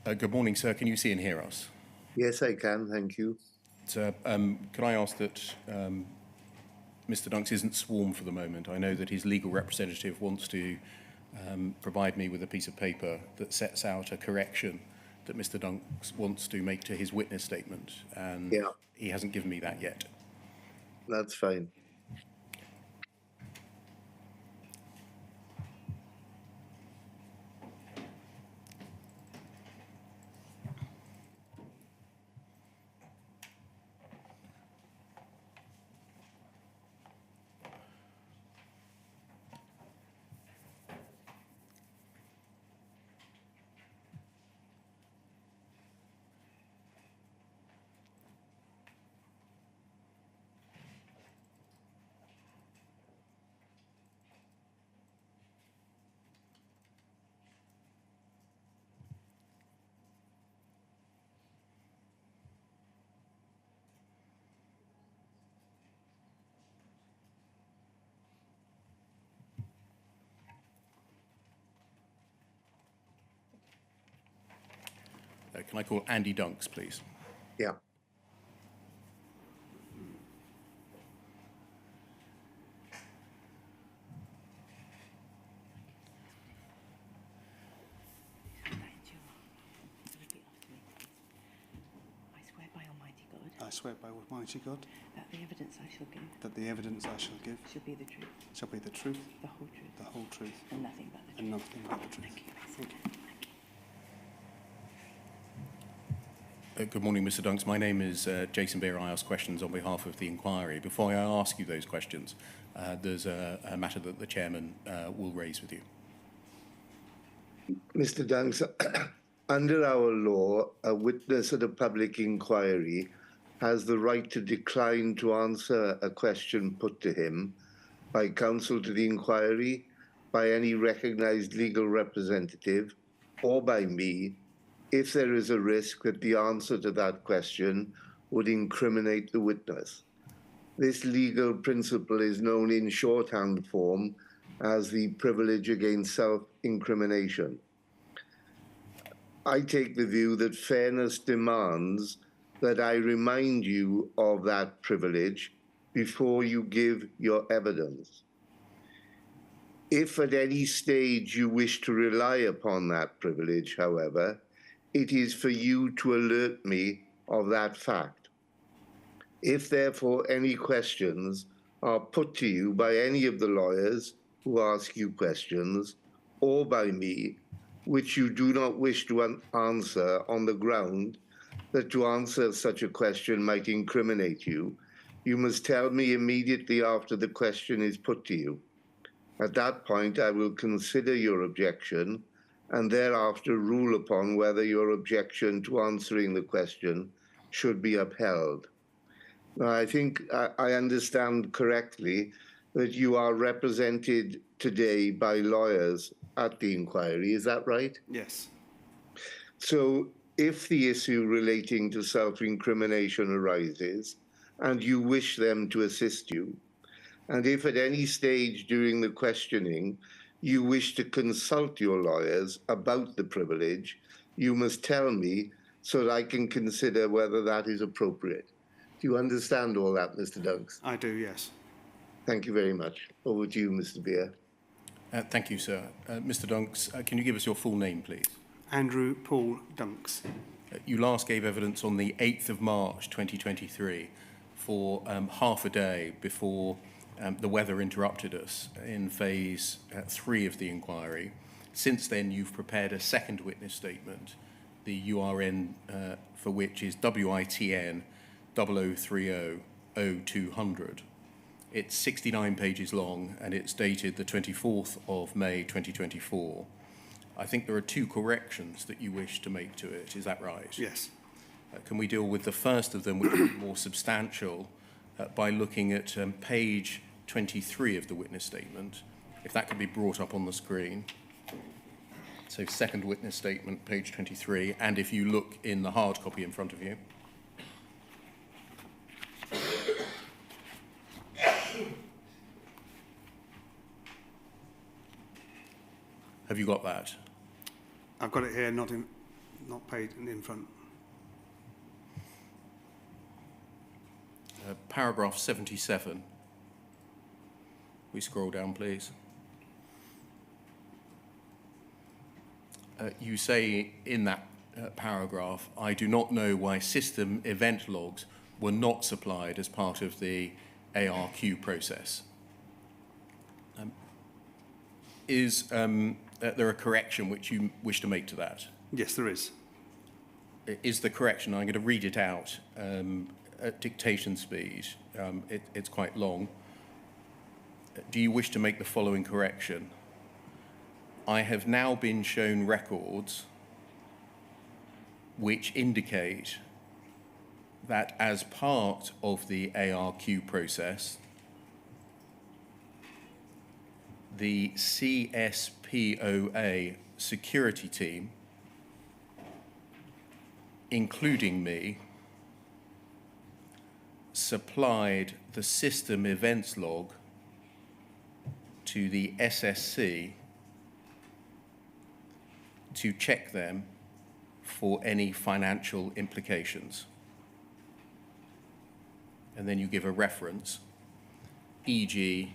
Good morning, sir. Can you see and hear us? Yes, I can. Thank you. Sir, can I ask that Mr. Dunks isn't sworn for the moment? I know that his legal representative wants to provide me with a piece of paper that sets out a correction that Mr. Dunks wants to make to his witness statement, and he hasn't given me that yet. That's fine. Can I call Andy Dunks, please? Yeah. I swear by Almighty God. That the evidence I shall give. That the evidence I shall give. Shall be the truth. Shall be the truth. The whole truth. The whole truth. And nothing but the truth. And nothing but the truth. Thank you. Thank you. Thank you. Good morning, Mr. Dunks. My name is Jason Beer. I ask questions on behalf of the inquiry. Before I ask you those questions, there's a matter that the chairman will raise with you. Mr. Dunks, under our law, a witness at a public inquiry has the right to decline to answer a question put to him by counsel to the inquiry, by any recognized legal representative, or by me, if there is a risk that the answer to that question would incriminate the witness. This legal principle is known in shorthand form as the privilege against self-incrimination. I take the view that fairness demands that I remind you of that privilege before you give your evidence. If at any stage you wish to rely upon that privilege, however, it is for you to alert me of that fact. If therefore any questions are put to you by any of the lawyers who ask you questions, or by me, which you do not wish to answer on the ground that to answer such a question might incriminate you, you must tell me immediately after the question is put to you. At that point, I will consider your objection and thereafter rule upon whether your objection to answering the question should be upheld. Now, I think I understand correctly that you are represented today by lawyers at the inquiry. Is that right? Yes. So if the issue relating to self-incrimination arises and you wish them to assist you, and if at any stage during the questioning you wish to consult your lawyers about the privilege, you must tell me so that I can consider whether that is appropriate. Do you understand all that, Mr. Dunks? I do, yes. Thank you very much. Over to you, Mr. Beer. Thank you, sir. Mr. Dunks, can you give us your full name, please? Andrew Paul Dunks. You last gave evidence on the 8th of March 2023 for half a day before the weather interrupted us in phase 3 of the inquiry. Since then, you've prepared a second witness statement, the URN for which is WITN 0030-0200. It's 69 pages long and it's dated the 24th of May 2024. I think there are 2 corrections that you wish to make to it, is that right? Yes. Can we deal with the first of them, which is more substantial, by looking at page 23 of the witness statement, if that could be brought up on the screen. So second witness statement, page 23, and if you look in the hard copy in front of you. Have you got that? I've got it here, not in Not paid in front. Paragraph 77. We scroll down, please. You say in that paragraph, I do not know why system event logs were not supplied as part of the ARQ process. Is there a correction which you wish to make to that? Yes, there is. Is the correction, I'm going to read it out at dictation speed, it's quite long. Do you wish to make the following correction? I have now been shown records which indicate that as part of the ARQ process, the CSPOA security team, including me, supplied the system events log to the SSC to check them for any financial implications. And then you give a reference, e.g.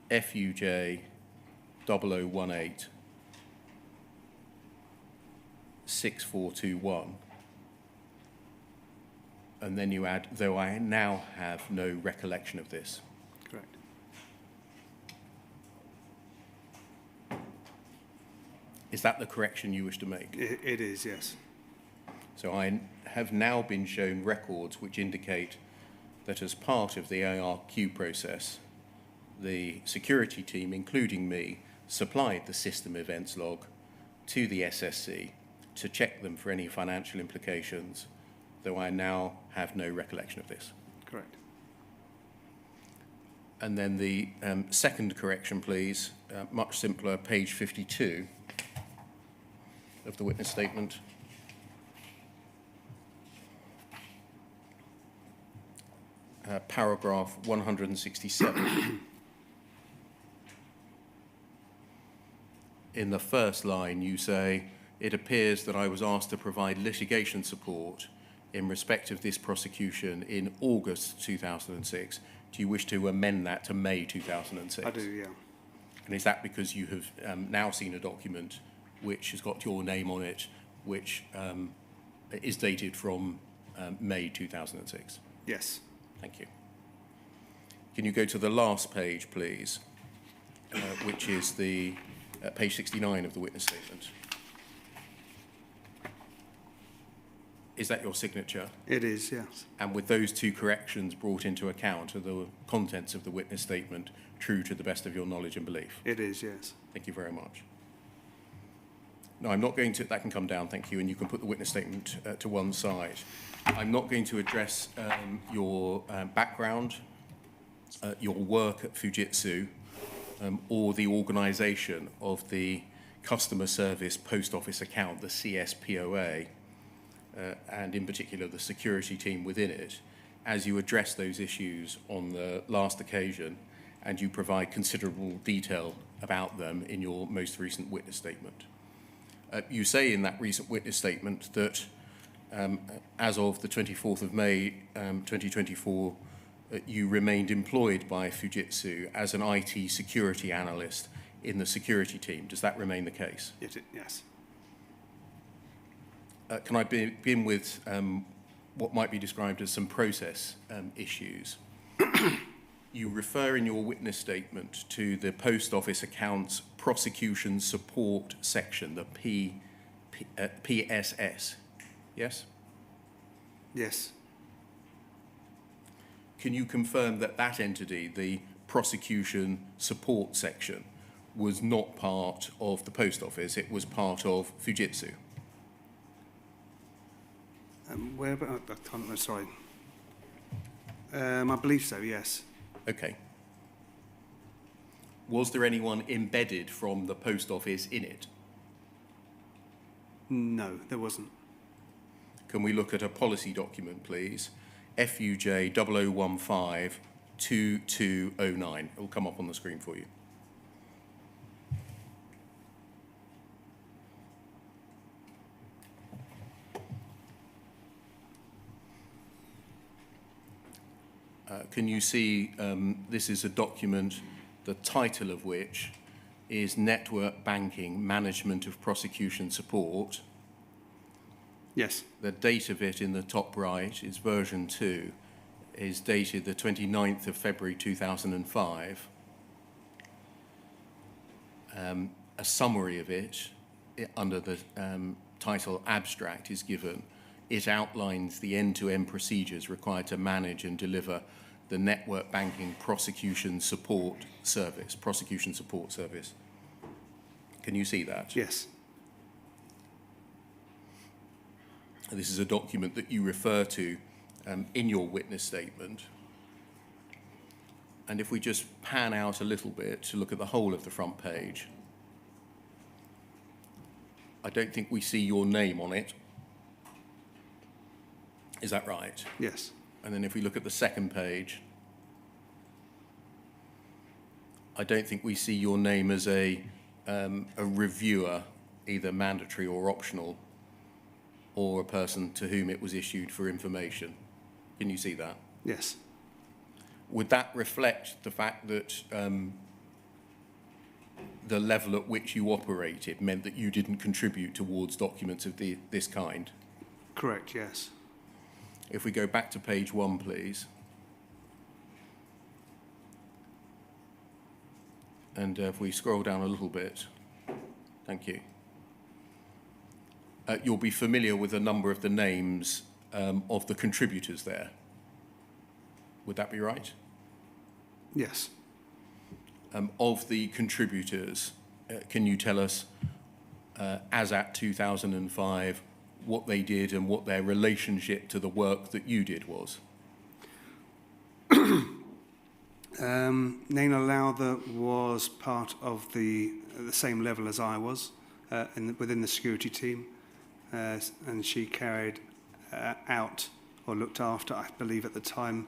FUJ 0018 6421. And then you add, though I now have no recollection of this. Correct. Is that the correction you wish to make? It is, yes. So I have now been shown records which indicate that as part of the ARQ process, the security team, including me, supplied the system events log to the SSC to check them for any financial implications, though I now have no recollection of this. Correct. And then the second correction, please, much simpler, page 52 of the witness statement. Paragraph 167. In the first line, you say, it appears that I was asked to provide litigation support in respect of this prosecution in August 2006. Do you wish to amend that to May 2006? I do, yeah. And is that because you have now seen a document which has got your name on it, which is dated from May 2006? Yes. Thank you. Can you go to the last page, please, which is the page 69 of the witness statement? Is that your signature? It is, yes. And with those two corrections brought into account, are the contents of the witness statement true to the best of your knowledge and belief? It is, yes. Thank you very much. No, I'm not going to, that can come down, thank you, and you can put the witness statement to one side. I'm not going to address your background, your work at Fujitsu, or the organisation of the customer service post office account, the CSPOA, and in particular the security team within it, as you address those issues on the last occasion and you provide considerable detail about them in your most recent witness statement. You say in that recent witness statement that as of the 24th of May 2024, you remained employed by Fujitsu as an IT security analyst in the security team. Does that remain the case? Yes. Can I begin with what might be described as some process issues? You refer in your witness statement to the Post Office Accounts Prosecution Support Section, the PSS, yes? Yes. Can you confirm that that entity, the Prosecution Support Section, was not part of the Post Office, it was part of Fujitsu? Where about? I can't remember, sorry. I believe so, yes. Okay. Was there anyone embedded from the Post Office in it? No, there wasn't. Can we look at a policy document, please? FUJ 0015 2209. It will come up on the screen for you. Can you see this is a document, the title of which is Network Banking Management of Prosecution Support. Yes. The date of it in the top right is version 2, is dated the 29th of February 2005. A summary of it, under the title Abstract, is given. It outlines the end-to-end procedures required to manage and deliver the network banking prosecution support service. Can you see that? Yes. This is a document that you refer to in your witness statement. And if we just pan out a little bit to look at the whole of the front page, I don't think we see your name on it. Is that right? Yes. And then if we look at the second page, I don't think we see your name as a reviewer, either mandatory or optional, or a person to whom it was issued for information. Can you see that? Yes. Would that reflect the fact that the level at which you operated meant that you didn't contribute towards documents of this kind? Correct, yes. If we go back to page 1, please. And if we scroll down a little bit, thank you. You'll be familiar with a number of the names of the contributors there. Would that be right? Yes. Of the contributors, can you tell us, as at 2005, what they did and what their relationship to the work that you did was? Naina Lowther was part of the same level as I was within the security team, and she carried out or looked after, I believe at the time,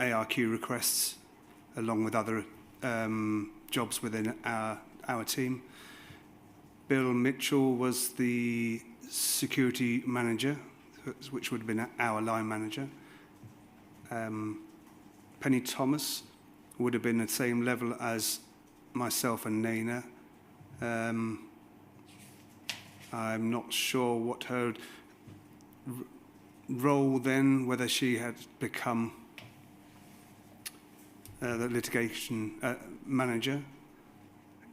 ARQ requests along with other jobs within our team. Bill Mitchell was the security manager, which would have been our line manager. Penny Thomas would have been the same level as myself and Naina. I'm not sure what her role then, whether she had become the litigation manager.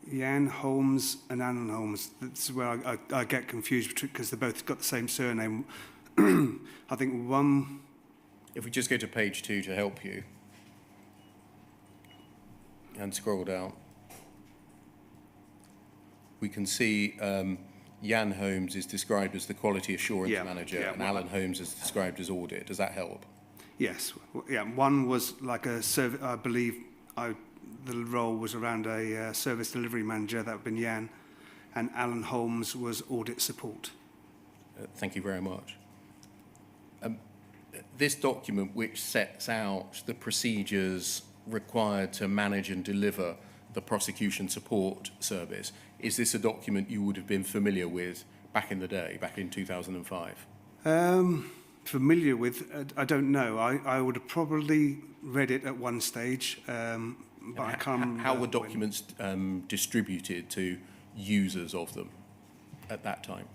Jan Holmes and Alan Holmes, that's where I get confused because they both got the same surname. I think one... If we just go to page 2 to help you, and scroll down, we can see Jan Holmes is described as the quality assurance manager, and Alan Holmes is described as audit. Does that help? Yes. Yeah. One was like a service. I believe the role was around a service delivery manager. That would have been Jan, and Alan Holmes was audit support. Thank you very much. This document, which sets out the procedures required to manage and deliver the prosecution support service, is this a document you would have been familiar with back in the day, back in 2005? Familiar with? I don't know. I would have probably read it at one stage, but I can't remember. How were documents distributed to users of them at that time?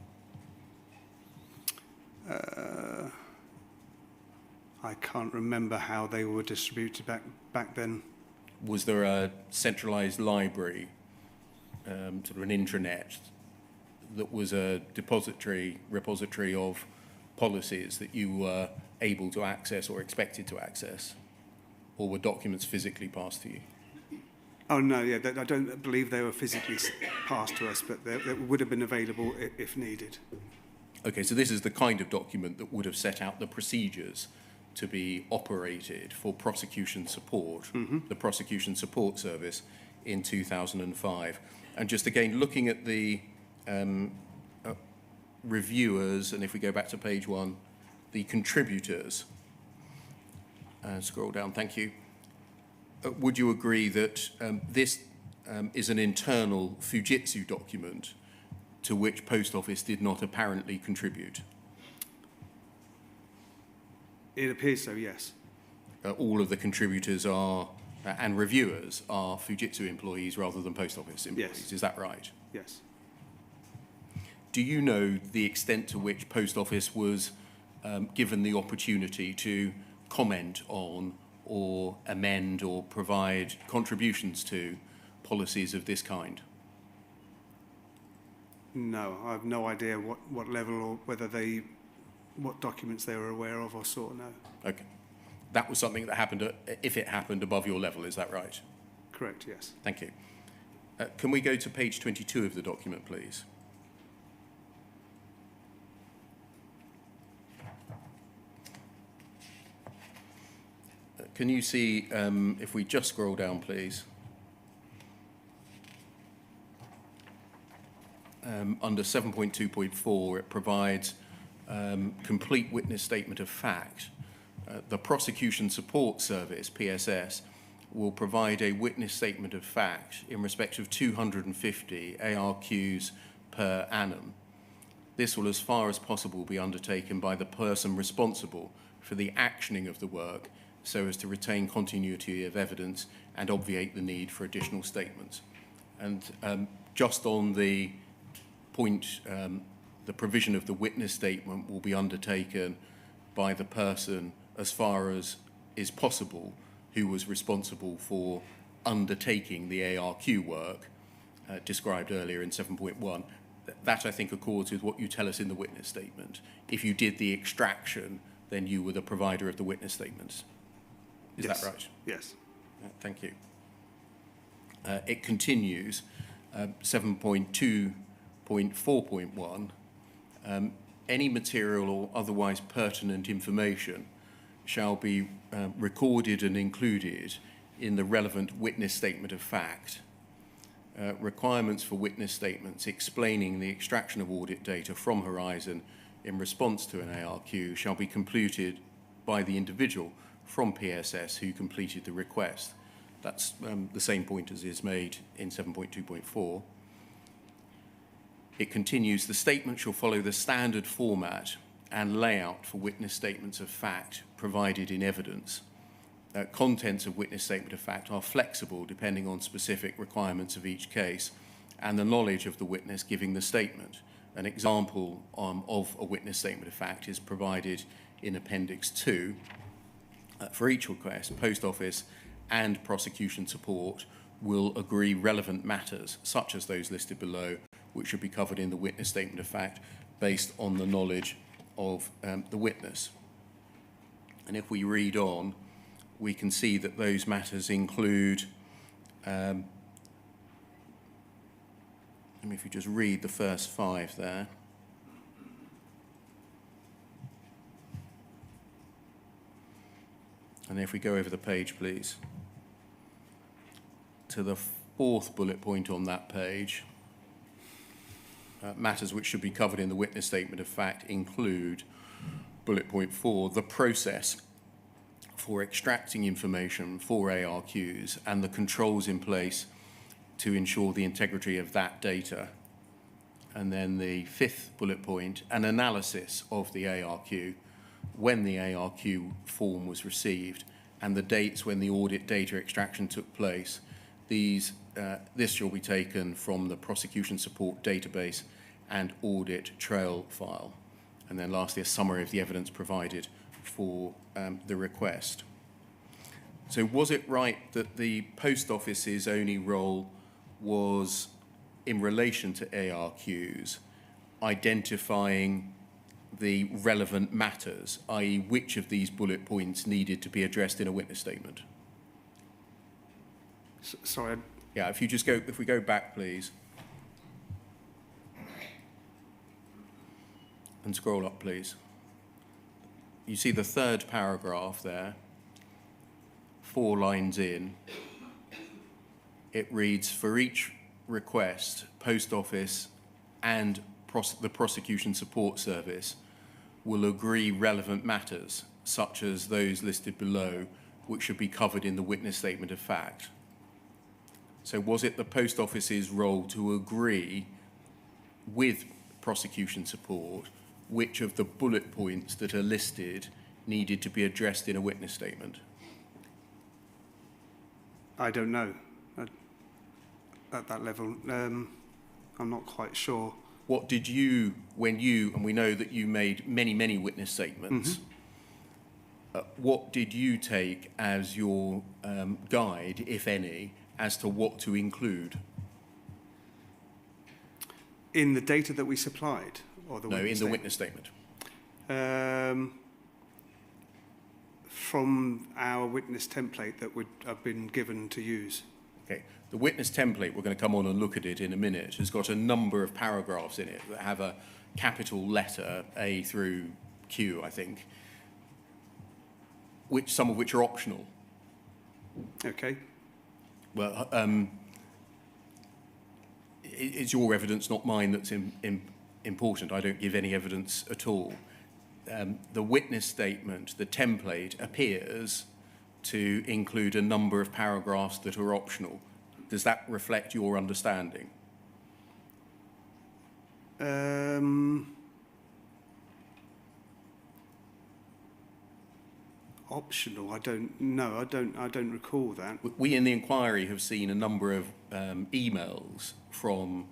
I can't remember how they were distributed back then. Was there a centralised library, sort of an intranet, that was a repository of policies that you were able to access or expected to access? Or were documents physically passed to you? Oh, no, yeah, I don't believe they were physically passed to us, but they would have been available if needed. Okay, so this is the kind of document that would have set out the procedures to be operated for prosecution support, the prosecution support service in 2005. And just again, looking at the reviewers, and if we go back to page 1, the contributors, scroll down, thank you. Would you agree that this is an internal Fujitsu document to which Post Office did not apparently contribute? It appears so, yes. All of the contributors are, and reviewers are Fujitsu employees rather than Post Office employees. Yes. Is that right? Yes. Do you know the extent to which Post Office was given the opportunity to comment on or amend or provide contributions to policies of this kind? No, I have no idea what level or what documents they were aware of or saw, no. Okay. That was something that happened, if it happened, above your level, is that right? Correct, yes. Thank you. Can we go to page 22 of the document, please? Can you see, if we just scroll down, please, under 7.2.4, it provides complete witness statement of fact. The Prosecution Support Service, PSS, will provide a witness statement of fact in respect of 250 ARQs per annum. This will, as far as possible, be undertaken by the person responsible for the actioning of the work so as to retain continuity of evidence and obviate the need for additional statements. And just on the point, the provision of the witness statement will be undertaken by the person, as far as is possible, who was responsible for undertaking the ARQ work described earlier in 7.1. That, I think, accords with what you tell us in the witness statement. If you did the extraction, then you were the provider of the witness statements. Is Yes. that right? Yes. Thank you. It continues, 7.2.4.1, any material or otherwise pertinent information shall be recorded and included in the relevant witness statement of fact. Requirements for witness statements explaining the extraction of audit data from Horizon in response to an ARQ shall be completed by the individual from PSS who completed the request. That's the same point as is made in 7.2.4. It continues, the statement shall follow the standard format and layout for witness statements of fact provided in evidence. Contents of witness statement of fact are flexible depending on specific requirements of each case and the knowledge of the witness giving the statement. An example of a witness statement of fact is provided in Appendix 2. For each request, Post Office and Prosecution Support will agree relevant matters, such as those listed below, which should be covered in the witness statement of fact based on the knowledge of the witness. And if we read on, we can see that those matters include, if you just read the first 5 there. And if we go over the page, please, to the 4th bullet point on that page, matters which should be covered in the witness statement of fact include, bullet point 4, the process for extracting information for ARQs and the controls in place to ensure the integrity of that data. And then the 5th bullet point, an analysis of the ARQ, when the ARQ form was received and the dates when the audit data extraction took place. This shall be taken from the Prosecution Support database and audit trail file. And then lastly, a summary of the evidence provided for the request. So was it right that the Post Office's only role was, in relation to ARQs, identifying the relevant matters, i.e. which of these bullet points needed to be addressed in a witness statement? Sorry. Yeah, if we go back, please, and scroll up, please. You see the 3rd paragraph there, 4 lines in. It reads, for each request, Post Office and the Prosecution Support Service will agree relevant matters, such as those listed below, which should be covered in the witness statement of fact. So was it the Post Office's role to agree with Prosecution Support which of the bullet points that are listed needed to be addressed in a witness statement? I don't know at that level. I'm not quite sure. What did you, when you, and we know that you made many, many witness statements, what did you take as your guide, if any, as to what to include? In the data that we supplied? Or the No, in the statement? witness statement. From our witness template that would have been given to use. Okay. The witness template, we're going to come on and look at it in a minute, has got a number of paragraphs in it that have a capital letter, A through Q, I think, some of which are optional. Okay. Well, it's your evidence, not mine, that's important. I don't give any evidence at all. The witness statement, the template, appears to include a number of paragraphs that are optional. Does that reflect your understanding? Optional? I don't know. I don't recall that. We in the inquiry have seen a number of emails from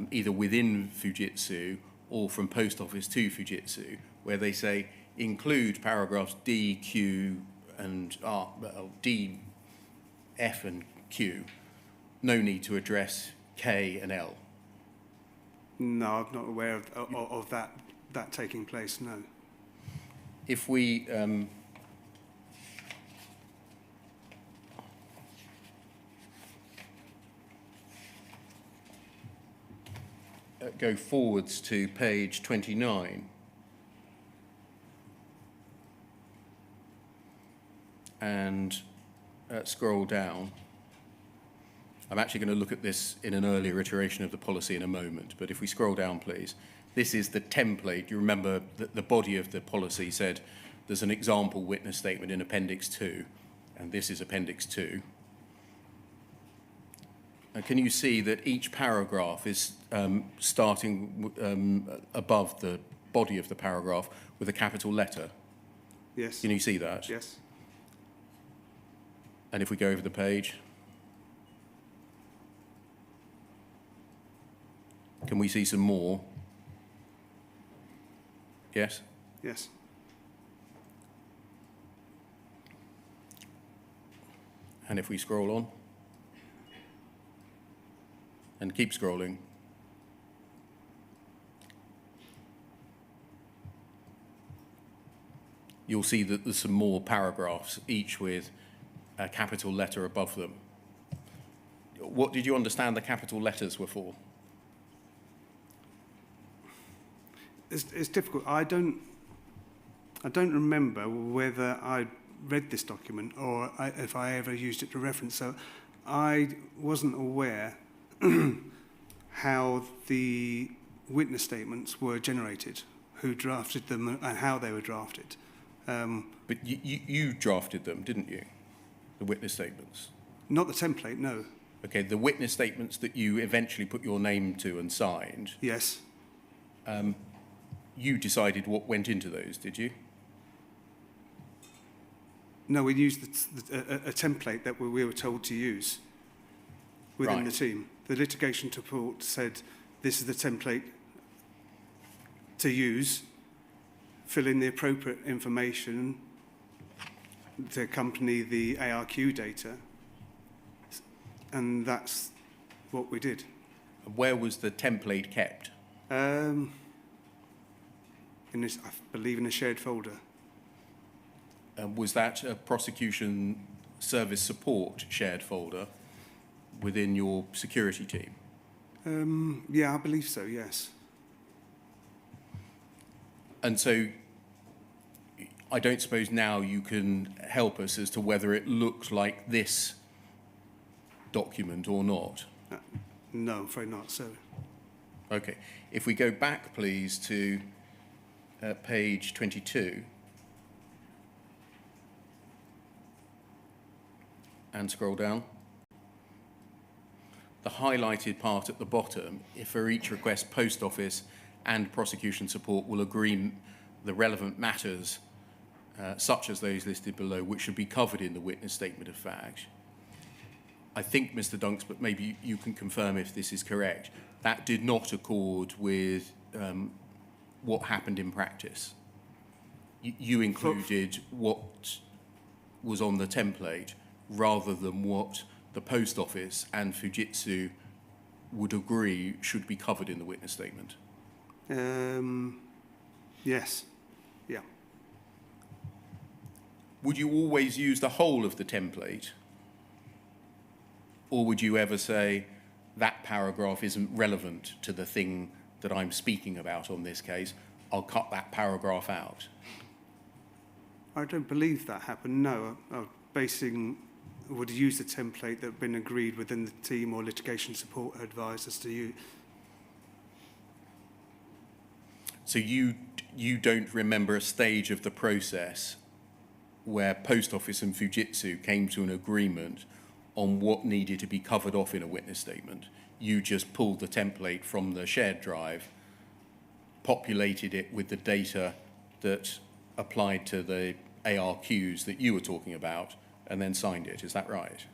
either within Fujitsu or from Post Office to Fujitsu, where they say include paragraphs D, Q, and R, D, F, and Q. No need to address K and L. No, I'm not aware of that taking place. No. If we go forwards to page 29 and scroll down. I'm actually going to look at this in an earlier iteration of the policy in a moment, but if we scroll down, please. This is the template. You remember that the body of the policy said there's an example witness statement in Appendix 2, and this is Appendix 2. Can you see that each paragraph is starting above the body of the paragraph with a capital letter? Yes. Can you see that? Yes. And if we go over the page, can we see some more? Yes? Yes. And if we scroll on and keep scrolling, you'll see that there's some more paragraphs, each with a capital letter above them. What did you understand the capital letters were for? It's difficult. I don't remember whether I read this document or if I ever used it to reference. So I wasn't aware how the witness statements were generated, who drafted them and how they were drafted. But you drafted them, didn't you? The witness statements? Not the template, no. Okay, the witness statements that you eventually put your name to and signed. Yes. You decided what went into those, did you? No, we used a template that we were told to use within the team. The litigation report said, this is the template to use, fill in the appropriate information to accompany the ARQ data, and that's what we did. Where was the template kept? I believe in a shared folder. Was that a prosecution service support shared folder within your security team? Yeah, I believe so, yes. And so I don't suppose now you can help us as to whether it looks like this document or not. No, I'm afraid not, so. Okay. If we go back, please, to page 22 and scroll down. The highlighted part at the bottom, if for each request, Post Office and prosecution support will agree the relevant matters such as those listed below, which should be covered in the witness statement of fact. I think, Mr. Dunks, but maybe you can confirm if this is correct, that did not accord with what happened in practice. You included what was on the template rather than what the post office and Fujitsu would agree should be covered in the witness statement. Yes. Yeah. Would you always use the whole of the template? Or would you ever say that paragraph isn't relevant to the thing that I'm speaking about on this case? I'll cut that paragraph out. I don't believe that happened, no. I would use the template that had been agreed within the team or litigation support advisors to use. So you don't remember a stage of the process where Post Office and Fujitsu came to an agreement on what needed to be covered off in a witness statement. You just pulled the template from the shared drive, populated it with the data that applied to the ARQs that you were talking about, and then signed it. Is that right?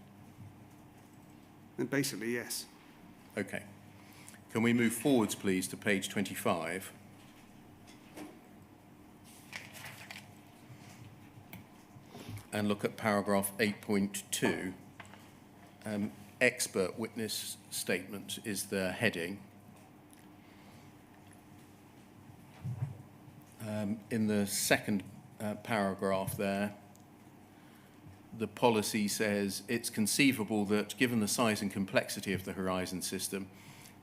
And basically, yes. Okay. Can we move forwards, please, to page 25? And look at paragraph 8.2. Expert witness statement is the heading. In the second paragraph there, the policy says it's conceivable that given the size and complexity of the Horizon system,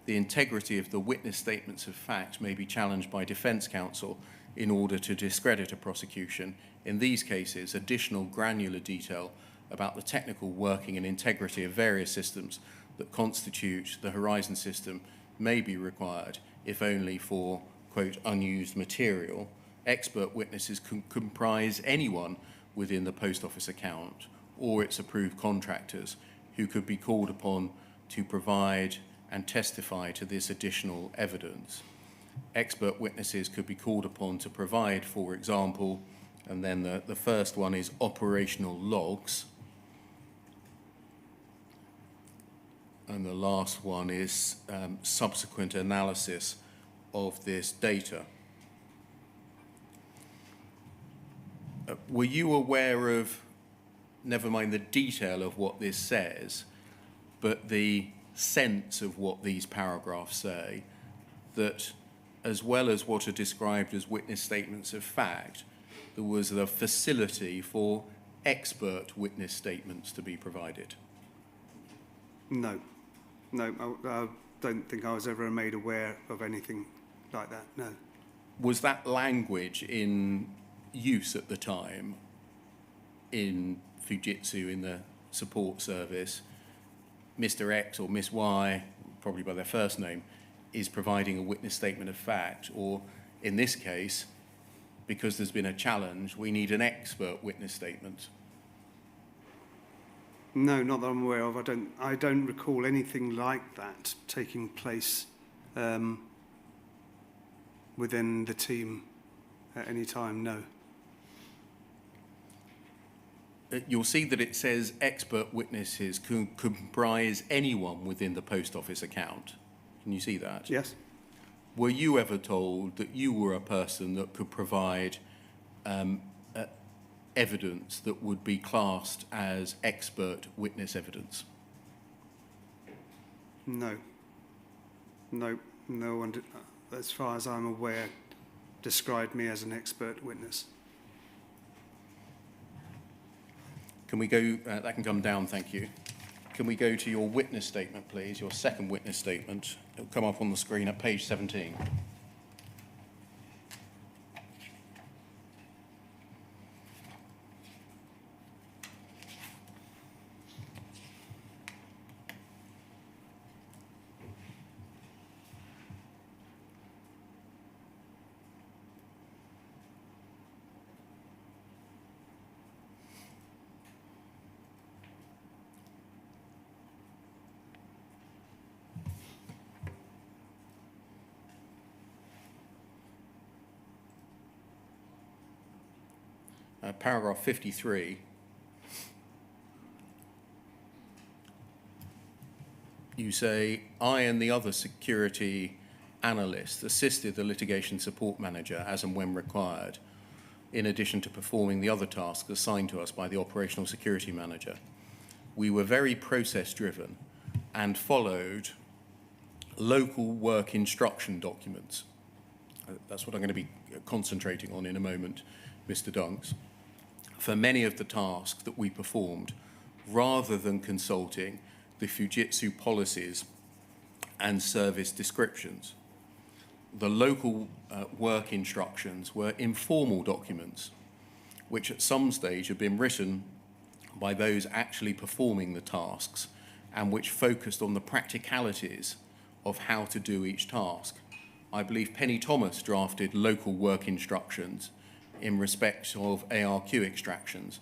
the integrity of the witness statements of fact may be challenged by defence counsel in order to discredit a prosecution. In these cases, additional granular detail about the technical working and integrity of various systems that constitute the Horizon system may be required, if only for, quote, unused material. Expert witnesses can comprise anyone within the post office account or its approved contractors who could be called upon to provide and testify to this additional evidence. Expert witnesses could be called upon to provide, for example, and then the first one is operational logs, and the last one is subsequent analysis of this data. Were you aware of, never mind the detail of what this says, but the sense of what these paragraphs say, that as well as what are described as witness statements of fact, there was the facility for expert witness statements to be provided? No. No, I don't think I was ever made aware of anything like that, no. Was that language in use at the time in Fujitsu, in the support service? Mr. X or Miss Y, probably by their first name, is providing a witness statement of fact, or in this case, because there's been a challenge, we need an expert witness statement. No, not that I'm aware of. I don't recall anything like that taking place within the team at any time, no. You'll see that it says expert witnesses can comprise anyone within the post office account. Can you see that? Yes. Were you ever told that you were a person that could provide evidence that would be classed as expert witness evidence? No. No one, as far as I'm aware, described me as an expert witness. Can we go, that can come down, thank you. Can we go to your witness statement, please, your second witness statement? It'll come up on the screen at page 17. paragraph 53, you say, I and the other security analysts assisted the litigation support manager as and when required, in addition to performing the other tasks assigned to us by the operational security manager. We were very process-driven and followed local work instruction documents. That's what I'm going to be concentrating on in a moment, Mr. Dunks, for many of the tasks that we performed, rather than consulting the Fujitsu policies and service descriptions. The local work instructions were informal documents, which at some stage had been written by those actually performing the tasks and which focused on the practicalities of how to do each task. I believe Penny Thomas drafted local work instructions in respect of ARQ extractions,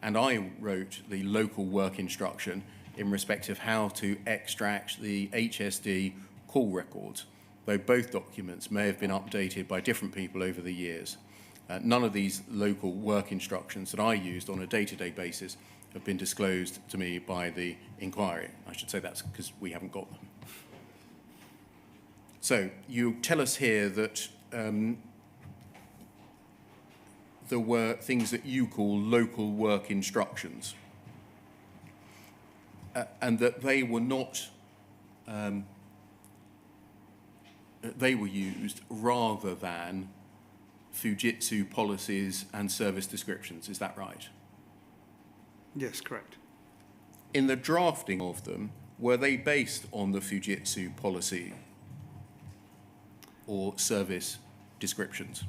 and I wrote the local work instruction in respect of how to extract the HSD call records, though both documents may have been updated by different people over the years. None of these local work instructions that I used on a day-to-day basis have been disclosed to me by the inquiry. I should say that's because we haven't got them. So you tell us here that there were things that you call local work instructions, and that they were not, they were used rather than Fujitsu policies and service descriptions. Is that right? Yes, correct. In the drafting of them, were they based on the Fujitsu policy or service descriptions?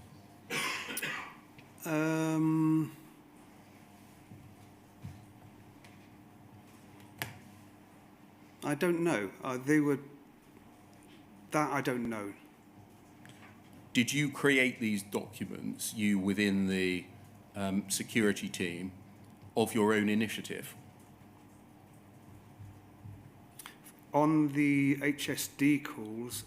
I don't know. They were... That I don't know. Did you create these documents, you within the security team, of your own initiative? On the HSD calls,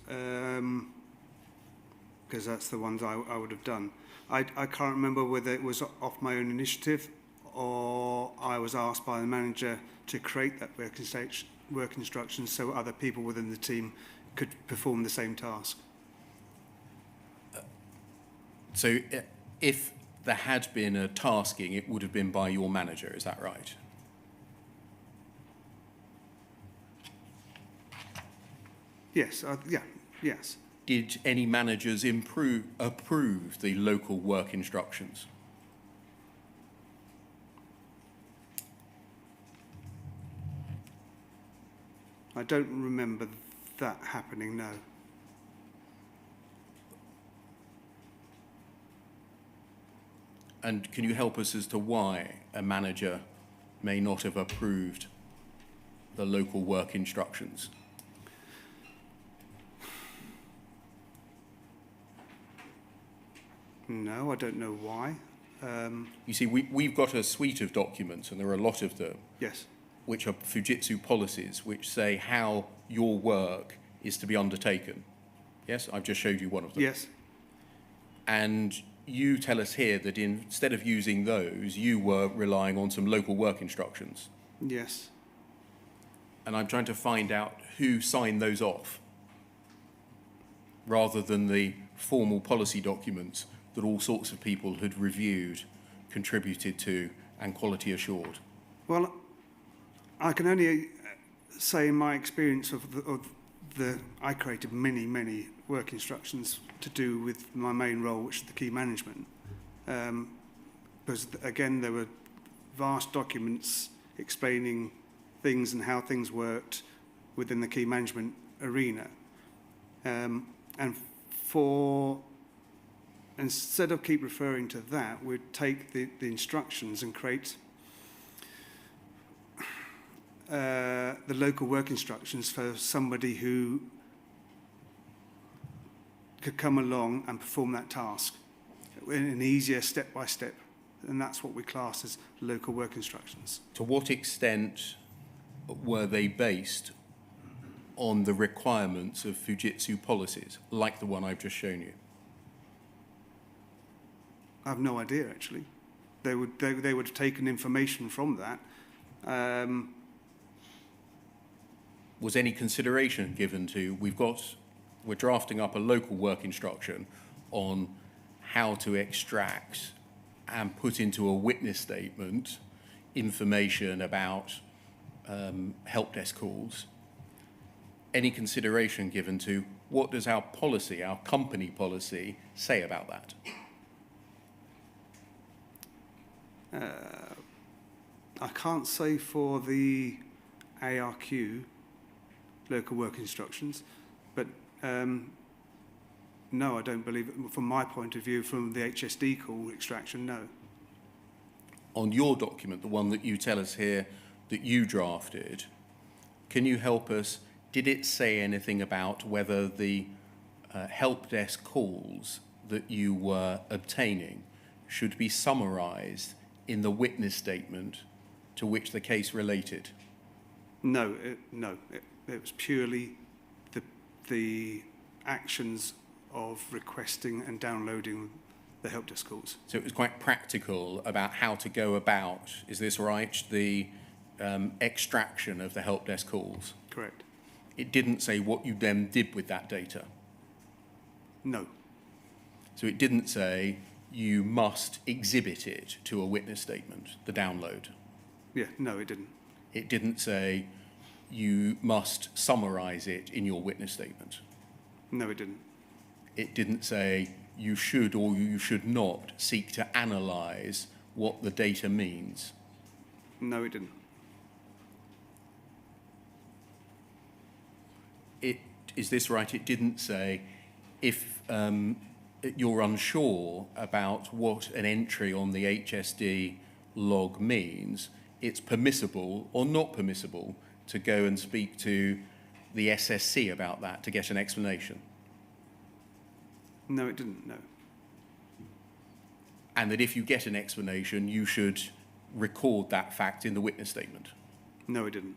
because that's the ones I would have done, I can't remember whether it was off my own initiative or I was asked by the manager to create that work instructions so other people within the team could perform the same task. So if there had been a tasking, it would have been by your manager, is that right? Yes, yes. Did any managers approve the local work instructions? I don't remember that happening, no. And can you help us as to why a manager may not have approved the local work instructions? No, I don't know why. You see, we've got a suite of documents, and there are a lot of them, Yes. which are Fujitsu policies, which say how your work is to be undertaken. Yes, I've just showed you one of them. Yes. And you tell us here that instead of using those, you were relying on some local work instructions. Yes. And I'm trying to find out who signed those off, rather than the formal policy documents that all sorts of people had reviewed, contributed to, and quality assured. Well, I can only say in my experience I created many work instructions to do with my main role, which is the key management. Because again, there were vast documents explaining things and how things worked within the key management arena. And instead of keep referring to that, we'd take the instructions and create the local work instructions for somebody who could come along and perform that task in an easier step-by-step. And that's what we class as local work instructions. To what extent were they based on the requirements of Fujitsu policies, like the one I've just shown you? I have no idea, actually. They would have taken information from that. Was any consideration given to, we're drafting up a local work instruction on how to extract and put into a witness statement information about help desk calls? Any consideration given to what does our policy, our company policy, say about that? I can't say for the ARQ, local work instructions, but no, I don't believe it. From my point of view, from the HSD call extraction, no. On your document, the one that you tell us here that you drafted, can you help us? Did it say anything about whether the help desk calls that you were obtaining should be summarised in the witness statement to which the case related? No, it was purely the actions of requesting and downloading the help desk calls. So it was quite practical about how to go about, is this right, the extraction of the help desk calls? Correct. It didn't say what you then did with that data. No. So it didn't say you must exhibit it to a witness statement, the download. Yeah, no, it didn't. It didn't say you must summarise it in your witness statement. No, it didn't. It didn't say you should or you should not seek to analyse what the data means. No, it didn't. Is this right? It didn't say if you're unsure about what an entry on the HSD log means, it's permissible or not permissible to go and speak to the SSC about that to get an explanation. No, it didn't, no. And that if you get an explanation, you should record that fact in the witness statement. No, it didn't.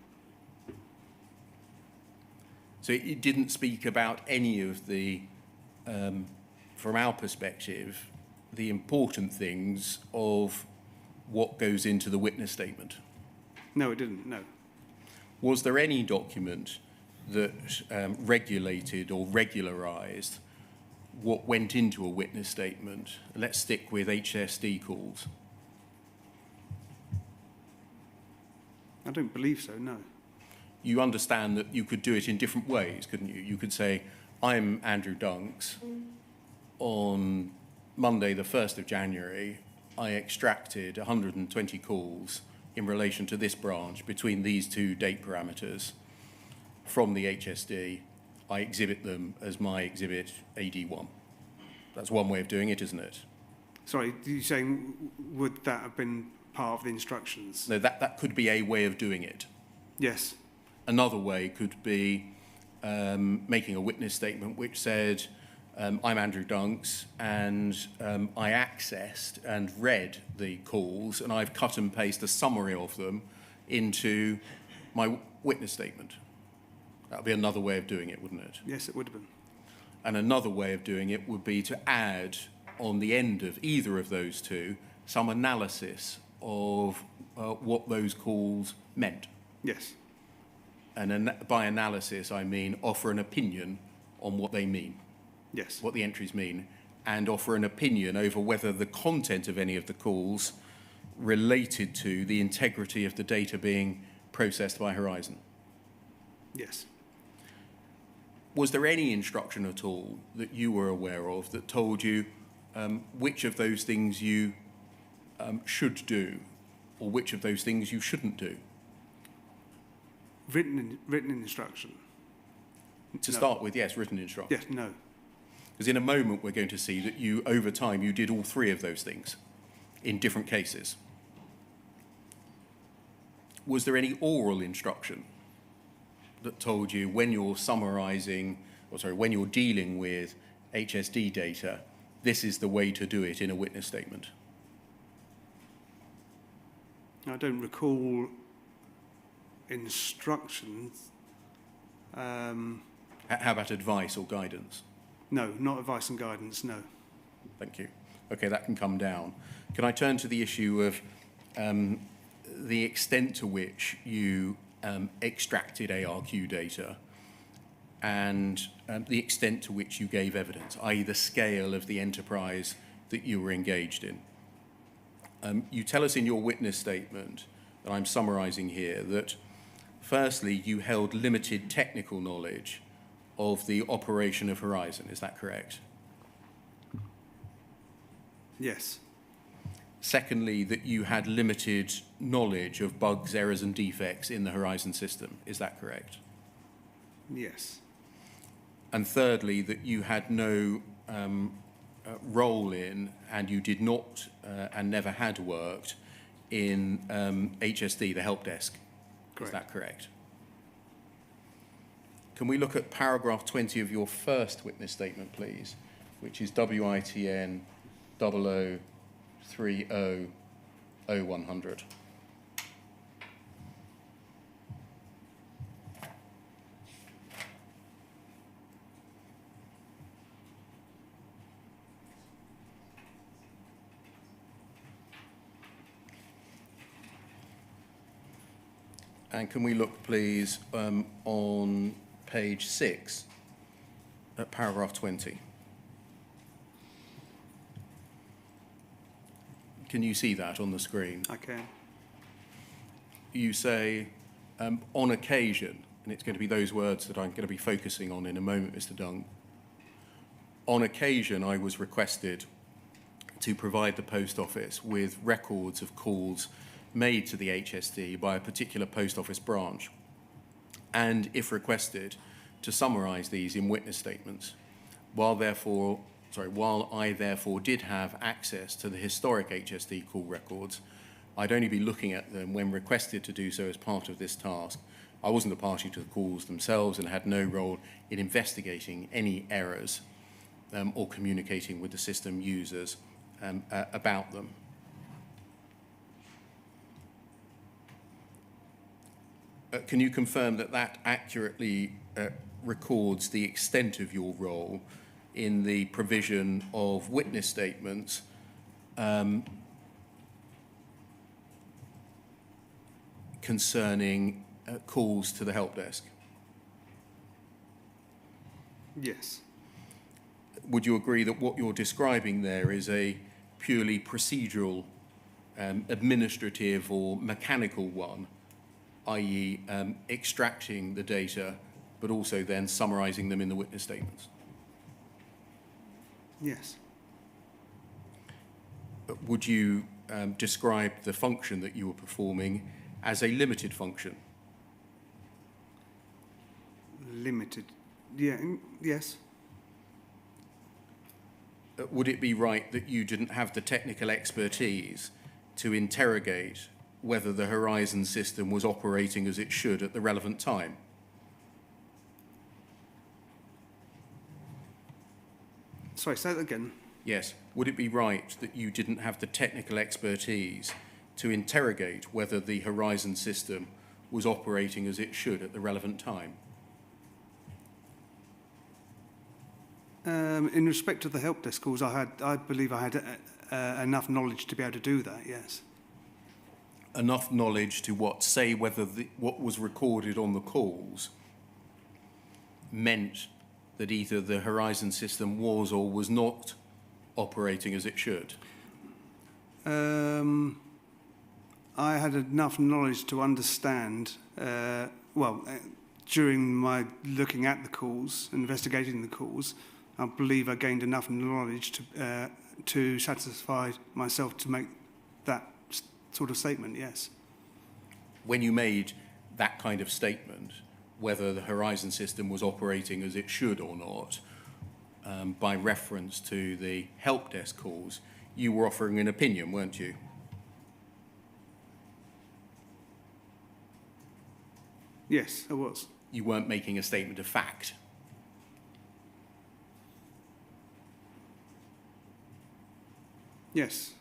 So it didn't speak about any of the, from our perspective, the important things of what goes into the witness statement. No, it didn't, no. Was there any document that regulated or regularised what went into a witness statement? Let's stick with HSD calls. I don't believe so, no. You understand that you could do it in different ways, couldn't you? You could say, I'm Andrew Dunks. On Monday, the 1st of January, I extracted 120 calls in relation to this branch between these two date parameters from the HSD. I exhibit them as my exhibit AD1. That's one way of doing it, isn't it? Sorry, you're saying would that have been part of the instructions? No, that could be a way of doing it. Yes. Another way could be making a witness statement which said, I'm Andrew Dunks, and I accessed and read the calls, and I've cut and pasted a summary of them into my witness statement. That would be another way of doing it, wouldn't it? Yes, it would have been. And another way of doing it would be to add, on the end of either of those two, some analysis of what those calls meant. Yes. And by analysis, I mean offer an opinion on what they mean. Yes. What the entries mean, and offer an opinion over whether the content of any of the calls related to the integrity of the data being processed by Horizon. Yes. Was there any instruction at all that you were aware of that told you which of those things you should do or which of those things you shouldn't do? Written instruction? To No. start with, yes, written instruction. Yes, no. Because in a moment we're going to see that you, over time, you did all three of those things in different cases. Was there any oral instruction that told you when you're summarising, when you're dealing with HSD data, this is the way to do it in a witness statement? I don't recall instructions. How about advice or guidance? No, not advice and guidance, no. Thank you. Okay, that can come down. Can I turn to the issue of the extent to which you extracted ARQ data and the extent to which you gave evidence, i.e. the scale of the enterprise that you were engaged in? You tell us in your witness statement, that I'm summarising here, that firstly, you held limited technical knowledge of the operation of Horizon. Is that correct? Yes. Secondly, that you had limited knowledge of bugs, errors and defects in the Horizon system. Is that correct? Yes. And thirdly, that you had no role in, and you did not and never had worked in HSD, the help desk. Correct. Is that correct? Can we look at paragraph 20 of your first witness statement, please, which is WITN 00300100. And can we look, please, on page 6 at paragraph 20? Can you see that on the screen? I can. You say, on occasion, and it's going to be those words that I'm going to be focusing on in a moment, Mr. Dung. On occasion, I was requested to provide the post office with records of calls made to the HSD by a particular post office branch, and, if requested, to summarise these in witness statements. While I therefore did have access to the historic HSD call records, I'd only be looking at them when requested to do so as part of this task. I wasn't a party to the calls themselves and had no role in investigating any errors or communicating with the system users about them. Can you confirm that that accurately records the extent of your role in the provision of witness statements concerning calls to the help desk? Yes. Would you agree that what you're describing there is a purely procedural, administrative or mechanical one, i.e. Extracting the data, but also then summarising them in the witness statements? Yes. Would you describe the function that you were performing as a limited function? Limited. Yeah. Yes. Would it be right that you didn't have the technical expertise to interrogate whether the Horizon system was operating as it should at the relevant time? Sorry, say that again. Yes. Would it be right that you didn't have the technical expertise to interrogate whether the Horizon system was operating as it should at the relevant time? In respect to the help desk calls, I believe I had enough knowledge to be able to do that, yes. Enough knowledge to what? Say whether what was recorded on the calls meant that either the Horizon system was or was not operating as it should? I had enough knowledge to understand, during my looking at the calls, investigating the calls, I believe I gained enough knowledge to satisfy myself to make that sort of statement, yes. When you made that kind of statement, whether the Horizon system was operating as it should or not, by reference to the help desk calls, you were offering an opinion, weren't you? Yes, I was. You weren't making a statement of fact. Yes.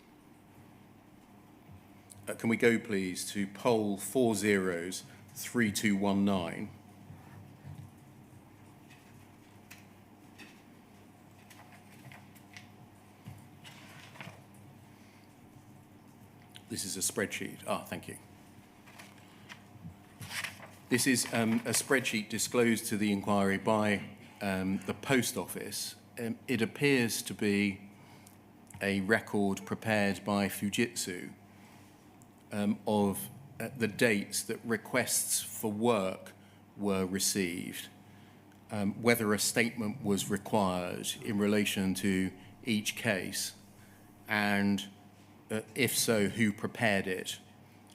Can we go, please, to poll 403219? This is a spreadsheet. Thank you. This is a spreadsheet disclosed to the inquiry by the Post Office. It appears to be a record prepared by Fujitsu of the dates that requests for work were received, whether a statement was required in relation to each case, and if so, who prepared it,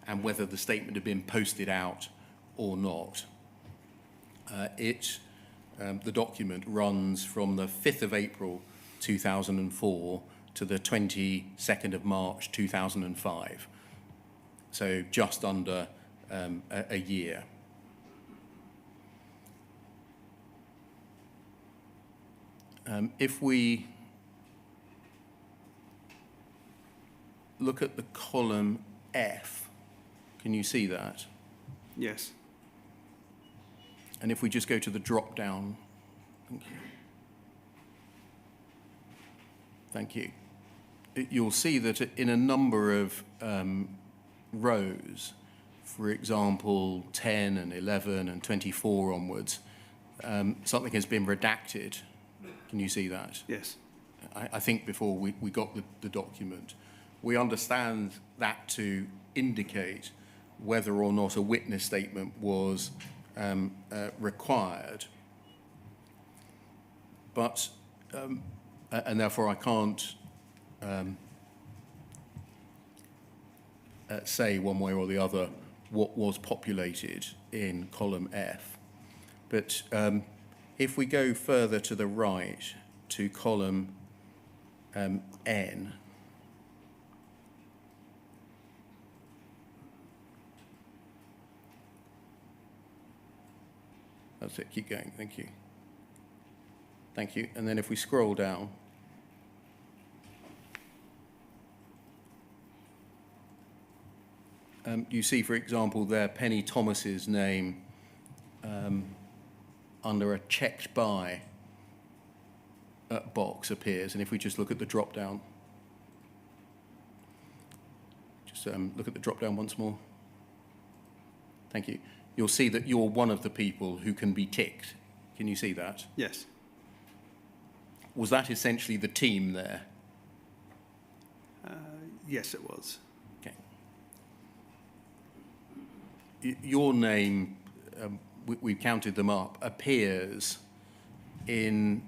and whether the statement had been posted out or not. The document runs from the 5th of April 2004 to the 22nd of March 2005, so just under a year. If we look at the column F, can you see that? Yes. And if we just go to the drop down, thank you. Thank you. You'll see that in a number of rows, for example, 10 and 11 and 24 onwards, something has been redacted. Can you see that? Yes. I think before we got the document, we understand that to indicate whether or not a witness statement was required. But, and therefore I can't say one way or the other what was populated in column F. But if we go further to the right to column N, that's it, keep going, thank you. Thank you, and then if we scroll down, you see, for example, there Penny Thomas's name under a checked by box appears, and if we just look at the drop down, just look at the drop down once more. Thank you. You'll see that you're one of the people who can be ticked. Can you see that? Yes. Was that essentially the team there? Yes, it was. Okay. Your name, we counted them up, appears in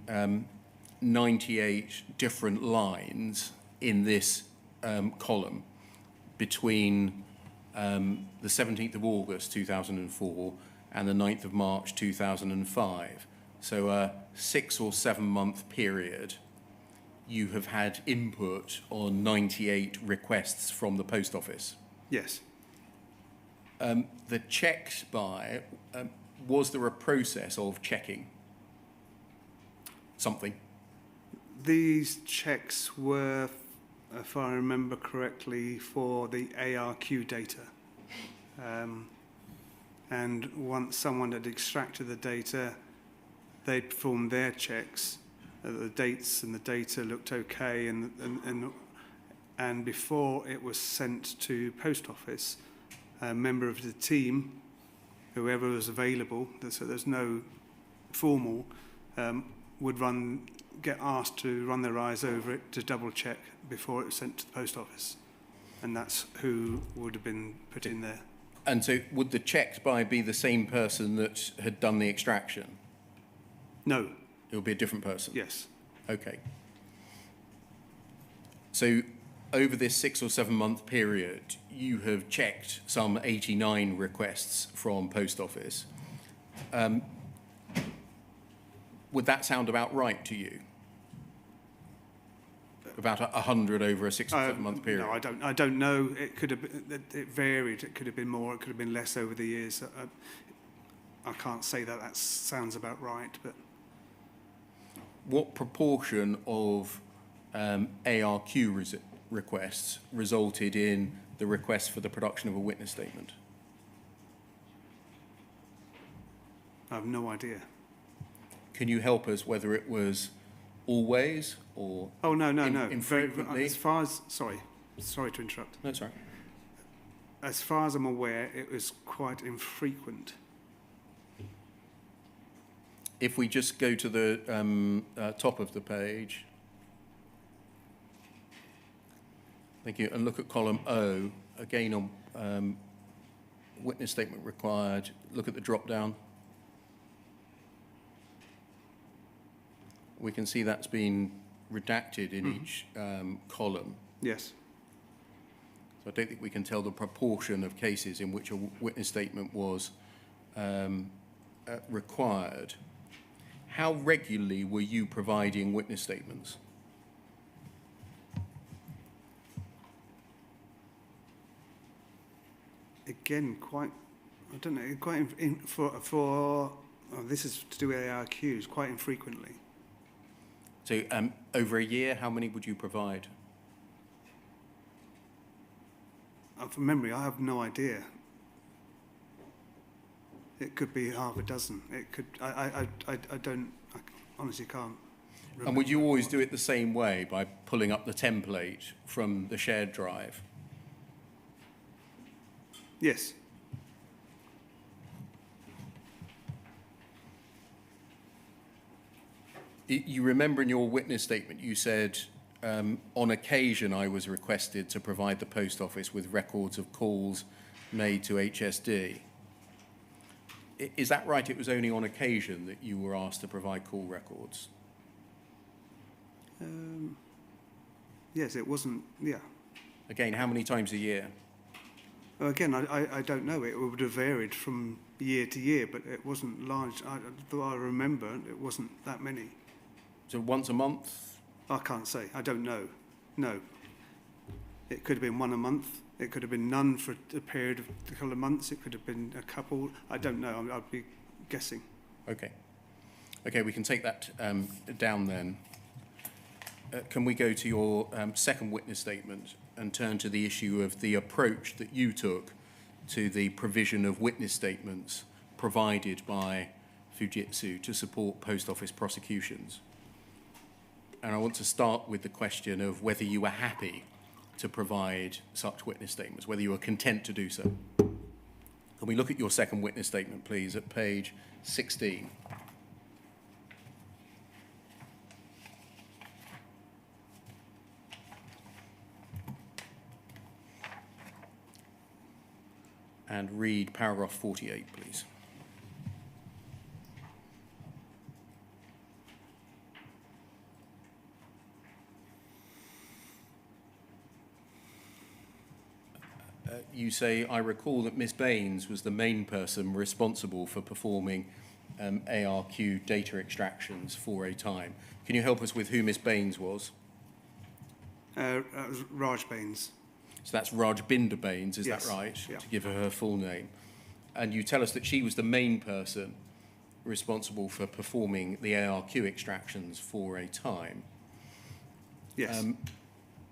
98 different lines in this column between the 17th of August 2004 and the 9th of March 2005. So a 6 or 7 month period, you have had input on 98 requests from the Post Office. Yes. The checked by, was there a process of checking something? These checks were, if I remember correctly, for the ARQ data. And once someone had extracted the data, they performed their checks. The dates and the data looked okay, and before it was sent to Post Office, a member of the team, whoever was available, so there's no formal, would get asked to run their eyes over it to double check before it was sent to the Post Office. And that's who would have been put in there. And so would the checked by be the same person that had done the extraction? No. It would be a different person? Yes. Okay. So over this 6 or 7 month period, you have checked some 89 requests from Post Office. Would that sound about right to you? About 100 over a 6 or 7 month period? No, I don't know. It could have been, it varied. It could have been more. It could have been less over the years. I can't say that sounds about right, but. What proportion of ARQ requests resulted in the request for the production of a witness statement? I have no idea. Can you help us whether it was always or no. infrequently? As far as sorry to interrupt. No, sorry. as far as I'm aware, it was quite infrequent. If we just go to the top of the page, thank you, and look at column O, again on witness statement required, look at the drop down. We can see that's been redacted in each column. Yes. So I don't think we can tell the proportion of cases in which a witness statement was required. How regularly were you providing witness statements? Again, quite, I don't know, quite this is to do with ARQs, quite infrequently. So over a year, how many would you provide? From memory, I have no idea. It could be half a dozen. It could. I honestly can't remember. And would you always do it the same way, by pulling up the template from the shared drive? Yes. You remember in your witness statement, you said, on occasion I was requested to provide the post office with records of calls made to HSD. Is that right? It was only on occasion that you were asked to provide call records? Yes, it wasn't, yeah. Again, how many times a year? Well, again, I don't know. It would have varied from year to year, but it wasn't large. Though I remember, it wasn't that many. So once a month? I can't say. I don't know. No. It could have been one a month. It could have been none for a period of a couple of months. It could have been a couple. I don't know. I'd be guessing. Okay. Okay, we can take that down then. Can we go to your second witness statement and turn to the issue of the approach that you took to the provision of witness statements provided by Fujitsu to support post office prosecutions? And I want to start with the question of whether you were happy to provide such witness statements, whether you were content to do so. Can we look at your second witness statement, please, at page 16? And read paragraph 48, please. You say, I recall that Miss Baines was the main person responsible for performing ARQ data extractions for a time. Can you help us with who Miss Baines was? That was Raj Baines. So that's Rajbinder Baines, is Yes. that right? Yeah. To give her full name. And you tell us that she was the main person responsible for performing the ARQ extractions for a time. Yes.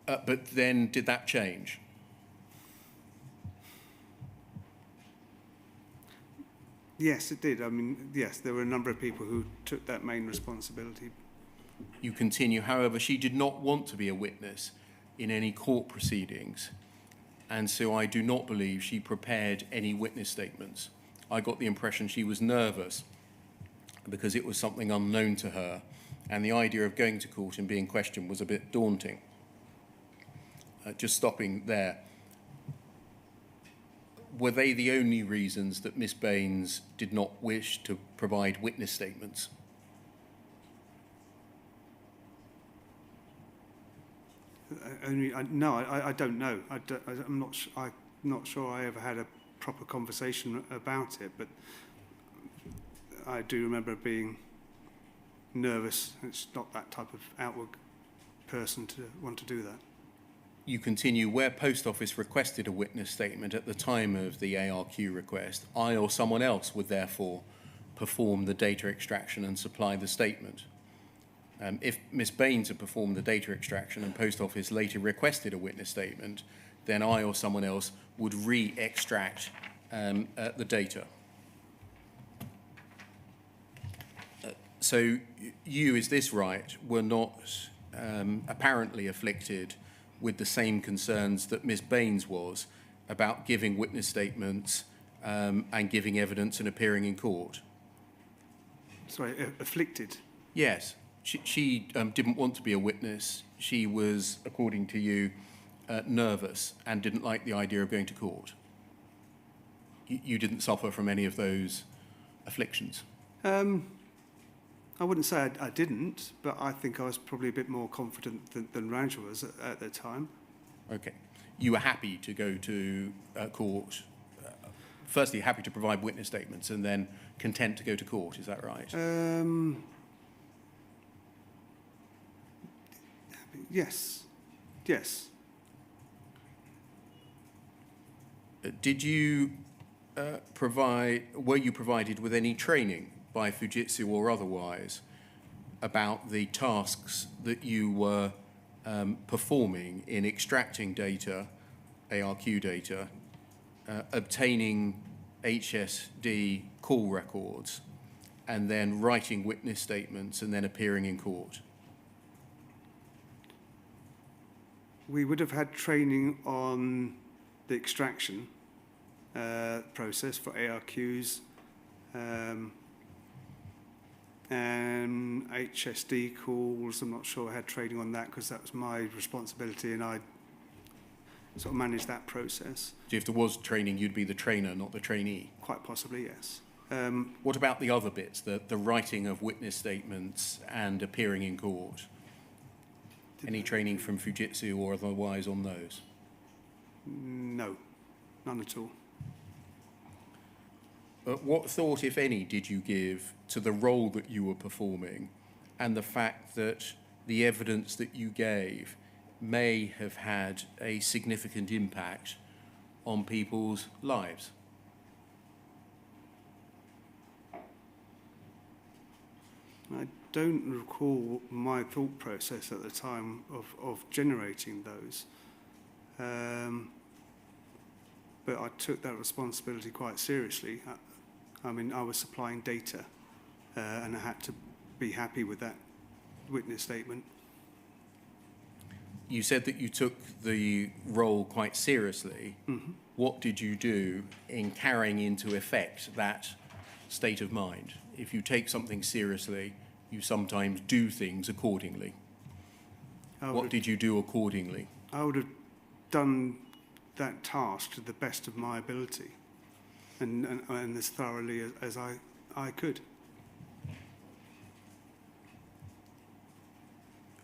But then did that change? Yes, it did. I mean, yes, there were a number of people who took that main responsibility. You continue, however, she did not want to be a witness in any court proceedings, and so I do not believe she prepared any witness statements. I got the impression she was nervous because it was something unknown to her, and the idea of going to court and being questioned was a bit daunting. Just stopping there. Were they the only reasons that Miss Baines did not wish to provide witness statements? No, I don't know. I'm not sure I ever had a proper conversation about it, but I do remember being nervous. It's not that type of outward person to want to do that. You continue, where Post Office requested a witness statement at the time of the ARQ request, I or someone else would therefore perform the data extraction and supply the statement. If Miss Baines had performed the data extraction and Post Office later requested a witness statement, then I or someone else would re-extract the data. So you, is this right, were not apparently afflicted with the same concerns that Miss Baines was about giving witness statements and giving evidence and appearing in court? Sorry, afflicted. Yes. She didn't want to be a witness. She was, according to you, nervous and didn't like the idea of going to court. You didn't suffer from any of those afflictions? I wouldn't say I didn't, but I think I was probably a bit more confident than Raj was at the time. Okay. You were happy to go to court, firstly happy to provide witness statements and then content to go to court, is that right? Yes. Yes. Did you were you provided with any training by Fujitsu or otherwise about the tasks that you were performing in extracting data, ARQ data, obtaining HSD call records, and then writing witness statements and then appearing in court? We would have had training on the extraction process for ARQs and HSD calls. I'm not sure I had training on that because that was my responsibility and I sort of managed that process. So if there was training, you'd be the trainer, not the trainee? Quite possibly, yes. What about the other bits, the writing of witness statements and appearing in court? Any training from Fujitsu or otherwise on those? No, none at all. What thought, if any, did you give to the role that you were performing and the fact that the evidence that you gave may have had a significant impact on people's lives? I don't recall my thought process at the time of generating those. But I took that responsibility quite seriously. I mean, I was supplying data and I had to be happy with that witness statement. You said that you took the role quite seriously. Mm-hmm. What did you do in carrying into effect that state of mind? If you take something seriously, you sometimes do things accordingly. What did you do accordingly? I would have done that task to the best of my ability and as thoroughly as I could.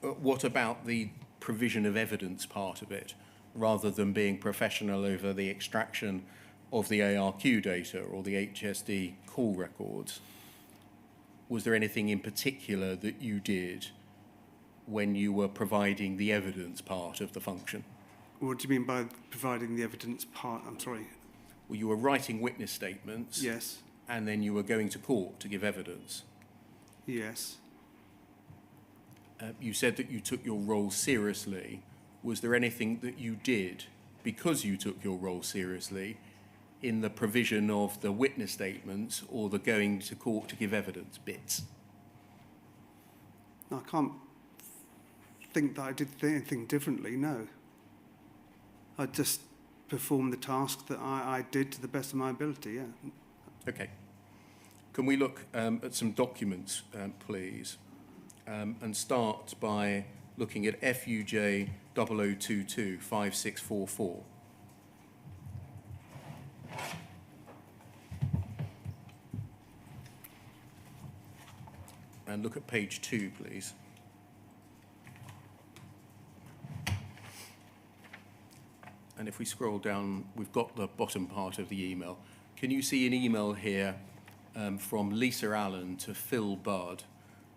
What about the provision of evidence part of it, rather than being professional over the extraction of the ARQ data or the HSD call records? Was there anything in particular that you did when you were providing the evidence part of the function? What do you mean by providing the evidence part? I'm sorry. Well, you were writing witness statements. Yes. And then you were going to court to give evidence. Yes. You said that you took your role seriously. Was there anything that you did because you took your role seriously in the provision of the witness statements or the going to court to give evidence bits? I can't think that I did anything differently, no. I just performed the task that I did to the best of my ability, yeah. Okay. Can we look at some documents, please, and start by looking at FUJ 0022 5644. And look at page 2, please. And if we scroll down, we've got the bottom part of the email. Can you see an email here from Lisa Allen to Phil Budd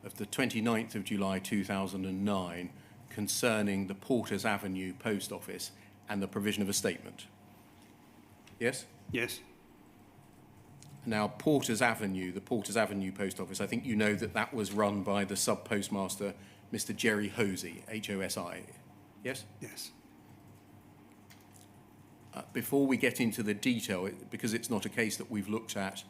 of the 29th of July 2009 concerning the Porters Avenue Post Office and the provision of a statement? Yes? Yes. Now, Porters Avenue, the Porters Avenue Post Office, I think you know that that was run by the sub-postmaster, Mr. Jerry Hosy, H-O-S-I. Yes? Yes. Before we get into the detail, because it's not a case that we've looked at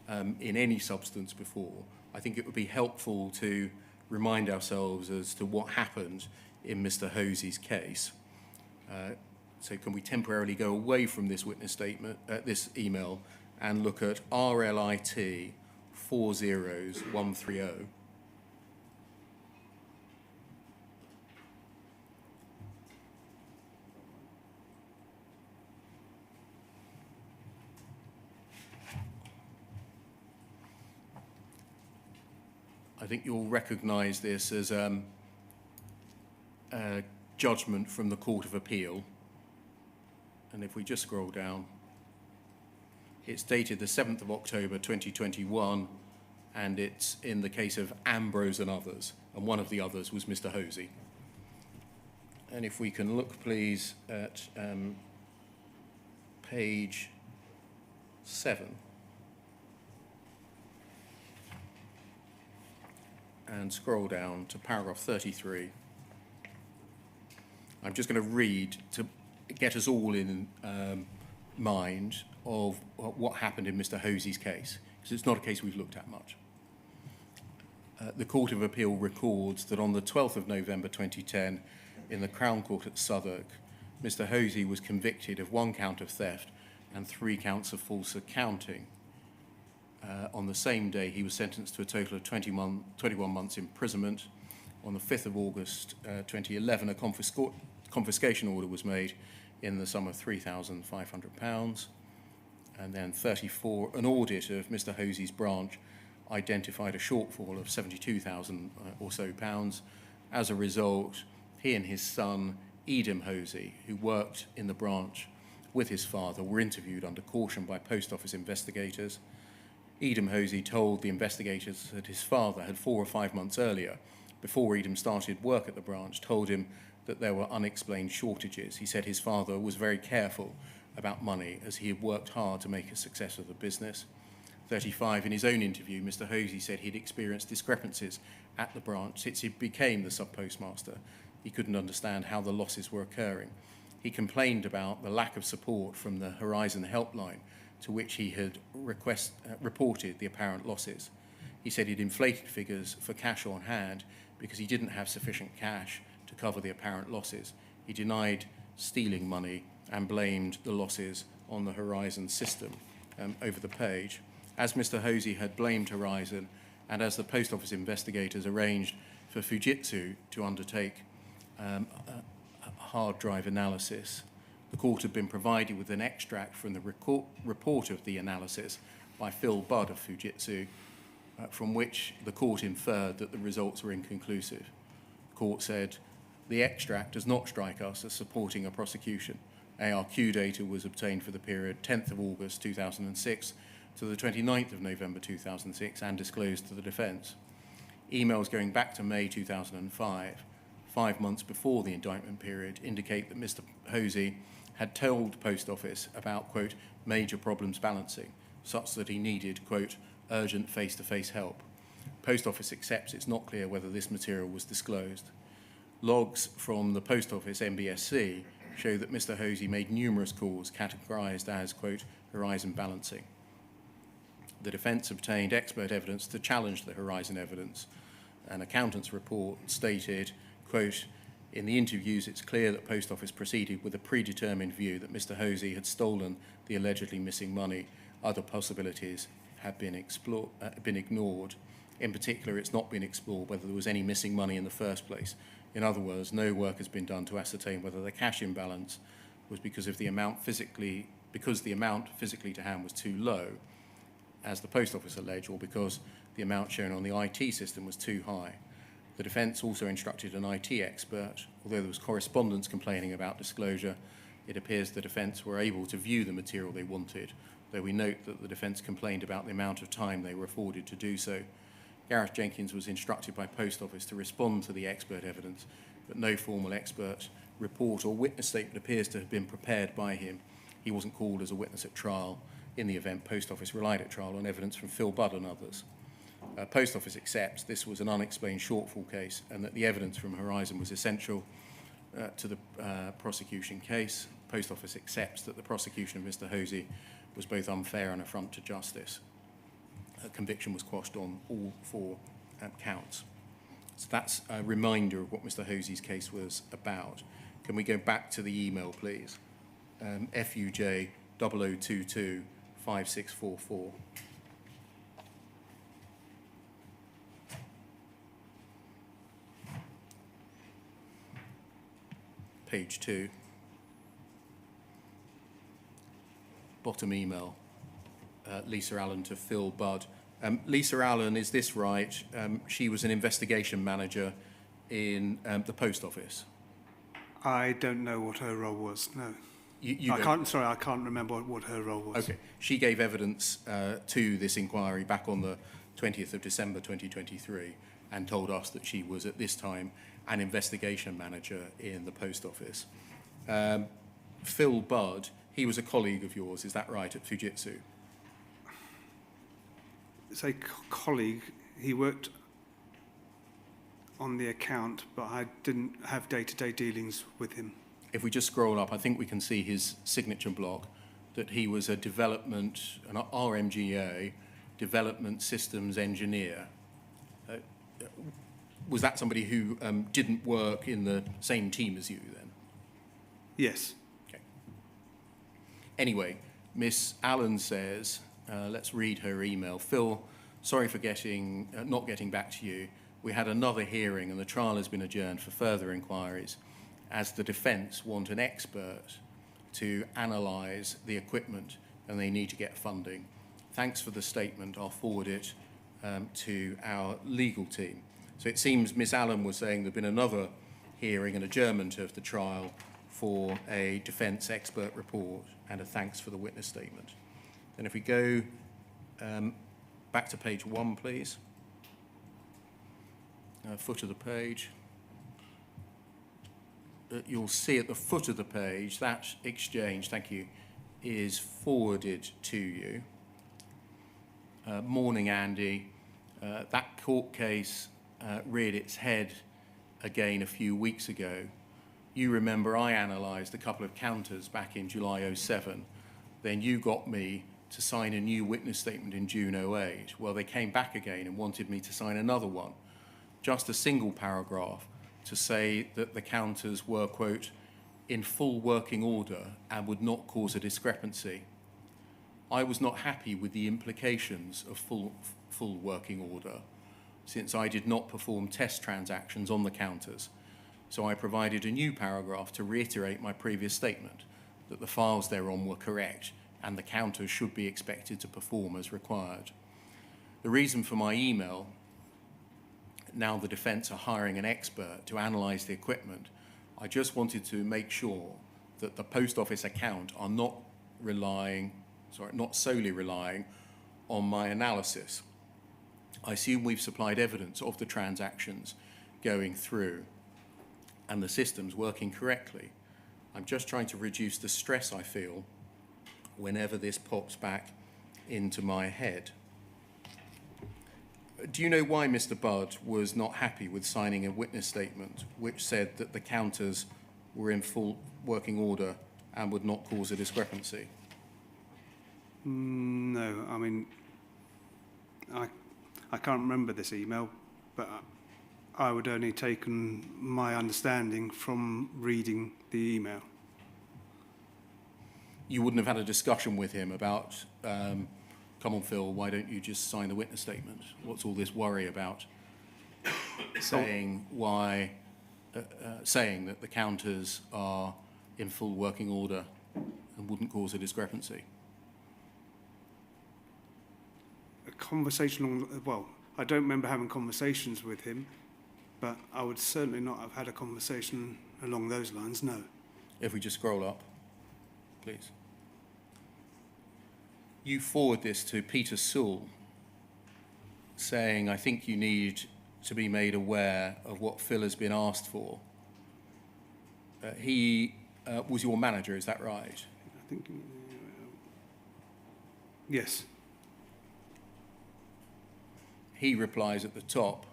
in any substance before, I think it would be helpful to remind ourselves as to what happened in Mr. Hosy's case. So can we temporarily go away from this witness statement, this email, and look at RLIT 40130? I think you'll recognise this as a judgment from the Court of Appeal. And if we just scroll down, it's dated the 7th of October 2021, and it's in the case of Ambrose and others, and one of the others was Mr. Hosy. And if we can look, please, at page 7. And scroll down to paragraph 33. I'm just going to read to get us all in mind of what happened in Mr. Hosy's case, because it's not a case we've looked at much. The Court of Appeal records that on the 12th of November 2010, in the Crown Court at Southwark, Mr. Hosy was convicted of 1 count of theft and 3 counts of false accounting. On the same day, he was sentenced to a total of 21 months imprisonment. On the 5th of August 2011, a confiscation order was made in the sum of £3,500. And then an audit of Mr. Hosy's branch identified a shortfall of £72,000 or so pounds. As a result, he and his son, Edom Hosy, who worked in the branch with his father, were interviewed under caution by post office investigators. Edom Hosy told the investigators that his father had 4 or 5 months earlier, before Edom started work at the branch, told him that there were unexplained shortages. He said his father was very careful about money as he had worked hard to make a success of the business. 35, in his own interview, Mr. Hosy said he'd experienced discrepancies at the branch since he became the sub-postmaster. He couldn't understand how the losses were occurring. He complained about the lack of support from the Horizon helpline, to which he had reported the apparent losses. He said he'd inflated figures for cash on hand because he didn't have sufficient cash to cover the apparent losses. He denied stealing money and blamed the losses on the Horizon system. Over the page, as Mr. Hosy had blamed Horizon, and as the post office investigators arranged for Fujitsu to undertake a hard drive analysis, the court had been provided with an extract from the report of the analysis by Phil Budd of Fujitsu, from which the court inferred that the results were inconclusive. The court said, the extract does not strike us as supporting a prosecution. ARQ data was obtained for the period 10th of August 2006 to the 29th of November 2006 and disclosed to the defence. Emails going back to May 2005, 5 months before the indictment period, indicate that Mr. Hosy had told Post Office about, quote, major problems balancing, such that he needed, quote, urgent face-to-face help. Post Office accepts it's not clear whether this material was disclosed. Logs from the Post Office MBSC show that Mr. Hosy made numerous calls categorised as, quote, Horizon balancing. The defence obtained expert evidence to challenge the Horizon evidence. An accountant's report stated, quote, in the interviews, it's clear that Post Office proceeded with a predetermined view that Mr. Hosy had stolen the allegedly missing money. Other possibilities have been ignored. In particular, it's not been explored whether there was any missing money in the first place. In other words, no work has been done to ascertain whether the cash imbalance was because the amount physically to hand was too low, as the Post Office alleged, or because the amount shown on the IT system was too high. The defence also instructed an IT expert. Although there was correspondence complaining about disclosure, it appears the defence were able to view the material they wanted, though we note that the defence complained about the amount of time they were afforded to do so. Gareth Jenkins was instructed by Post Office to respond to the expert evidence, but no formal expert report or witness statement appears to have been prepared by him. He wasn't called as a witness at trial. In the event, Post Office relied at trial on evidence from Phil Budd and others. Post Office accepts this was an unexplained shortfall case and that the evidence from Horizon was essential to the prosecution case. Post Office accepts that the prosecution of Mr. Hosy was both unfair and affront to justice. A conviction was quashed on all 4 counts. So that's a reminder of what Mr. Hosy's case was about. Can we go back to the email, please? FUJ 0022 5644. Page 2. Bottom email. Lisa Allen to Phil Budd. Lisa Allen, is this right? She was an investigation manager in the post office. I don't know what her role was, no. I can't remember what her role was. Okay. She gave evidence to this inquiry back on the 20th of December 2023 and told us that she was at this time an investigation manager in the post office. Phil Budd, he was a colleague of yours, is that right, at Fujitsu? Say colleague, he worked on the account, but I didn't have day-to-day dealings with him. If we just scroll up, I think we can see his signature block, that he was an RMGA, development systems engineer. Was that somebody who didn't work in the same team as you then? Yes. Okay. Anyway, Miss Allen says, let's read her email. Phil, sorry for not getting back to you. We had another hearing and the trial has been adjourned for further inquiries as the defence want an expert to analyse the equipment and they need to get funding. Thanks for the statement. I'll forward it to our legal team. So it seems Miss Allen was saying there'd been another hearing, an adjournment of the trial for a defence expert report and a thanks for the witness statement. And if we go back to page 1, please. Foot of the page. You'll see at the foot of the page that exchange, thank you, is forwarded to you. Morning, Andy. That court case reared its head again a few weeks ago. You remember I analysed a couple of counters back in July 07. Then you got me to sign a new witness statement in June 08. Well, they came back again and wanted me to sign another one. Just a single paragraph to say that the counters were, quote, in full working order and would not cause a discrepancy. I was not happy with the implications of full working order, since I did not perform test transactions on the counters. So I provided a new paragraph to reiterate my previous statement that the files thereon were correct and the counters should be expected to perform as required. The reason for my email, now the defence are hiring an expert to analyse the equipment, I just wanted to make sure that the post office account are not solely relying on my analysis. I assume we've supplied evidence of the transactions going through and the systems working correctly. I'm just trying to reduce the stress I feel whenever this pops back into my head. Do you know why Mr. Budd was not happy with signing a witness statement which said that the counters were in full working order and would not cause a discrepancy? No, I mean, I can't remember this email, but I would only taken my understanding from reading the email. You wouldn't have had a discussion with him about, come on, Phil, why don't you just sign the witness statement? What's all this worry about? saying that the counters are in full working order and wouldn't cause a discrepancy? A conversation, well, I don't remember having conversations with him, but I would certainly not have had a conversation along those lines, no. If we just scroll up, please. You forward this to Peter Sewell, saying, I think you need to be made aware of what Phil has been asked for. He was your manager, is that right? I think, yes. He replies at the top,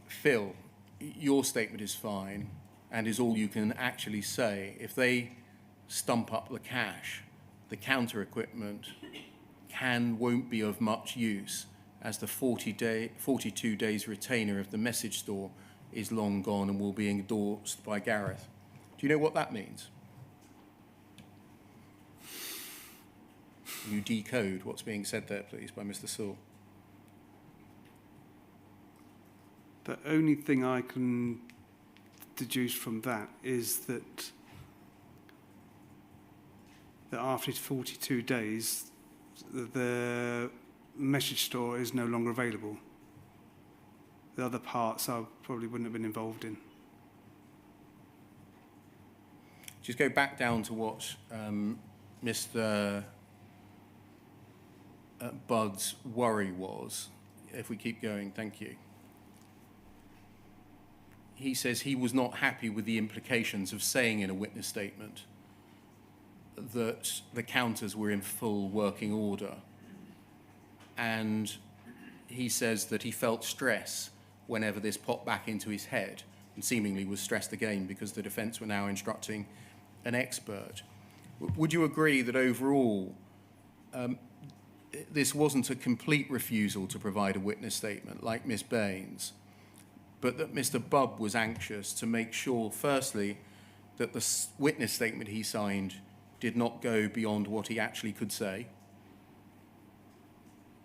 Phil, your statement is fine and is all you can actually say. If they stump up the cash, the counter equipment won't be of much use as the 42 days retainer of the message store is long gone and will be endorsed by Gareth. Do you know what that means? you decode what's being said there, please, by Mr. Sewell? The only thing I can deduce from that is that after 42 days, the message store is no longer available. The other parts I probably wouldn't have been involved in. Just go back down to what Mr. Budd's worry was. If we keep going, thank you. He says he was not happy with the implications of saying in a witness statement that the counters were in full working order. And he says that he felt stress whenever this popped back into his head, and seemingly was stressed again because the defence were now instructing an expert. Would you agree that overall this wasn't a complete refusal to provide a witness statement like Miss Baines, but that Mr. Bubb was anxious to make sure, firstly, that the witness statement he signed did not go beyond what he actually could say?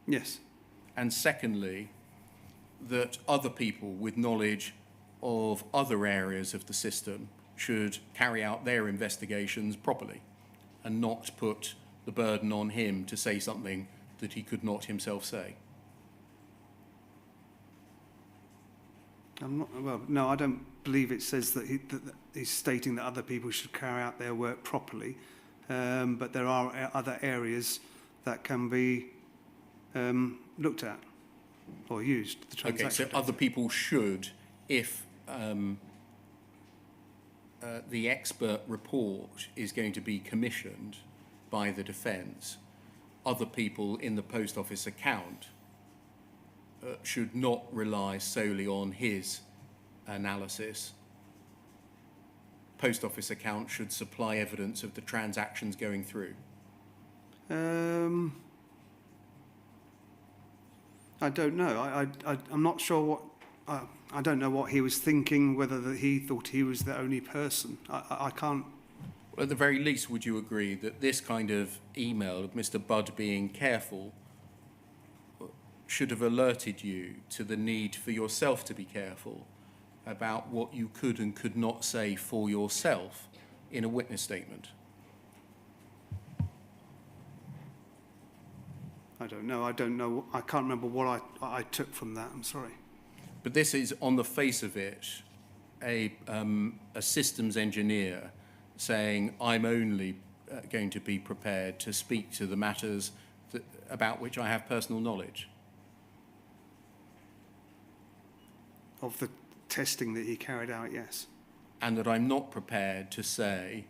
Yes. And secondly, that other people with knowledge of other areas of the system should carry out their investigations properly and not put the burden on him to say something that he could not himself say. No, I don't believe it says that he's stating that other people should carry out their work properly, but there are other areas that can be looked at or used. The Okay, so data. other people should, if the expert report is going to be commissioned by the defence, other people in the post office account should not rely solely on his analysis. Post office account should supply evidence of the transactions going through. I don't know. I'm not sure what. I don't know what he was thinking. Whether he thought he was the only person. I can't. Well, at the very least, would you agree that this kind of email of Mr. Budd being careful should have alerted you to the need for yourself to be careful about what you could and could not say for yourself in a witness statement? I don't know. I don't know. I can't remember what I took from that. I'm sorry. But this is, on the face of it, a systems engineer saying, I'm only going to be prepared to speak to the matters about which I have personal knowledge. Of the testing that he carried out, yes. And that I'm not prepared to say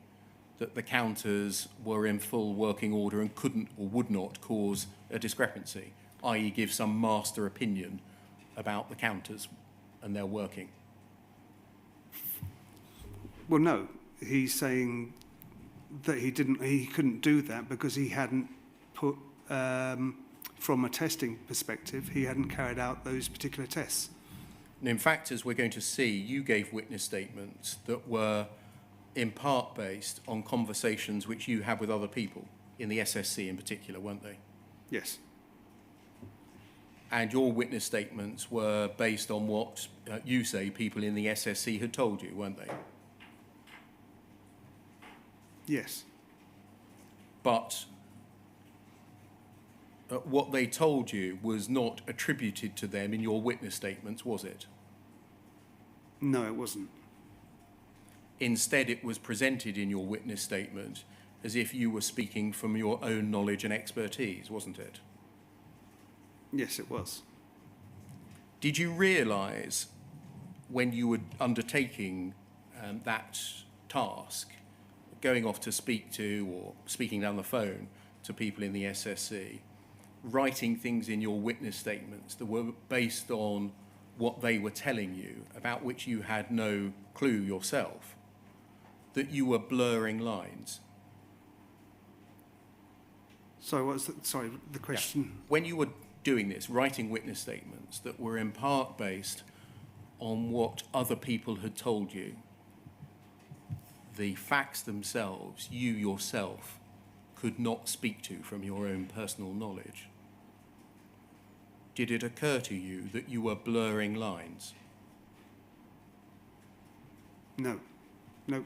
that the counters were in full working order and couldn't or would not cause a discrepancy, i.e. give some master opinion about the counters and their working. Well, no. He's saying that he couldn't do that because he hadn't put, from a testing perspective, he hadn't carried out those particular tests. And in fact, as we're going to see, you gave witness statements that were in part based on conversations which you had with other people, in the SSC in particular, weren't they? Yes. And your witness statements were based on what you say people in the SSC had told you, weren't they? Yes. But what they told you was not attributed to them in your witness statements, was it? No, it wasn't. Instead, it was presented in your witness statement as if you were speaking from your own knowledge and expertise, wasn't it? Yes, it was. Did you realise when you were undertaking that task, going off to speak to or speaking down the phone to people in the SSC, writing things in your witness statements that were based on what they were telling you, about which you had no clue yourself, that you were blurring lines? So what's the question? Yeah. When you were doing this, writing witness statements that were in part based on what other people had told you, the facts themselves, you yourself could not speak to from your own personal knowledge? Did it occur to you that you were blurring lines? No. No.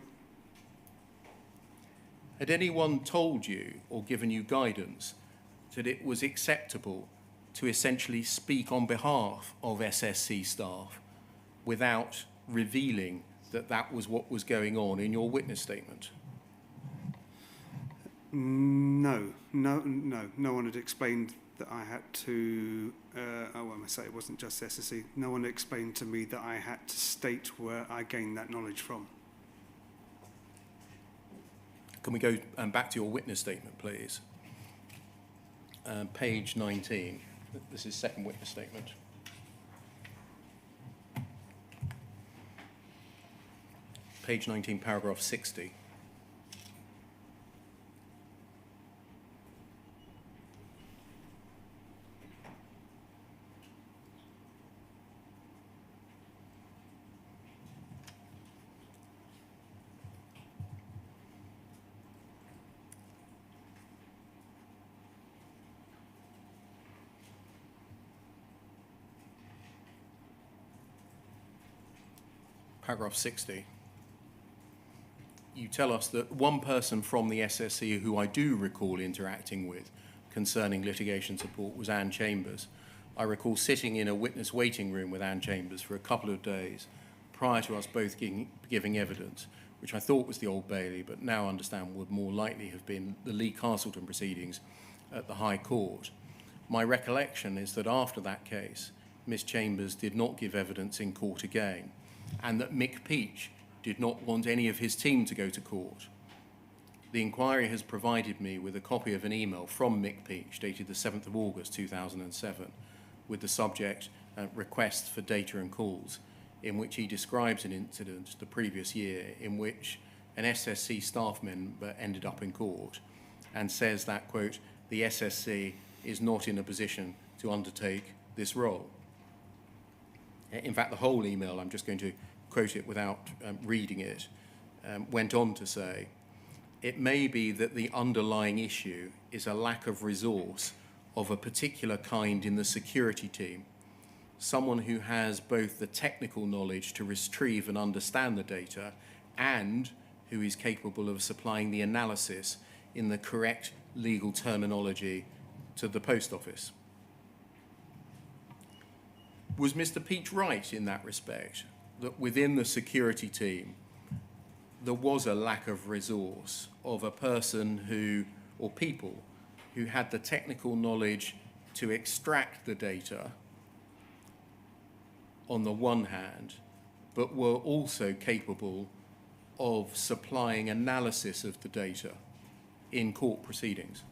Had anyone told you or given you guidance that it was acceptable to essentially speak on behalf of SSC staff without revealing that that was what was going on in your witness statement? No. No one had explained that I had to, when I say it wasn't just SSE, no one explained to me that I had to state where I gained that knowledge from. Can we go back to your witness statement, please? Page 19. This is second witness statement. Page 19, paragraph 60. Paragraph 60. You tell us that one person from the SSE who I do recall interacting with concerning litigation support was Anne Chambers. I recall sitting in a witness waiting room with Anne Chambers for a couple of days prior to us both giving evidence, which I thought was the Old Bailey, but now understand would more likely have been the Lee Castleton proceedings at the High Court. My recollection is that after that case, Miss Chambers did not give evidence in court again, and that Mick Peach did not want any of his team to go to court. The inquiry has provided me with a copy of an email from Mick Peach dated the 7th of August 2007 with the subject request for data and calls, in which he describes an incident the previous year in which an SSC staff member ended up in court and says that, quote, the SSC is not in a position to undertake this role. In fact, the whole email, I'm just going to quote it without reading it, went on to say, it may be that the underlying issue is a lack of resource of a particular kind in the security team, someone who has both the technical knowledge to retrieve and understand the data and who is capable of supplying the analysis in the correct legal terminology to the post office. Was Mr. Peach right in that respect, that within the security team there was a lack of resource of a person who, or people, who had the technical knowledge to extract the data on the one hand, but were also capable of supplying analysis of the data in court proceedings?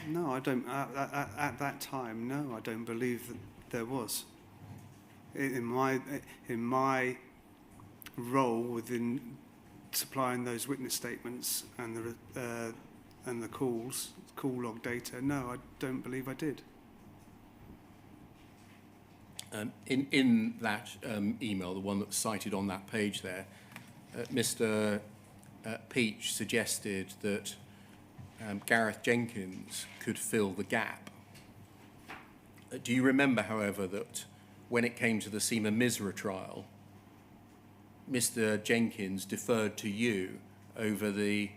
No, I don't. At that time, no, I don't believe that there was. In my role within supplying those witness statements and the call log data, no, I don't believe I did. In that email, the one that's cited on that page there, Mr. Peach suggested that Gareth Jenkins could fill the gap. Do you remember, however, that when it came to the Seema Misra trial, Mr. Jenkins deferred to you over the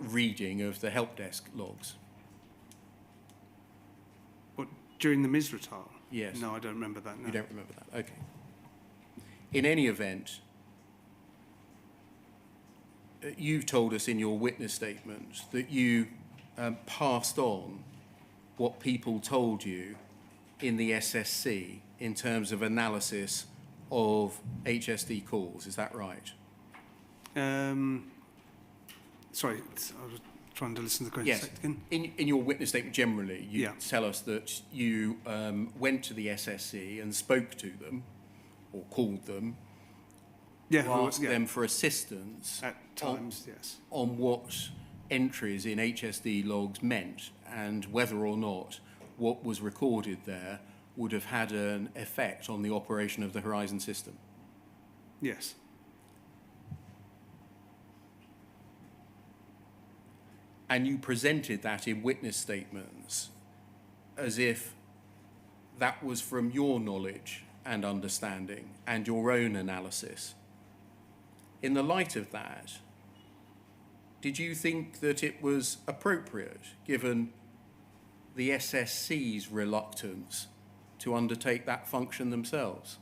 reading of the help desk logs? What, during the Misra trial? Yes. No, I don't remember that. No. You don't remember that? Okay. In any event, you've told us in your witness statement that you passed on what people told you in the SSC in terms of analysis of HSD calls. Is that right? Sorry, I was trying to listen to the question. Yes. Again. In your witness statement generally, you Yeah. tell us that you went to the SSC and spoke to them or called them, Yeah, to ask them for assistance at times, yes. on what entries in HSD logs meant and whether or not what was recorded there would have had an effect on the operation of the Horizon system. Yes. and you presented that in witness statements as if that was from your knowledge and understanding and your own analysis. In the light of that, did you think that it was appropriate, given the SSC's reluctance to undertake that function themselves?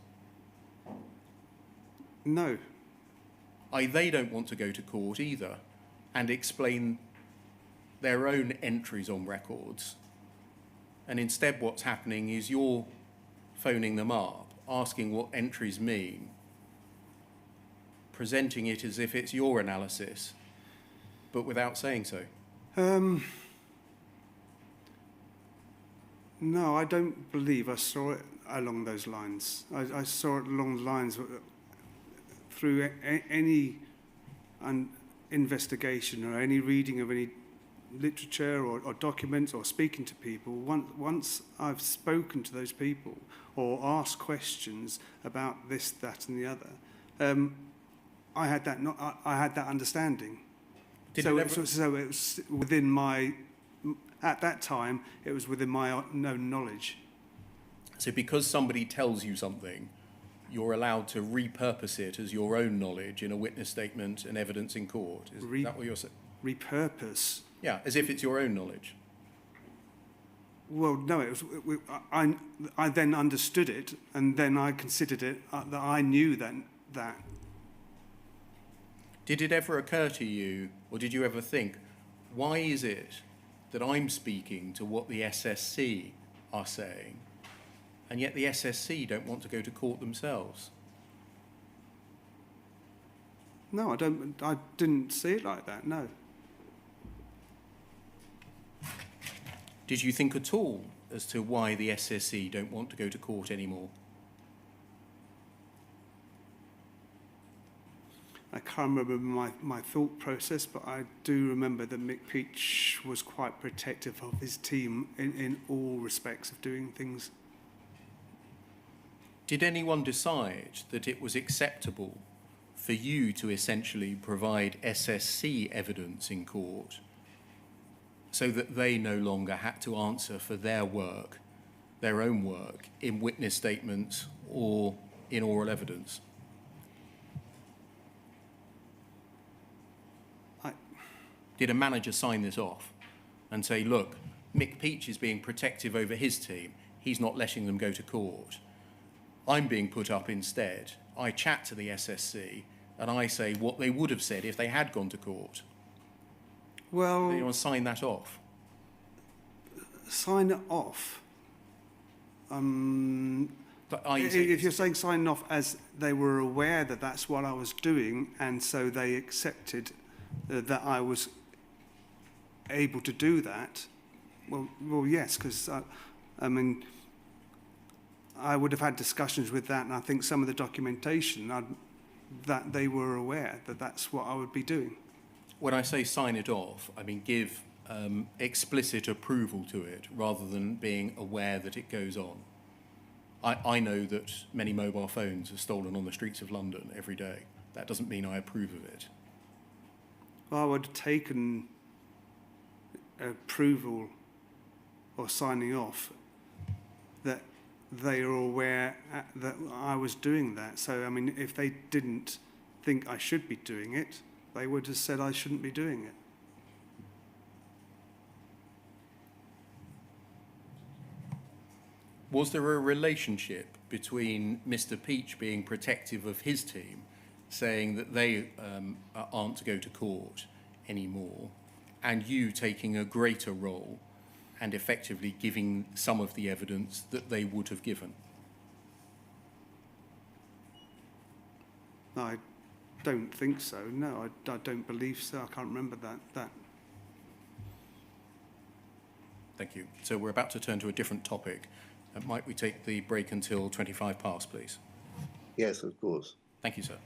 No. They don't want to go to court either and explain their own entries on records. And instead what's happening is you're phoning them up, asking what entries mean, presenting it as if it's your analysis, but without saying so. No, I don't believe I saw it along those lines. I saw it along the lines through any investigation or any reading of any literature or documents or speaking to people. Once I've spoken to those people or asked questions about this, that, and the other, I had that understanding. So it was within my. At that time, it was within my known knowledge. So because somebody tells you something, you're allowed to repurpose it as your own knowledge in a witness statement and evidence in court. Is that what you're saying? Repurpose? Yeah, as if it's your own knowledge. Well, no, it was. I then understood it, and then I considered it that I knew that. Did it ever occur to you, or did you ever think, why is it that I'm speaking to what the SSC are saying, and yet the SSC don't want to go to court themselves? No, I didn't see it like that, no. Did you think at all as to why the SSC don't want to go to court anymore? I can't remember my thought process, but I do remember that Mick Peach was quite protective of his team in all respects of doing things. Did anyone decide that it was acceptable for you to essentially provide SSC evidence in court so that they no longer had to answer for their work, their own work, in witness statements or in oral evidence? Did a manager sign this off and say, look, Mick Peach is being protective over his team, he's not letting them go to court, I'm being put up instead, I chat to the SSC and I say what they would have said if they had gone to court? Well, Did anyone sign that off? Sign it off? But If you're saying sign off as they were aware that that's what I was doing, and so they accepted that I was able to do that, well, yes, because I mean, I would have had discussions with that, and I think some of the documentation that they were aware that that's what I would be doing. When I say sign it off, I mean give explicit approval to it rather than being aware that it goes on. I know that many mobile phones are stolen on the streets of London every day. That doesn't mean I approve of it. I would have taken approval or signing off that they are aware that I was doing that. So, I mean, if they didn't think I should be doing it, they would have said I shouldn't be doing it. Was there a relationship between Mr. Peach being protective of his team, saying that they aren't to go to court anymore, and you taking a greater role and effectively giving some of the evidence that they would have given? I don't think so. No, I don't believe so. I can't remember that. Thank you. So we're about to turn to a different topic. Might we take the break until 25 past, please? Yes, of course. Thank you, sir.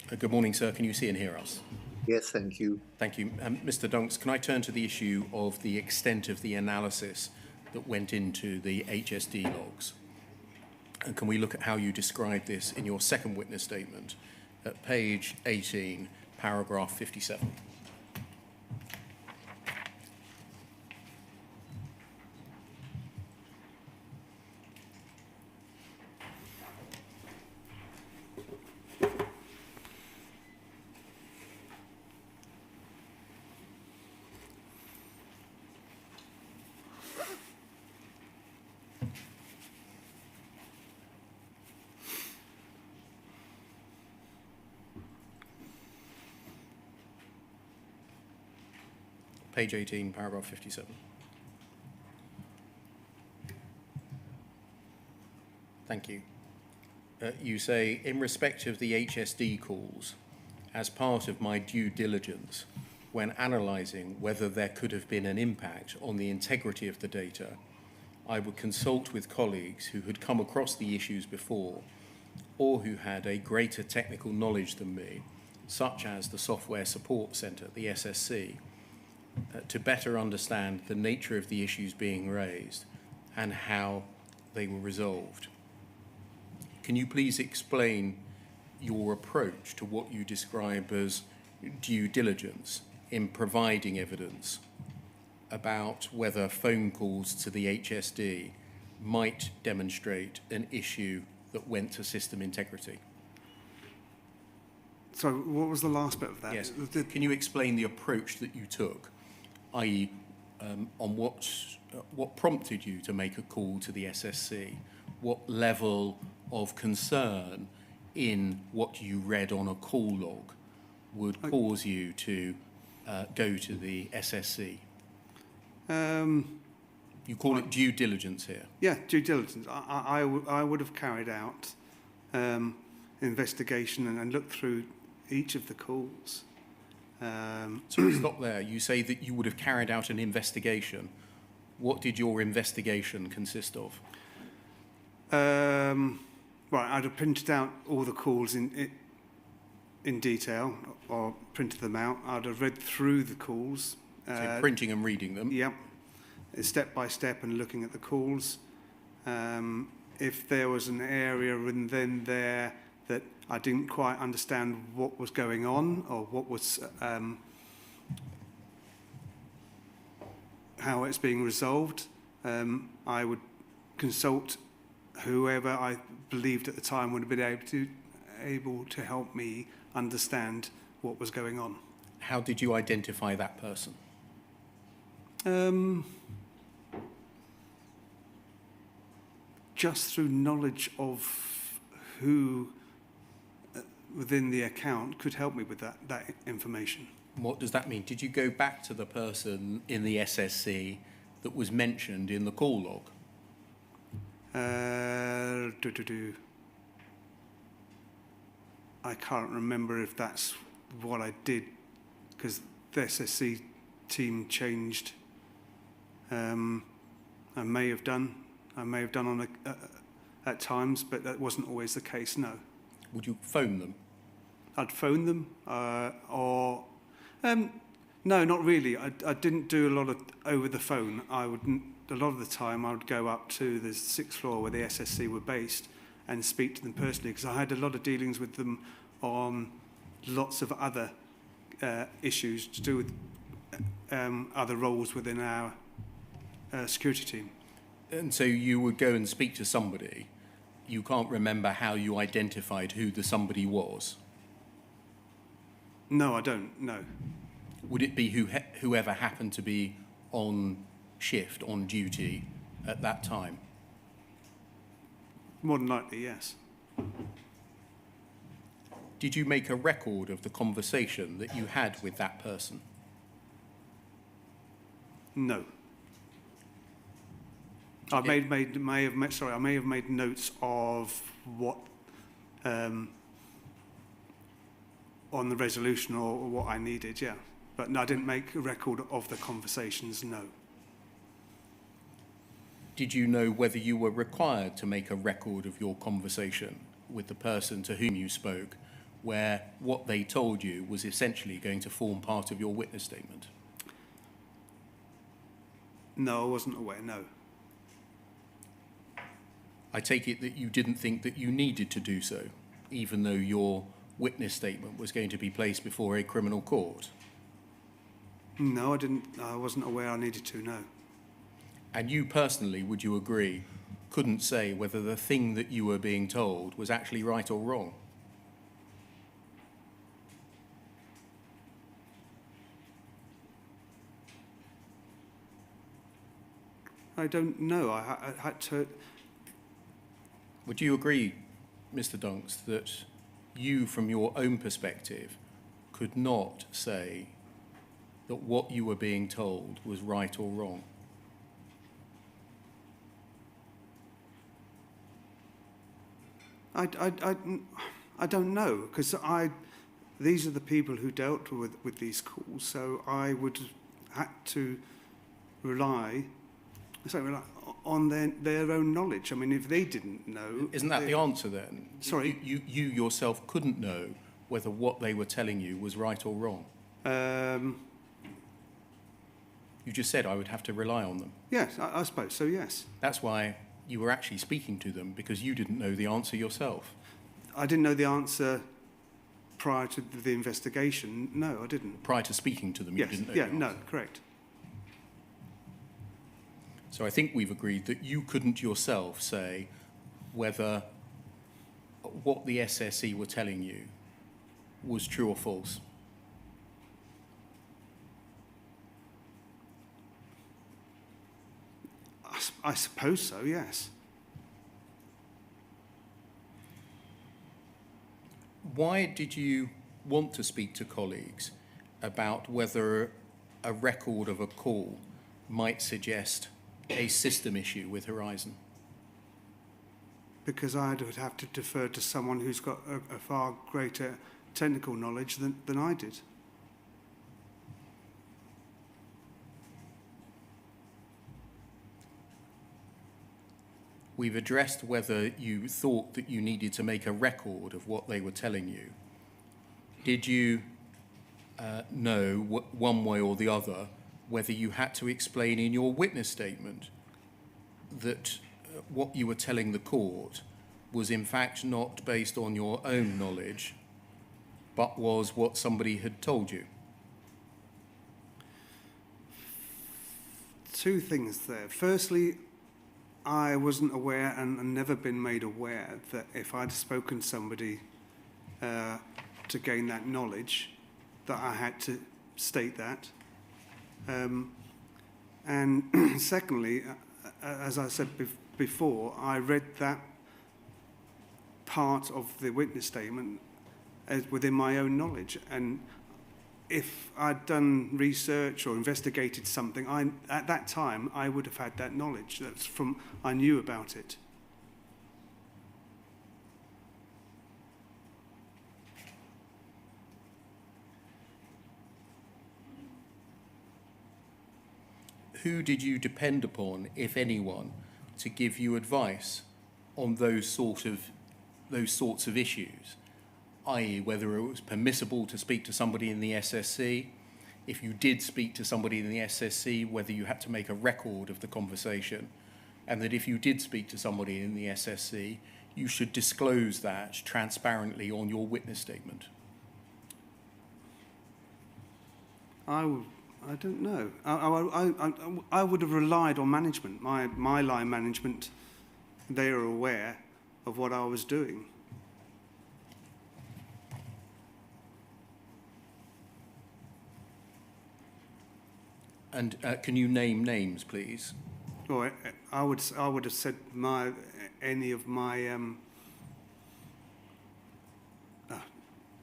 Good morning, sir. Can you see and hear us? Yes, thank you. Thank you. Mr. Dunks, can I turn to the issue of the extent of the analysis that went into the HSD logs? And can we look at how you describe this in your second witness statement at page 18, paragraph 57? Page 18, paragraph 57. Thank you. You say, in respect of the HSD calls, as part of my due diligence, when analysing whether there could have been an impact on the integrity of the data, I would consult with colleagues who had come across the issues before or who had a greater technical knowledge than me, such as the Software Support Centre, the SSC, to better understand the nature of the issues being raised and how they were resolved. Can you please explain your approach to what you describe as due diligence in providing evidence about whether phone calls to the HSD might demonstrate an issue that went to system integrity? So what was the last bit of that? Yes. Can you explain the approach that you took, i.e., on what prompted you to make a call to the SSC? What level of concern in what you read on a call log would cause you to go to the SSC? You call it due diligence here. Yeah, due diligence. I would have carried out investigation and looked through each of the calls. So stop there. You say that you would have carried out an investigation. What did your investigation consist of? Right, I'd have printed out all the calls in detail, or printed them out. I'd have read through the calls. So printing and reading them. Yep, step by step and looking at the calls. If there was an area in then there that I didn't quite understand what was going on or what was how it's being resolved, I would consult whoever I believed at the time would have been able to help me understand what was going on. How did you identify that person? Just through knowledge of who within the account could help me with that information. What does that mean? Did you go back to the person in the SSC that was mentioned in the call log? I can't remember if that's what I did, because the SSC team changed. I may have done on at times, but that wasn't always the case, no. Would you phone them? I'd phone them, no, not really. I didn't do a lot of over the phone. A lot of the time I would go up to the 6th floor where the SSC were based and speak to them personally, because I had a lot of dealings with them on lots of other issues to do with other roles within our security team. And so you would go and speak to somebody. You can't remember how you identified who the somebody was? No, I don't, no. Would it be whoever happened to be on shift, on duty at that time? More than likely, yes. Did you make a record of the conversation that you had with that person? No. I may have made notes of what on the resolution or what I needed, yeah. But no, I didn't make a record of the conversations, no. Did you know whether you were required to make a record of your conversation with the person to whom you spoke where what they told you was essentially going to form part of your witness statement? No, I wasn't aware, no. I take it that you didn't think that you needed to do so, even though your witness statement was going to be placed before a criminal court. No, I didn't. I wasn't aware I needed to, no. And you personally, would you agree, couldn't say whether the thing that you were being told was actually right or wrong? I don't know. I had to... Would you agree, Mr. Dunks, that you, from your own perspective, could not say that what you were being told was right or wrong? I don't know, because these are the people who dealt with these calls, so I would have had to rely on their own knowledge. I mean, if they didn't know... Isn't that the answer then? Sorry? You yourself couldn't know whether what they were telling you was right or wrong. You just said I would have to rely on them. Yes, I suppose so, yes. That's why you were actually speaking to them, because you didn't know the answer yourself. I didn't know the answer prior to the investigation. No, I didn't. Prior to speaking to them, Yes, you didn't know yeah, the answer. no, correct. So I think we've agreed that you couldn't yourself say whether what the SSE were telling you was true or false. I suppose so, yes. Why did you want to speak to colleagues about whether a record of a call might suggest a system issue with Horizon? Because I would have to defer to someone who's got a far greater technical knowledge than I did. We've addressed whether you thought that you needed to make a record of what they were telling you. Did you know one way or the other whether you had to explain in your witness statement that what you were telling the court was in fact not based on your own knowledge, but was what somebody had told you? Two things there. Firstly, I wasn't aware and never been made aware that if I'd spoken to somebody to gain that knowledge, that I had to state that. And secondly, as I said before, I read that part of the witness statement as within my own knowledge. And if I'd done research or investigated something, at that time, I would have had that knowledge. That's from, I knew about it. Who did you depend upon, if anyone, to give you advice on those sorts of issues? I.e., whether it was permissible to speak to somebody in the SSC, if you did speak to somebody in the SSC, whether you had to make a record of the conversation, and that if you did speak to somebody in the SSC, you should disclose that transparently on your witness statement. I don't know. I would have relied on management, my line management. They are aware of what I was doing. And can you name names, please? Or I would have said any of my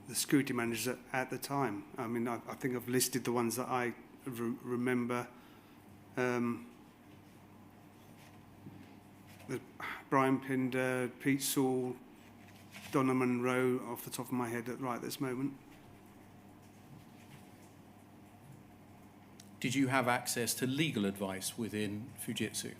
the security managers at the time. I mean, I think I've listed the ones that I remember. Brian Pinder, Pete Saul, Donna Monroe, off the top of my head right at this moment. Did you have access to legal advice within Fujitsu?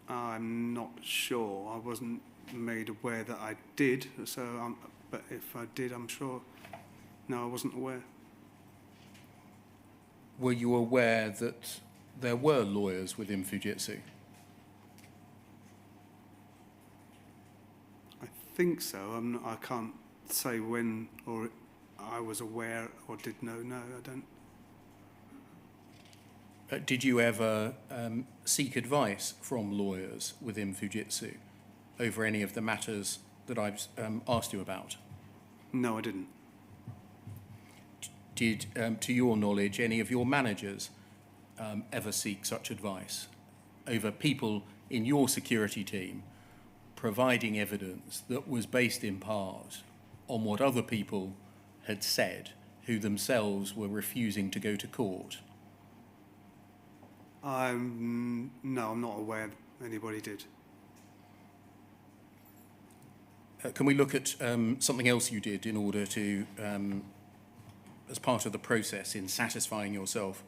I'm not sure. I wasn't made aware that I did, so but if I did, I'm sure. No, I wasn't aware. Were you aware that there were lawyers within Fujitsu? I think so. I can't say when or I was aware or did know. No, I don't. Did you ever seek advice from lawyers within Fujitsu over any of the matters that I've asked you about? No, I didn't. Did, to your knowledge, any of your managers ever seek such advice over people in your security team providing evidence that was based in part on what other people had said who themselves were refusing to go to court? No, I'm not aware anybody did. Can we look at something else you did in order to, as part of the process in satisfying yourself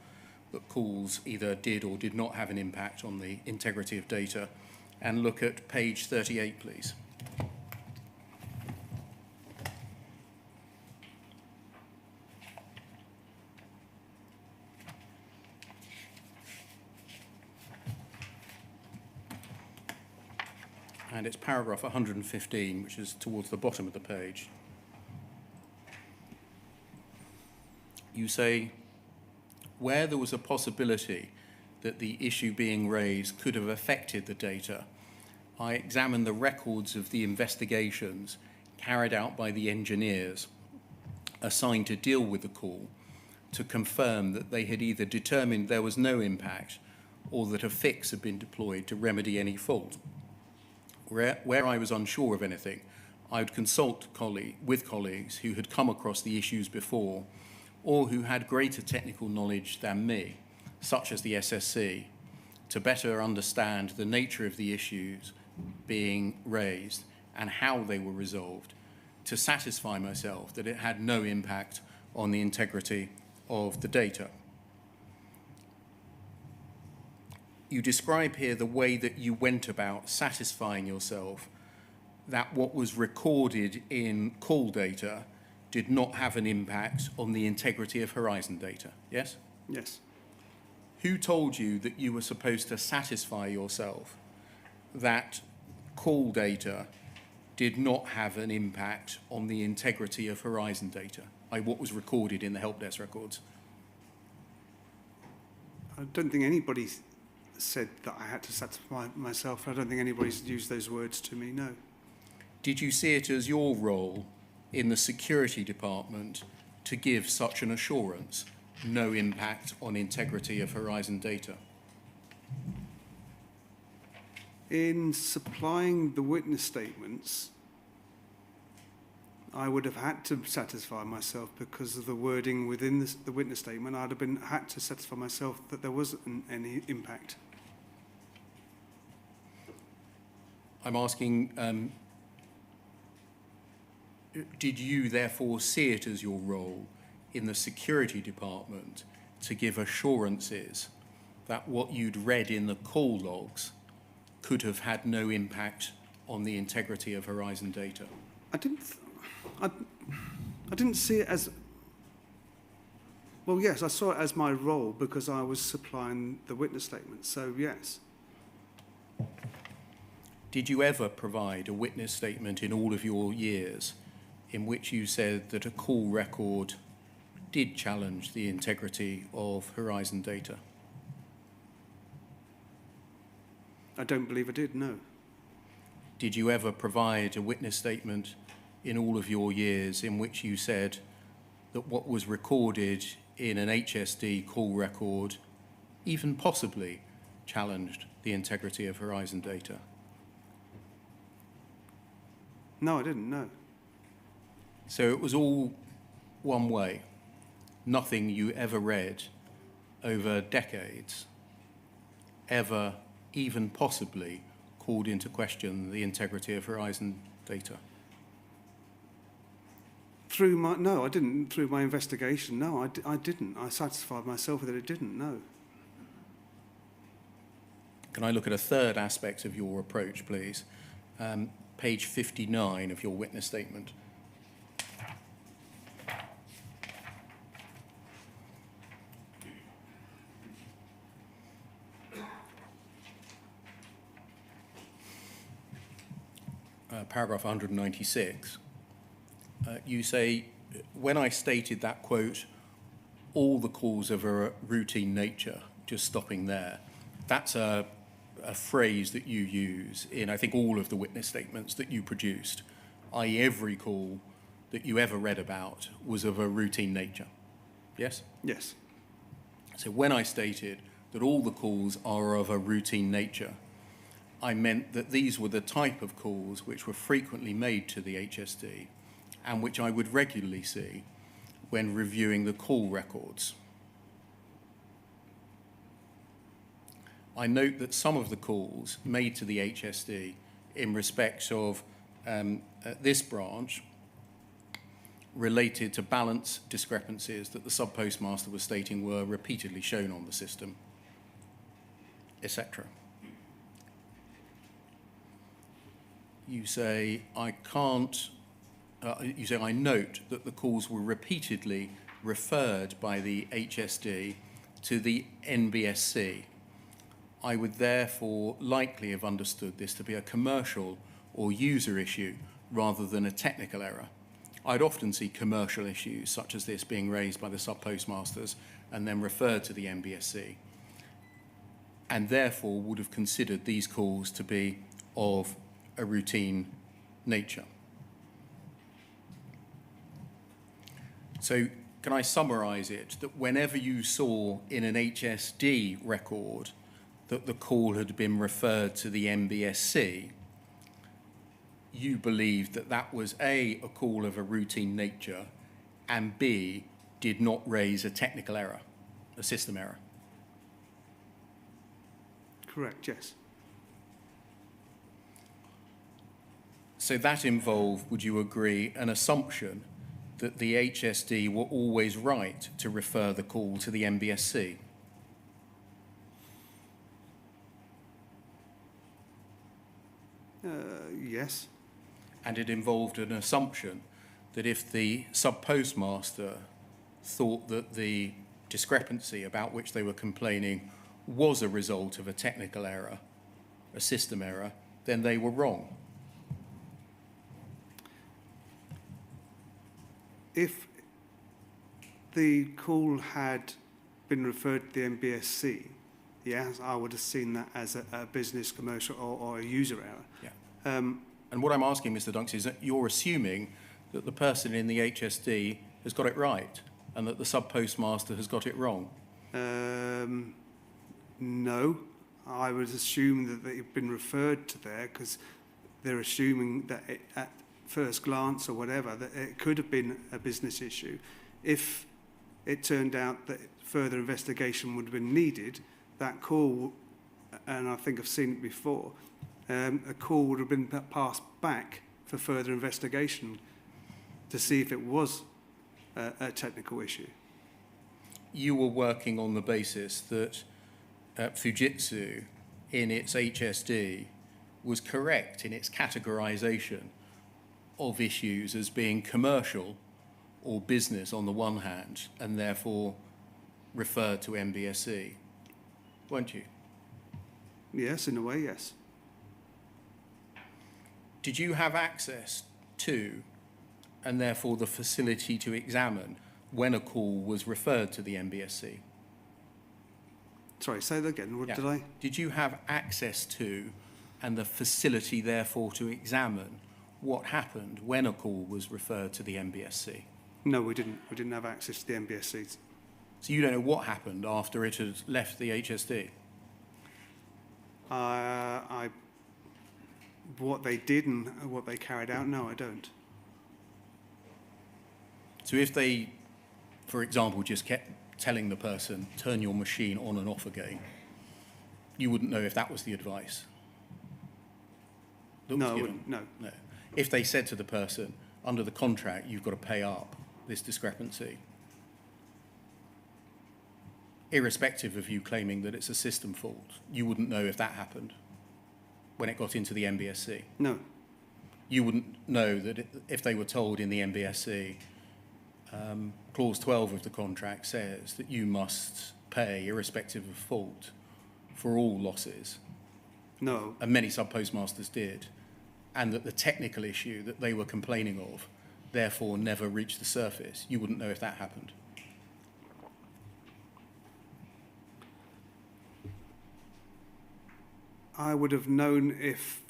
that calls either did or did not have an impact on the integrity of data, and look at page 38, please. And it's paragraph 115, which is towards the bottom of the page. You say, where there was a possibility that the issue being raised could have affected the data, I examined the records of the investigations carried out by the engineers assigned to deal with the call to confirm that they had either determined there was no impact or that a fix had been deployed to remedy any fault. Where I was unsure of anything, I would consult with colleagues who had come across the issues before or who had greater technical knowledge than me, such as the SSC, to better understand the nature of the issues being raised and how they were resolved, to satisfy myself that it had no impact on the integrity of the data. You describe here the way that you went about satisfying yourself that what was recorded in call data did not have an impact on the integrity of Horizon data, yes? Yes. Who told you that you were supposed to satisfy yourself that call data did not have an impact on the integrity of Horizon data, i.e. what was recorded in the help desk records? I don't think anybody said that I had to satisfy myself. I don't think anybody's used those words to me, no. Did you see it as your role in the security department to give such an assurance, no impact on integrity of Horizon data? In supplying the witness statements, I would have had to satisfy myself because of the wording within the witness statement. I'd have had to satisfy myself that there wasn't any impact. I'm asking, did you therefore see it as your role in the security department to give assurances that what you'd read in the call logs could have had no impact on the integrity of Horizon data? I didn't see it as... Well, yes, I saw it as my role because I was supplying the witness statement, so yes. Did you ever provide a witness statement in all of your years in which you said that a call record did challenge the integrity of Horizon data? I don't believe I did, no. Did you ever provide a witness statement in all of your years in which you said that what was recorded in an HSD call record even possibly challenged the integrity of Horizon data? No, I didn't, no. So it was all one way. Nothing you ever read over decades ever even possibly called into question the integrity of Horizon data? No, I didn't. Through my investigation, no, I didn't. I satisfied myself that it didn't, no. Can I look at a third aspect of your approach, please? Page 59 of your witness statement. Paragraph 196. You say, when I stated that, quote, all the calls of a routine nature, just stopping there, that's a phrase that you use in, I think, all of the witness statements that you produced, i.e. every call that you ever read about was of a routine nature. Yes? Yes. So when I stated that all the calls are of a routine nature, I meant that these were the type of calls which were frequently made to the HSD and which I would regularly see when reviewing the call records. I note that some of the calls made to the HSD in respect of this branch related to balance discrepancies that the sub-postmaster was stating were repeatedly shown on the system, etc. You say, I note that the calls were repeatedly referred by the HSD to the NBSC. I would therefore likely have understood this to be a commercial or user issue rather than a technical error. I'd often see commercial issues such as this being raised by the sub-postmasters and then referred to the NBSC, and therefore would have considered these calls to be of a routine nature. So can I summarise it that whenever you saw in an HSD record that the call had been referred to the NBSC, you believed that that was A, a call of a routine nature, and B, did not raise a technical error, a system error? Correct, yes. So that involved, would you agree, an assumption that the HSD were always right to refer the call to the NBSC? Yes. And it involved an assumption that if the sub-postmaster thought that the discrepancy about which they were complaining was a result of a technical error, a system error, then they were wrong. If the call had been referred to the NBSC, yes, I would have seen that as a business, commercial, or a user error. Yeah. And what I'm asking, Mr. Dunks, is that you're assuming that the person in the HSD has got it right and that the sub-postmaster has got it wrong. No, I would assume that they've been referred to there because they're assuming that at first glance or whatever, that it could have been a business issue. If it turned out that further investigation would have been needed, that call, and I think I've seen it before, a call would have been passed back for further investigation to see if it was a technical issue. You were working on the basis that Fujitsu, in its HSD, was correct in its categorization of issues as being commercial or business on the one hand, and therefore referred to NBSC, weren't you? Yes, in a way, yes. Did you have access to, and therefore the facility to examine, when a call was referred to the NBSC? Sorry, say that again. What did I? Did you have access to, and the facility therefore to examine, what happened when a call was referred to the NBSC? No, we didn't. We didn't have access to the NBSC. So you don't know what happened after it had left the HSD? What they did and what they carried out, no, I don't. So if they, for example, just kept telling the person, turn your machine on and off again, you wouldn't know if that was the advice? that was No, I given? wouldn't, no. No. If they said to the person, under the contract, you've got to pay up this discrepancy, irrespective of you claiming that it's a system fault, you wouldn't know if that happened when it got into the MBSC. No. You wouldn't know that if they were told in the MBSC, clause 12 of the contract says that you must pay irrespective of fault for all losses, No. and many sub-postmasters did, and that the technical issue that they were complaining of therefore never reached the surface. You wouldn't know if that happened. I would have known if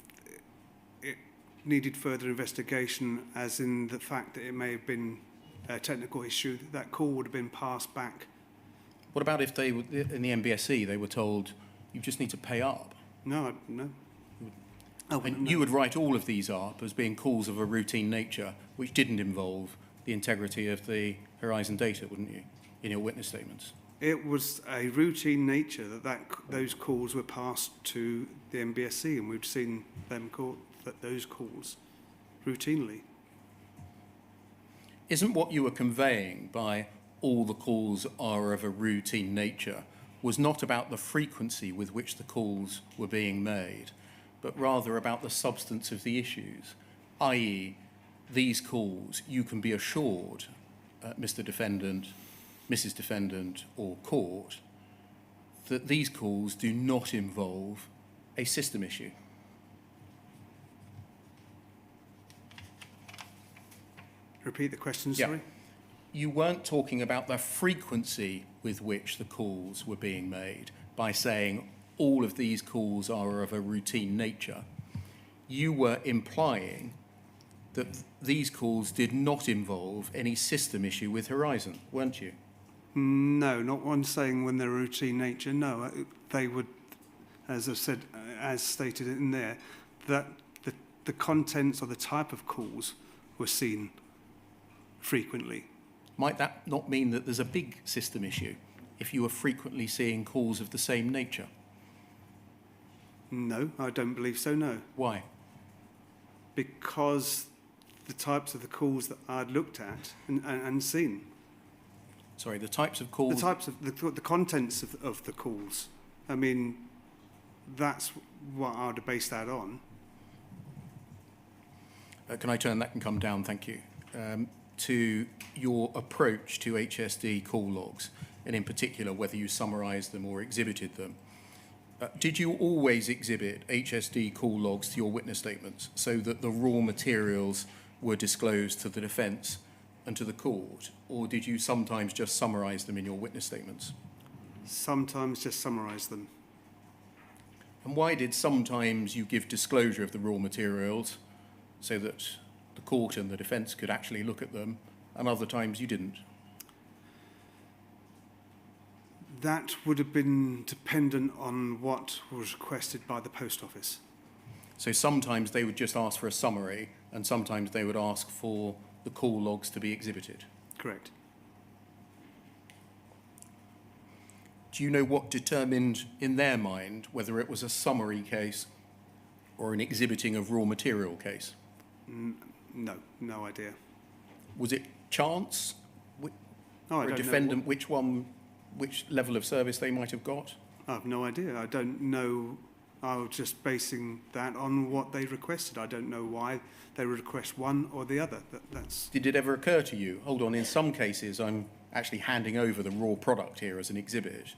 it needed further investigation, as in the fact that it may have been a technical issue. That call would have been passed back. What about if they were, in the MBSC, they were told, you just need to pay up? No. Oh, And no. you would write all of these up as being calls of a routine nature, which didn't involve the integrity of the Horizon data, wouldn't you, in your witness statements? It was a routine nature that those calls were passed to the MBSC, and we've seen them call those calls routinely. Isn't what you were conveying by all the calls are of a routine nature was not about the frequency with which the calls were being made, but rather about the substance of the issues, i.e., these calls, you can be assured, Mr. Defendant, Mrs. Defendant, or court, that these calls do not involve a system issue. Repeat the question, Yeah. sorry? You weren't talking about the frequency with which the calls were being made by saying all of these calls are of a routine nature. You were implying that these calls did not involve any system issue with Horizon, weren't you? No, not one saying when they're routine nature. No, they would, as I said, as stated in there, that the contents or the type of calls were seen frequently. Might that not mean that there's a big system issue if you are frequently seeing calls of the same nature? No, I don't believe so, no. Why? Because the types of the calls that I'd looked at and seen. Sorry, the types of calls... The types of the contents of the calls. I mean, that's what I would have based that on. Can I turn that and come down, thank you, to your approach to HSD call logs, and in particular whether you summarised them or exhibited them. Did you always exhibit HSD call logs to your witness statements so that the raw materials were disclosed to the defence and to the court, or did you sometimes just summarise them in your witness statements? Sometimes just summarise them. And why did sometimes you give disclosure of the raw materials so that the court and the defence could actually look at them, and other times you didn't? That would have been dependent on what was requested by the post office. So sometimes they would just ask for a summary, and sometimes they would ask for the call logs to be exhibited. Correct. Do you know what determined in their mind whether it was a summary case or an exhibiting of raw material case? No idea. Was it chance No, I for a don't defendant which level of service they might have got? I have no idea. I don't know. I was just basing that on what they requested. I don't know why they would request one or the other. That's Did it ever occur to you, hold on, in some cases I'm actually handing over the raw product here as an exhibit,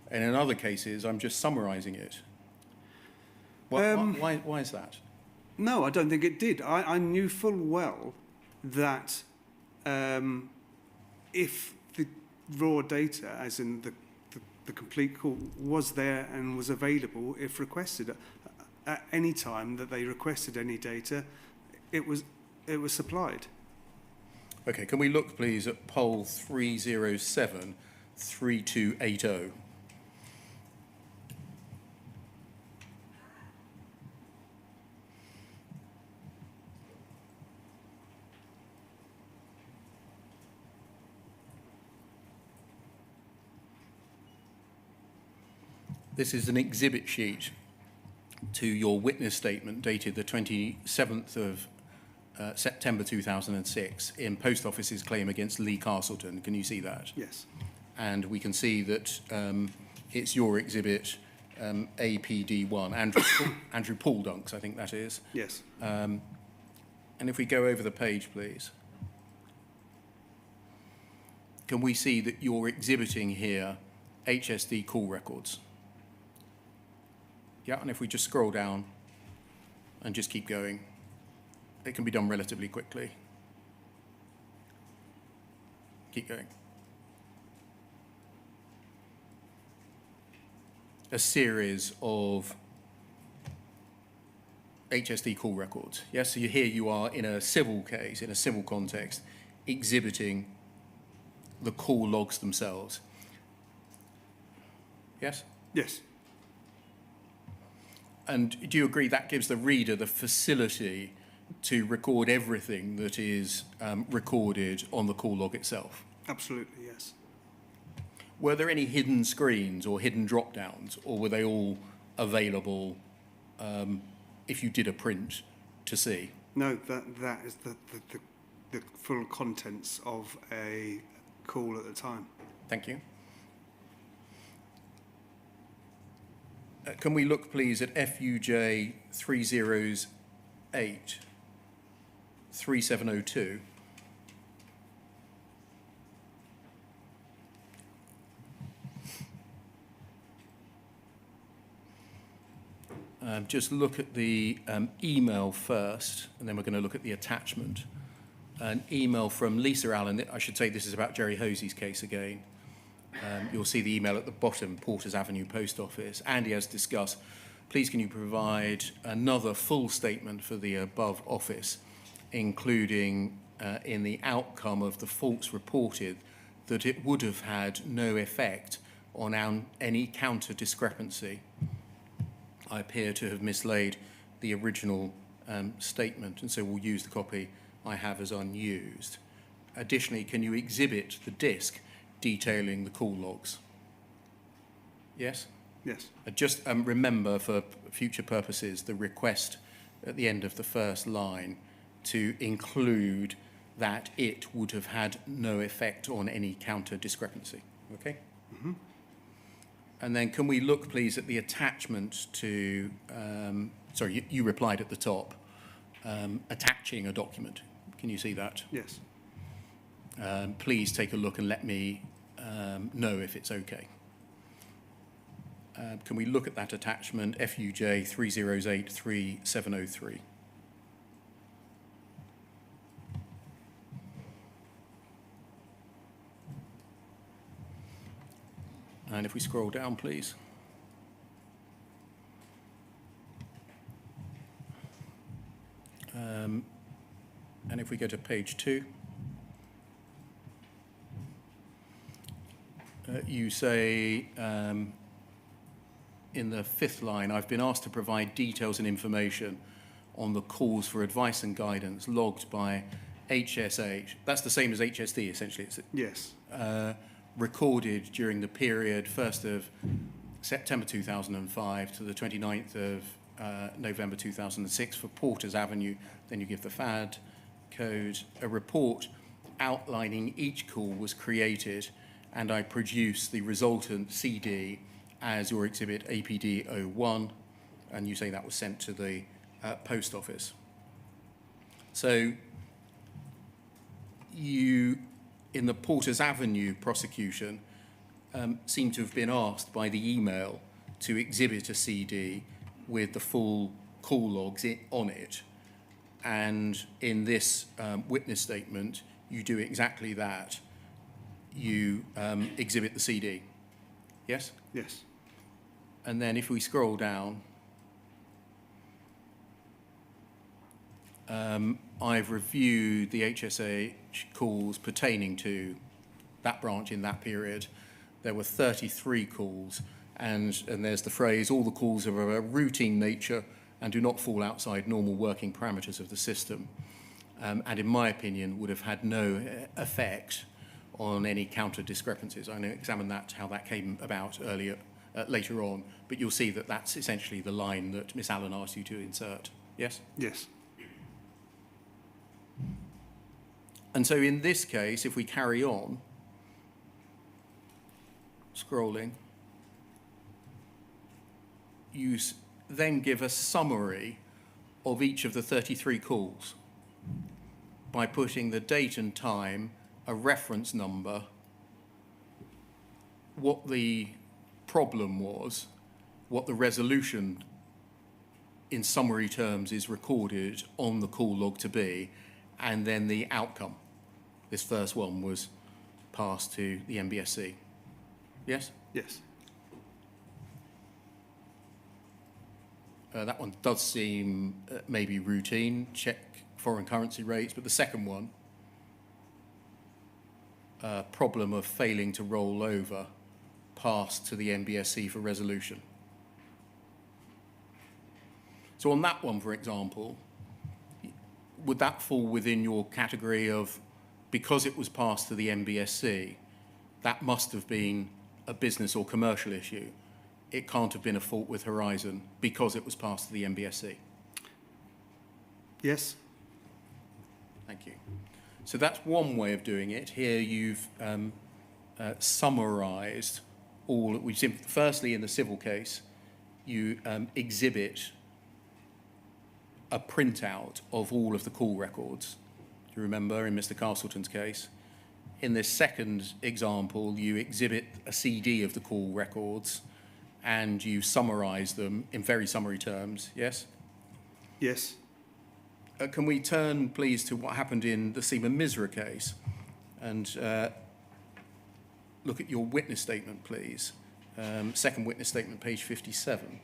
and in other cases I'm just summarising it? Why is that? No, I don't think it did. I knew full well that if the raw data, as in the complete call, was there and was available if requested at any time that they requested any data, it was supplied. Okay, can we look please at poll 307-3280? This is an exhibit sheet to your witness statement dated the 27th of September 2006 in Post Office's claim against Lee Castleton. Can you see that? Yes. and we can see that it's your exhibit APD1, Andrew Paul Dunks, I think that is. Yes. And if we go over the page, please. Can we see that you're exhibiting here HSD call records? Yeah, and if we just scroll down and just keep going, it can be done relatively quickly. Keep going. A series of HSD call records. Yes, so here you are in a civil case, in a civil context, exhibiting the call logs themselves. Yes? Yes. And do you agree that gives the reader the facility to record everything that is recorded on the call log itself? Absolutely, yes. Were there any hidden screens or hidden drop-downs, or were they all available if you did a print to see? No, that is the full contents of a call at the time. Thank you. Can we look, please, at FUJ 308 3702? Just look at the email first, and then we're going to look at the attachment. An email from Lisa Allen. I should say this is about Jerry Hosy's case again. You'll see the email at the bottom, Porters Avenue Post Office. Andy has discussed, please can you provide another full statement for the above office, including in the outcome of the faults reported, that it would have had no effect on any counter discrepancy. I appear to have mislaid the original statement, and so we'll use the copy I have as unused. Additionally, can you exhibit the disk detailing the call logs? Yes? Yes. Just remember, for future purposes, the request at the end of the first line to include that it would have had no effect on any counter discrepancy. Okay? Mm-hmm. And then can we look, please, at the attachment to, sorry, you replied at the top, attaching a document. Can you see that? Yes. Please take a look and let me know if it's okay. Can we look at that attachment, FUJ 308 3703? And if we scroll down, please. And if we go to page 2, you say in the 5th line, I've been asked to provide details and information on the calls for advice and guidance logged by HSH. That's the same as HSD, essentially. It's Yes. recorded during the period 1st of September 2005 to the 29th of November 2006 for Porters Avenue. Then you give the FAD code. A report outlining each call was created, and I produced the resultant CD as your exhibit APD01, and you say that was sent to the post office. So you, in the Porters Avenue prosecution, seem to have been asked by the email to exhibit a CD with the full call logs on it. And in this witness statement, you do exactly that. You exhibit the CD. Yes? Yes. And then if we scroll down, I've reviewed the HSH calls pertaining to that branch in that period. There were 33 calls, and there's the phrase, all the calls are of a routine nature and do not fall outside normal working parameters of the system. And in my opinion, would have had no effect on any counter discrepancies. I'm going to examine that, how that came about later on, but you'll see that that's essentially the line that Miss Allen asked you to insert. Yes? Yes. And so in this case, if we carry on, scrolling, you then give a summary of each of the 33 calls by putting the date and time, a reference number, what the problem was, what the resolution in summary terms is recorded on the call log to be, and then the outcome. This first one was passed to the MBSC. Yes? Yes. That one does seem maybe routine, check foreign currency rates, but the second one, problem of failing to roll over, passed to the MBSC for resolution. So on that one, for example, would that fall within your category of, because it was passed to the MBSC, that must have been a business or commercial issue? It can't have been a fault with Horizon because it was passed to the MBSC? Yes. Thank you. So that's one way of doing it. Here you've summarised all that we've seen. Firstly, in the civil case, you exhibit a printout of all of the call records. Do you remember in Mr. Castleton's case? In this second example, you exhibit a CD of the call records and you summarise them in very summary terms, yes? Yes. Can we turn, please, to what happened in the Seaman Misra case and look at your witness statement, please. Second witness statement, page 57.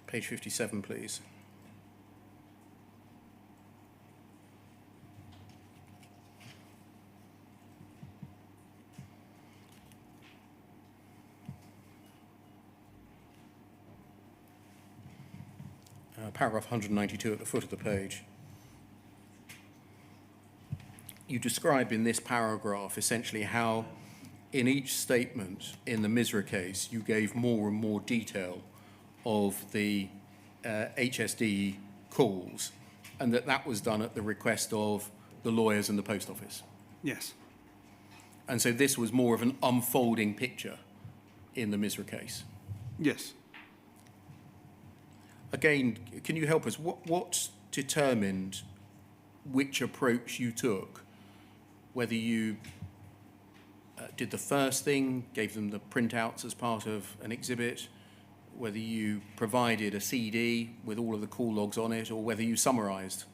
Page 57, please. Paragraph 192 at the foot of the page. You describe in this paragraph essentially how in each statement in the Misra case you gave more and more detail of the HSD calls, and that was done at the request of the lawyers and the post office. Yes. And so this was more of an unfolding picture in the Misra case. Yes. Again, can you help us? What determined which approach you took? Whether you did the first thing, gave them the printouts as part of an exhibit, whether you provided a CD with all of the call logs on it, or whether you summarised?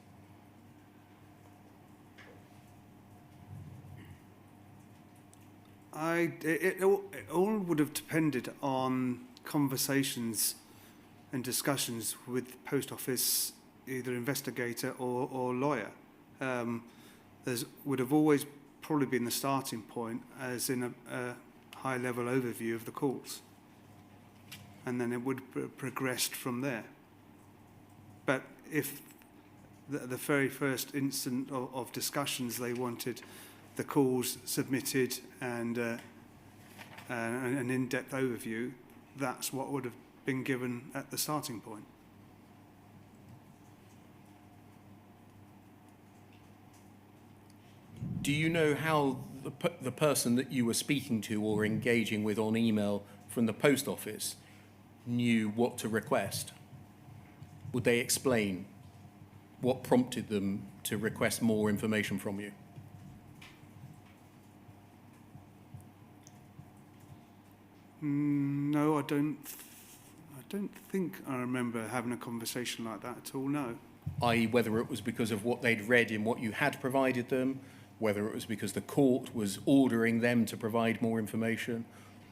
It all would have depended on conversations and discussions with post office, either investigator or lawyer. There would have always probably been the starting point as in a high-level overview of the calls. And then it would have progressed from there. But if the very first instant of discussions, they wanted the calls submitted and an in-depth overview, that's what would have been given at the starting point. Do you know how the person that you were speaking to or engaging with on email from the post office knew what to request? Would they explain what prompted them to request more information from you? No, I don't think I remember having a conversation like that at all, no. I.e., whether it was because of what they'd read in what you had provided them, whether it was because the court was ordering them to provide more information,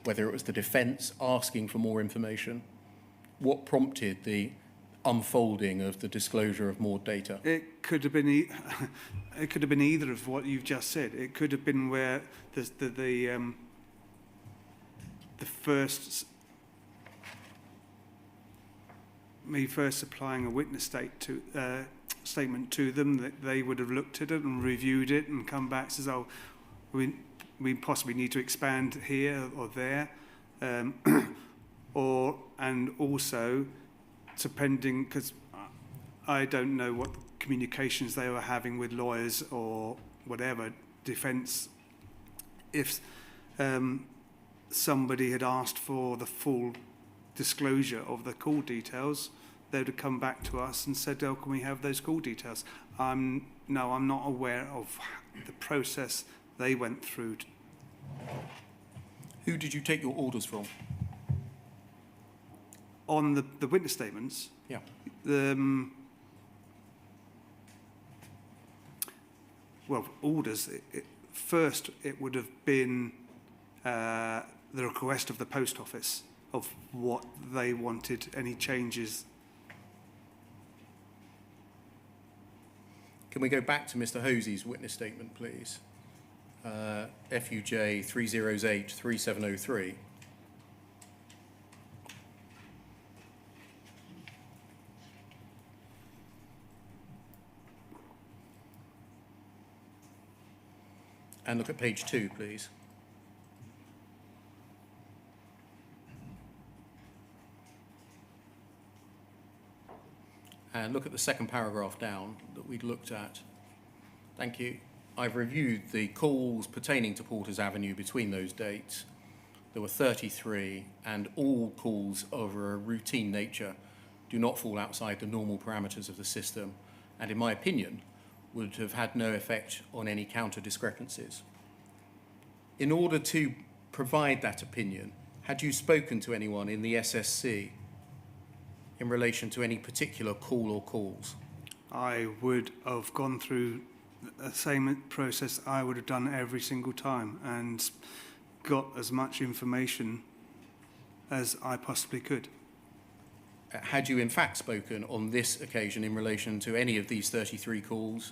whether it was the defence asking for more information. What prompted the unfolding of the disclosure of more data? It could have been it could have been either of what you've just said. It could have been where the first me first supplying a witness statement to them, that they would have looked at it and reviewed it and come back and says, oh, we possibly need to expand here or there. And also, depending, because I don't know what communications they were having with lawyers or whatever, defence, if somebody had asked for the full disclosure of the call details, they would have come back to us and said, oh, can we have those call details? No, I'm not aware of the process they went through. Who did you take your orders from? On the witness statements, Yeah. Well, orders, first it would have been the request of the post office of what they wanted, any changes. Can we go back to Mr. Hosy's witness statement, please? FUJ 308 3703. And look at page 2, please. And look at the second paragraph down that we'd looked at. Thank you. I've reviewed the calls pertaining to Porters Avenue between those dates. There were 33, and all calls of a routine nature do not fall outside the normal parameters of the system, and in my opinion, would have had no effect on any counter discrepancies. In order to provide that opinion, had you spoken to anyone in the SSC in relation to any particular call or calls? I would have gone through the same process I would have done every single time and got as much information as I possibly could. Had you in fact spoken on this occasion in relation to any of these 33 calls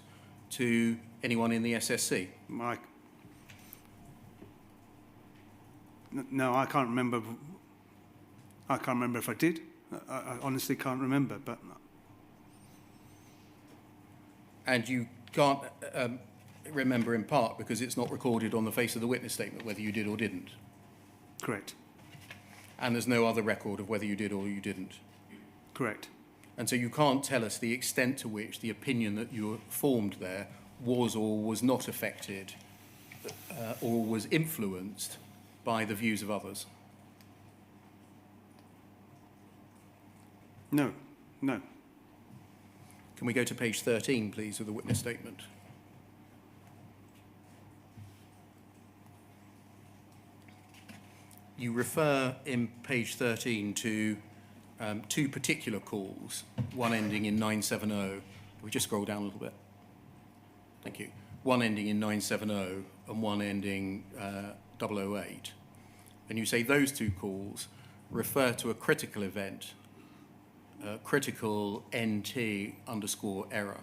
to anyone in the SSC? No, I can't remember. I can't remember if I did. I honestly can't remember. But and you can't remember in part because it's not recorded on the face of the witness statement whether you did or didn't? Correct. And there's no other record of whether you did or you didn't? Correct. And so you can't tell us the extent to which the opinion that you formed there was or was not affected or was influenced by the views of others? No, no. Can we go to page 13, please, of the witness statement? You refer in page 13 to two particular calls, one ending in 970. We just scroll down a little bit. Thank you. One ending in 970 and one ending 008. And you say those two calls refer to a critical event, critical NT _ error.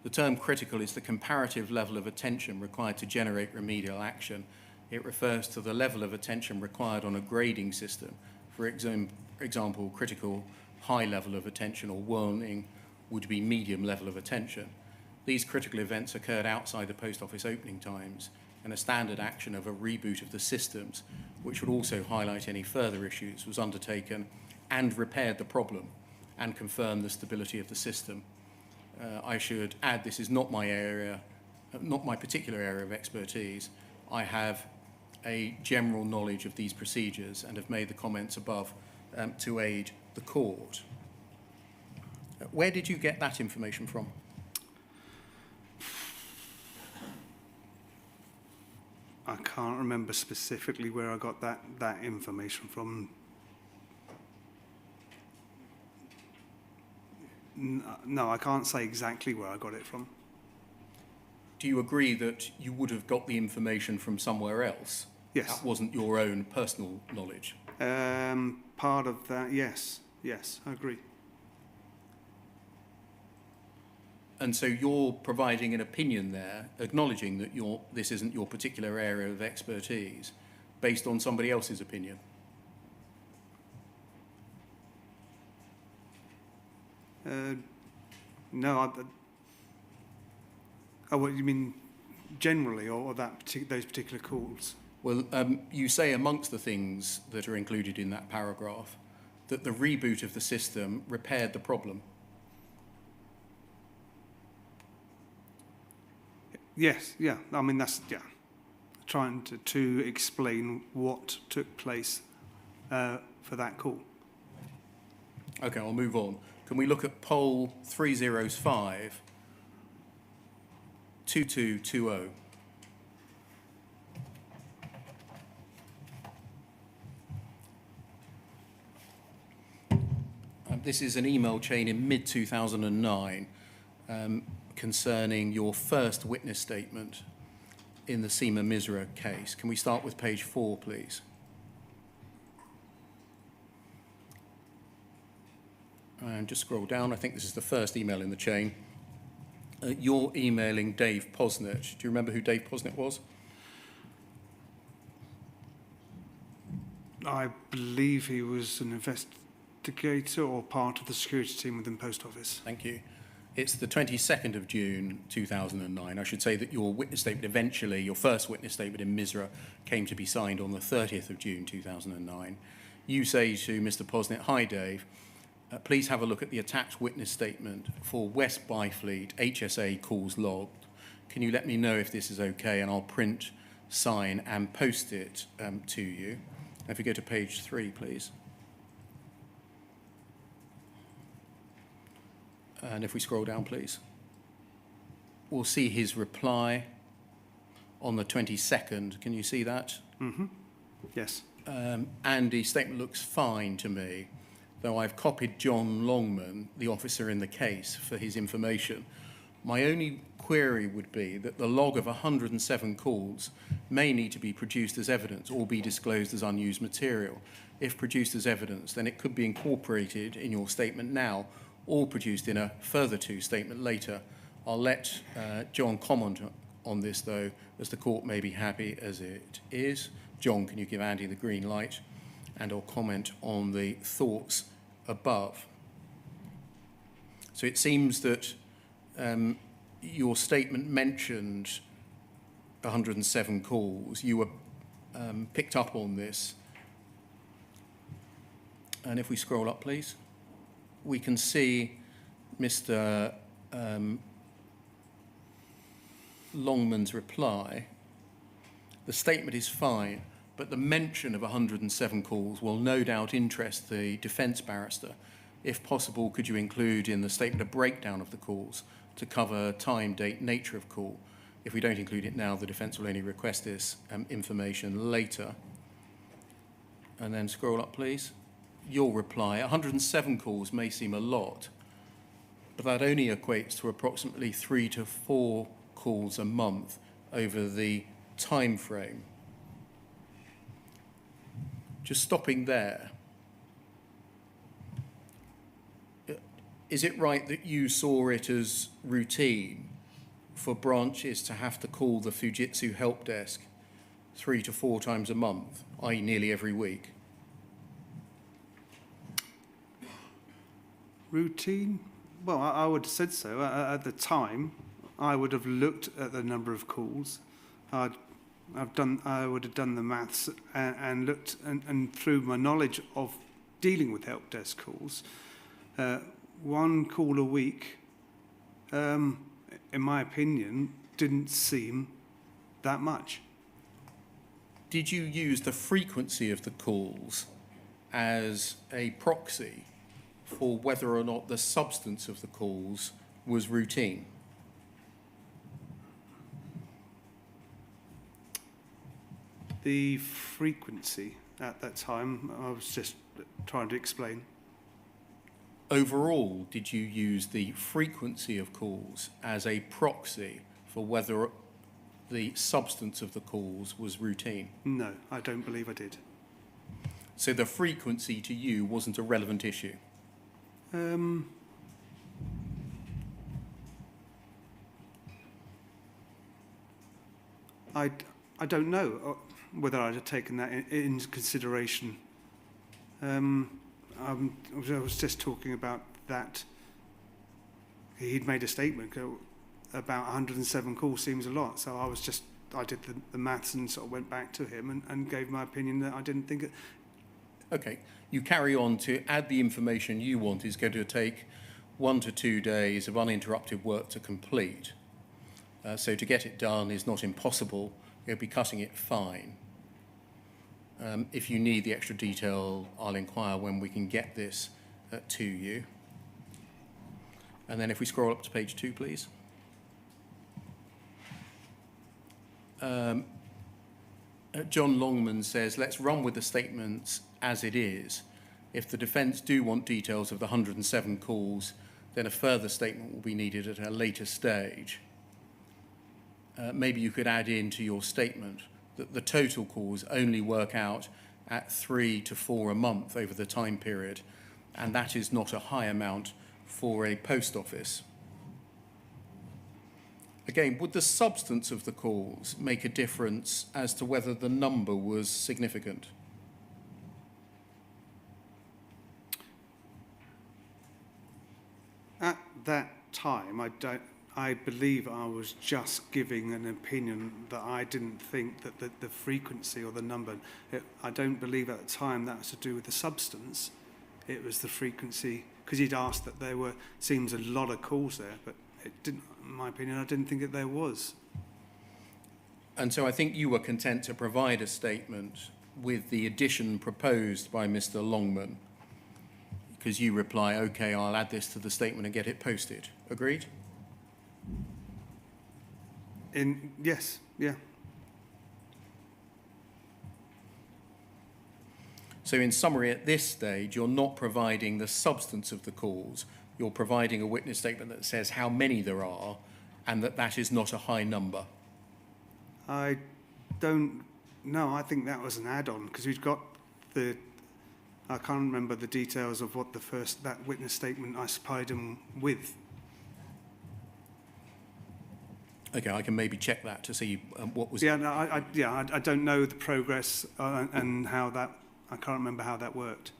The term critical is the comparative level of attention required to generate remedial action. It refers to the level of attention required on a grading system. For example, critical high level of attention or warning would be medium level of attention. These critical events occurred outside the post office opening times, and a standard action of a reboot of the systems, which would also highlight any further issues, was undertaken and repaired the problem and confirmed the stability of the system. I should add, this is not my area, not my particular area of expertise. I have a general knowledge of these procedures and have made the comments above to aid the court. Where did you get that information from? I can't remember specifically where I got that information from. No, I can't say exactly where I got it from. Do you agree that you would have got the information from somewhere else? Yes. That wasn't your own personal knowledge? Part of that, yes. Yes, I agree. And so you're providing an opinion there, acknowledging that this isn't your particular area of expertise, based on somebody else's opinion? No, what you mean generally, or those particular calls? Well, you say amongst the things that are included in that paragraph that the reboot of the system repaired the problem. Yes, yeah. I mean, that's, yeah. Trying to explain what took place for that call. Okay, I'll move on. Can we look at poll 305 2220? This is an email chain in mid-2009 concerning your first witness statement in the Misra case. Can we start with page 4, please? And just scroll down. I think this is the first email in the chain. You're emailing Dave Posnett. Do you remember who Dave Posnett was? I believe he was an investigator or part of the security team within Post Office. Thank you. It's the 22nd of June 2009. I should say that your witness statement eventually, your first witness statement in Misra, came to be signed on the 30th of June 2009. You say to Mr. Posnett, "Hi Dave, please have a look at the attached witness statement for West Byfleet HSA calls logged. Can you let me know if this is okay, and I'll print, sign and post it to you." If we go to page 3, please. And if we scroll down, please, we'll see his reply on the 22nd. Can you see that? Mm-hmm. Yes. And the statement looks fine to me, though I've copied John Longman, the officer in the case, for his information. My only query would be that the log of 107 calls may need to be produced as evidence or be disclosed as unused material. If produced as evidence, then it could be incorporated in your statement now or produced in a further 2 statement later. I'll let John comment on this, though, as the court may be happy as it is. John, can you give Andy the green light? And I'll comment on the thoughts above. So it seems that your statement mentioned 107 calls. You were picked up on this. And if we scroll up, please, we can see Mr. Longman's reply. The statement is fine, but the mention of 107 calls will no doubt interest the defence barrister. If possible, could you include in the statement a breakdown of the calls to cover time, date, nature of call? If we don't include it now, the defence will only request this information later. And then scroll up, please. Your reply, 107 calls may seem a lot, but that only equates to approximately 3 to 4 calls a month over the time frame. Just stopping there, is it right that you saw it as routine for branches to have to call the Fujitsu help desk 3 to 4 times a month, i.e. nearly every week? Routine? Well, I would have said so. At the time, I would have looked at the number of calls. I would have done the maths and looked, and through my knowledge of dealing with help desk calls, 1 call a week, in my opinion, didn't seem that much. Did you use the frequency of the calls as a proxy for whether or not the substance of the calls was routine? The frequency at that time, I was just trying to explain. Overall, did you use the frequency of calls as a proxy for whether the substance of the calls was routine? No, I don't believe I did. So the frequency to you wasn't a relevant issue? I don't know whether I'd have taken that into consideration. I was just talking about that. He'd made a statement about 107 calls seems a lot, so I was just I did the maths and sort of went back to him and gave my opinion that I didn't think it. Okay, you carry on to add the information you want is going to take 1 to 2 days of uninterrupted work to complete. So to get it done is not impossible. You'll be cutting it fine. If you need the extra detail, I'll inquire when we can get this to you. And then if we scroll up to page 2, please. John Longman says, let's run with the statements as it is. If the defence do want details of the 107 calls, then a further statement will be needed at a later stage. Maybe you could add into your statement that the total calls only work out at 3 to 4 a month over the time period, and that is not a high amount for a post office. Again, would the substance of the calls make a difference as to whether the number was significant? At that time, I believe I was just giving an opinion that I didn't think that the frequency or the number, I don't believe at the time that was to do with the substance. It was the frequency, because he'd asked that there seems a lot of calls there, but it didn't, in my opinion, I didn't think that there was. And so I think you were content to provide a statement with the addition proposed by Mr. Longman, because you reply, okay, I'll add this to the statement and get it posted. Agreed? Yes, yeah. So in summary, at this stage, you're not providing the substance of the calls. You're providing a witness statement that says how many there are and that is not a high number. I don't know. I think that was an add-on, because we've got I can't remember the details of what that witness statement I supplied him with. Okay, I can maybe check that to see what was... Yeah, no, I don't know the progress and how that, I can't remember how that worked.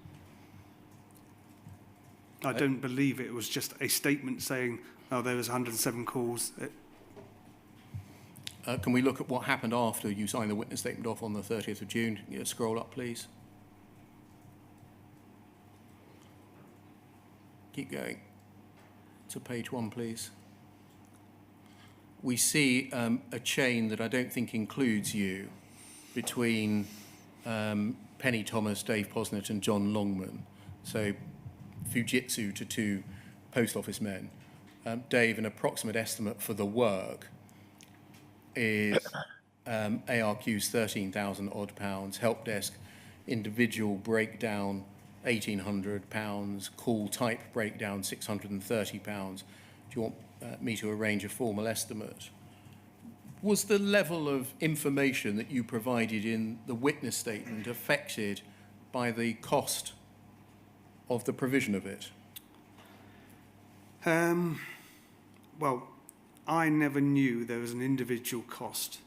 I don't believe it was just a statement saying, oh, there was 107 calls. Can we look at what happened after you signed the witness statement off on the 30th of June? Yeah, scroll up, please. Keep going. To page 1, please. We see a chain that I don't think includes you between Penny Thomas, Dave Posnett and John Longman. So Fujitsu to 2 post office men. Dave, an approximate estimate for the work is ARQ's 13,000 odd pounds, help desk individual breakdown £1,800, call type breakdown £630. Do you want me to arrange a formal estimate? Was the level of information that you provided in the witness statement affected by the cost of the provision of it? Well, I never knew there was an individual cost.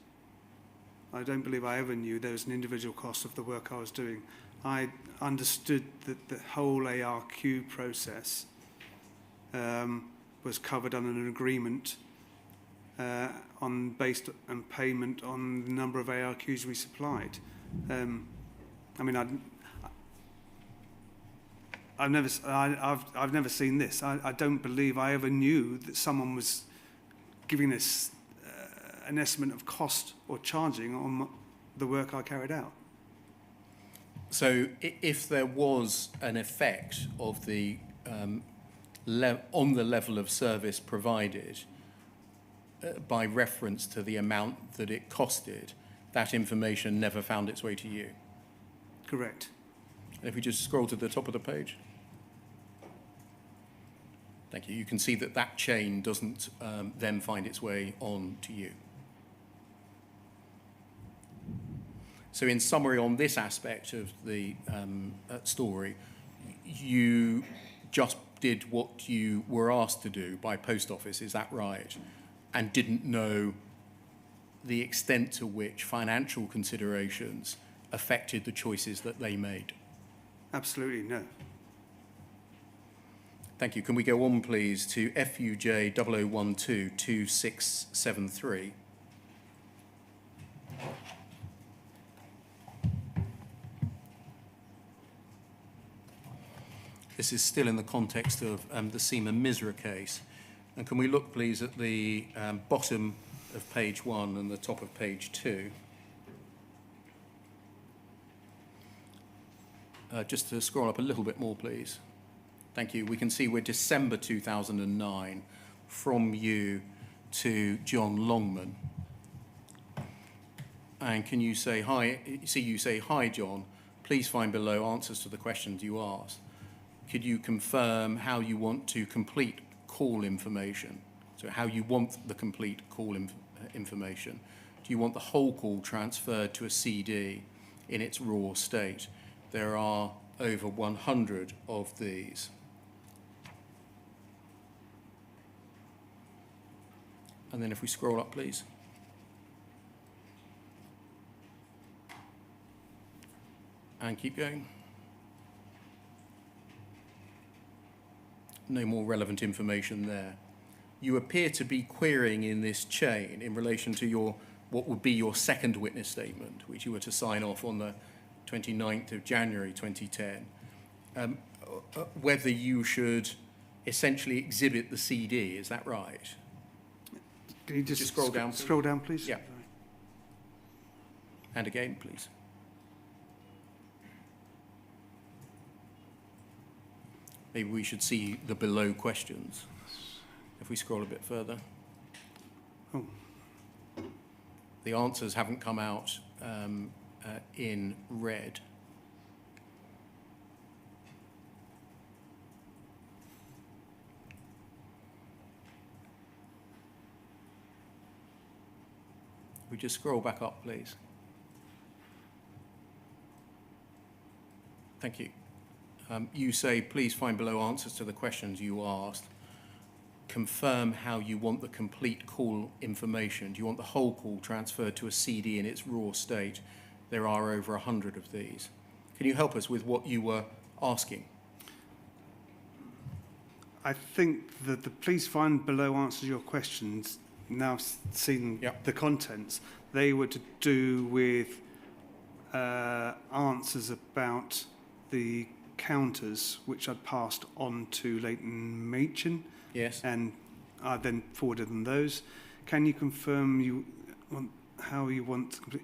I don't believe I ever knew there was an individual cost of the work I was doing. I understood that the whole ARQ process was covered under an agreement based on payment on the number of ARQs we supplied. I mean, I've never seen this. I don't believe I ever knew that someone was giving us an estimate of cost or charging on the work I carried out. So if there was an effect of the on the level of service provided by reference to the amount that it costed, that information never found its way to you? Correct. And if we just scroll to the top of the page. Thank you. You can see that that chain doesn't then find its way on to you. So in summary, on this aspect of the story, you just did what you were asked to do by post office, is that right? And didn't know the extent to which financial considerations affected the choices that they made? Absolutely no. Thank you. Can we go on, please, to FUJ 0012 2673? This is still in the context of the Misra case. And can we look, please, at the bottom of page 1 and the top of page 2? Just to scroll up a little bit more, please. Thank you. We can see we're December 2009 from you to John Longman. And can you say, hi, you say, hi, John, please find below answers to the questions you asked. Could you confirm how you want to complete call information? So how you want the complete call information. Do you want the whole call transferred to a CD in its raw state? There are over 100 of these. And then if we scroll up, please. And keep going. No more relevant information there. You appear to be querying in this chain in relation to what would be your second witness statement, which you were to sign off on the 29th of January 2010, whether you should essentially exhibit the CD. Is that right? Can you just scroll down, please? Scroll down, please. Yeah. And again, please. Maybe we should see the below questions. If we scroll a bit further. Oh. The answers haven't come out in red. We just scroll back up, please. Thank you. You say, please find below answers to the questions you asked. Confirm how you want the complete call information. Do you want the whole call transferred to a CD in its raw state? There are over 100 of these. Can you help us with what you were asking? I think that the please find below answers your questions, now seeing the contents, they were to do with answers about the counters which I'd passed on to Leighton Machin. Yes. And I then forwarded them those. Can you confirm how you want to complete?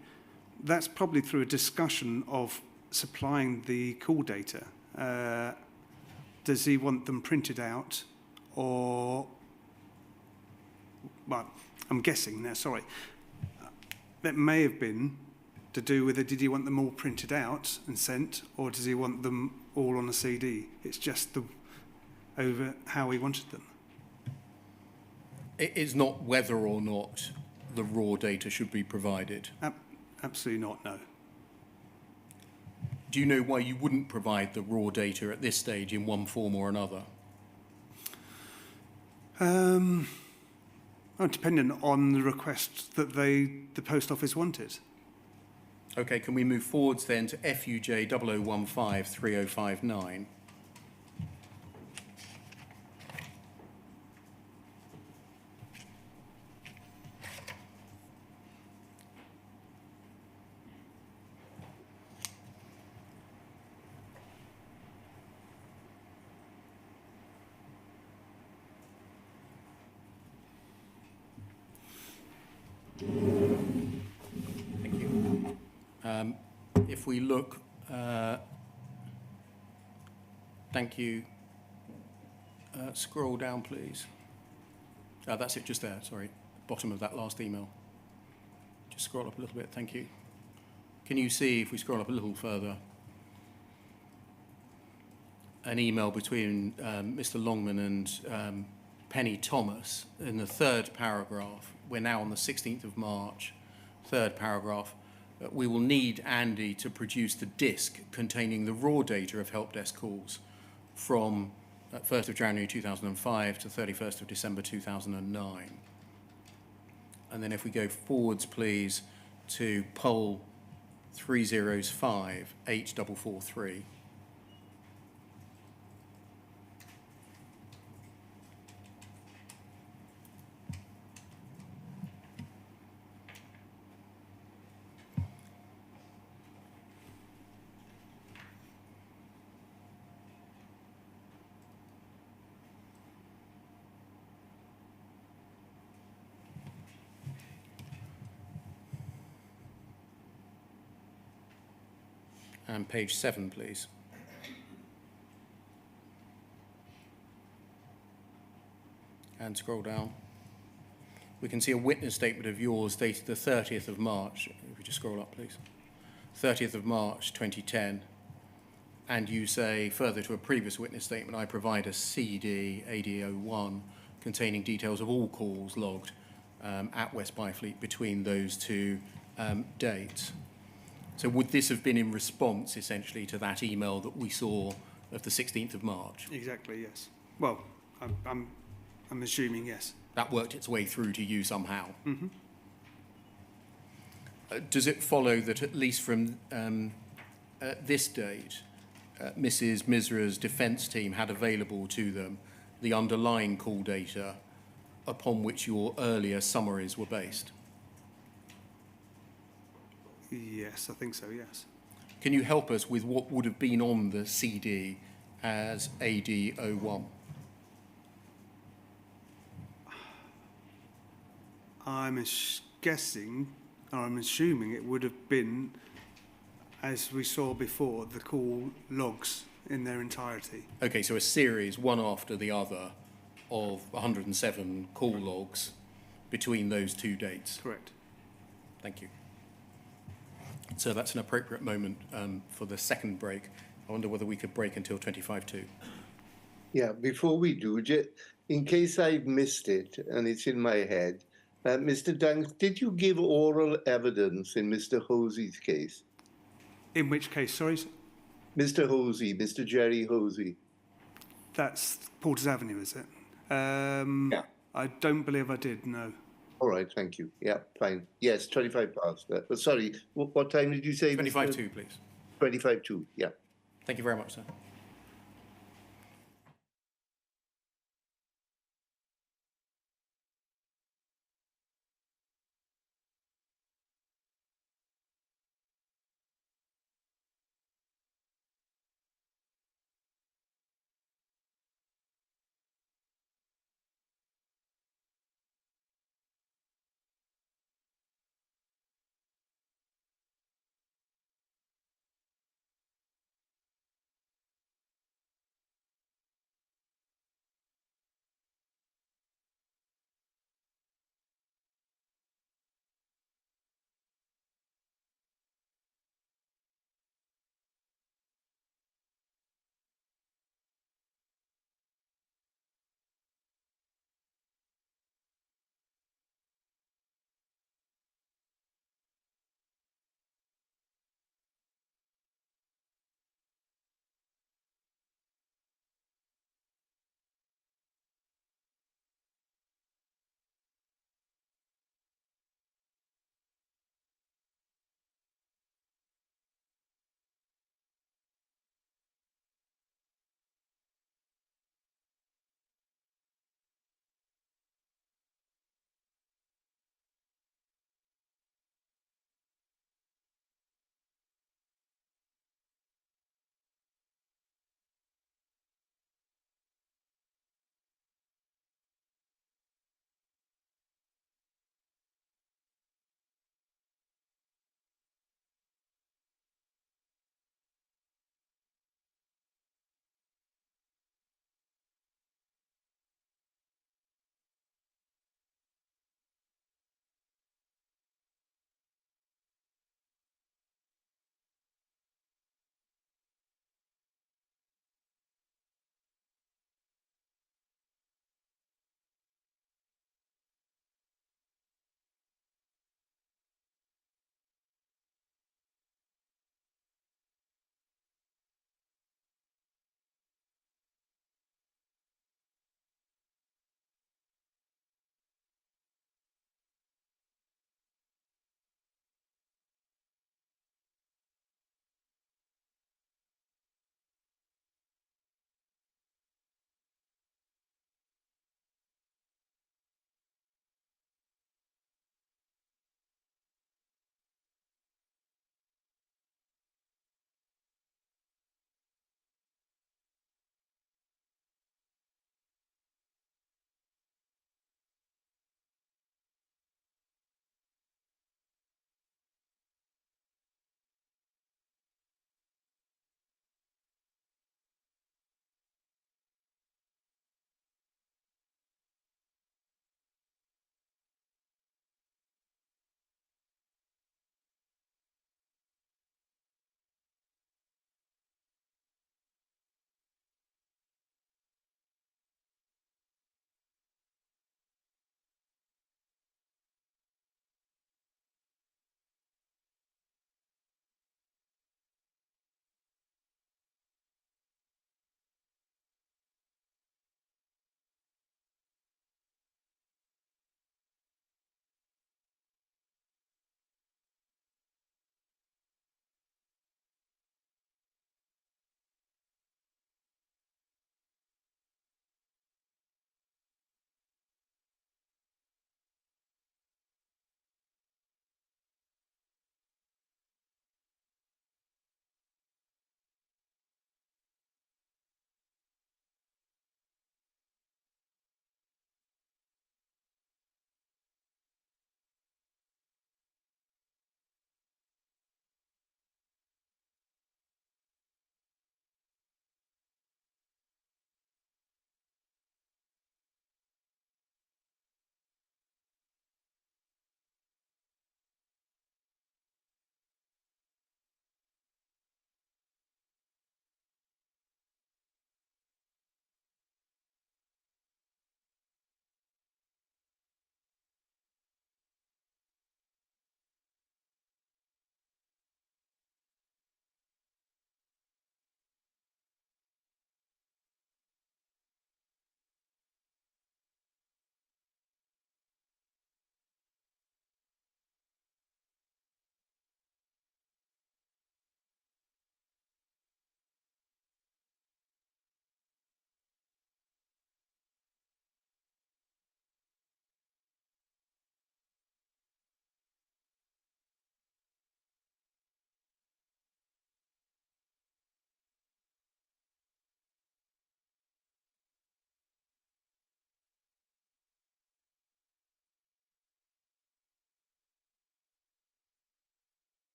That's probably through a discussion of supplying the call data. Does he want them printed out or, well, I'm guessing now, sorry. That may have been to do with did he want them all printed out and sent, or does he want them all on a CD? It's just over how he wanted them. It is not whether or not the raw data should be provided. Absolutely not, no. Do you know why you wouldn't provide the raw data at this stage in one form or another? Depending on the request that the post office wanted. Okay, can we move forwards then to FUJ 0015 3059? If we look, thank you, scroll down, please. That's it, just there, sorry, bottom of that last email. Just scroll up a little bit, thank you. Can you see, if we scroll up a little further, an email between Mr. Longman and Penny Thomas in the third paragraph? We're now on the 16th of March, third paragraph. We will need Andy to produce the disk containing the raw data of help desk calls from 1st of January 2005 to 31st of December 2009. And then if we go forwards, please, to poll 305 8443. And page 7, please. And scroll down. We can see a witness statement of yours dated the 30th of March. If we just scroll up, please. 30th of March 2010. And you say, further to a previous witness statement, I provide a CD AD01 containing details of all calls logged at West Byfleet between those two dates. So would this have been in response, essentially, to that email that we saw of the 16th of March? Exactly, yes. Well, I'm assuming yes. That worked its way through to you somehow? Mm-hmm. Does it follow that at least from this date, Mrs. Misra's defence team had available to them the underlying call data upon which your earlier summaries were based? Yes, I think so, yes. Can you help us with what would have been on the CD as AD01? I'm guessing, or I'm assuming it would have been, as we saw before, the call logs in their entirety. Okay, so a series, one after the other, of 107 call logs between those two dates. Correct. Thank you. So that's an appropriate moment for the second break. I wonder whether we could break until 25:02. Yeah, before we do, in case I've missed it and it's in my head, Mr. Dunks, did you give oral evidence in Mr. Hosy's case? In which case, sorry, Mr. Hosy, Mr. Jerry Hosy. that's Porters Avenue, is it? Yeah. I don't believe I did, no. All right, thank you. Yeah, fine. Yes, 25 past. Sorry, what time did you say? 25:02, please. 25 to, yeah. Thank you very much, sir.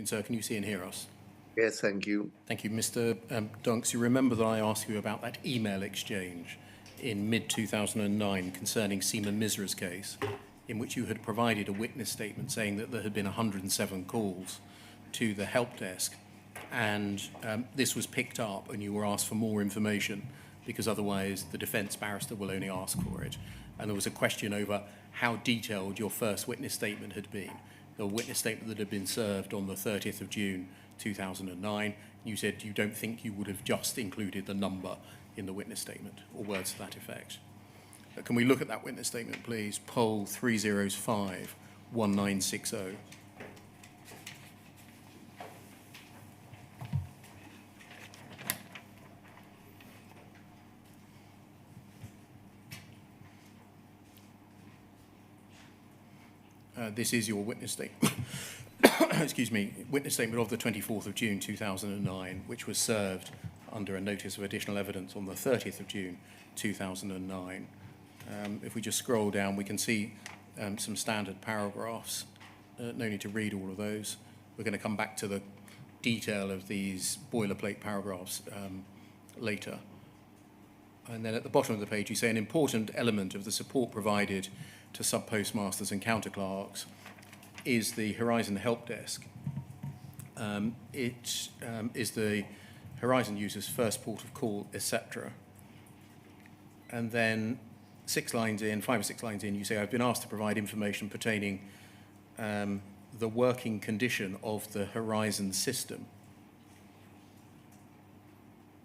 Sir, can you see and hear us? Yes, thank you. Thank you. Mr. Dunks, you remember that I asked you about that email exchange in mid-2009 concerning Seaman Misra's case, in which you had provided a witness statement saying that there had been 107 calls to the help desk, and this was picked up and you were asked for more information because otherwise the defence barrister will only ask for it. And there was a question over how detailed your first witness statement had been. The witness statement that had been served on the 30th of June 2009. You said you don't think you would have just included the number in the witness statement, or words to that effect. Can we look at that witness statement, please? Poll 305 1960. This is your witness statement. Excuse me, witness statement of the 24th of June 2009, which was served under a notice of additional evidence on the 30th of June 2009. If we just scroll down, we can see some standard paragraphs. No need to read all of those. We're going to come back to the detail of these boilerplate paragraphs later. And then at the bottom of the page, you say an important element of the support provided to sub-postmasters and counterclerks is the Horizon Help Desk. It is the Horizon user's first port of call, etc. And then 5 or 6 lines in, you say, I've been asked to provide information pertaining the working condition of the Horizon system.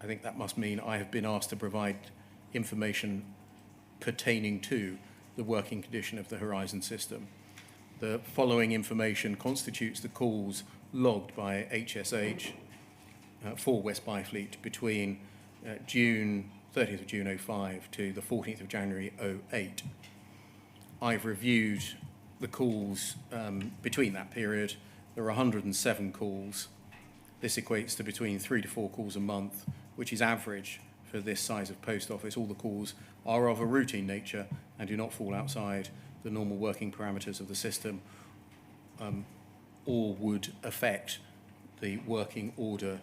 I think that must mean I have been asked to provide information pertaining to the working condition of the Horizon system. The following information constitutes the calls logged by HSH for West Byfleet between June 30th of June 05 to the 14th of January 08. I've reviewed the calls between that period. There are 107 calls. This equates to between 3 to 4 calls a month, which is average for this size of post office. All the calls are of a routine nature and do not fall outside the normal working parameters of the system or would affect the working order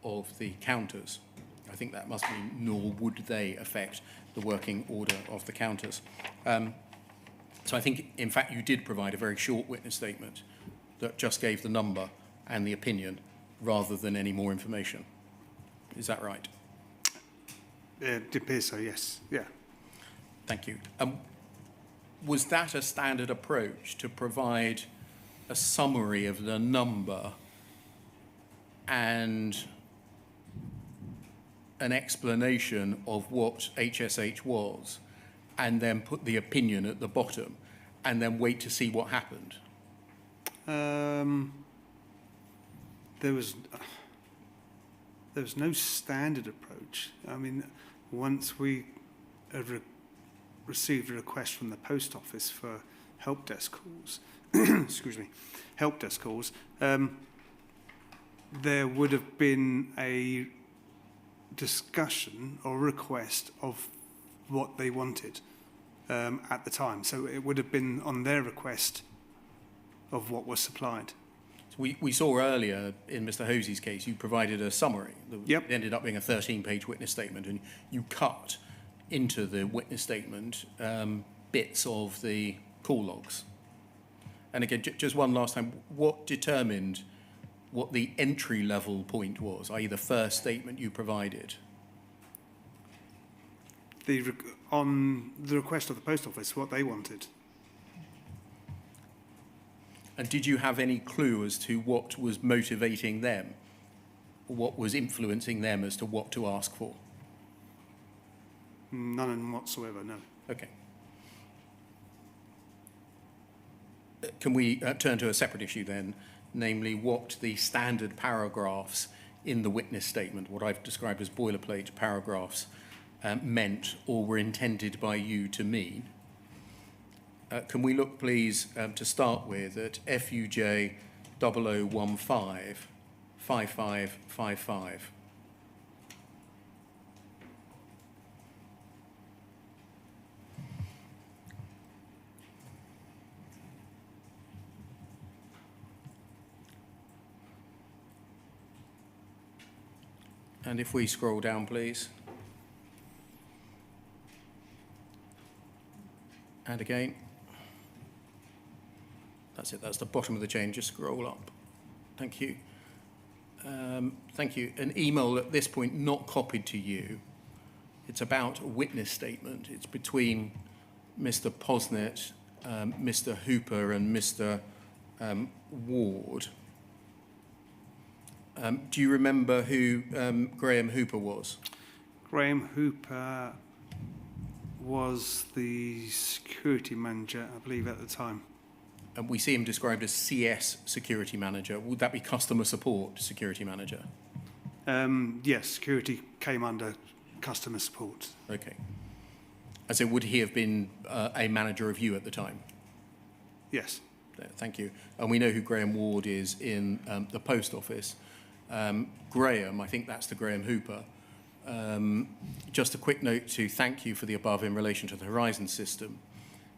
of the counters. I think that must mean nor would they affect the working order of the counters. So I think, in fact, you did provide a very short witness statement that just gave the number and the opinion rather than any more information. Is that right? It appears so, yes. Yeah. Thank you. Was that a standard approach to provide a summary of the number and an explanation of what HSH was, and then put the opinion at the bottom, and then wait to see what happened? There was no standard approach. I mean, once we had received a request from the post office for help desk calls, excuse me, help desk calls, there would have been a discussion or request of what they wanted at the time. So it would have been on their request of what was supplied. So we saw earlier in Mr. Hosy's case, you provided a summary. Yep. It ended up being a 13-page witness statement, and you cut into the witness statement bits of the call logs. And again, just one last time, what determined what the entry-level point was, i.e. the first statement you provided? On the request of the post office, what they wanted. And did you have any clue as to what was motivating them, what was influencing them as to what to ask for? None whatsoever, no. Okay. Can we turn to a separate issue then, namely what the standard paragraphs in the witness statement, what I've described as boilerplate paragraphs, meant or were intended by you to mean? Can we look, please, to start with at FUJ 0015 5555. And if we scroll down, please. And again. That's it, that's the bottom of the chain. Just scroll up. Thank you. Thank you. An email at this point not copied to you. It's about a witness statement. It's between Mr. Posnet, Mr. Hooper and Mr. Ward. Do you remember who Graham Hooper was? Graham Hooper was the security manager, I believe, at the time. And we see him described as CS security manager. Would that be customer support security manager? Yes, security came under customer support. Okay. And so would he have been a manager of you at the time? Yes. Thank you. And we know who Graham Ward is in the post office. Graham, I think that's the Graham Hooper. Just a quick note to thank you for the above in relation to the Horizon system.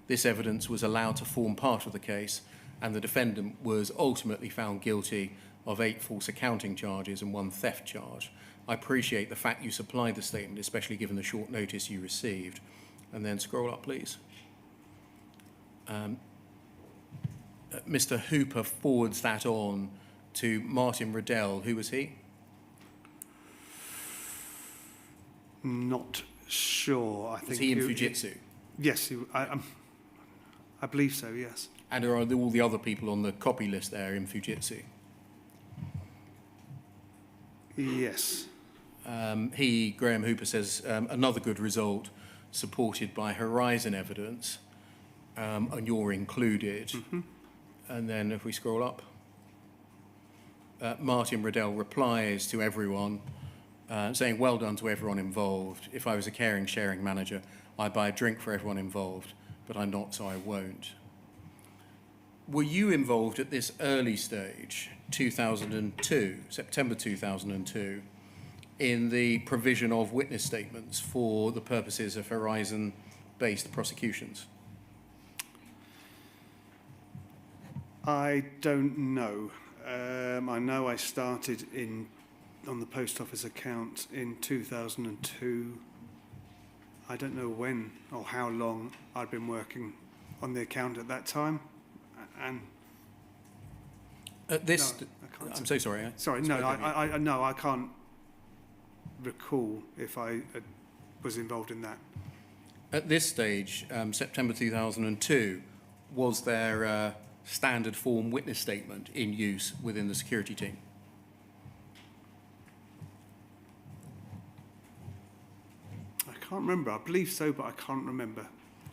This evidence was allowed to form part of the case, and the defendant was ultimately found guilty of 8 false accounting charges and 1 theft charge. I appreciate the fact you supplied the statement, especially given the short notice you received. And then scroll up, please. Mr. Hooper forwards that on to Martin Riddell. Who was he? Not sure. I think Was he in Fujitsu? Yes, I believe so, yes. And are all the other people on the copy list there in Fujitsu? Yes. Graham Hooper says, another good result supported by Horizon evidence, and you're included. Mm-hmm. And then if we scroll up, Martin Riddell replies to everyone, saying, well done to everyone involved. If I was a caring, sharing manager, I'd buy a drink for everyone involved, but I'm not, so I won't. Were you involved at this early stage, 2002, September 2002, in the provision of witness statements for the purposes of Horizon-based prosecutions? I don't know. I know I started on the post office account in 2002. I don't know when or how long I'd been working on the account at that time. And at this, no, I can't I'm so sorry. Sorry, no, I can't recall if I was involved in that. At this stage, September 2002, was there a standard form witness statement in use within the security team? I can't remember. I believe so, but I can't remember.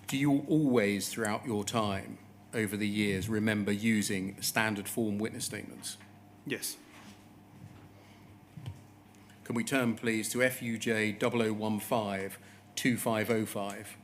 Do you always, throughout your time, over the years, remember using standard form witness statements? Yes. Can we turn, please, to FUJ 0015 2505?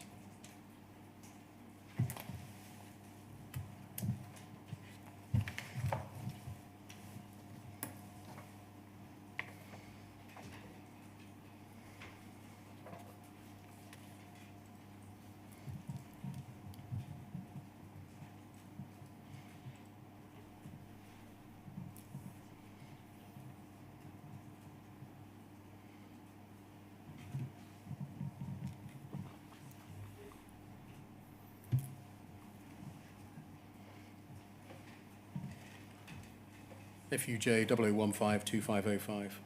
FUJ 0015 2505.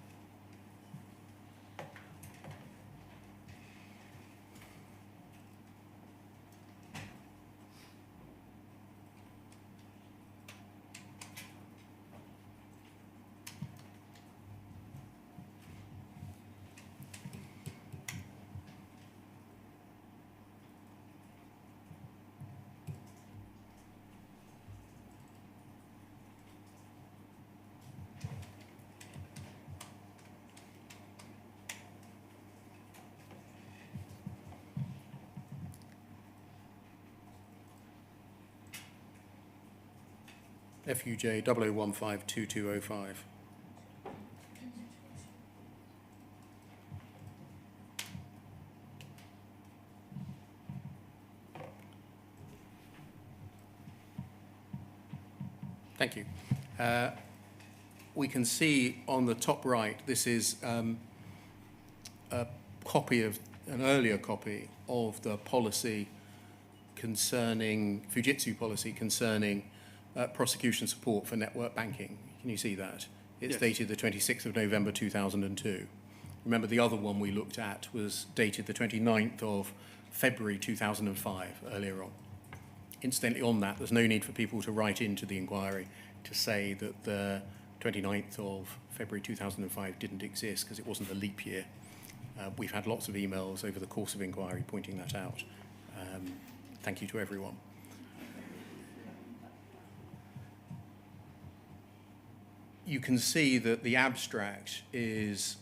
FUJ 0015 2205. Thank you. We can see on the top right, this is an earlier copy of the policy concerning, Fujitsu policy concerning prosecution support for network banking. Can you see that? It's Yes. dated the 26th of November 2002. Remember, the other one we looked at was dated the 29th of February 2005, earlier on. Incidentally, on that, there's no need for people to write into the inquiry to say that the 29th of February 2005 didn't exist because it wasn't a leap year. We've had lots of emails over the course of inquiry pointing that out. Thank you to everyone. You can see that the abstract is,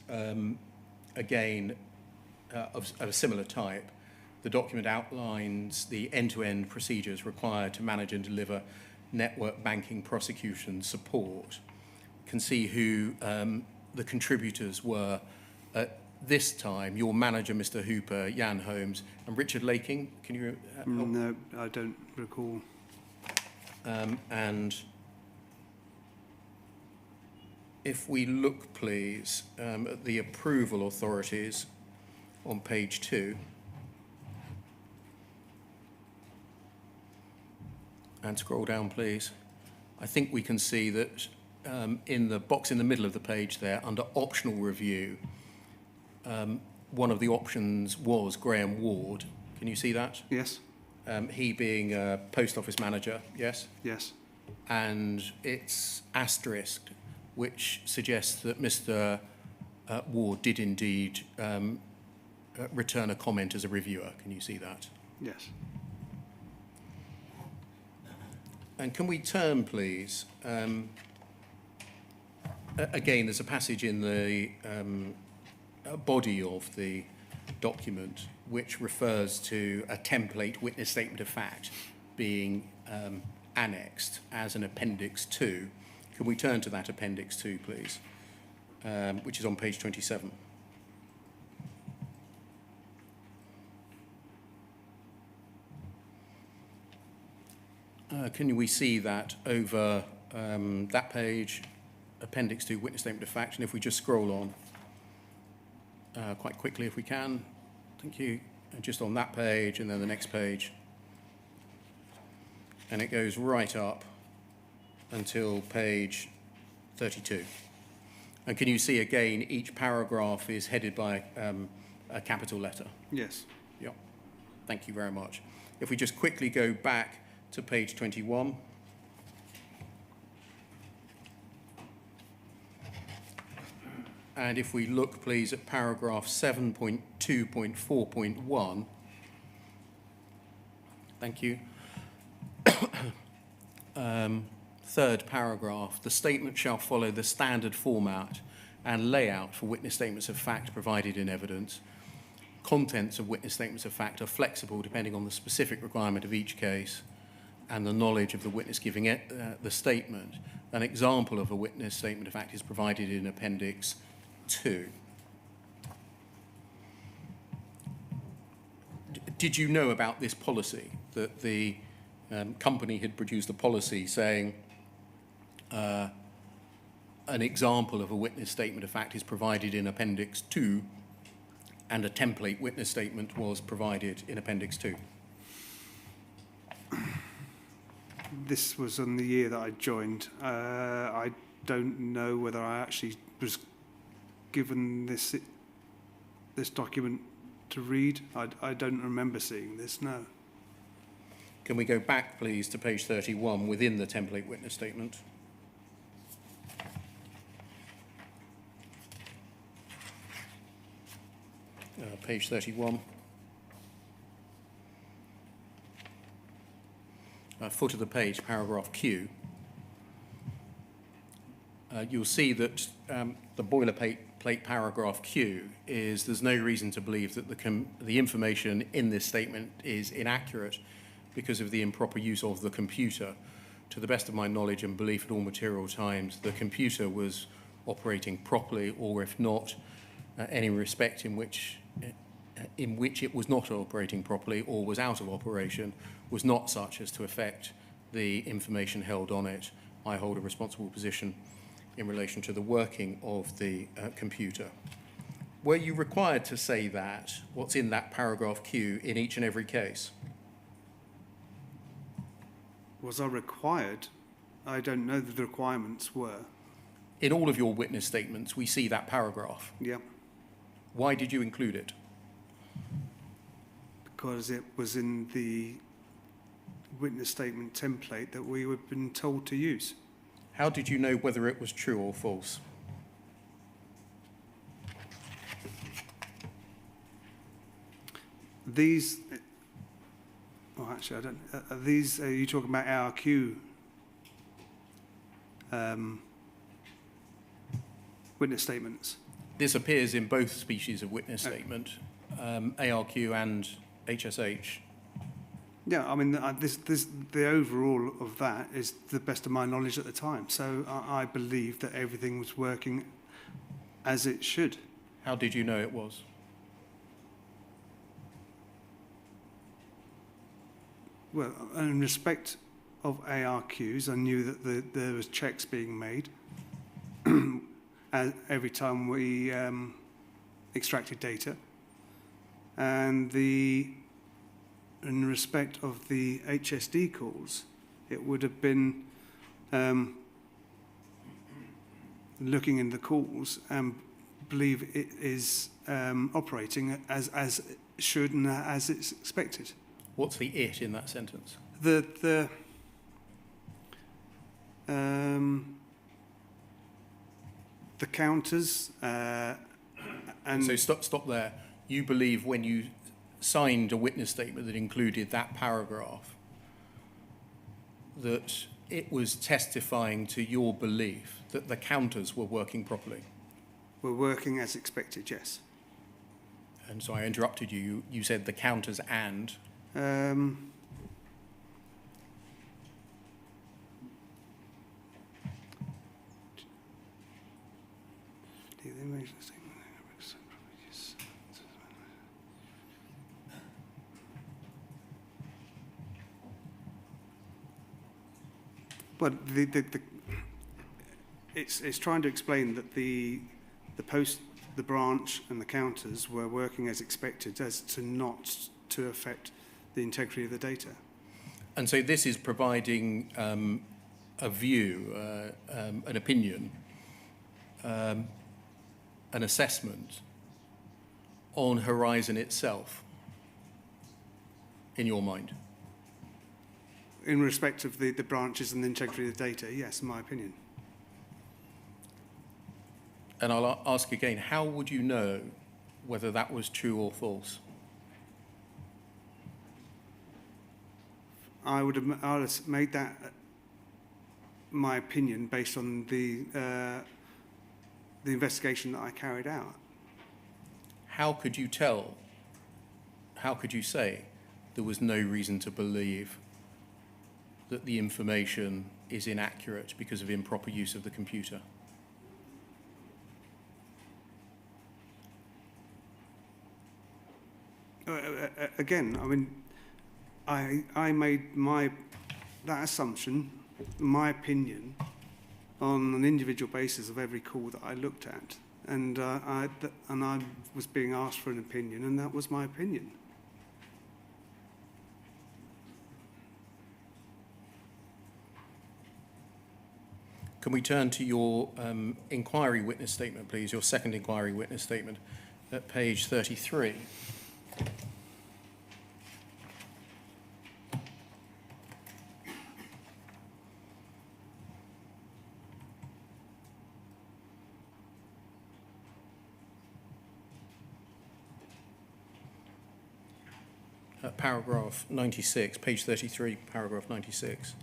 again, of a similar type. The document outlines the end-to-end procedures required to manage and deliver network banking prosecution support. You can see who the contributors were at this time. Your manager, Mr. Hooper, Jan Holmes, and Richard Laking. Can you help? No, I don't recall. And if we look, please, at the approval authorities on page 2, and scroll down, please, I think we can see that in the box in the middle of the page there, under optional review, one of the options was Graham Ward. Can you see that? Yes, He being a post office manager, yes? yes, And it's asterisked, which suggests that Mr. Ward did indeed return a comment as a reviewer. Can you see that? yes. And can we turn, please? Again, there's a passage in the body of the document which refers to a template witness statement of fact being annexed as an Appendix 2. Can we turn to that Appendix 2, please, which is on page 27? Can we see that over that page, Appendix 2, Witness Statement of Fact, and if we just scroll on quite quickly if we can. Thank you. And just on that page and then the next page. And it goes right up until page 32. And can you see again, each paragraph is headed by a capital letter? Yes. Yeah. Thank you very much. If we just quickly go back to page 21. And if we look, please, at paragraph 7.2.4.1. Thank you. Third paragraph, the statement shall follow the standard format and layout for witness statements of fact provided in evidence. Contents of witness statements of fact are flexible depending on the specific requirement of each case and the knowledge of the witness giving it, the statement. An example of a witness statement of fact is provided in Appendix 2. Did you know about this policy, that the company had produced a policy saying an example of a witness statement of fact is provided in Appendix 2 and a template witness statement was provided in Appendix 2? This was on the year that I joined. I don't know whether I actually was given this document to read. I don't remember seeing this, no. Can we go back, please, to page 31 within the template witness statement? Page 31. Foot of the page, paragraph Q. You'll see that the boilerplate paragraph Q is there's no reason to believe that the information in this statement is inaccurate because of the improper use of the computer. To the best of my knowledge and belief at all material times, the computer was operating properly, or if not, any respect in which it was not operating properly or was out of operation was not such as to affect the information held on it. I hold a responsible position in relation to the working of the computer. Were you required to say that, what's in that paragraph Q, in each and every case? Was I required? I don't know that the requirements were. In all of your witness statements, we see that paragraph. Yeah, Why did you include it? because it was in the witness statement template that we were been told to use. How did you know whether it was true or false? These, oh, actually, I don't. Are these? Are you talking about ARQ witness statements? This appears in both species of witness statement, ARQ and HSH. Yeah, I mean, the overall of that is the best of my knowledge at the time. So I believe that everything was working as it should. How did you know it was? Well, in respect of ARQs, I knew that there was checks being made every time we extracted data. And in respect of the HSD calls, it would have been looking in the calls and believe it is operating as it should and as it's expected. What's the it in that sentence? The counters and So stop there. You believe when you signed a witness statement that included that paragraph that it was testifying to your belief that the counters were working properly? were working as expected, yes. And so I interrupted you. You said the counters and... But it's trying to explain that the post, the branch, and the counters were working as expected, as to not to affect the integrity of the data. And so this is providing a view, an opinion, an assessment on Horizon itself, in your mind? In respect of the branches and the integrity of the data, yes, in my opinion. And I'll ask again, how would you know whether that was true or false? I would have made that my opinion based on the investigation that I carried out. How could you tell, how could you say there was no reason to believe that the information is inaccurate because of improper use of the computer? Again, I mean, I made that assumption, my opinion, on an individual basis of every call that I looked at, and I was being asked for an opinion, and that was my opinion. Can we turn to your inquiry witness statement, please, your second inquiry witness statement at page 33? Paragraph 96, page 33, paragraph 96.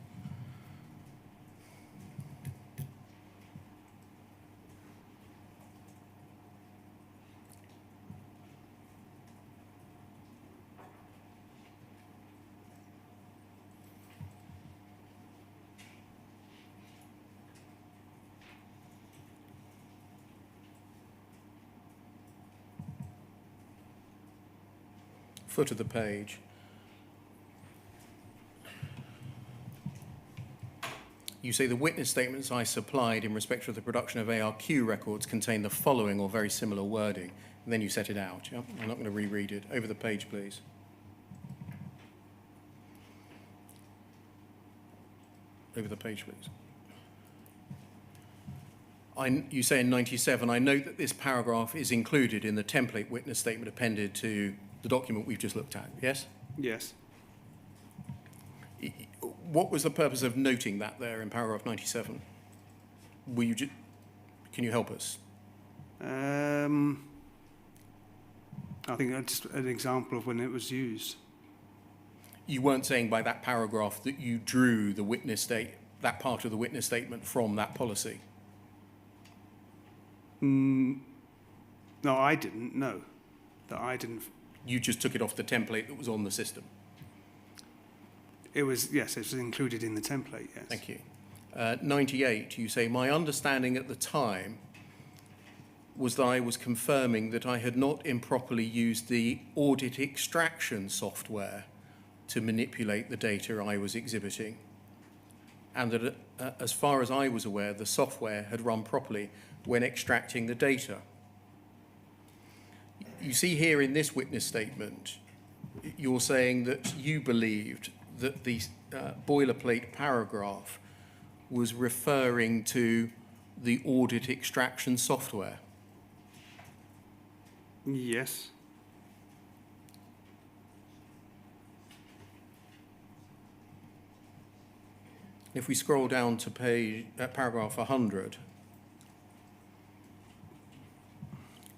Foot of the page. You say the witness statements I supplied in respect of the production of ARQ records contain the following or very similar wording. And then you set it out, yeah? I'm not going to reread it. Over the page, please. Over the page, please. You say in 97, I note that this paragraph is included in the template witness statement appended to the document we've just looked at, yes? Yes. What was the purpose of noting that there in paragraph 97? Can you help us? I think that's just an example of when it was used. You weren't saying by that paragraph that you drew the that part of the witness statement from that policy? No, I didn't. No, that I didn't. You just took it off the template that was on the system? It was, yes, it was included in the template, yes. Thank you. 98, you say, my understanding at the time was that I was confirming that I had not improperly used the audit extraction software to manipulate the data I was exhibiting, and that as far as I was aware, the software had run properly when extracting the data. You see here in this witness statement, you're saying that you believed that the boilerplate paragraph was referring to the audit extraction software. Yes. If we scroll down to paragraph 100,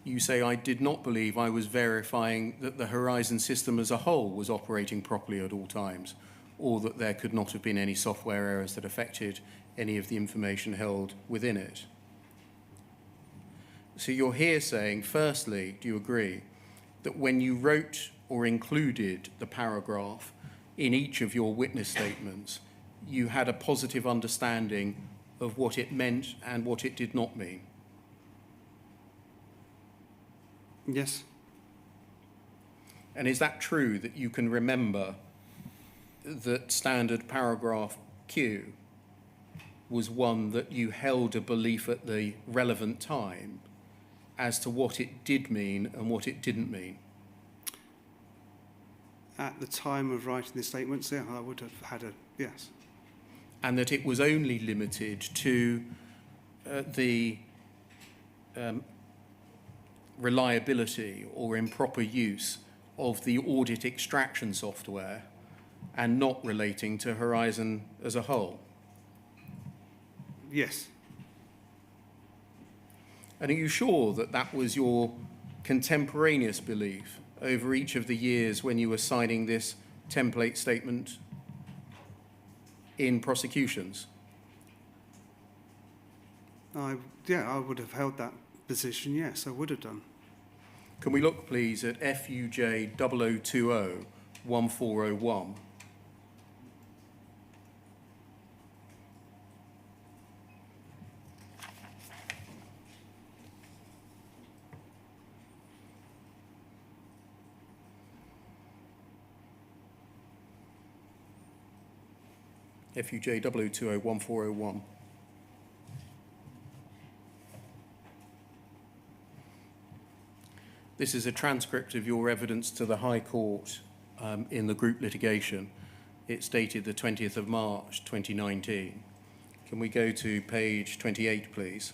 you say, I did not believe I was verifying that the Horizon system as a whole was operating properly at all times, or that there could not have been any software errors that affected any of the information held within it. So you're here saying, firstly, do you agree that when you wrote or included the paragraph in each of your witness statements, you had a positive understanding of what it meant and what it did not mean? Yes. And is that true that you can remember that standard paragraph Q was one that you held a belief at the relevant time as to what it did mean and what it didn't mean? At the time of writing the statements, yeah, I would have had a yes. And that it was only limited to the reliability or improper use of the audit extraction software and not relating to Horizon as a whole? Yes. And are you sure that that was your contemporaneous belief over each of the years when you were signing this template statement in prosecutions? I would have held that position, yes, I would have done. Can we look, please, at FUJ 0020 1401? FUJ 0020 1401. This is a transcript of your evidence to the High Court in the group litigation. It's dated the 20th of March 2019. Can we go to page 28, please?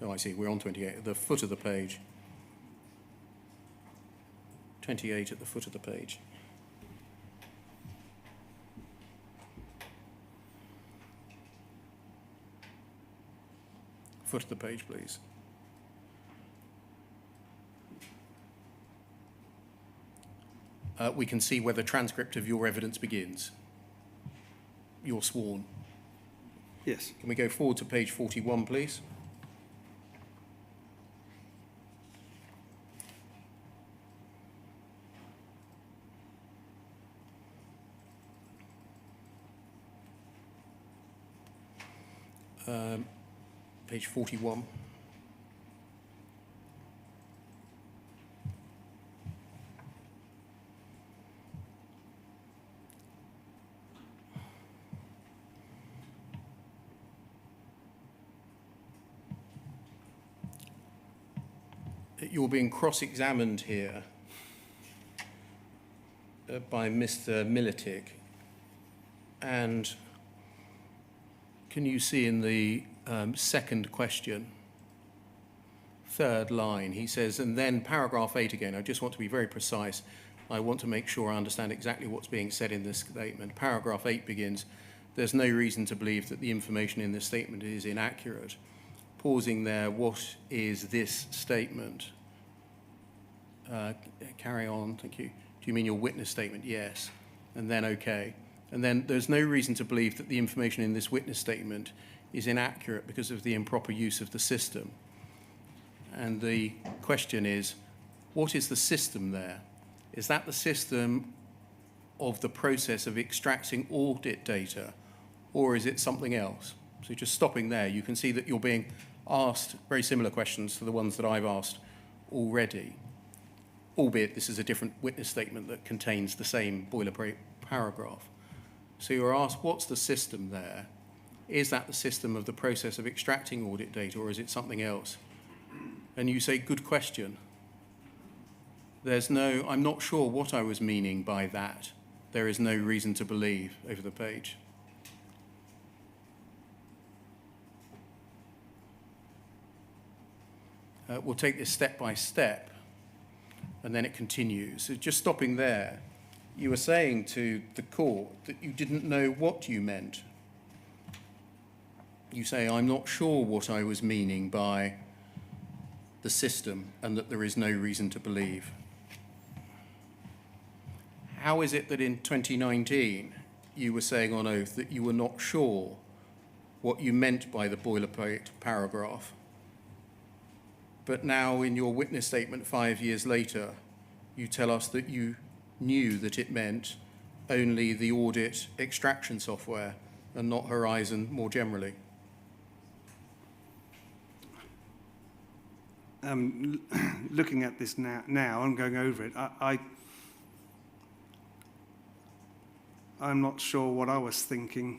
Oh, I see, we're on 28, at the foot of the page. 28 at the foot of the page. Foot of the page, please. We can see where the transcript of your evidence begins. You're sworn. Yes. Can we go forward to page 41, please? Page 41. You're being cross-examined here by Mr. Militic, and can you see in the second question, third line, he says, and then paragraph 8 again, I just want to be very precise. I want to make sure I understand exactly what's being said in this statement. Paragraph 8 begins, there's no reason to believe that the information in this statement is inaccurate. Pausing there, what is this statement? Carry on, thank you. Do you mean your witness statement? Yes. And then okay. And then there's no reason to believe that the information in this witness statement is inaccurate because of the improper use of the system. And the question is, what is the system there? Is that the system of the process of extracting audit data, or is it something else? So just stopping there, you can see that you're being asked very similar questions to the ones that I've asked already, albeit this is a different witness statement that contains the same boilerplate paragraph. So you're asked, what's the system there? Is that the system of the process of extracting audit data, or is it something else? And you say, good question. I'm not sure what I was meaning by that. There is no reason to believe, over the page. We'll take this step by step, and then it continues. So just stopping there, you were saying to the court that you didn't know what you meant. You say, I'm not sure what I was meaning by the system and that there is no reason to believe. How is it that in 2019 you were saying on oath that you were not sure what you meant by the boilerplate paragraph, but now in your witness statement 5 years later, you tell us that you knew that it meant only the audit extraction software and not Horizon more generally? Looking at this now and going over it, I'm not sure what I was thinking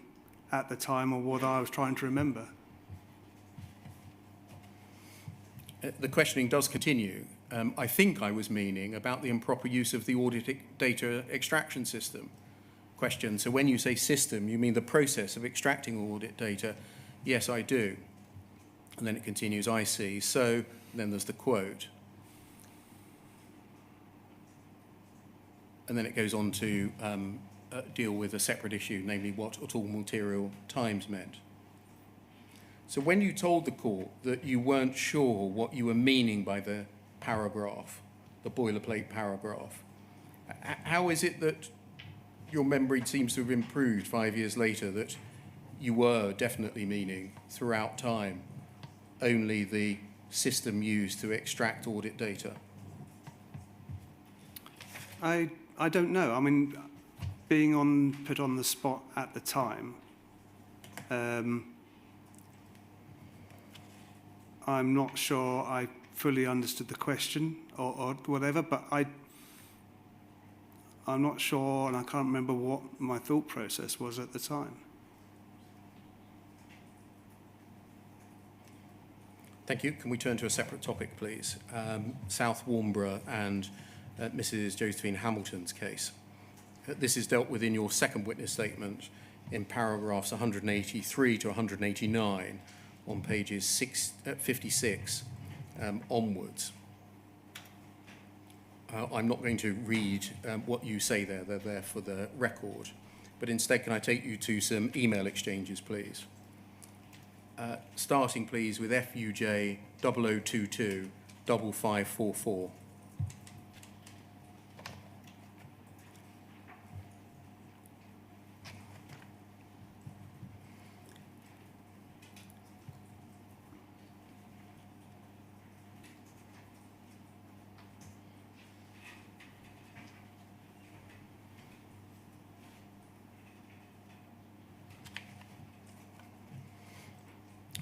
at the time or what I was trying to remember. The questioning does continue. I think I was meaning about the improper use of the audit data extraction system. Question, so when you say system, you mean the process of extracting audit data? Yes, I do. And then it continues, I see. So then there's the quote. And then it goes on to deal with a separate issue, namely what at all material times meant. So when you told the court that you weren't sure what you were meaning by the paragraph, the boilerplate paragraph, how is it that your memory seems to have improved 5 years later, that you were definitely meaning throughout time only the system used to extract audit data? I don't know. I mean, being put on the spot at the time, I'm not sure I fully understood the question or whatever, but I'm not sure, and I can't remember what my thought process was at the time. Thank you. Can we turn to a separate topic, please? South Warnborough and Mrs. Josephine Hamilton's case. This is dealt with in your second witness statement in paragraphs 183 to 189 on pages 56 onwards. I'm not going to read what you say there. They're there for the record. But instead, can I take you to some email exchanges, please? Starting, please, with FUJ 0022 5544.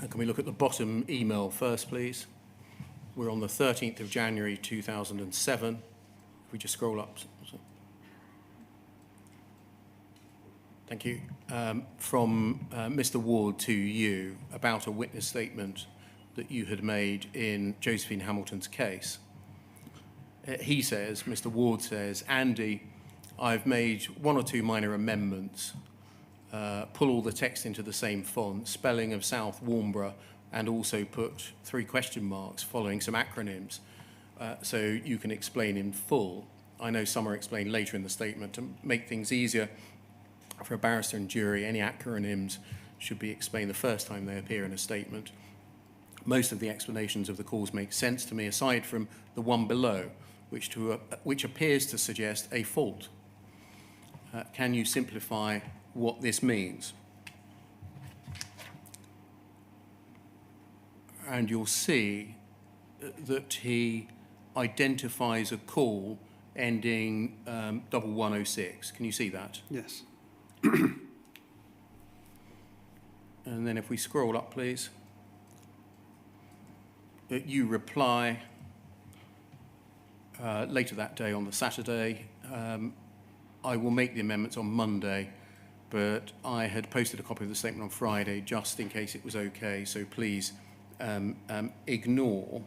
Can we look at the bottom email first, please? We're on the 13th of January 2007. If we just scroll up. Thank you. From Mr. Ward to you about a witness statement that you had made in Josephine Hamilton's case. he says, Mr. Ward says, Andy, I've made 1 or 2 minor amendments, pull all the text into the same font, spelling of South Warnborough, and also put 3 question marks following some acronyms, so you can explain in full. I know some are explained later in the statement. To make things easier for a barrister and jury, any acronyms should be explained the first time they appear in a statement. Most of the explanations of the cause make sense to me, aside from the one below, which appears to suggest a fault. Can you simplify what this means? And you'll see that he identifies a call ending 1106. Can you see that? Yes. And then if we scroll up, please. You reply later that day on the Saturday. I will make the amendments on Monday, but I had posted a copy of the statement on Friday just in case it was okay, so please ignore.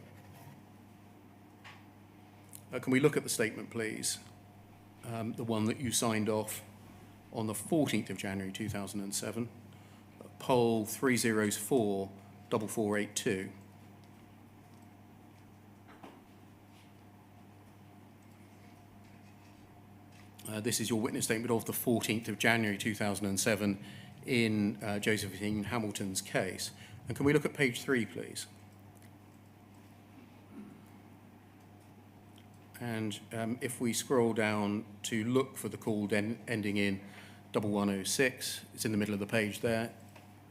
Can we look at the statement, please? The one that you signed off on the 14th of January 2007, poll 304 4482. This is your witness statement of the 14th of January 2007 in Josephine Hamilton's case. And can we look at page 3, please? And if we scroll down to look for the call ending in 1106, it's in the middle of the page there.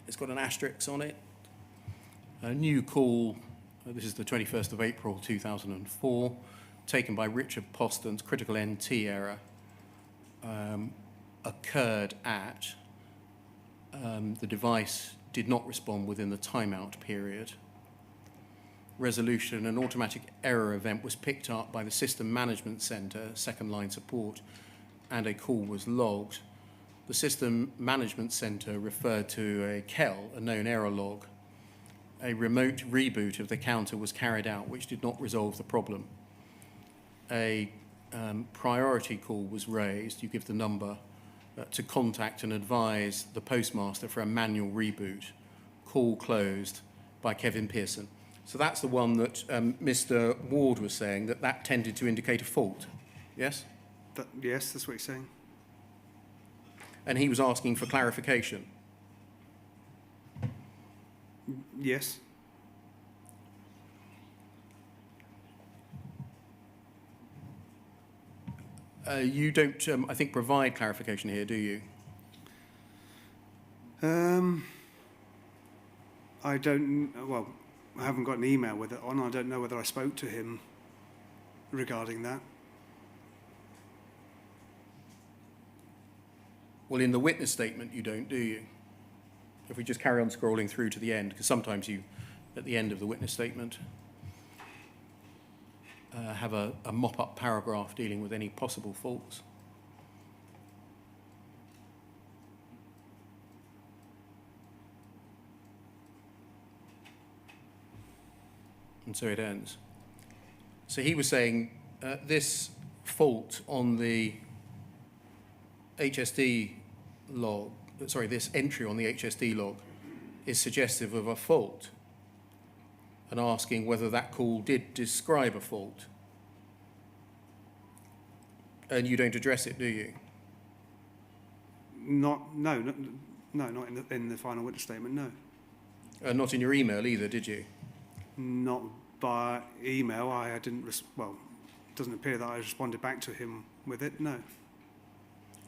It's got an asterisk on it. A new call, this is the 21st of April 2004, taken by Richard Poston's critical NT error, occurred at, the device did not respond within the timeout period. Resolution, an automatic error event was picked up by the System Management Center, second line support, and a call was logged. The System Management Center referred to a KEL, a known error log. A remote reboot of the counter was carried out, which did not resolve the problem. A priority call was raised, you give the number, to contact and advise the postmaster for a manual reboot. Call closed by Kevin Pearson. So that's the one that Mr. Ward was saying, that tended to indicate a fault. Yes? Yes, that's what he's saying. And he was asking for clarification. Yes. You don't, I think, provide clarification here, do you? I don't, well, I haven't got an email with it on. I don't know whether I spoke to him regarding that. Well, in the witness statement, you don't, do you? If we just carry on scrolling through to the end, because sometimes you, at the end of the witness statement, have a mop-up paragraph dealing with any possible faults. And so it ends. So he was saying this fault on the HSD log, sorry, this entry on the HSD log is suggestive of a fault, and asking whether that call did describe a fault. And you don't address it, do you? No, not in the final witness statement, no. Not in your email either, did you? Not by email. I didn't, well, it doesn't appear that I responded back to him with it, no.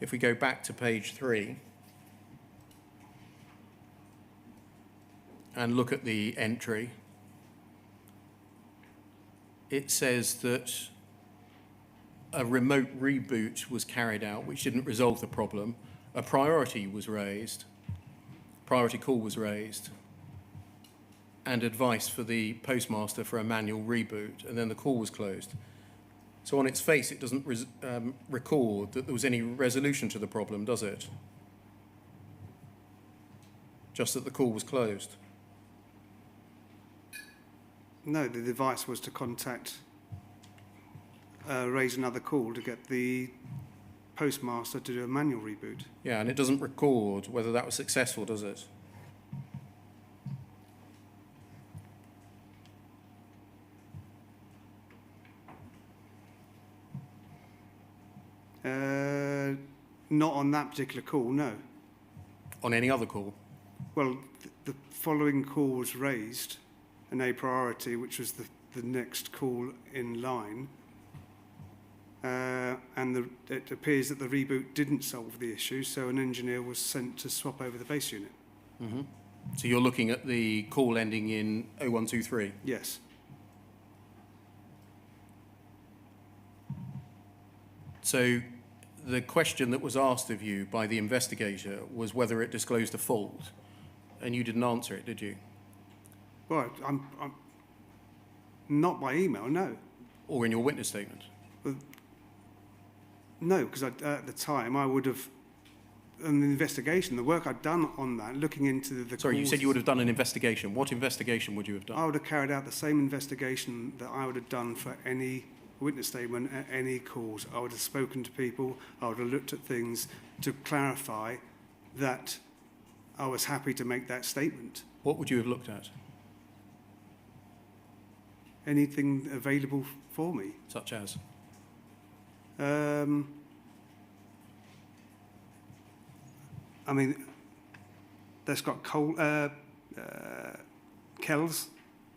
If we go back to page 3 and look at the entry, it says that a remote reboot was carried out, which didn't resolve the problem. A priority was raised, priority call was raised, and advice for the postmaster for a manual reboot, and then the call was closed. So on its face, it doesn't record that there was any resolution to the problem, does it? Just that the call was closed. No, the device was to contact raise another call to get the postmaster to do a manual reboot. Yeah, and it doesn't record whether that was successful, does it? Not on that particular call, no. On any other call? Well, the following call was raised, an A priority, which was the next call in line, and it appears that the reboot didn't solve the issue, so an engineer was sent to swap over the base unit. Mm-hmm. So you're looking at the call ending in 0123? Yes. So the question that was asked of you by the investigator was whether it disclosed a fault, and you didn't answer it, did you? Well, I'm not by email, no. Or in your witness statement? No, because at the time I would have, an investigation, the work I'd done on that, looking into the Sorry, you said causes, you would have done an investigation. What investigation would you have done? I would have carried out the same investigation that I would have done for any witness statement at any cause. I would have spoken to people, I would have looked at things to clarify that I was happy to make that statement. What would you have looked at? Anything available for me. Such as? I mean, that's got Kells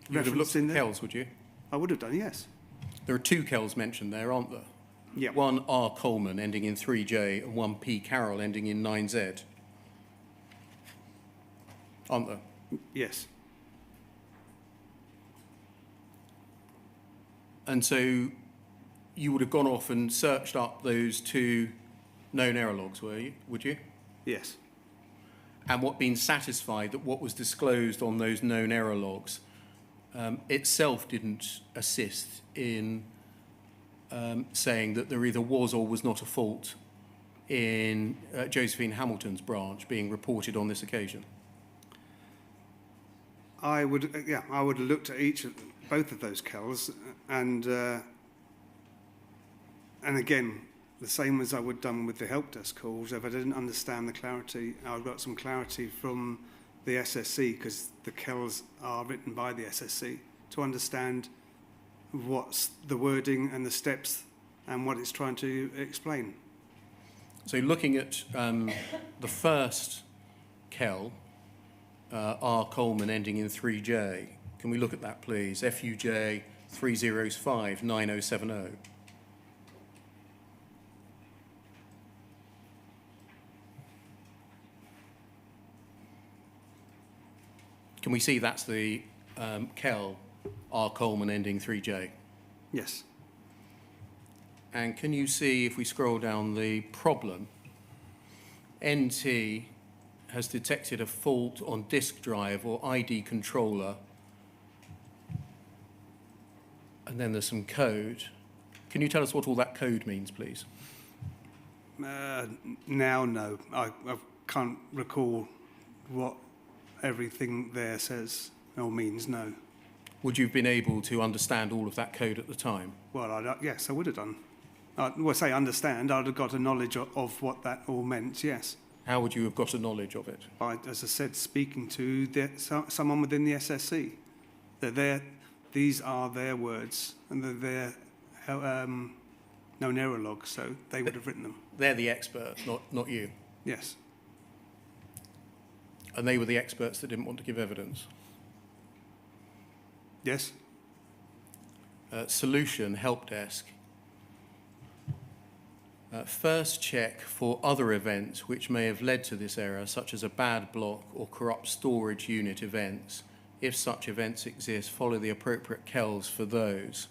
You would have looked reference in at there. Kells, would you? I would have done, yes. There are two Kells mentioned there, aren't there? Yeah. One R. Coleman ending in 3J and one P. Carroll ending in 9Z. Aren't there? Yes. And so you would have gone off and searched up those two known error logs, would you? Yes. And been satisfied that what was disclosed on those known error logs itself didn't assist in saying that there either was or was not a fault in Josephine Hamilton's branch being reported on this occasion? I would have looked at both of those Kells, and again, the same as I would have done with the help desk calls. If I didn't understand the clarity, I got some clarity from the SSC, because the Kells are written by the SSC, to understand what's the wording and the steps and what it's trying to explain. So looking at the first Kell, R. Coleman ending in 3J, can we look at that, please? FUJ 305 9070. Can we see that's the Kell, R. Coleman ending 3J? Yes. And can you see, if we scroll down the problem, NT has detected a fault on disk drive or ID controller, and then there's some code. Can you tell us what all that code means, please? Now, no. I can't recall what everything there says or means, no. Would you have been able to understand all of that code at the time? Well, yes, I would have done. Say understand, I'd have got a knowledge of what that all meant, yes. How would you have got a knowledge of it? By, as I said, speaking to someone within the SSC. These are their words, and they're their known error logs, so they would have written them. They're the experts, not you. Yes. And they were the experts that didn't want to give evidence. Yes. Solution, help desk. First check for other events which may have led to this error, such as a bad block or corrupt storage unit events. If such events exist, follow the appropriate Kells for those.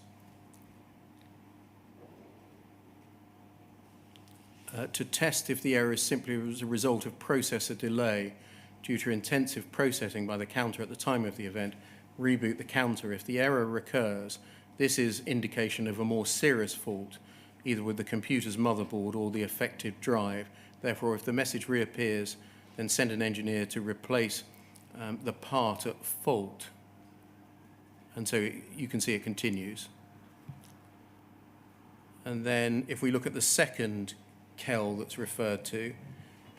To test if the error is simply as a result of processor delay due to intensive processing by the counter at the time of the event, reboot the counter. If the error recurs, this is indication of a more serious fault, either with the computer's motherboard or the affected drive. Therefore, if the message reappears, then send an engineer to replace the part at fault. And so you can see it continues. And then if we look at the second KEL that's referred to,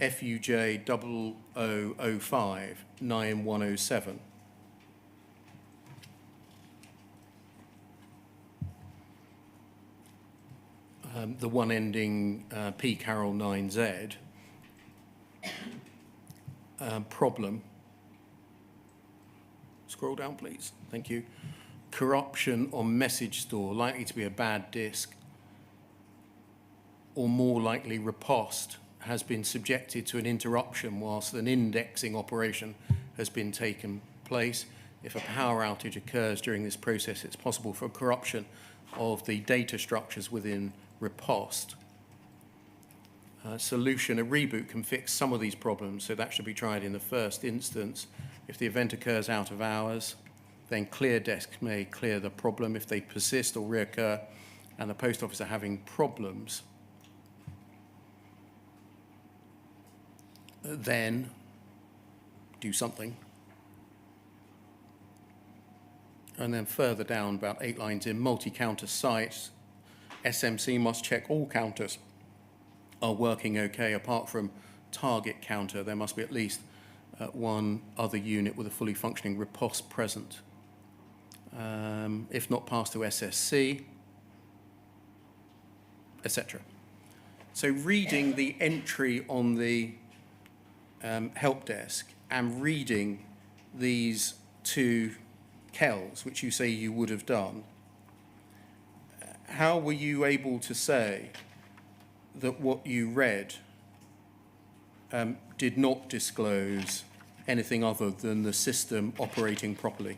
FUJ 0005 9107. The one ending P Carol 9Z, problem. Scroll down, please. Thank you. Corruption on message store, likely to be a bad disk, or more likely riposte, has been subjected to an interruption whilst an indexing operation has been taken place. If a power outage occurs during this process, it's possible for corruption of the data structures within riposte. Solution, a reboot can fix some of these problems, so that should be tried in the first instance. If the event occurs out of hours, then clear desk may clear the problem. If they persist or reoccur and the post office are having problems, then do something. And then further down, about 8 lines in, multi-counter sites, SMC must check all counters are working okay. Apart from target counter, there must be at least one other unit with a fully functioning riposte present. If not, pass to SSC, etc. So reading the entry on the help desk and reading these two KELs, which you say you would have done, how were you able to say that what you read did not disclose anything other than the system operating properly?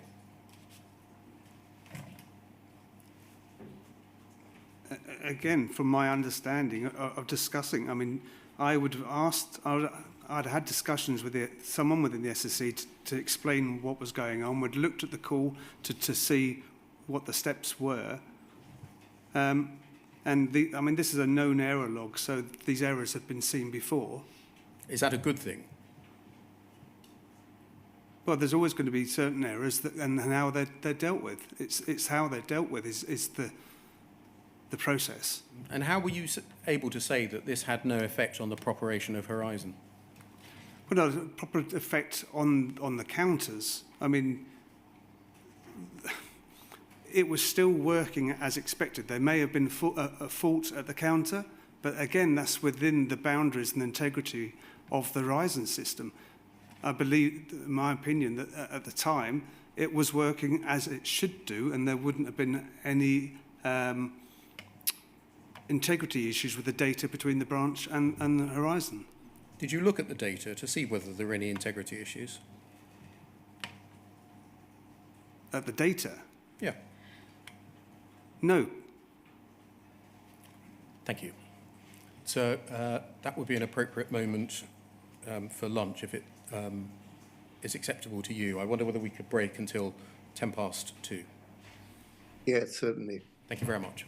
Again, from my understanding of discussing, I mean, I would have asked, I'd had discussions with someone within the SSC to explain what was going on. We'd looked at the call to see what the steps were. I mean, this is a known error log, so these errors have been seen before. Is that a good thing? Well, there's always going to be certain errors, and how they're dealt with. It's how they're dealt with is the process. And how were you able to say that this had no effect on the operation of Horizon? Well, no, proper effect on the counters. I mean, it was still working as expected. There may have been a fault at the counter, but again, that's within the boundaries and integrity of the Horizon system. I believe, in my opinion, that at the time, it was working as it should do, and there wouldn't have been any integrity issues with the data between the branch and the Horizon. Did you look at the data to see whether there were any integrity issues? At the data? Yeah. No. Thank you. So that would be an appropriate moment for lunch if it is acceptable to you. I wonder whether we could break until 2:10. Yes, certainly. Thank you very much.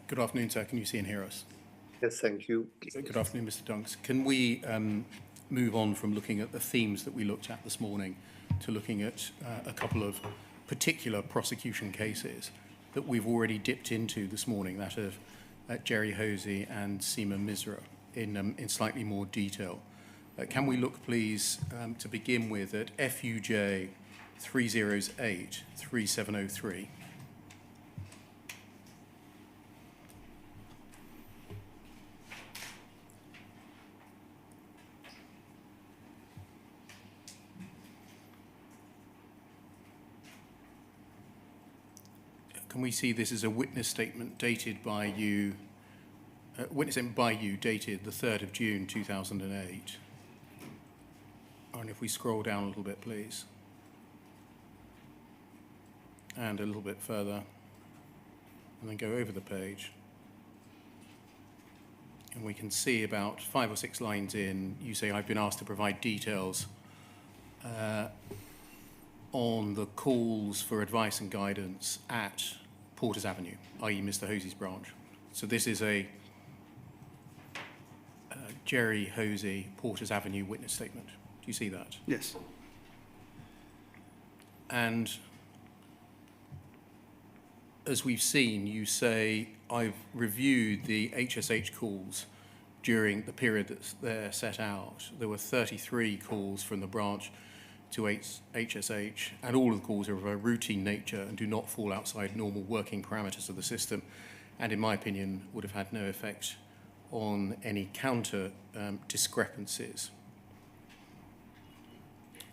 Good afternoon, sir. Can you see and hear us? Yes, thank you. Good afternoon, Mr. Dunks. Can we move on from looking at the themes that we looked at this morning to looking at a couple of particular prosecution cases that we've already dipped into this morning, that of Jerry Hosy and Misra, in slightly more detail? Can we look, please, to begin with at FUJ 308 3703? Can we see this as a witness statement dated by you, dated the 3rd of June 2008? And if we scroll down a little bit, please. And a little bit further. And then go over the page. And we can see about 5 or 6 lines in, you say, I've been asked to provide details on the calls for advice and guidance at Porters Avenue, i.e. Mr. Hosy's branch. So this is a Jerry Hosy Porters Avenue witness statement. Do you see that? Yes. And as we've seen, you say, I've reviewed the HSH calls during the period that's there set out. There were 33 calls from the branch to HSH, and all of the calls are of a routine nature and do not fall outside normal working parameters of the system, and in my opinion would have had no effect on any counter discrepancies.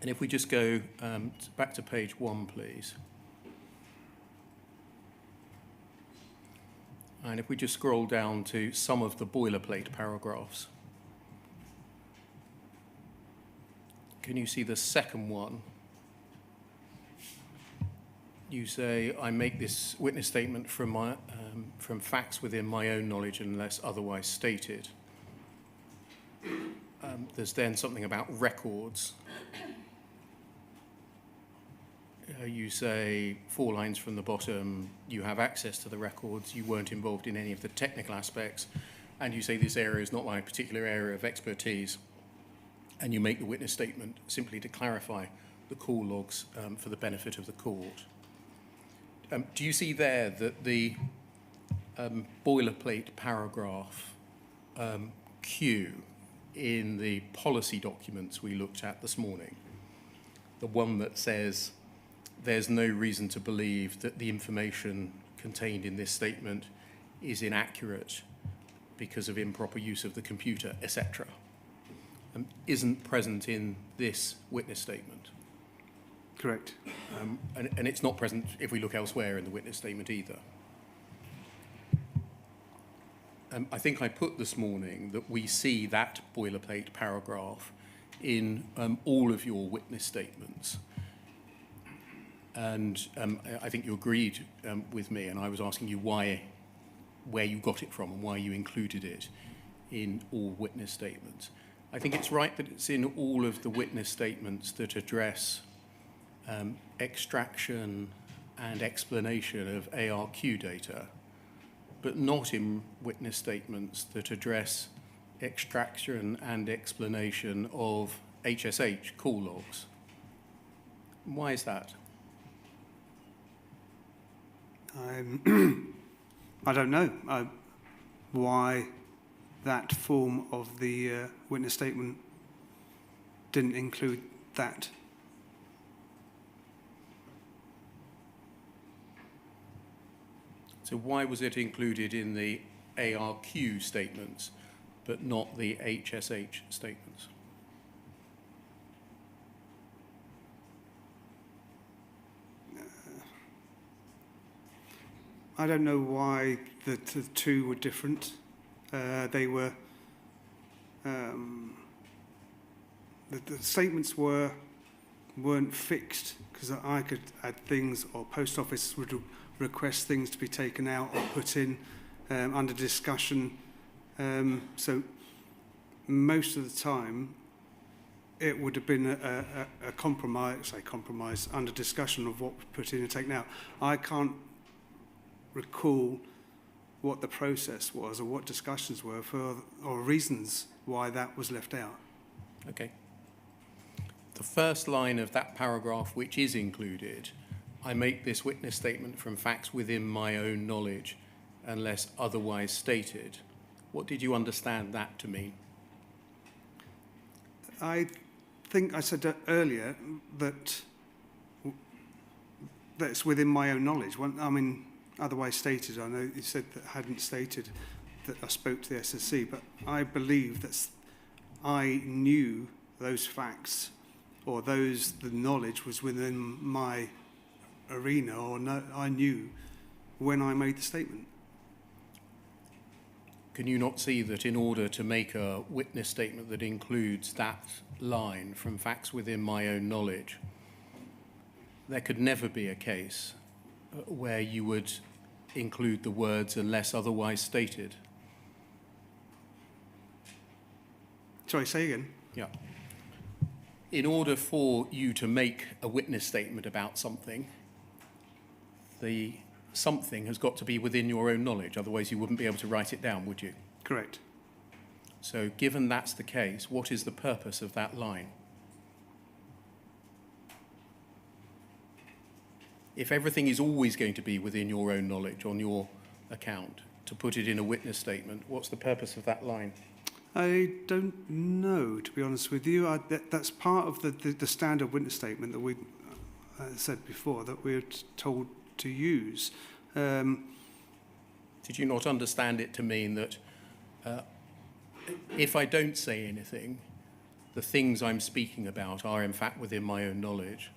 And if we just go back to page 1, please. And if we just scroll down to some of the boilerplate paragraphs. Can you see the second one? You say, I make this witness statement from facts within my own knowledge unless otherwise stated. There's then something about records. You say 4 lines from the bottom, you have access to the records, you weren't involved in any of the technical aspects, and you say this area is not my particular area of expertise. And you make the witness statement simply to clarify the call logs for the benefit of the court. Do you see there that the boilerplate paragraph Q in the policy documents we looked at this morning, the one that says there's no reason to believe that the information contained in this statement is inaccurate because of improper use of the computer, etc., isn't present in this witness statement? Correct. And it's not present if we look elsewhere in the witness statement either. I think I put this morning that we see that boilerplate paragraph in all of your witness statements. And I think you agreed with me, and I was asking you where you got it from and why you included it in all witness statements. I think it's right that it's in all of the witness statements that address extraction and explanation of ARQ data, but not in witness statements that address extraction and explanation of HSH call logs. Why is that? I don't know why that form of the witness statement didn't include that. So why was it included in the ARQ statements, but not the HSH statements? I don't know why the two were different. They were the statements weren't fixed, because I could add things, or post office would request things to be taken out or put in under discussion. So most of the time it would have been a compromise under discussion of what was put in and taken out. I can't recall what the process was or what discussions were for, or reasons why that was left out. Okay. The first line of that paragraph, which is included, I make this witness statement from facts within my own knowledge, unless otherwise stated. What did you understand that to mean? I think I said earlier that it's within my own knowledge. I mean, otherwise stated, I know you said that hadn't stated that I spoke to the SSC, but I believe that I knew those facts, or the knowledge was within my arena, or no, I knew when I made the statement. Can you not see that in order to make a witness statement that includes that line from facts within my own knowledge, there could never be a case where you would include the words unless otherwise stated? Sorry, say again. Yeah. In order for you to make a witness statement about something, the something has got to be within your own knowledge, otherwise you wouldn't be able to write it down, would you? Correct. So given that's the case, what is the purpose of that line? If everything is always going to be within your own knowledge on your account, to put it in a witness statement, what's the purpose of that line? I don't know, to be honest with you. That's part of the standard witness statement that we said before that we're told to use. Did you not understand it to mean that if I don't say anything, the things I'm speaking about are in fact within my own knowledge?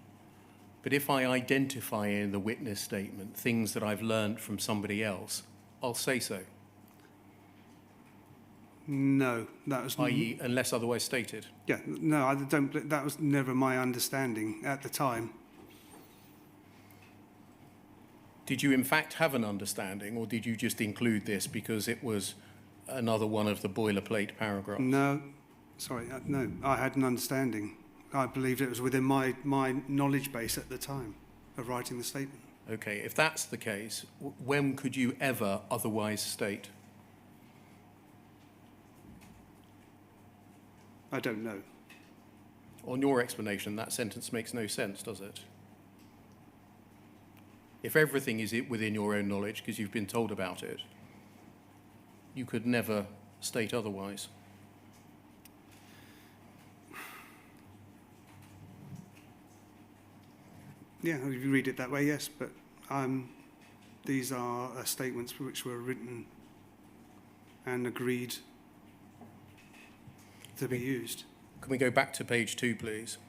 But if I identify in the witness statement things that I've learned from somebody else, I'll say so. No, that was... i.e., unless otherwise stated. Yeah, no, I don't. That was never my understanding at the time. Did you in fact have an understanding, or did you just include this because it was another one of the boilerplate paragraphs? No, sorry, no, I had an understanding. I believed it was within my knowledge base at the time of writing the statement. Okay, if that's the case, when could you ever otherwise state? I don't know. On your explanation, that sentence makes no sense, does it? If everything is within your own knowledge because you've been told about it, you could never state otherwise. Yeah, if you read it that way, yes, but these are statements which were written and agreed to be used. Can we go back to page 2, please?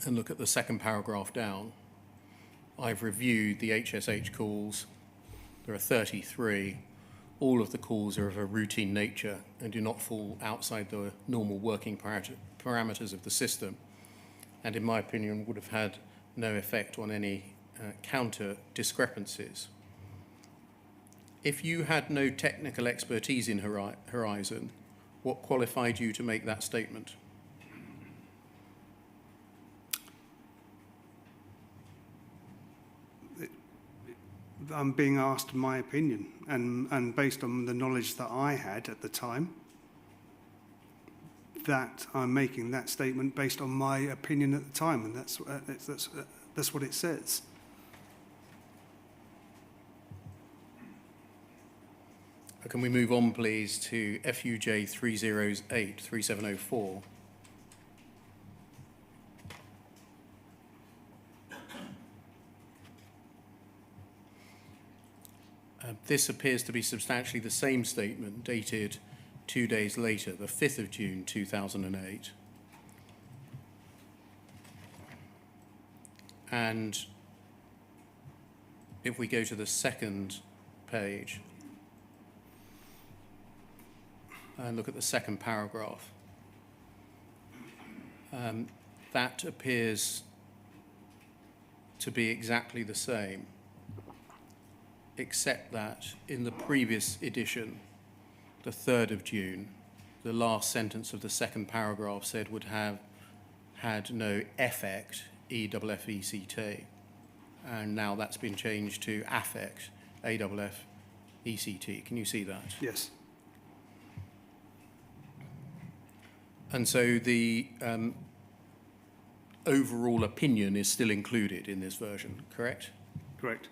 And look at the second paragraph down. I've reviewed the HSH calls. There are 33. All of the calls are of a routine nature and do not fall outside the normal working parameters of the system, and in my opinion would have had no effect on any counter discrepancies. If you had no technical expertise in Horizon, what qualified you to make that statement? I'm being asked my opinion, and based on the knowledge that I had at the time, that I'm making that statement based on my opinion at the time, and that's what it says. Can we move on, please, to FUJ 308 3704? This appears to be substantially the same statement dated 2 days later, the 5th of June 2008. And if we go to the second page and look at the second paragraph, that appears to be exactly the same, except that in the previous edition, the 3rd of June, the last sentence of the second paragraph said would have had no effect, E-F-F-E-C-T, and now that's been changed to affect, AFF, ECT. Can you see that? Yes. And so the overall opinion is still included in this version, correct? Correct.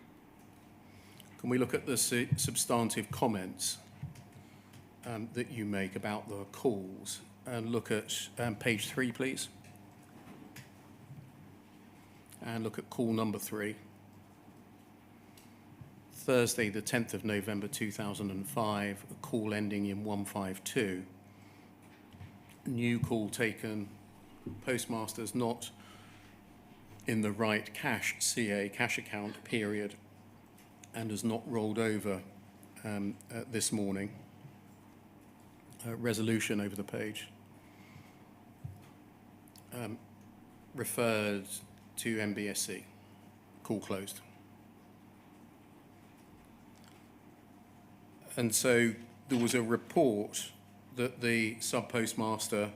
Can we look at the substantive comments that you make about the calls and look at page 3, please? And look at call number 3. Thursday, the 10th of November 2005, a call ending in 152. New call taken, postmaster's not in the right cash CA, cash account period, and has not rolled over this morning. Resolution over the page. Referred to MBSC. Call closed. And so there was a report that the sub-postmaster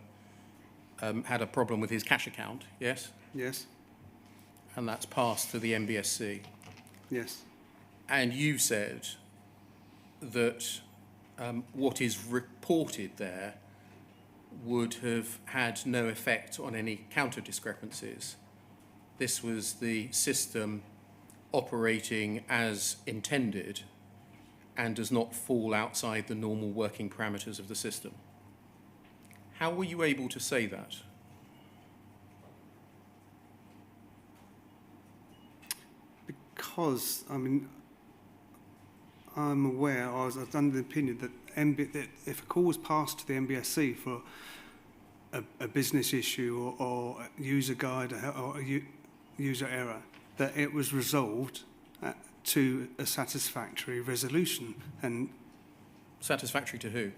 had a problem with his cash account, yes? Yes. And that's passed to the MBSC. Yes. And you said that what is reported there would have had no effect on any counter discrepancies. This was the system operating as intended and does not fall outside the normal working parameters of the system. How were you able to say that? Because, I mean, I'm aware, I was under the opinion that if a call was passed to the MBSC for a business issue or a user guide or a user error, that it was resolved to a satisfactory resolution and Satisfactory to who?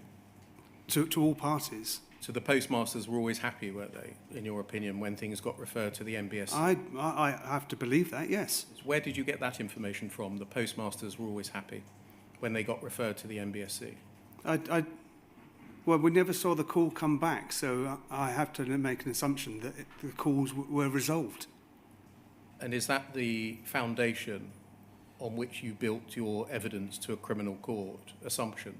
to all parties. So the postmasters were always happy, weren't they, in your opinion, when things got referred to the MBSC? I have to believe that, yes. Where did you get that information from? The postmasters were always happy when they got referred to the MBSC. Well, we never saw the call come back, so I have to make an assumption that the calls were resolved. And is that the foundation on which you built your evidence to a criminal court assumption?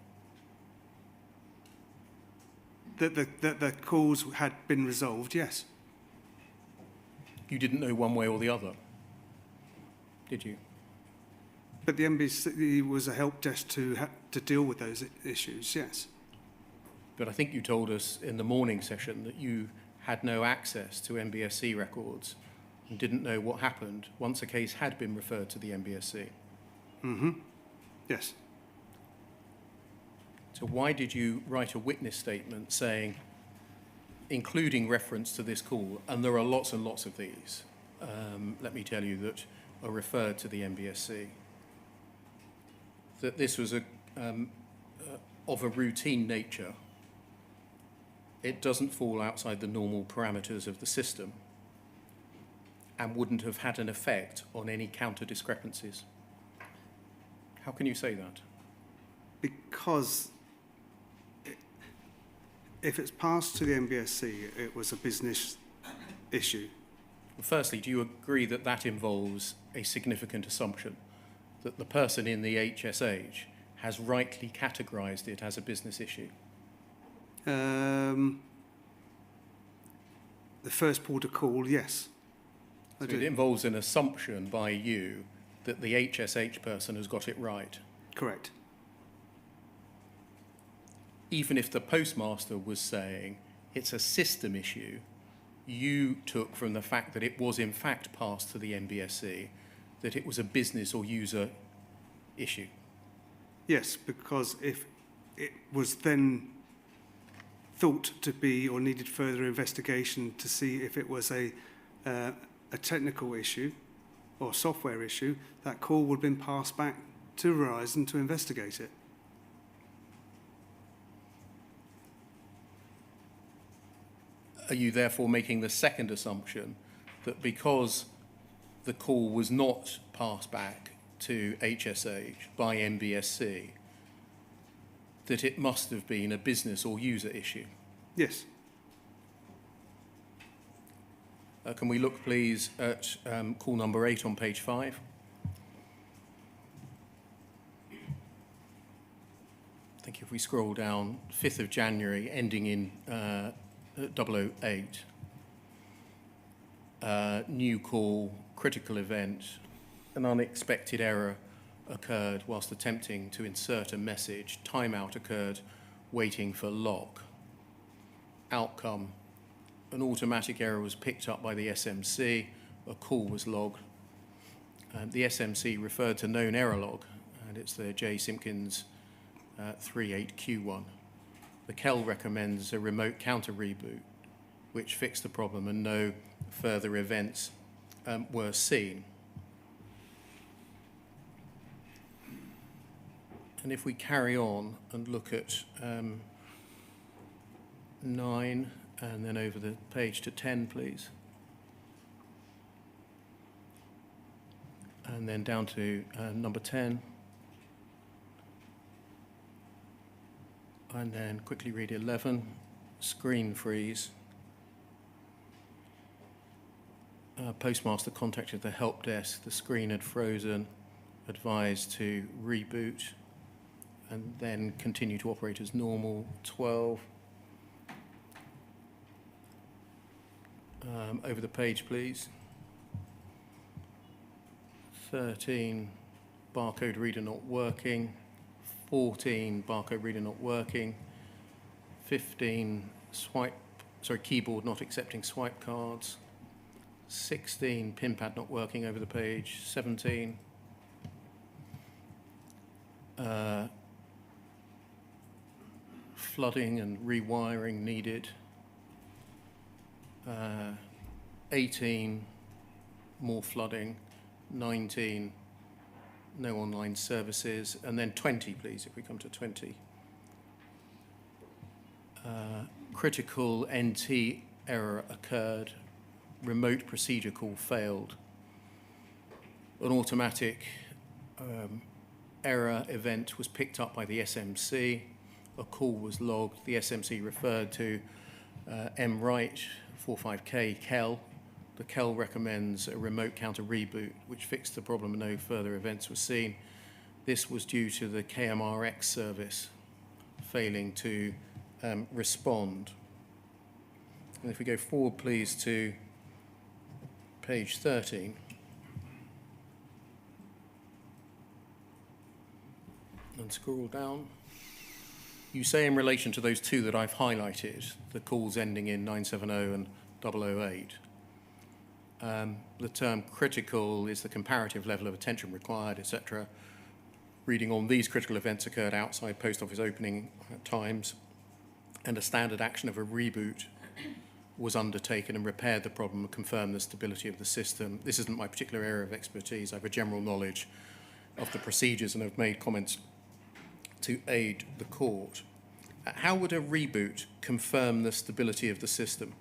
That the calls had been resolved, yes. You didn't know one way or the other, did you? But the MBC was a help desk to deal with those issues, yes. But I think you told us in the morning session that you had no access to MBSC records and didn't know what happened once a case had been referred to the MBSC. Mm-hmm. Yes. So why did you write a witness statement saying, including reference to this call, and there are lots and lots of these, let me tell you, that are referred to the MBSC, that this was of a routine nature. It doesn't fall outside the normal parameters of the system and wouldn't have had an effect on any counter discrepancies. How can you say that? Because if it's passed to the MBSC, it was a business issue. Firstly, do you agree that that involves a significant assumption that the person in the HSH has rightly categorised it as a business issue? The first port of call, yes. So it involves an assumption by you that the HSH person has got it right. Correct. Even if the postmaster was saying it's a system issue, you took from the fact that it was in fact passed to the MBSC that it was a business or user issue. Yes, because if it was then thought to be or needed further investigation to see if it was a technical issue or software issue, that call would have been passed back to Verizon to investigate it. Are you therefore making the second assumption that because the call was not passed back to HSH by MBSC, that it must have been a business or user issue? Yes. Can we look, please, at call number 8 on page 5? I think if we scroll down, 5th of January, ending in 008. New call, critical event, an unexpected error occurred whilst attempting to insert a message. Timeout occurred waiting for lock. Outcome, an automatic error was picked up by the SMC, a call was logged. The SMC referred to known error log, and it's the J. Simpkins 38Q1. The KEL recommends a remote counter reboot, which fixed the problem, and no further events were seen. And if we carry on and look at 9, and then over the page to 10, please. And then down to number 10. And then quickly read 11, screen freeze. Postmaster contacted the help desk, the screen had frozen, advised to reboot, and then continue to operate as normal. 12. Over the page, please. 13, barcode reader not working. 14, barcode reader not working. 15, keyboard not accepting swipe cards. 16, pin pad not working over the page. 17, flooding and rewiring needed. 18, more flooding. 19, no online services. And then 20, please, if we come to 20. Critical NT error occurred. Remote procedure call failed. An automatic error event was picked up by the SMC. A call was logged. The SMC referred to MWrite 45K KEL. The KEL recommends a remote counter reboot, which fixed the problem and no further events were seen. This was due to the KMRX service failing to respond. And if we go forward, please, to page 13. And scroll down. You say in relation to those two that I've highlighted, the calls ending in 970 and 008, the term critical is the comparative level of attention required, etc. Reading on, these critical events occurred outside post office opening times, and a standard action of a reboot was undertaken and repaired the problem and confirmed the stability of the system. This isn't my particular area of expertise. I have a general knowledge of the procedures and have made comments to aid the court. How would a reboot confirm the stability of the system?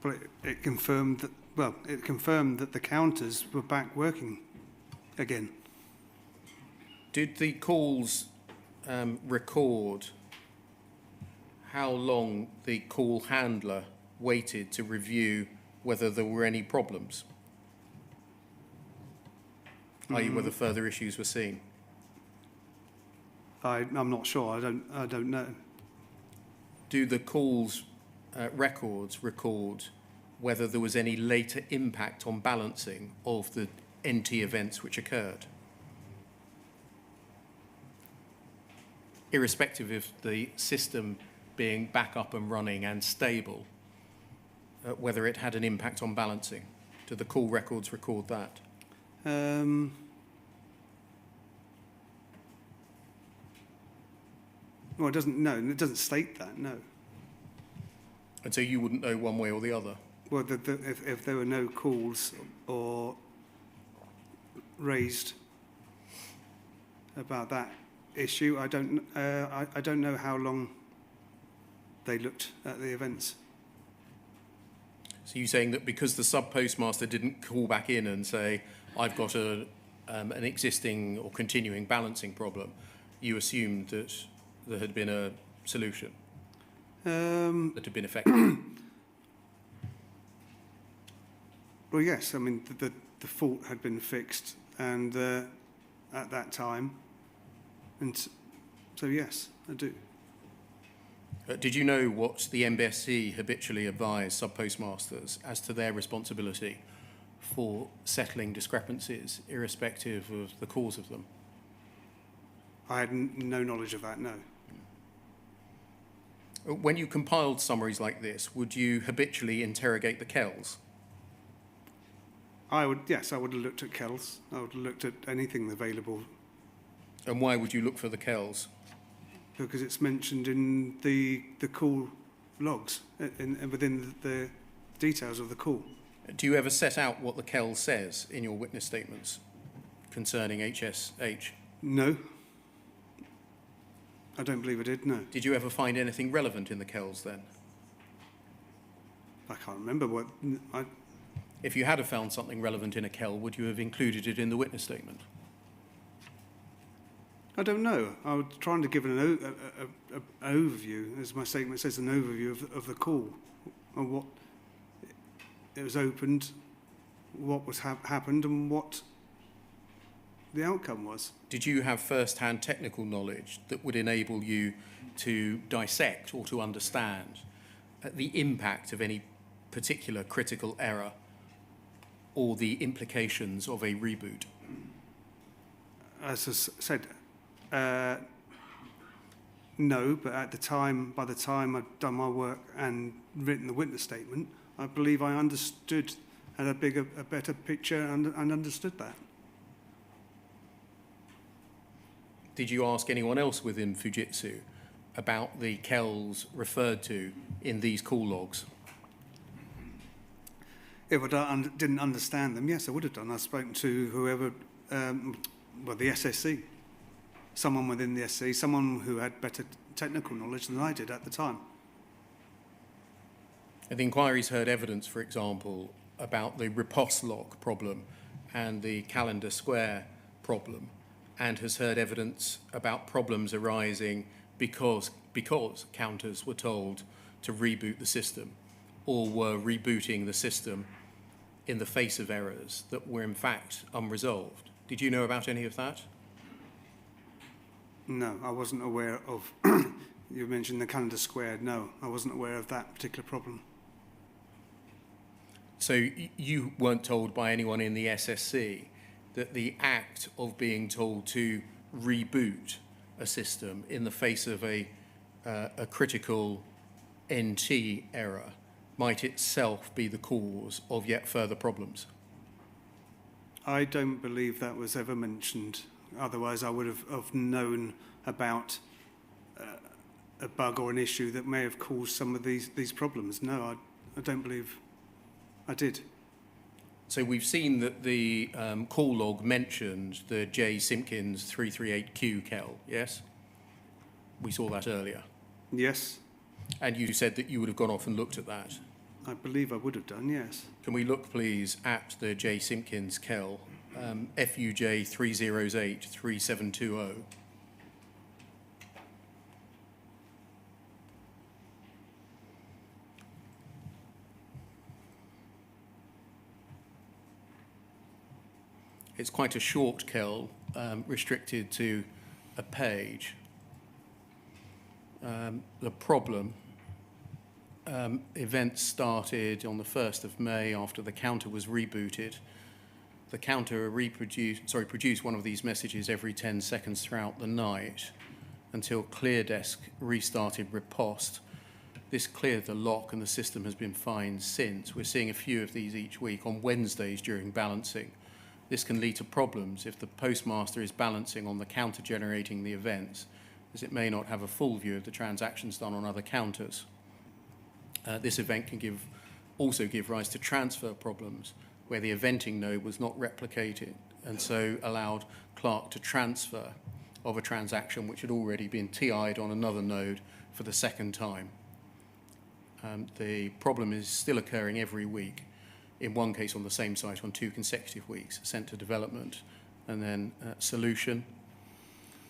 Well, it confirmed that. Well, it confirmed that the counters were back working again. Did the calls record how long the call handler waited to review whether there were any problems, i.e. whether further issues were seen? I'm not sure. I don't know. Do the calls records record whether there was any later impact on balancing of the NT events which occurred? Irrespective of the system being back up and running and stable, whether it had an impact on balancing. Do the call records record that? Well, it doesn't. No, it doesn't state that. No. And so you wouldn't know one way or the other? Well, if there were no calls or raised about that issue, I don't know how long they looked at the events. So you're saying that because the sub-postmaster didn't call back in and say, I've got a an existing or continuing balancing problem, you assumed that there had been a solution that had been effective? Well, yes. I mean, the fault had been fixed, and at that time, and so yes, I do. Did you know what the MBSC habitually advised sub-postmasters as to their responsibility for settling discrepancies, irrespective of the cause of them? I had no knowledge of that, no. When you compiled summaries like this, would you habitually interrogate the KELs? Yes, I would have looked at KELs. I would have looked at anything available. And why would you look for the KELs? Because it's mentioned in the call logs, within the details of the call. Do you ever set out what the KEL says in your witness statements concerning HSH? No. I don't believe I did, no. Did you ever find anything relevant in the KELs then? I can't remember what... If you had have found something relevant in a KEL, would you have included it in the witness statement? I don't know. I was trying to give an overview, as my statement says, an overview of the call, of what it was opened, what was happened, and what the outcome was. Did you have first-hand technical knowledge that would enable you to dissect or to understand the impact of any particular critical error or the implications of a reboot? As I said, no, but at the time, by the time I'd done my work and written the witness statement, I believe I understood, had a better picture and understood that. Did you ask anyone else within Fujitsu about the KELs referred to in these call logs? If I didn't understand them, yes, I would have done. I've spoken to whoever, the SSC, someone within the SC, someone who had better technical knowledge than I did at the time. And the inquiry's heard evidence, for example, about the riposte lock problem and the calendar square problem, and has heard evidence about problems arising because counters were told to reboot the system or were rebooting the system in the face of errors that were in fact unresolved. Did you know about any of that? No, I wasn't aware of, you mentioned the calendar squared. No, I wasn't aware of that particular problem. So you weren't told by anyone in the SSC that the act of being told to reboot a system in the face of a critical NT error might itself be the cause of yet further problems? I don't believe that was ever mentioned. Otherwise, I would have known about a bug or an issue that may have caused some of these problems. No, I don't believe I did. So we've seen that the call log mentioned the J. Simpkins 338Q KEL, yes? We saw that earlier. Yes. And you said that you would have gone off and looked at that. I believe I would have done, yes. Can we look, please, at the J. Simpkins KEL, FUJ 308 3720? It's quite a short KEL, restricted to a page. The problem, events started on the 1st of May after the counter was rebooted. The counter produced one of these messages every 10 seconds throughout the night until ClearDesk restarted riposte. This cleared the lock and the system has been fine since. We're seeing a few of these each week on Wednesdays during balancing. This can lead to problems if the postmaster is balancing on the counter generating the events, as it may not have a full view of the transactions done on other counters. This event can also give rise to transfer problems, where the eventing node was not replicated and so allowed Clark to transfer of a transaction which had already been TI'd on another node for the second time. The problem is still occurring every week, in one case on the same site on 2 consecutive weeks, sent to development, and then solution.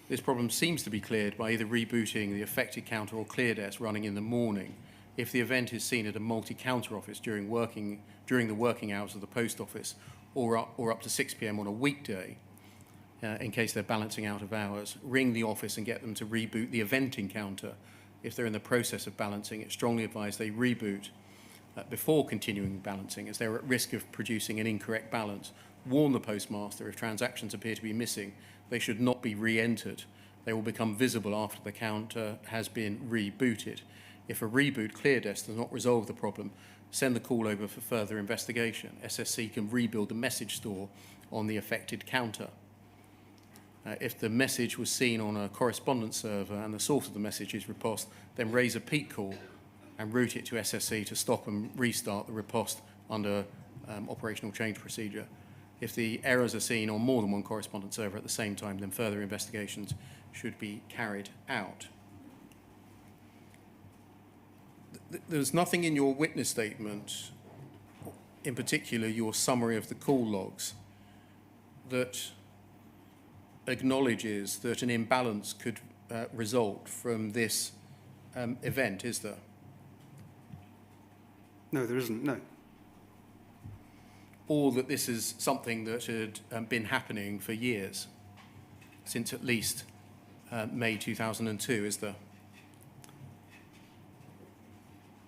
This problem seems to be cleared by either rebooting the affected counter or clear desk running in the morning if the event is seen at a multi-counter office during the working hours of the post office, or up to 6 p.m. on a weekday, in case they're balancing out of hours. Ring the office and get them to reboot the event encounter. If they're in the process of balancing, it's strongly advised they reboot before continuing balancing, as they're at risk of producing an incorrect balance. Warn the postmaster if transactions appear to be missing. They should not be re-entered. They will become visible after the counter has been rebooted. If a reboot clear desk does not resolve the problem, send the call over for further investigation. SSC can rebuild the message store on the affected counter. If the message was seen on a correspondence server and the source of the message is riposte, then raise a peak call and route it to SSC to stop and restart the riposte under operational change procedure. If the errors are seen on more than one correspondence server at the same time, then further investigations should be carried out. There's nothing in your witness statement, in particular your summary of the call logs, that acknowledges that an imbalance could result from this event, is there? No, there isn't, no. Or that this is something that had been happening for years, since at least May 2002, is there?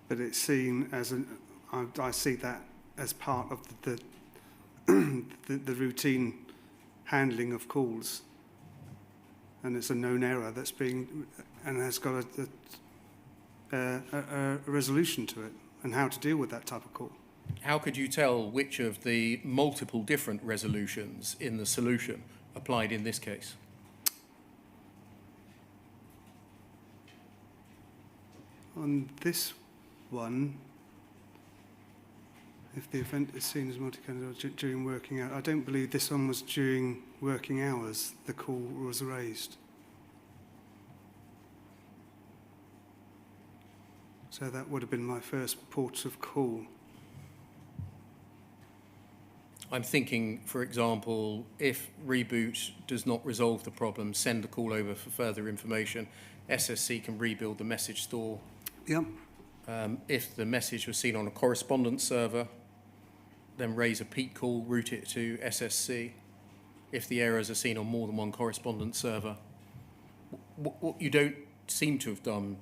But it's seen as I see that as part of the routine handling of calls, and it's a known error that's being and has got a resolution to it, and how to deal with that type of call. How could you tell which of the multiple different resolutions in the solution applied in this case? On this one, if the event is seen as multi-candidate during working hours, I don't believe this one was during working hours, the call was raised. So that would have been my first port of call. I'm thinking, for example, if reboot does not resolve the problem, send the call over for further information. SSC can rebuild the message store. Yep. If the message was seen on a correspondence server, then raise a peak call, route it to SSC. If the errors are seen on more than one correspondence server. What you don't seem to have done,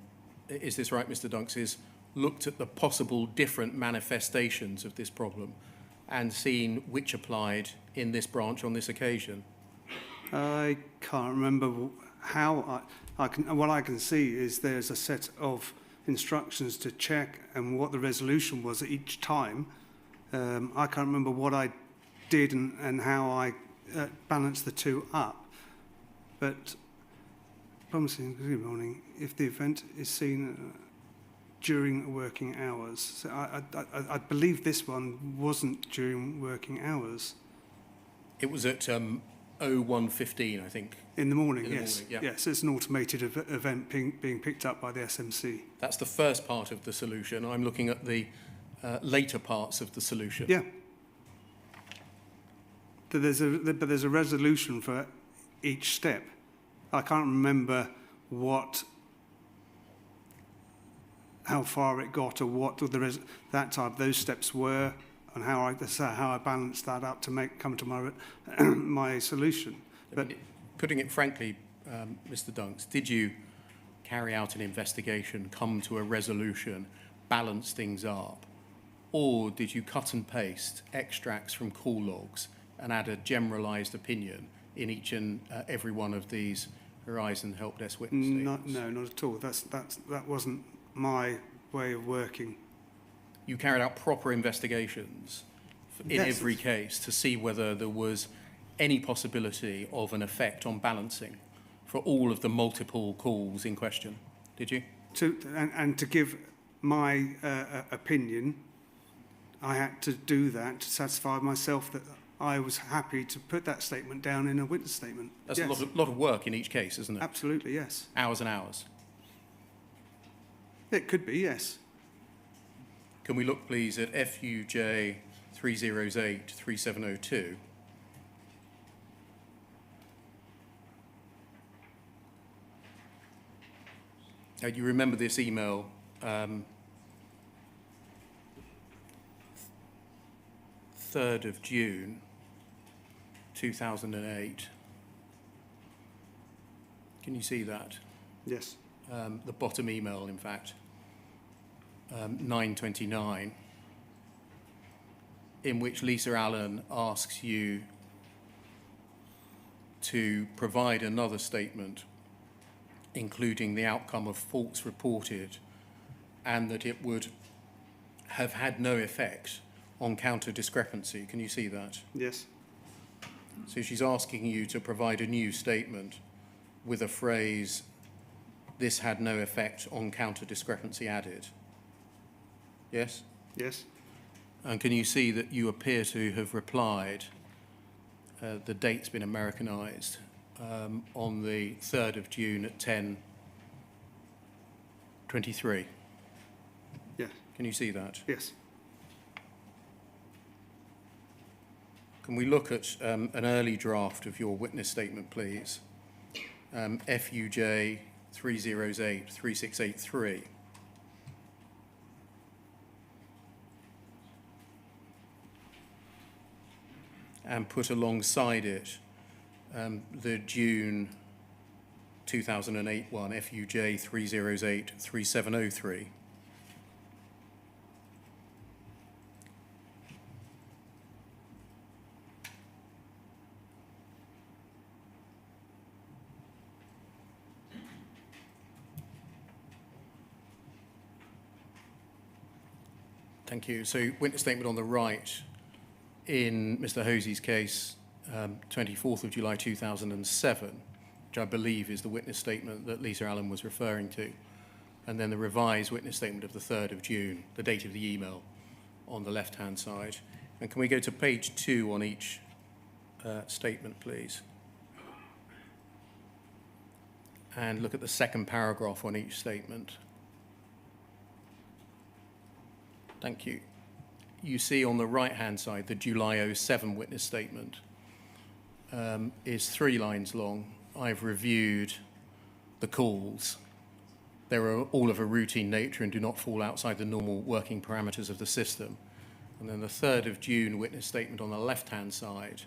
is this right, Mr. Dunks, is looked at the possible different manifestations of this problem and seen which applied in this branch on this occasion. I can't remember how what I can see is there's a set of instructions to check and what the resolution was at each time. I can't remember what I did and how I balanced the two up. But promising good morning, if the event is seen during working hours. So I believe this one wasn't during working hours. It was at 01:15, I think. In the morning, In the yes. morning, yeah. Yes, it's an automated event being picked up by the SMC. That's the first part of the solution. I'm looking at the later parts of the solution. Yeah. But there's a resolution for each step. I can't remember how far it got or what those steps were, and how I balanced that up to come to my my solution. But putting it frankly, Mr. Dunks, did you carry out an investigation, come to a resolution, balance things up, or did you cut and paste extracts from call logs and add a generalised opinion in each and every one of these Horizon Help Desk witness statements? No, not at all. That wasn't my way of working. You carried out proper investigations in every case to see whether there was any possibility of an effect on balancing for all of the multiple calls in question, did you? And to give my opinion, I had to do that to satisfy myself that I was happy to put that statement down in a witness statement. That's yes. a lot of work in each case, isn't it? Absolutely, yes. Hours and hours. It could be, yes. Can we look, please, at FUJ 3008-3702? You remember this email, 3rd of June 2008. Can you see that? Yes. The bottom email, in fact, 9:29, in which Lisa Allen asks you to provide another statement, including the outcome of faults reported, and that it would have had no effect on counter discrepancy. Can you see that? Yes. So she's asking you to provide a new statement with a phrase, "This had no effect on counter discrepancy" added. Yes? Yes. And can you see that you appear to have replied, the date's been Americanized, on the 3rd of June at 10:23? Yes. Can you see that? Yes. Can we look at an early draft of your witness statement, please? FUJ 308-3683. And put alongside it the June 2008 one, FUJ 308-3703. Thank you. So witness statement on the right in Mr. Hosy's case, 24th of July 2007, which I believe is the witness statement that Lisa Allen was referring to, and then the revised witness statement of the 3rd of June, the date of the email on the left-hand side. And can we go to page 2 on each statement, please? And look at the second paragraph on each statement. Thank you. You see on the right-hand side, the July 07 witness statement is 3 lines long. I've reviewed the calls. They are all of a routine nature and do not fall outside the normal working parameters of the system. And then the 3rd of June witness statement on the left-hand side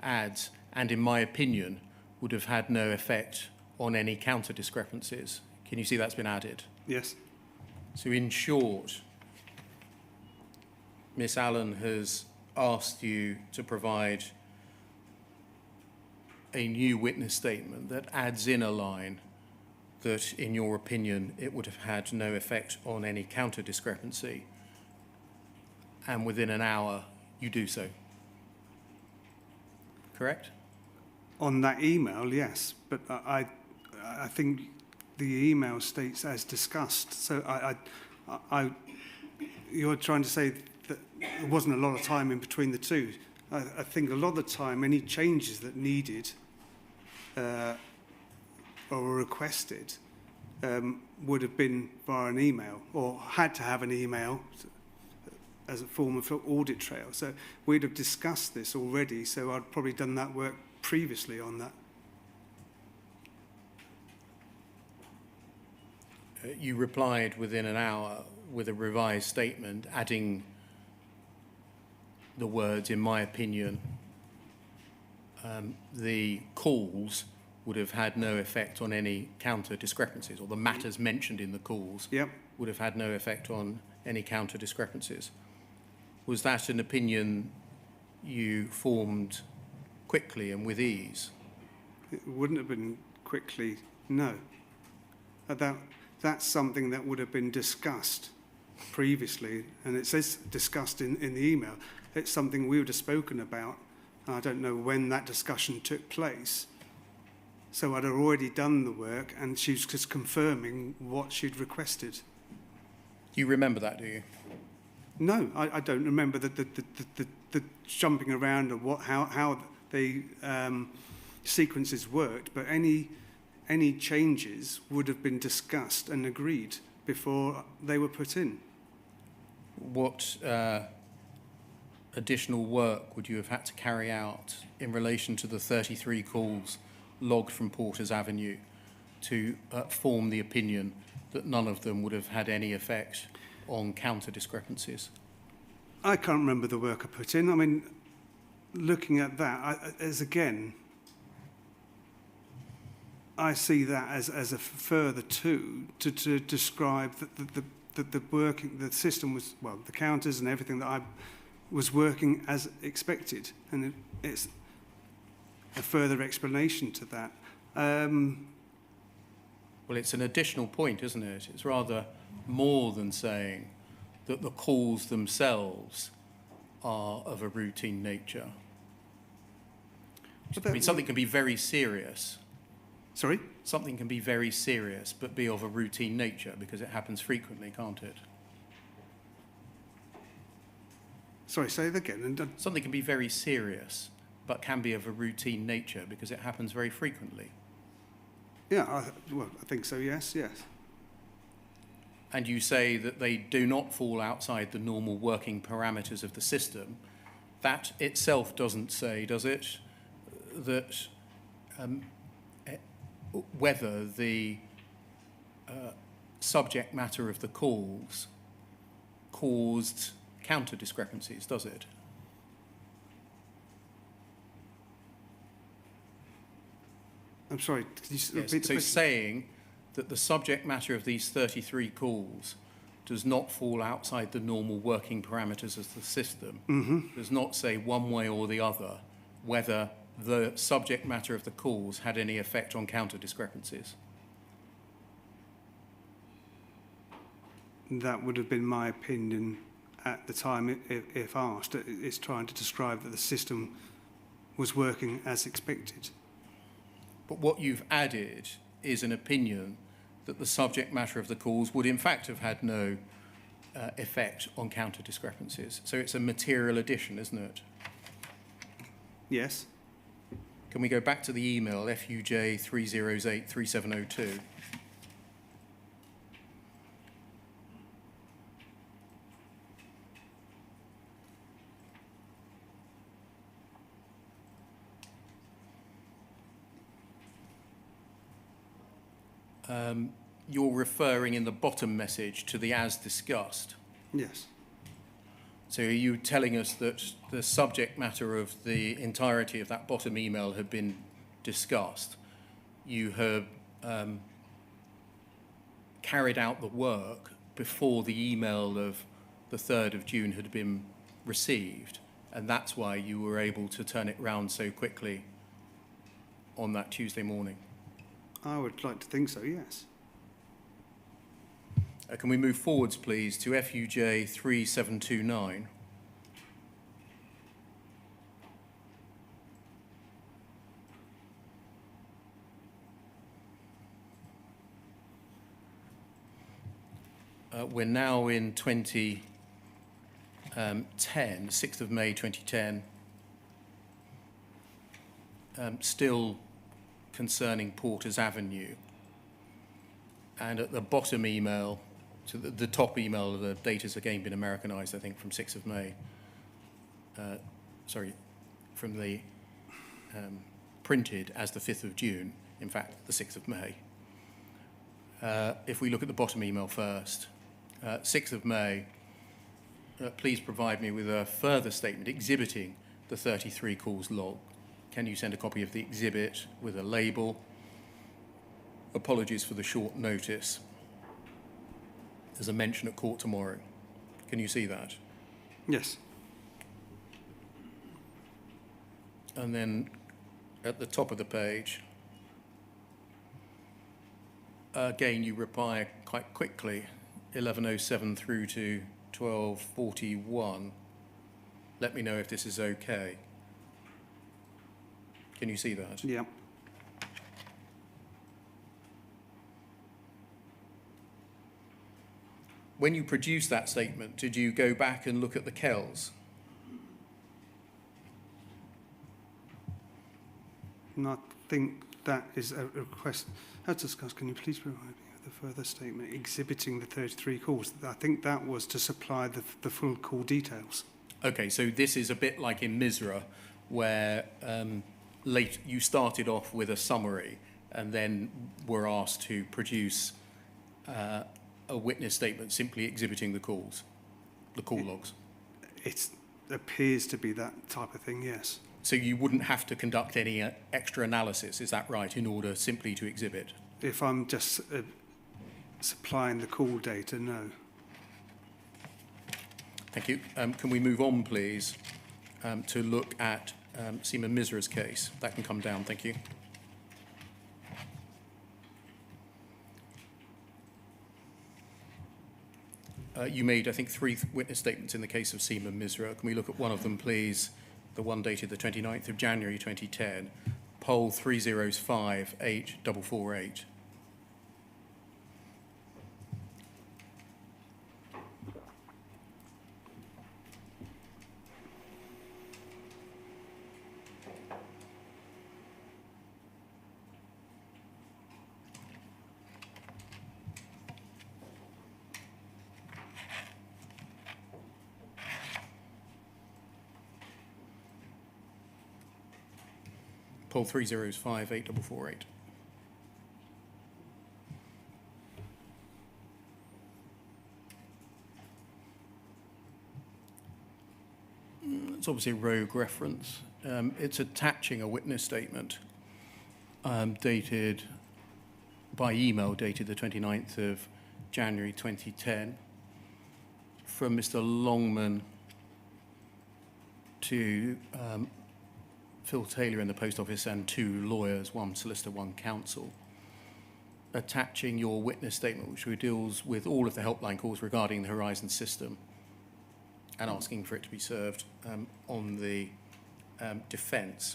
adds, and in my opinion, would have had no effect on any counter discrepancies. Can you see that's been added? Yes. So in short, Miss Allen has asked you to provide a new witness statement that adds in a line that, in your opinion, it would have had no effect on any counter discrepancy, and within an hour you do so. Correct? On that email, yes, but I think the email states as discussed. So you're trying to say that there wasn't a lot of time in between the two. I think a lot of the time, any changes that needed or were requested would have been via an email, or had to have an email as a form of audit trail. So we'd have discussed this already, so I'd probably done that work previously on that. You replied within an hour with a revised statement, adding the words, in my opinion, the calls would have had no effect on any counter discrepancies, or the matters mentioned in the calls would have had no effect on any counter discrepancies. Was that an opinion you formed quickly and with ease? It wouldn't have been quickly, no. That's something that would have been discussed previously, and it says discussed in the email. It's something we would have spoken about. I don't know when that discussion took place. So I'd already done the work, and she was just confirming what she'd requested. You remember that, do you? No, I don't remember the jumping around or how the sequences worked, but any changes would have been discussed and agreed before they were put in. What additional work would you have had to carry out in relation to the 33 calls logged from Porters Avenue to form the opinion that none of them would have had any effect on counter discrepancies? I can't remember the work I put in. I mean, looking at that, I see that as a further to describe that the system was, well, the counters and everything that I was working as expected, and it's a further explanation to that. Well, it's an additional point, isn't it? It's rather more than saying that the calls themselves are of a routine nature. I mean, something can be very serious. Sorry? Something can be very serious but be of a routine nature because it happens frequently, can't it? Sorry, say it again. Something can be very serious but can be of a routine nature because it happens very frequently. Yeah, I think so, yes. And you say that they do not fall outside the normal working parameters of the system. That itself doesn't say, does it, that whether the subject matter of the calls caused counter discrepancies, does it? I'm sorry, could you repeat the So question? saying that the subject matter of these 33 calls does not fall outside the normal working parameters of the system, does not say one way or the other whether the subject matter of the calls had any effect on counter discrepancies. That would have been my opinion at the time, if asked. It's trying to describe that the system was working as expected. But what you've added is an opinion that the subject matter of the calls would in fact have had no effect on counter discrepancies. So it's a material addition, isn't it? Yes. Can we go back to the email, FUJ 3008 3702? You're referring in the bottom message to the as discussed. Yes. So are you telling us that the subject matter of the entirety of that bottom email had been discussed? You have carried out the work before the email of the 3rd of June had been received, and that's why you were able to turn it round so quickly on that Tuesday morning? I would like to think so, yes. Can we move forwards, please, to FUJ 3729? We're now in 2010, 6th of May 2010, still concerning Porters Avenue. And at the bottom email, so the top email, the date has again been Americanized, I think, from 6th of May. From the printed as the 5th of June, in fact, the 6th of May. If we look at the bottom email first, 6th of May, please provide me with a further statement exhibiting the 33 calls log. Can you send a copy of the exhibit with a label? Apologies for the short notice. There's a mention at court tomorrow. Can you see that? Yes. And then at the top of the page, again, you reply quite quickly, 11:07 through to 12:41. Let me know if this is okay. Can you see that? Yeah. When you produced that statement, did you go back and look at the KELs? And I think that is a request. As discussed, can you please provide me with a further statement exhibiting the 33 calls? I think that was to supply the full call details. Okay, so this is a bit like in Misra, where you started off with a summary and then were asked to produce a witness statement simply exhibiting the calls, the call logs. It appears to be that type of thing, yes. So you wouldn't have to conduct any extra analysis, is that right, in order simply to exhibit? If I'm just supplying the call data, no. Thank you. Can we move on, please, to look at Seaman Misra's case? That can come down, thank you. You made, I think, 3 witness statements in the case of Seaman Misra. Can we look at one of them, please? The one dated the 29th of January 2010, poll 30584448. Poll 30584448. It's obviously a rogue reference. It's attaching a witness statement dated by email, dated the 29th of January 2010, from Mr. Longman to Phil Taylor in the post office and 2 lawyers, 1 solicitor, 1 counsel, attaching your witness statement, which deals with all of the helpline calls regarding the Horizon system, and asking for it to be served on the defence.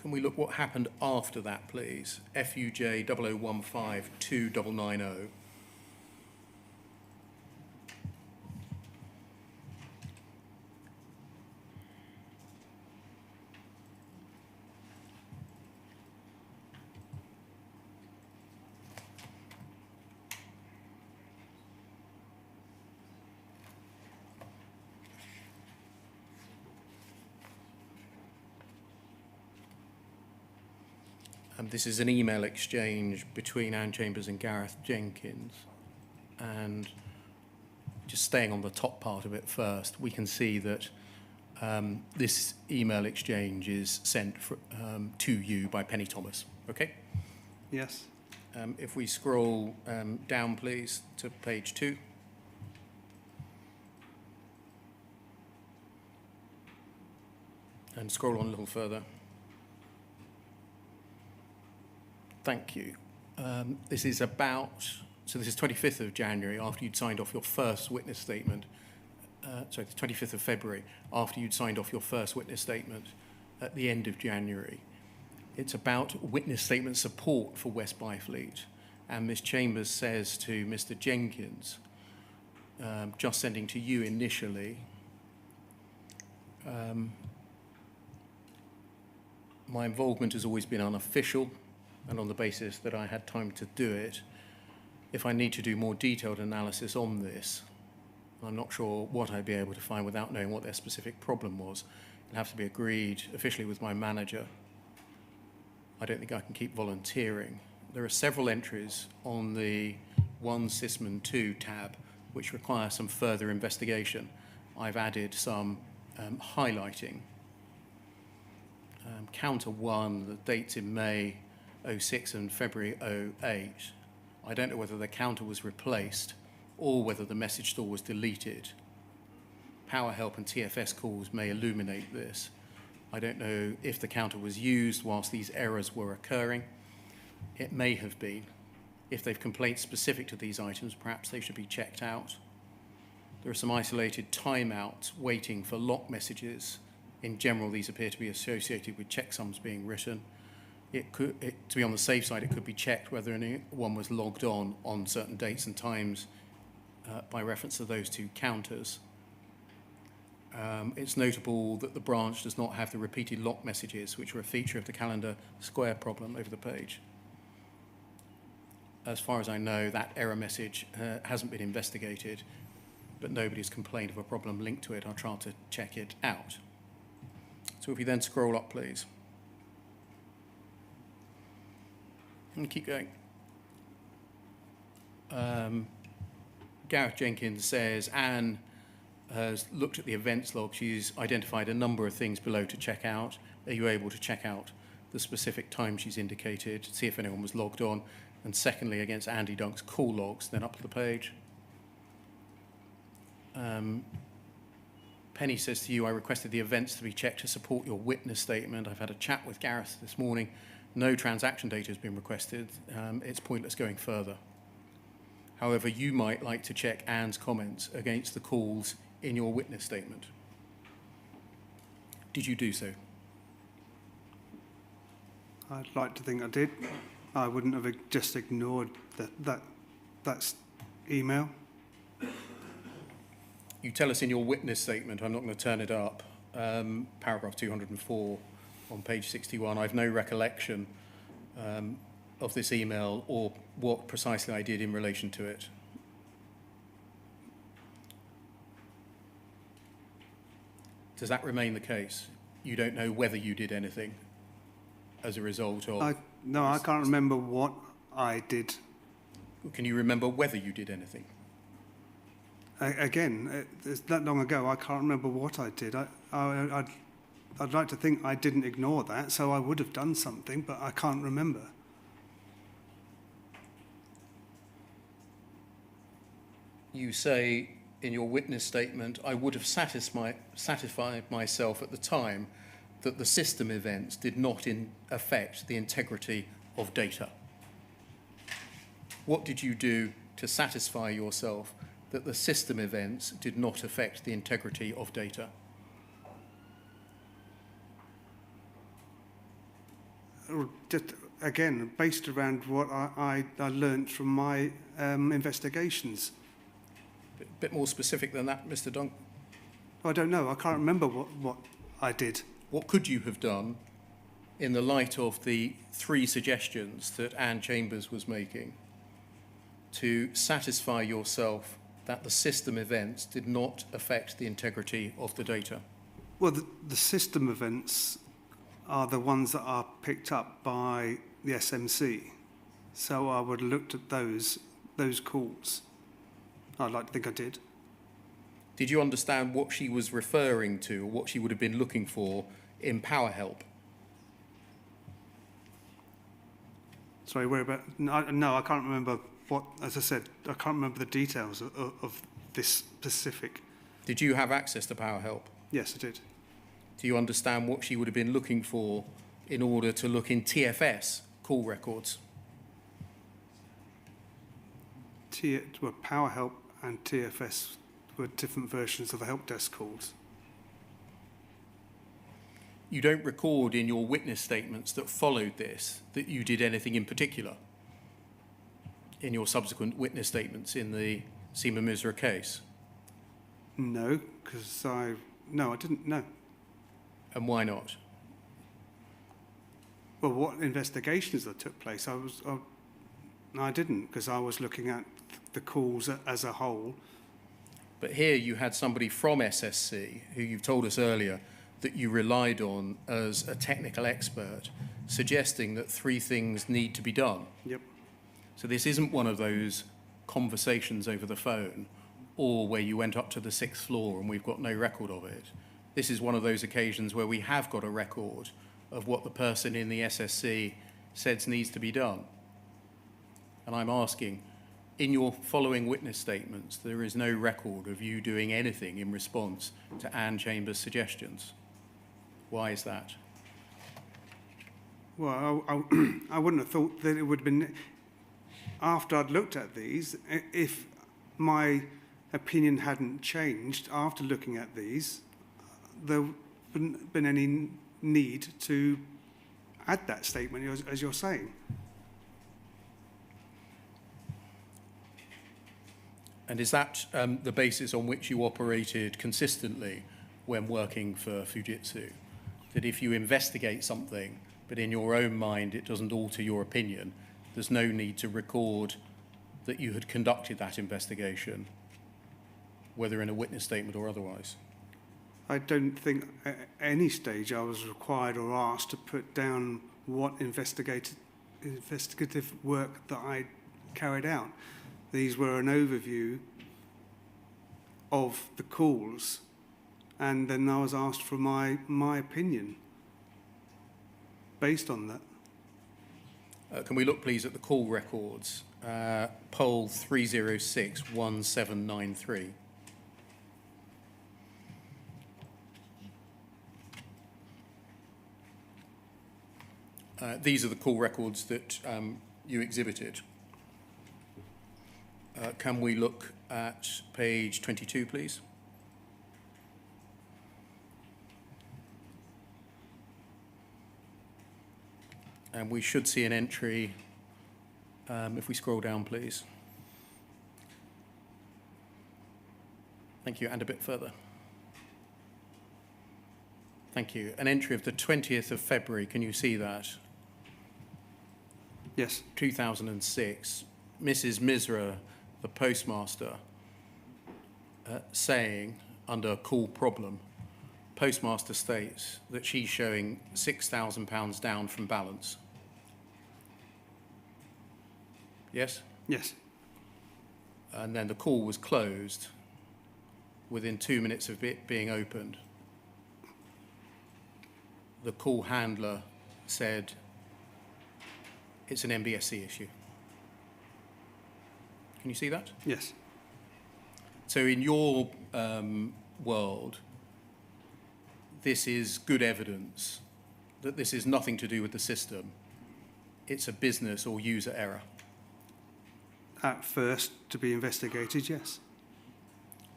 Can we look what happened after that, please? FUJ 0015 2990. This is an email exchange between Anne Chambers and Gareth Jenkins. And just staying on the top part of it first, we can see that this email exchange is sent to you by Penny Thomas, okay? Yes. If we scroll down, please, to page 2. And scroll on a little further. Thank you. This is about, so this is 25th of January, after you'd signed off your first witness statement. Sorry, the 25th of February, after you'd signed off your first witness statement at the end of January. It's about witness statement support for West Byfleet. And Ms. Chambers says to Mr. Jenkins, just sending to you initially, my involvement has always been unofficial, and on the basis that I had time to do it. If I need to do more detailed analysis on this, I'm not sure what I'd be able to find without knowing what their specific problem was. It'll have to be agreed officially with my manager. I don't think I can keep volunteering. There are several entries on the 1 Sysman 2 tab which require some further investigation. I've added some highlighting. Counter 1, the dates in May 06 and February 08. I don't know whether the counter was replaced or whether the message store was deleted. Power help and TFS calls may illuminate this. I don't know if the counter was used whilst these errors were occurring. It may have been. If they've complaints specific to these items, perhaps they should be checked out. There are some isolated timeouts waiting for lock messages. In general, these appear to be associated with checksums being written. To be on the safe side, it could be checked whether anyone was logged on certain dates and times by reference to those 2 counters. It's notable that the branch does not have the repeated lock messages, which are a feature of the calendar square problem over the page. As far as I know, that error message hasn't been investigated. but nobody's complained of a problem linked to it. I'll try to check it out. So if you then scroll up, please. And keep going. Gareth Jenkins says, Anne has looked at the events log. She's identified a number of things below to check out. Are you able to check out the specific time she's indicated, see if anyone was logged on? And secondly, against Andy Dunk's call logs, then up the page. Penny says to you, I requested the events to be checked to support your witness statement. I've had a chat with Gareth this morning. No transaction data has been requested. It's pointless going further. However, you might like to check Anne's comments against the calls in your witness statement. Did you do so? I'd like to think I did. I wouldn't have just ignored that email. You tell us in your witness statement, I'm not going to turn it up, paragraph 204 on page 61, I've no recollection of this email or what precisely I did in relation to it. Does that remain the case? You don't know whether you did anything as a result of... No, I can't remember what I did. Can you remember whether you did anything? Again, it's that long ago, I can't remember what I did. I'd like to think I didn't ignore that, so I would have done something, but I can't remember. You say in your witness statement, I would have satisfied myself at the time that the system events did not affect the integrity of data. What did you do to satisfy yourself that the system events did not affect the integrity of data? Just, again, based around what I learned from my investigations. A bit more specific than that, Mr. Dunk. I don't know. I can't remember what I did. What could you have done in the light of the 3 suggestions that Anne Chambers was making to satisfy yourself that the system events did not affect the integrity of the data? Well, the system events are the ones that are picked up by the SMC. So I would have looked at those calls. I'd like to think I did. Did you understand what she was referring to, or what she would have been looking for in Power Help? Sorry, where about? No, I can't remember what, as I said, I can't remember the details of this specific. Did you have access to Power Help? Yes, I did. Do you understand what she would have been looking for in order to look in TFS call records? Well, Power Help and TFS were different versions of the help desk calls. You don't record in your witness statements that followed this that you did anything in particular in your subsequent witness statements in the Seema Misra case? No, because I didn't know. And why not? Well, what investigations that took place, I didn't, because I was looking at the calls as a whole. But here you had somebody from SSC, who you've told us earlier that you relied on as a technical expert, suggesting that 3 things need to be done. Yep. So this isn't one of those conversations over the phone or where you went up to the 6th floor and we've got no record of it. This is one of those occasions where we have got a record of what the person in the SSC says needs to be done. And I'm asking, in your following witness statements, there is no record of you doing anything in response to Anne Chambers' suggestions. Why is that? Well, I wouldn't have thought that it would have been, after I'd looked at these, if my opinion hadn't changed after looking at these, there wouldn't been any need to add that statement, as you're saying. And is that the basis on which you operated consistently when working for Fujitsu? That if you investigate something, but in your own mind it doesn't alter your opinion, there's no need to record that you had conducted that investigation whether in a witness statement or otherwise? I don't think at any stage I was required or asked to put down what investigative work that I carried out. These were an overview of the calls, and then I was asked for my opinion based on that. Can we look, please, at the call records? Poll 3061793. These are the call records that you exhibited. Can we look at page 22, please? And we should see an entry, if we scroll down, please. Thank you, and a bit further. Thank you. An entry of the 20th of February, can you see that? Yes. 2006, Mrs. Misra, the postmaster, saying, under call problem, postmaster states that she's showing £6,000 down from balance. Yes? Yes. And then the call was closed within 2 minutes of it being opened. The call handler said it's an MBSC issue. Can you see that? Yes. So in your world, this is good evidence that this is nothing to do with the system. It's a business or user error. At first, to be investigated, yes.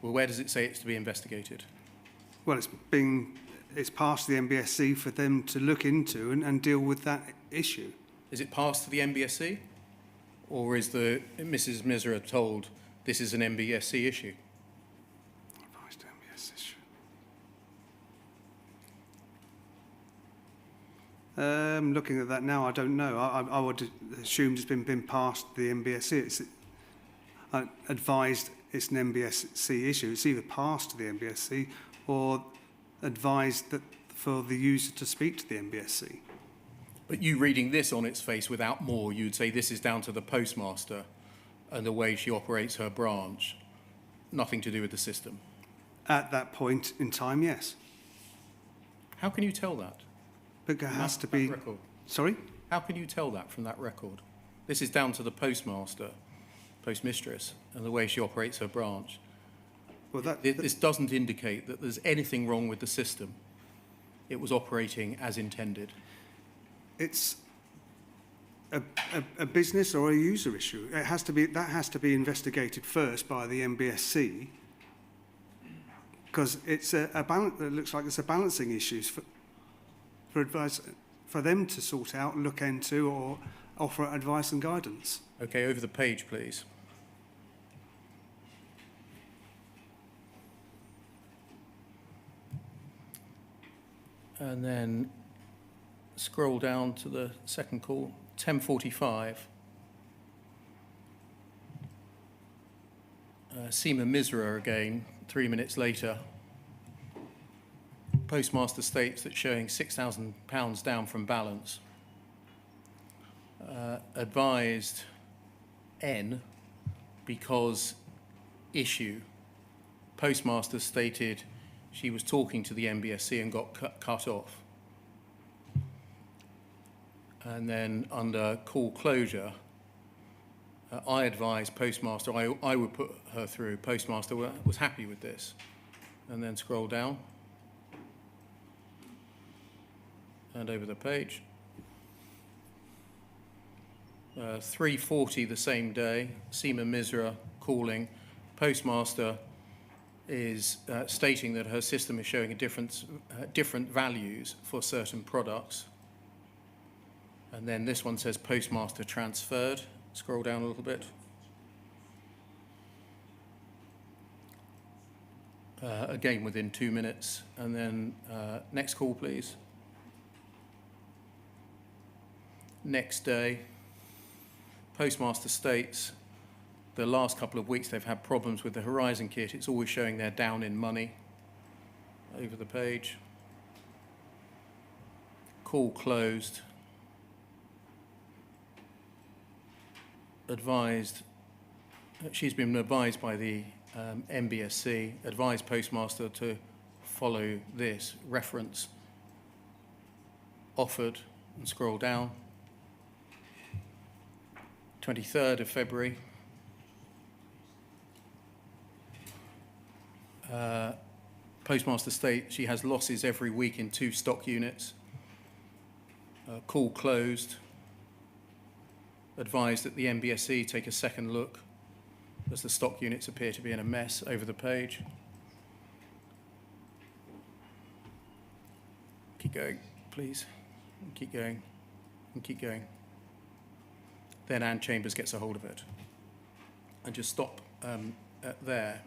Well, where does it say it's to be investigated? Well, it's past the MBSC for them to look into and deal with that issue. Is it passed to the MBSC? Or is the Mrs. Misra told this is an MBSC issue? Advised MBSC issue. Looking at that now, I don't know. I would assume it's been passed the MBSC. I advised it's an MBSC issue. It's either passed to the MBSC or advised that for the user to speak to the MBSC. But you reading this on its face without more, you'd say this is down to the postmaster and the way she operates her branch, nothing to do with the system. At that point in time, yes. How can you tell that? But it has to That be... record? Sorry? How can you tell that from that record? This is down to the postmaster, postmistress, and the way she operates her branch. Well, This doesn't indicate that there's anything wrong with the system. It was operating as intended. it's a business or a user issue. That has to be investigated first by the MBSC, because it's it looks like it's a balancing issues for advice for them to sort out, look into, or offer advice and guidance. Okay, over the page, please. And then scroll down to the second call, 10:45. Seema Misra again, 3 minutes later. Postmaster states that showing £6,000 down from balance. Advised N because issue. Postmaster stated she was talking to the MBSC and got cut off. And then under call closure, I advised Postmaster, I would put her through. Postmaster was happy with this. And then scroll down. And over the page. 3:40 the same day, Seema Misra calling. Postmaster is stating that her system is showing different values for certain products. And then this one says Postmaster transferred. Scroll down a little bit. Again within 2 minutes. And then next call, please. Next day, Postmaster states the last couple of weeks they've had problems with the Horizon kit. It's always showing they're down in money. Over the page. Call closed. Advised, she's been advised by the MBSC, advised postmaster to follow this reference, offered, and scroll down. 23rd of February. Postmaster states she has losses every week in 2 stock units. Call closed. Advised that the MBSE take a second look as the stock units appear to be in a mess. Over the page. Keep going, please. And keep going, and keep going. Then Anne Chambers gets a hold of it. And just stop there.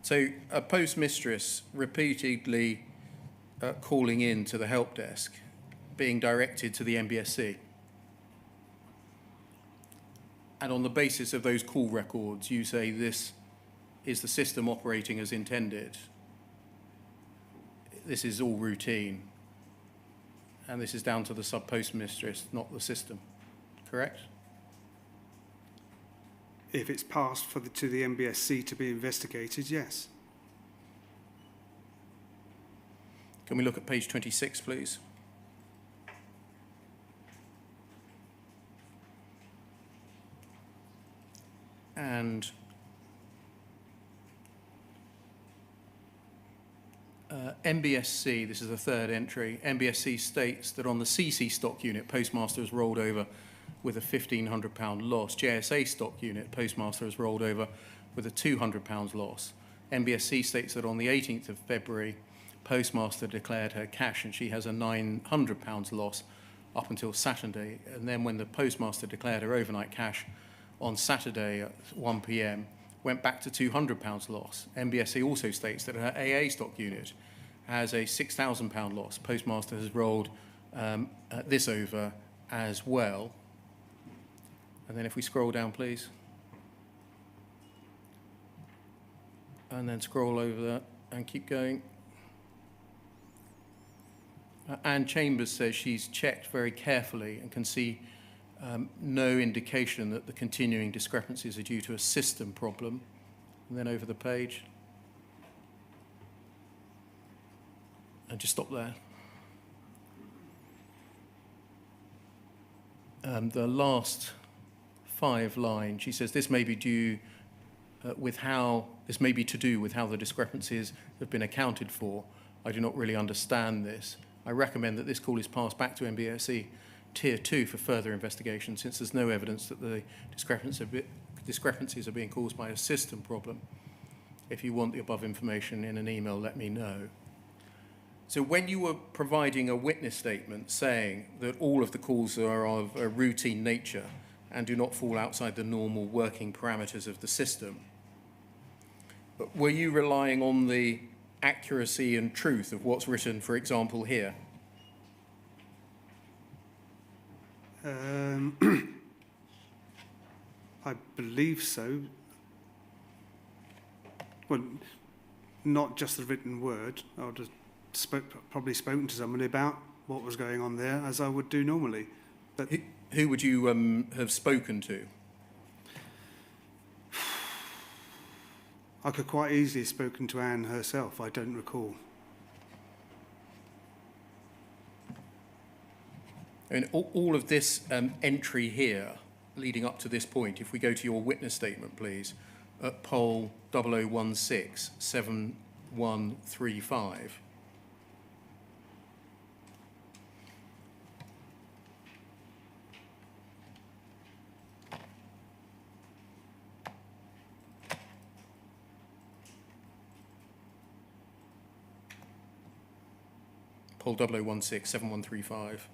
So a postmistress repeatedly calling in to the help desk, being directed to the MBSC. And on the basis of those call records, you say this is the system operating as intended. This is all routine. And this is down to the sub-postmistress, not the system. Correct? If it's passed to the MBSC to be investigated, yes. Can we look at page 26, please? And MBSC, this is the third entry, MBSC states that on the CC stock unit, postmaster has rolled over with a £1,500 loss. JSA stock unit, postmaster has rolled over with a £200 loss. MBSC states that on the 18th of February, postmaster declared her cash and she has a £900 loss up until Saturday. And then when the postmaster declared her overnight cash on Saturday at 1 p.m, went back to £200 loss. MBSC also states that her AA stock unit has a £6,000 loss. Postmaster has rolled this over as well. And then if we scroll down, please. And then scroll over that and keep going. Anne Chambers says she's checked very carefully and can see no indication that the continuing discrepancies are due to a system problem. And then over the page. And just stop there. The last 5 lines, she says this may be due this may be to do with how the discrepancies have been accounted for. I do not really understand this. I recommend that this call is passed back to MBSE Tier 2 for further investigation, since there's no evidence that the discrepancies are being caused by a system problem. If you want the above information in an email, let me know. So when you were providing a witness statement saying that all of the calls are of a routine nature and do not fall outside the normal working parameters of the system, but were you relying on the accuracy and truth of what's written, for example, here? I believe so. Well, not just the written word. I would have probably spoken to somebody about what was going on there, as I would do normally. But Who would you have spoken to? I could quite easily have spoken to Anne herself. I don't recall. And all of this entry here, leading up to this point, if we go to your witness statement, please, at poll 0016 7135. Poll 0016 7135.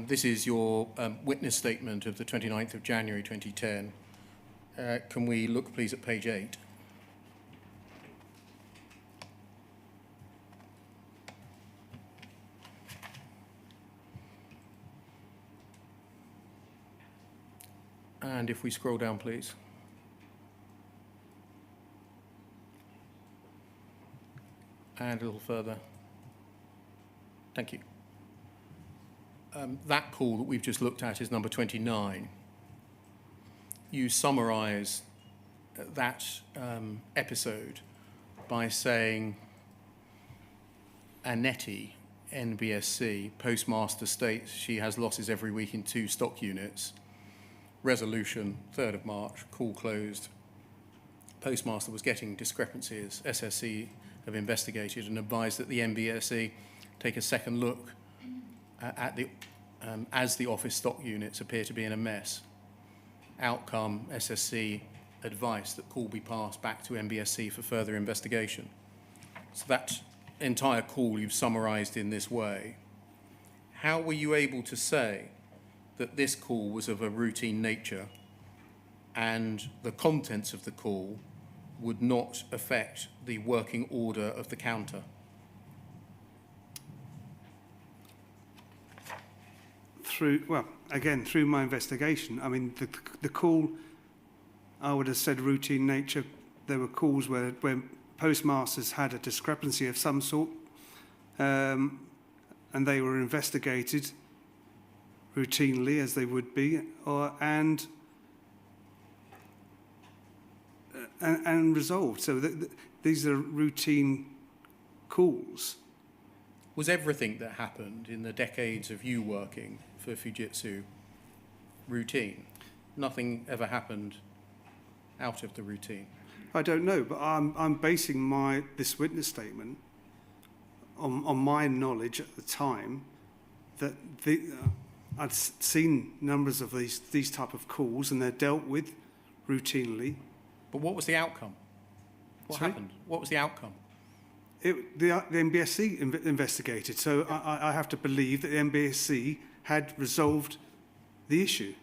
This is your witness statement of the 29th of January 2010. Can we look, please, at page 8? And if we scroll down, please. And a little further. Thank you. That call that we've just looked at is number 29. You summarise that episode by saying Annette, NBSC, postmaster states she has losses every week in 2 stock units. Resolution, 3rd of March, call closed. Postmaster was getting discrepancies. SSC have investigated and advised that the NBSC take a second look at the as the office stock units appear to be in a mess. Outcome, SSC advice that call be passed back to NBSC for further investigation. So that entire call you've summarised in this way. How were you able to say that this call was of a routine nature and the contents of the call would not affect the working order of the counter? Through my investigation, I mean, the call, I would have said routine nature. There were calls where postmasters had a discrepancy of some sort, and they were investigated routinely, as they would be, and resolved. So these are routine calls. Was everything that happened in the decades of you working for Fujitsu routine? Nothing ever happened out of the routine? I don't know, but I'm basing this witness statement on my knowledge at the time that I'd seen numbers of these type of calls and they're dealt with routinely. But what was the outcome? What Sorry? happened? What was the outcome? The NBSC investigated, so I have to believe that the NBSC had resolved the issue.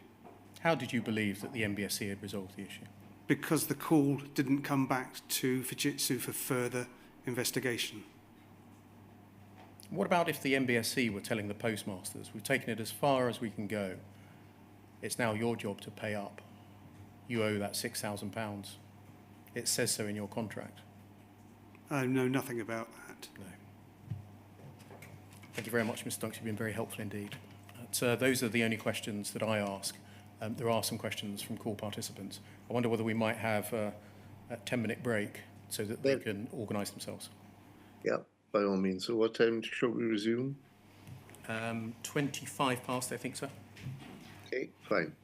How did you believe that the NBSC had resolved the issue? Because the call didn't come back to Fujitsu for further investigation. What about if the NBSC were telling the postmasters, we've taken it as far as we can go, it's now your job to pay up. You owe that £6,000. It says so in your contract. I know nothing about that. No. Thank you very much, Mr. Dunks. You've been very helpful indeed. So those are the only questions that I ask. There are some questions from call participants. I wonder whether we might have a 10-minute break so that they can organise themselves. Yeah, by all means. So what time shall we resume? 25 past, I think, sir. Okay, fine.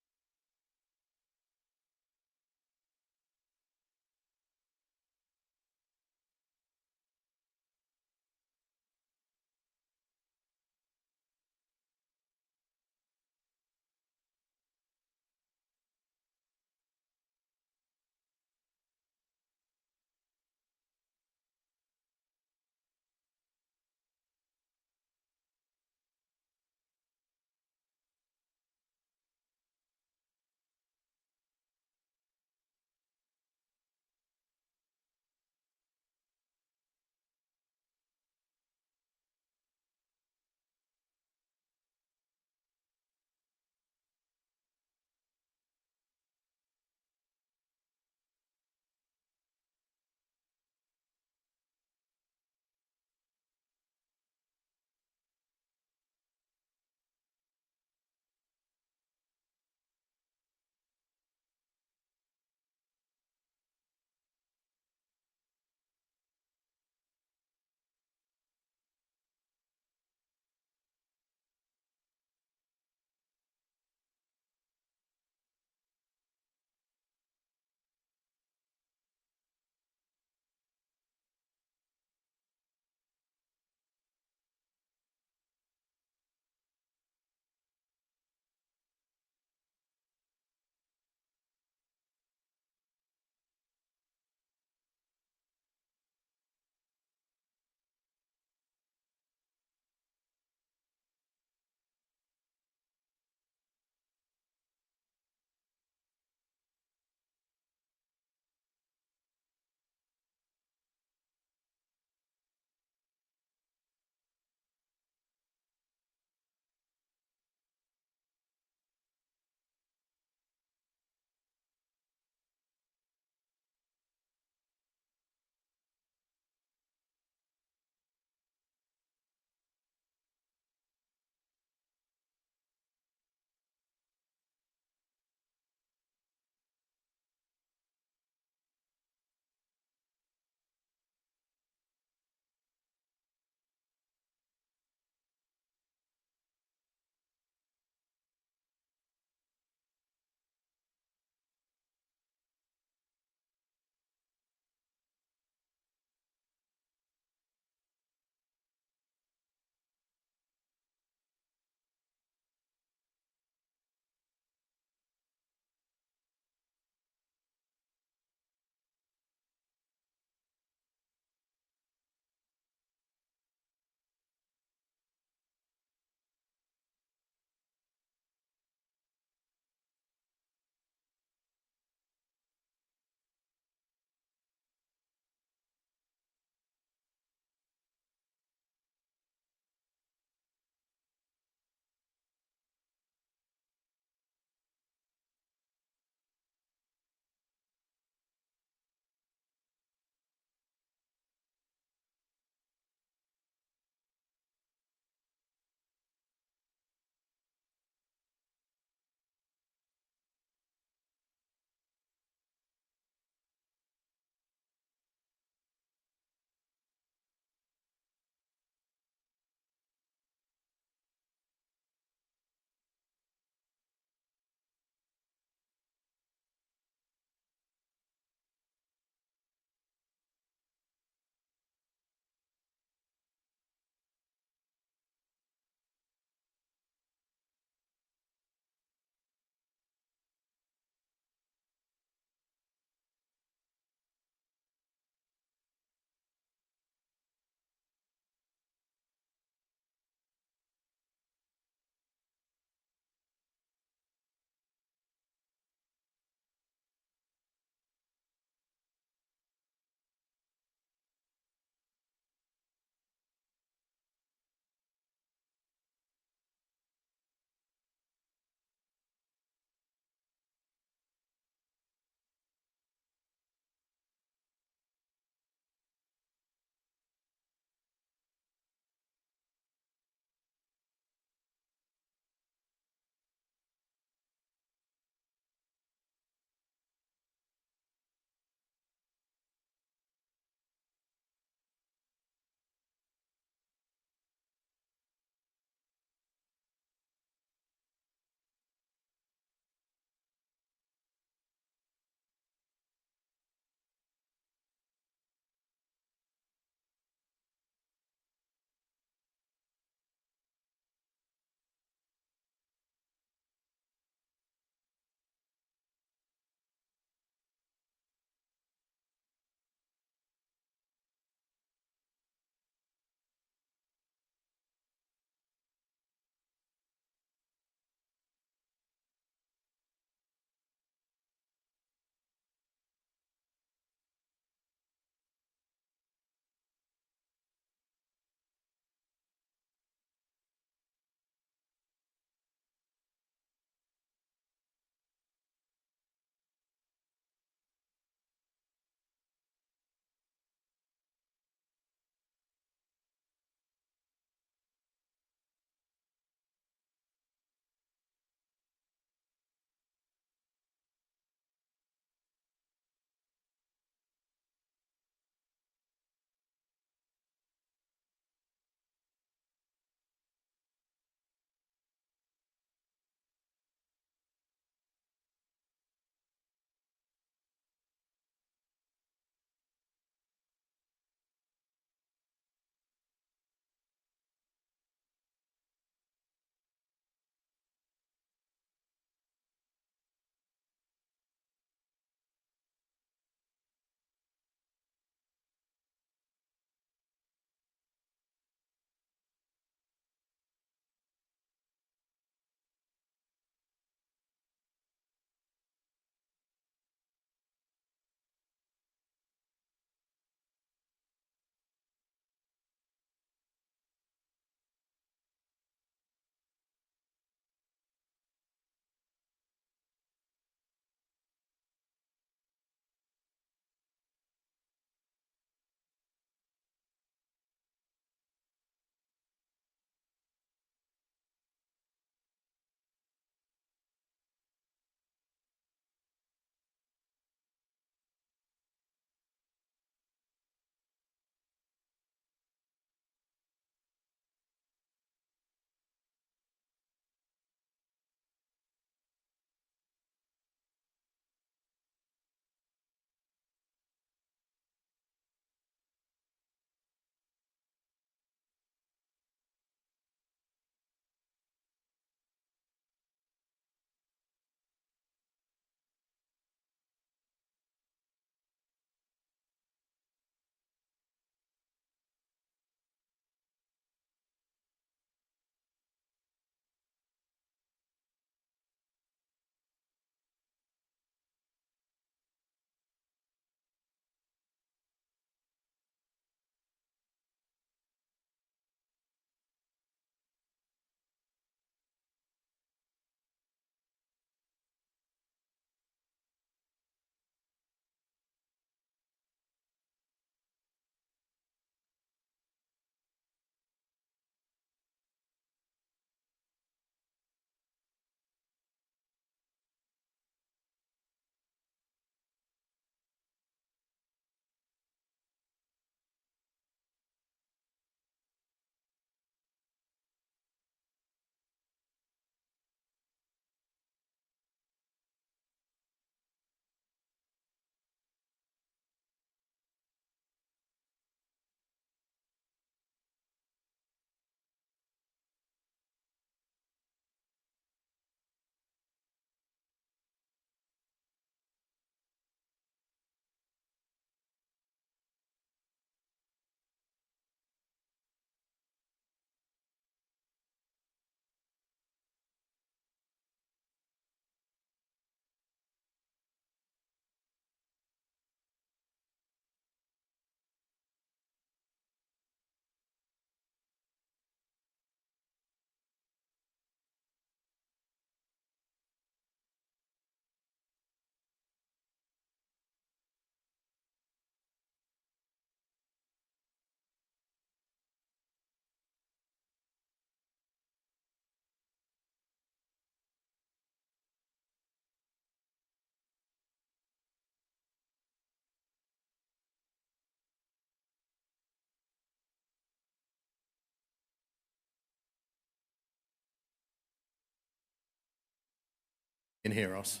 can hear us?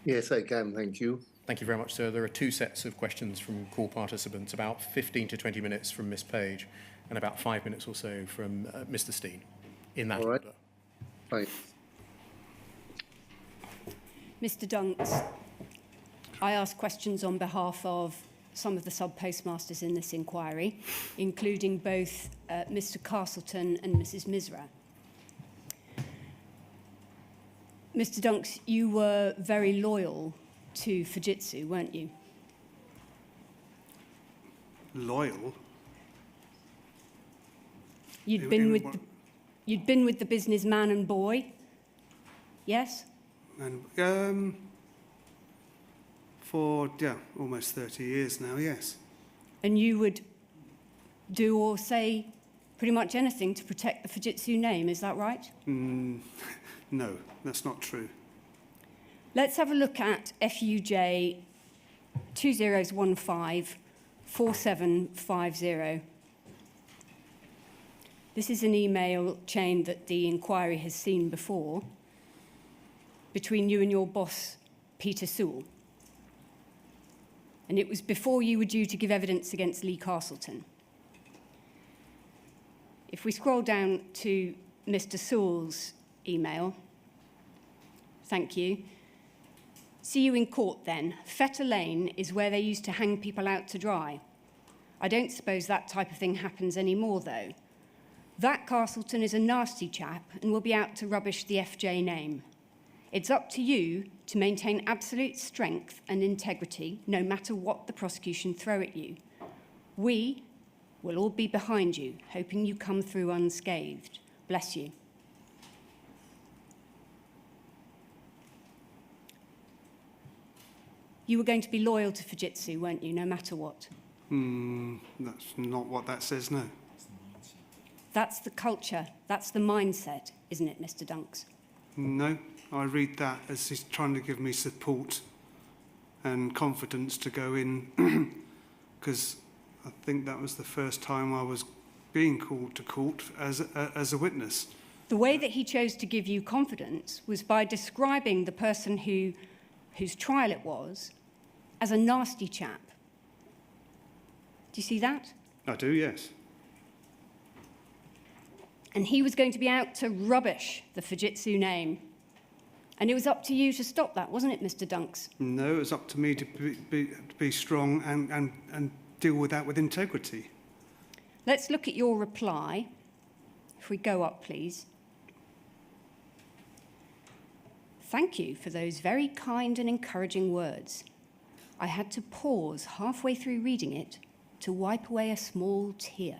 Yes, I can. Thank you. Thank you very much, sir. There are two sets of questions from call participants, about 15 to 20 minutes from Miss Page and about 5 minutes or so from Mr. Steen, in that All right. order. Fine. Mr. Dunks, I ask questions on behalf of some of the sub-postmasters in this inquiry, including both Mr. Castleton and Mrs. Misra. Mr. Dunks, you were very loyal to Fujitsu, weren't you? Loyal? You'd been with what- the businessman and boy, yes? And for, almost 30 years now, yes. And you would do or say pretty much anything to protect the Fujitsu name, is that right? No, that's not true. Let's have a look at FUJ 2015-4750. This is an email chain that the inquiry has seen before between you and your boss, Peter Sewell. And it was before you were due to give evidence against Lee Castleton. If we scroll down to Mr. Sewell's email, thank you. See you in court then. Fetter Lane is where they used to hang people out to dry. I don't suppose that type of thing happens anymore, though. That Castleton is a nasty chap and will be out to rubbish the FJ name. It's up to you to maintain absolute strength and integrity, no matter what the prosecution throw at you. We will all be behind you, hoping you come through unscathed. Bless you. You were going to be loyal to Fujitsu, weren't you, no matter what? That's not what that says, no. That's the culture, that's the mindset, isn't it, Mr. Dunks? No, I read that as he's trying to give me support and confidence to go in, because I think that was the first time I was being called to court as a witness. The way that he chose to give you confidence was by describing the person whose trial it was as a nasty chap. Do you see that? I do, yes. And he was going to be out to rubbish the Fujitsu name. And it was up to you to stop that, wasn't it, Mr. Dunks? No, it was up to me to be strong and deal with that with integrity. Let's look at your reply. If we go up, please. Thank you for those very kind and encouraging words. I had to pause halfway through reading it to wipe away a small tear.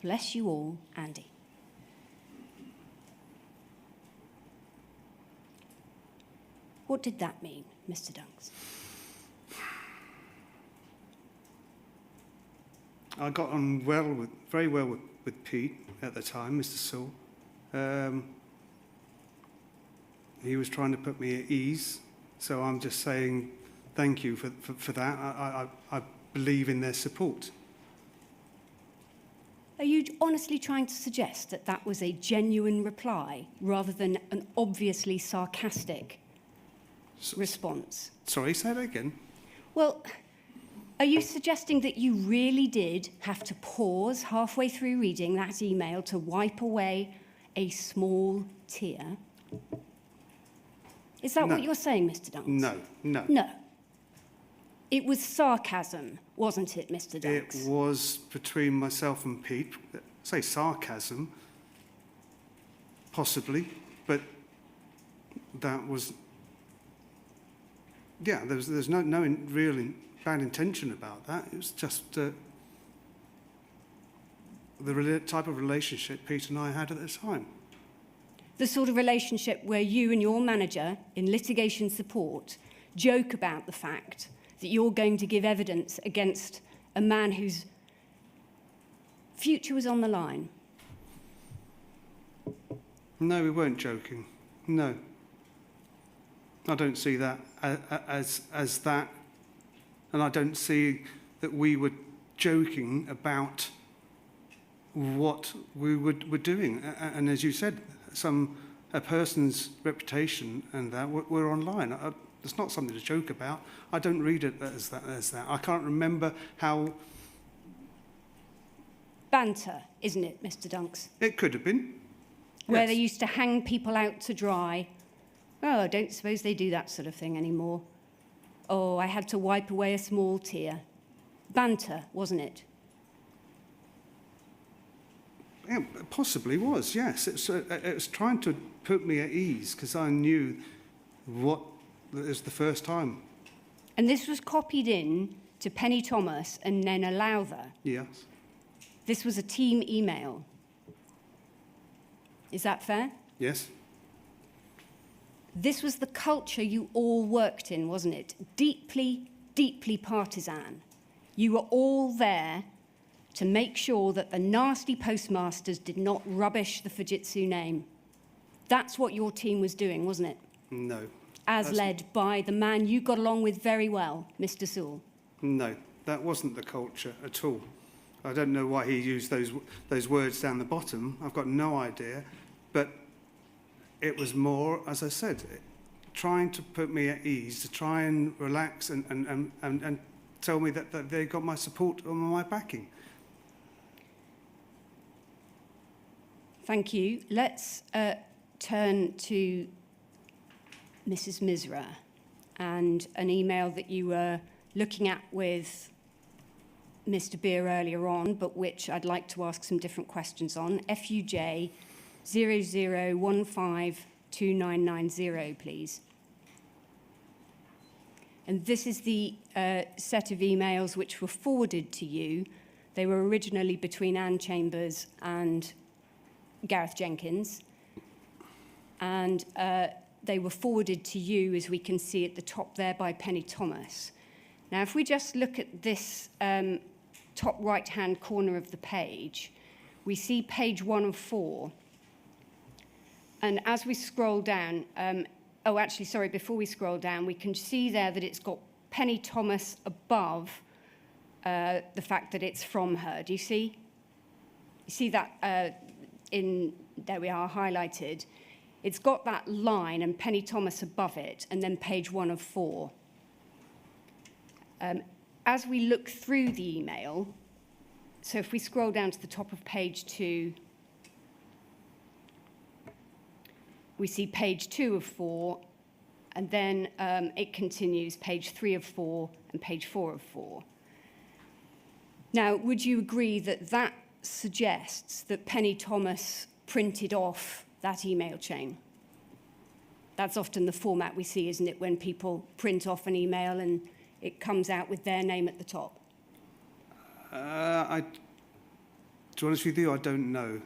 Bless you all, Andy. What did that mean, Mr. Dunks? I got on very well with Pete at the time, Mr. Sewell. He was trying to put me at ease, so I'm just saying thank you for that. I believe in their support. Are you honestly trying to suggest that that was a genuine reply rather than an obviously sarcastic response? Sorry, say that again. Well, are you suggesting that you really did have to pause halfway through reading that email to wipe away a small tear? Is that No. what you're saying, Mr. Dunks? No. No. It was sarcasm, wasn't it, Mr. Dunks? It was between myself and Pete. Say sarcasm, possibly, but that was... Yeah, there's no real bad intention about that. It was just the type of relationship Pete and I had at the time. The sort of relationship where you and your manager in litigation support joke about the fact that you're going to give evidence against a man whose future was on the line. No, we weren't joking. No. I don't see that as that. And I don't see that we were joking about what we were doing. And as you said, some a person's reputation and that were online. It's not something to joke about. I don't read it as that. I can't remember how... Banter, isn't it, Mr. Dunks? It could have been. Where Yes. they used to hang people out to dry. Oh, I don't suppose they do that sort of thing anymore. Oh, I had to wipe away a small tear. Banter, wasn't it? Yeah, it possibly was, yes. It was trying to put me at ease because I knew what it was the first time. And this was copied in to Penny Thomas and Nena Lowther. Yes. This was a team email. Is that fair? Yes. This was the culture you all worked in, wasn't it? Deeply, deeply partisan. You were all there to make sure that the nasty postmasters did not rubbish the Fujitsu name. That's what your team was doing, wasn't it? No. As led by the man you got along with very well, Mr. Sewell. No, that wasn't the culture at all. I don't know why he used those words down the bottom. I've got no idea. But it was more, as I said, trying to put me at ease, to try and relax and tell me that they got my support and my backing. Thank you. Let's turn to Mrs. Misra and an email that you were looking at with Mr. Beer earlier on, but which I'd like to ask some different questions on. FUJ 00152990, please. And this is the set of emails which were forwarded to you. They were originally between Anne Chambers and Gareth Jenkins. And they were forwarded to you, as we can see at the top there, by Penny Thomas. Now, if we just look at this top right-hand corner of the page, we see page 1 of 4. And as we scroll down, before we scroll down, we can see there that it's got Penny Thomas above the fact that it's from her. Do you see? You see that there we are, highlighted. It's got that line and Penny Thomas above it, and then page 1 of 4. As we look through the email, so if we scroll down to the top of page 2, we see page 2 of 4, and then it continues page 3 of 4 and page 4 of 4. Now, would you agree that that suggests that Penny Thomas printed off that email chain? That's often the format we see, isn't it, when people print off an email and it comes out with their name at the top? To be honest with you, I don't know.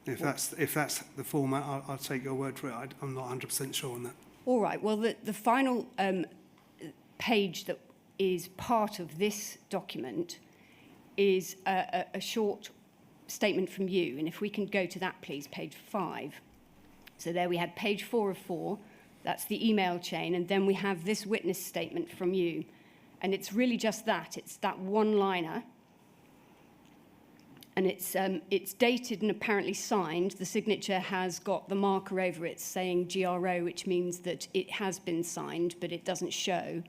If that's the format, I'll take your word for it. I'm not 100% sure on that. All right. Well, the final page that is part of this document is a short statement from you. And if we can go to that, please, page 5. So there we had page 4 of 4. That's the email chain. And then we have this witness statement from you. And it's really just that. It's that one-liner. And it's dated and apparently signed. The signature has got the marker over it saying GRO, which means that it has been signed, but it doesn't show.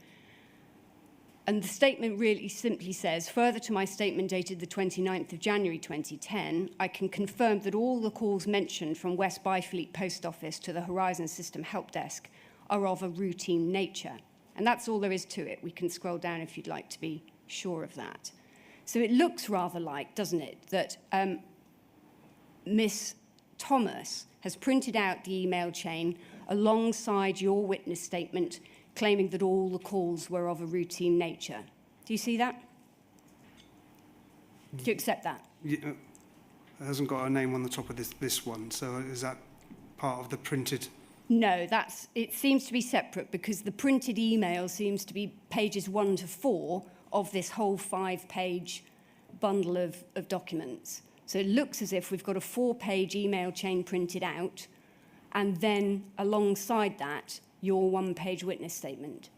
And the statement really simply says, further to my statement dated the 29th of January 2010, I can confirm that all the calls mentioned from West Byfleet Post Office to the Horizon System Help Desk are of a routine nature. And that's all there is to it. We can scroll down if you'd like to be sure of that. So it looks rather like, doesn't it, that Miss Thomas has printed out the email chain alongside your witness statement, claiming that all the calls were of a routine nature. Do you see that? Do you accept that? Yeah, it hasn't got a name on the top of this one, so is that part of the printed? No, it seems to be separate because the printed email seems to be pages 1 to 4 of this whole 5-page bundle of documents. So it looks as if we've got a 4-page email chain printed out, and then alongside that, your 1-page witness statement.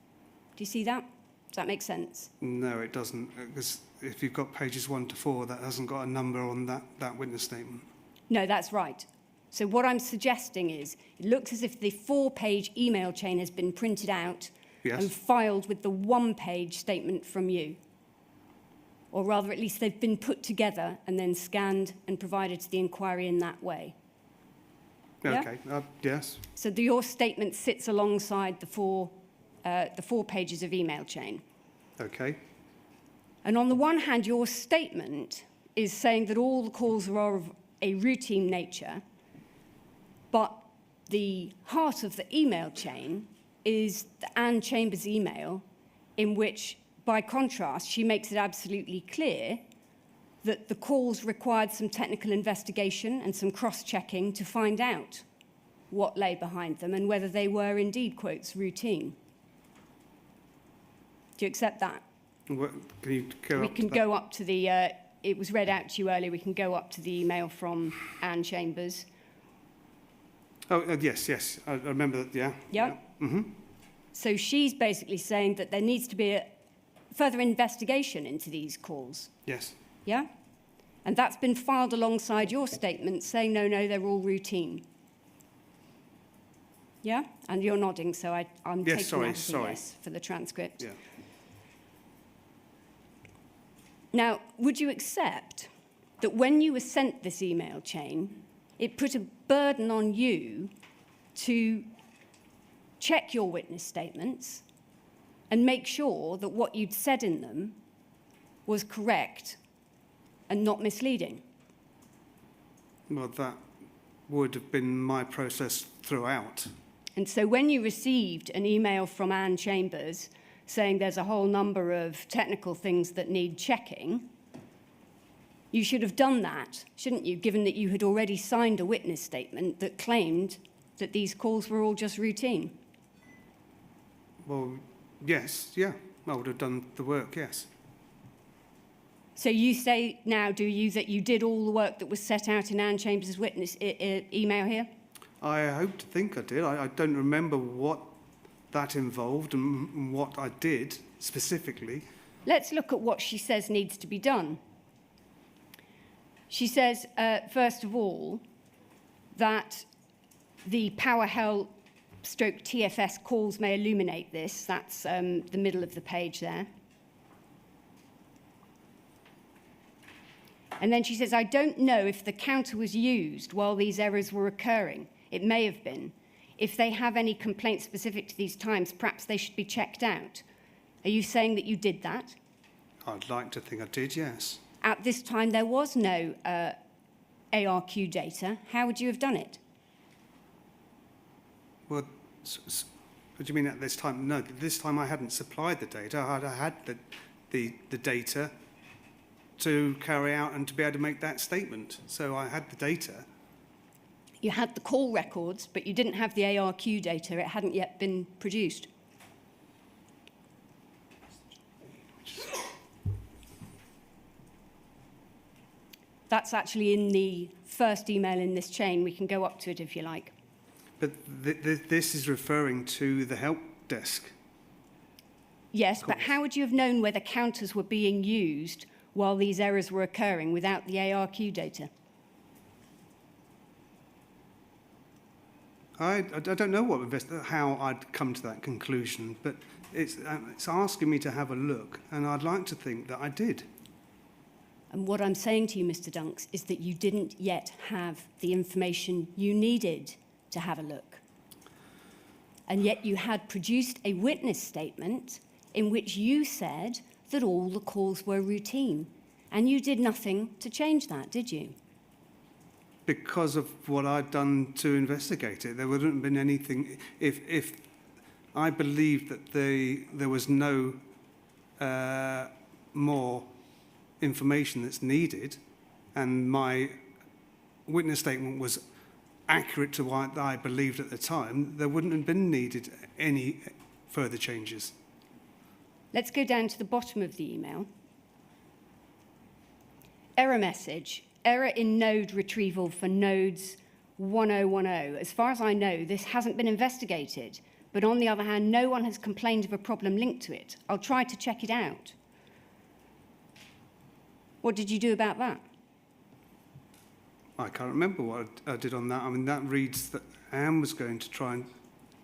Do you see that? Does that make sense? No, it doesn't, because if you've got pages 1 to 4, that hasn't got a number on that witness statement. No, that's right. So what I'm suggesting is, it looks as if the 4-page email chain has been printed out Yes. and filed with the 1-page statement from you. Or rather, at least they've been put together and then scanned and provided to the inquiry in that way. Yeah? Okay. Yes. So your statement sits alongside the four pages of email chain. Okay. And on the one hand, your statement is saying that all the calls are of a routine nature, but the heart of the email chain is the Anne Chambers email, in which, by contrast, she makes it absolutely clear that the calls required some technical investigation and some cross-checking to find out what lay behind them and whether they were indeed, quotes, routine. Do you accept that? What, can you go We up can to that? go up to the, it was read out to you earlier, we can go up to the email from Anne Chambers. Oh, yes, yes. I remember that, yeah. Yeah? So she's basically saying that there needs to be a further investigation into these calls. Yes. Yeah? And that's been filed alongside your statement saying, no, they're all routine. Yeah? And you're nodding, so I'm Yes, taking sorry, that as a sorry. yes for the transcript. Yeah. Now, would you accept that when you were sent this email chain, it put a burden on you to check your witness statements and make sure that what you'd said in them was correct and not misleading? Well, that would have been my process throughout. And so when you received an email from Anne Chambers saying there's a whole number of technical things that need checking, you should have done that, shouldn't you, given that you had already signed a witness statement that claimed that these calls were all just routine? Well, yes, yeah. I would have done the work, yes. So you say now, do you, that you did all the work that was set out in Anne Chambers' witness email here? I hope to think I did. I don't remember what that involved and what I did specifically. Let's look at what she says needs to be done. She says, first of all, that the PowerHell stroke TFS calls may illuminate this. That's the middle of the page there. And then she says, I don't know if the counter was used while these errors were occurring. It may have been. If they have any complaints specific to these times, perhaps they should be checked out. Are you saying that you did that? I'd like to think I did, yes. At this time, there was no ARQ data. How would you have done it? Well, what do you mean at this time? No, this time I hadn't supplied the data. I had the data to carry out and to be able to make that statement. So I had the data. You had the call records, but you didn't have the ARQ data. It hadn't yet been produced. That's actually in the first email in this chain. We can go up to it if you like. But this is referring to the help desk. Yes, but how would you have known whether counters were being used while these errors were occurring without the ARQ data? I don't know how I'd come to that conclusion, but it's asking me to have a look, and I'd like to think that I did. And what I'm saying to you, Mr. Dunks, is that you didn't yet have the information you needed to have a look. And yet you had produced a witness statement in which you said that all the calls were routine. And you did nothing to change that, did you? Because of what I'd done to investigate it. There wouldn't have been anything... If I believed that there was no more information that's needed, and my witness statement was accurate to what I believed at the time, there wouldn't have been needed any further changes. Let's go down to the bottom of the email. Error message. Error in node retrieval for nodes 1010. As far as I know, this hasn't been investigated. But on the other hand, no one has complained of a problem linked to it. I'll try to check it out. What did you do about that? I can't remember what I did on that. I mean, that reads that Anne was going to try and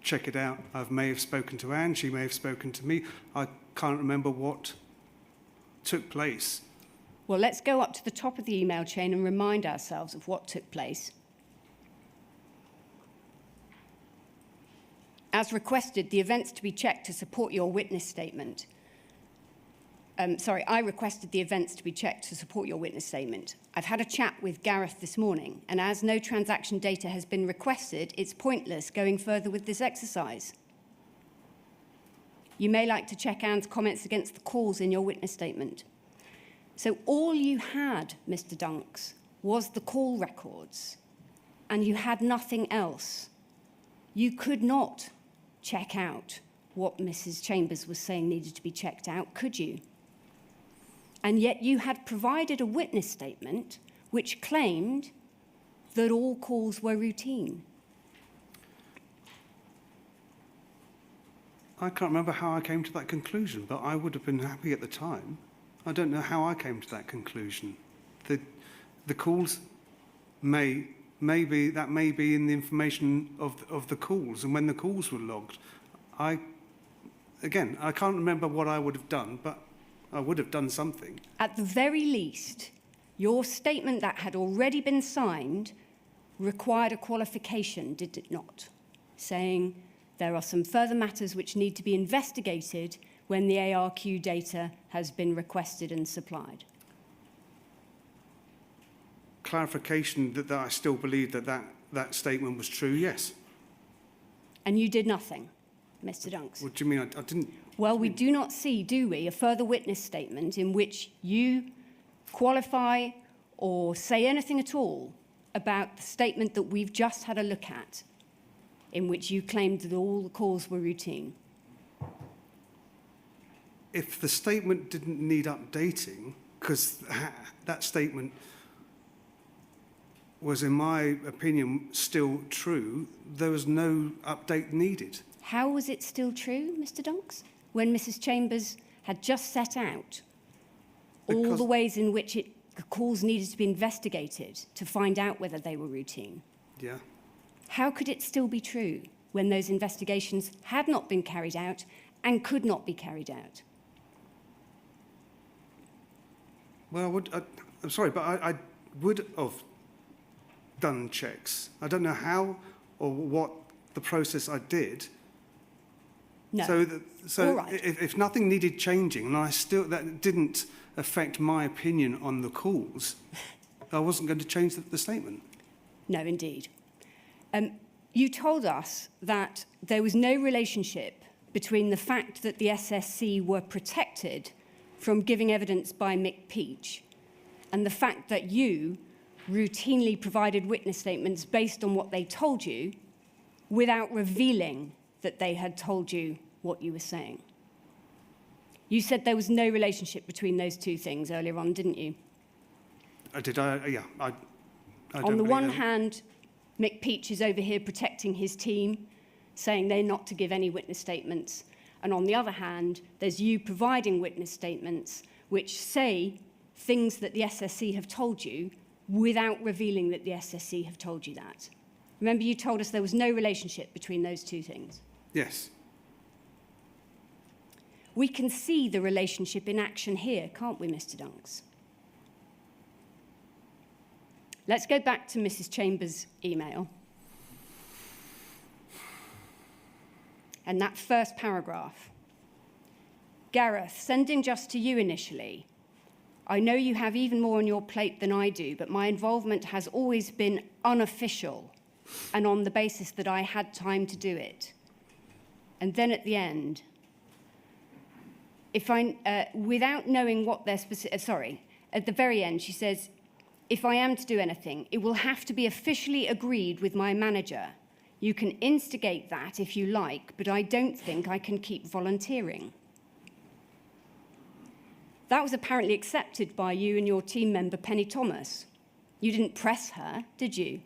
check it out. I may have spoken to Anne, she may have spoken to me. I can't remember what took place. Well, let's go up to the top of the email chain and remind ourselves of what took place. As requested, the events to be checked to support your witness statement. I requested the events to be checked to support your witness statement. I've had a chat with Gareth this morning, and as no transaction data has been requested, it's pointless going further with this exercise. You may like to check Anne's comments against the calls in your witness statement. So all you had, Mr. Dunks, was the call records, and you had nothing else. You could not check out what Mrs. Chambers was saying needed to be checked out, could you? And yet you had provided a witness statement which claimed that all calls were routine. I can't remember how I came to that conclusion, but I would have been happy at the time. I don't know how I came to that conclusion. The calls may be in the information of the calls and when the calls were logged. I can't remember what I would have done, but I would have done something. At the very least, your statement that had already been signed required a qualification, did it not? Saying there are some further matters which need to be investigated when the ARQ data has been requested and supplied. Clarification that I still believe that statement was true, yes. And you did nothing, Mr. Dunks. What do you mean? I didn't... Well, we do not see, do we, a further witness statement in which you qualify or say anything at all about the statement that we've just had a look at, in which you claimed that all the calls were routine. If the statement didn't need updating, because that statement was, in my opinion, still true, there was no update needed. How was it still true, Mr. Dunks, when Mrs. Chambers had just set out all the ways in which the calls needed to be investigated to find out whether they were routine? Yeah. How could it still be true when those investigations had not been carried out and could not be carried out? Well, I'm sorry, but I would have done checks. I don't know how or what the process I did. No. So All right. if nothing needed changing, and that didn't affect my opinion on the calls, I wasn't going to change the statement. No, indeed. You told us that there was no relationship between the fact that the SSC were protected from giving evidence by Mick Peach and the fact that you routinely provided witness statements based on what they told you without revealing that they had told you what you were saying. You said there was no relationship between those two things earlier on, didn't you? Did I? Yeah. I don't On the believe one that. hand, Mick Peach is over here protecting his team, saying they're not to give any witness statements. And on the other hand, there's you providing witness statements which say things that the SSC have told you without revealing that the SSC have told you that. Remember, you told us there was no relationship between those two things. Yes. We can see the relationship in action here, can't we, Mr. Dunks? Let's go back to Mrs. Chambers' email. And that first paragraph. Gareth, sending just to you initially. I know you have even more on your plate than I do, but my involvement has always been unofficial and on the basis that I had time to do it. And then at the end, without knowing what their specific, at the very end, she says, if I am to do anything, it will have to be officially agreed with my manager. You can instigate that if you like, but I don't think I can keep volunteering. That was apparently accepted by you and your team member, Penny Thomas. You didn't press her, did you,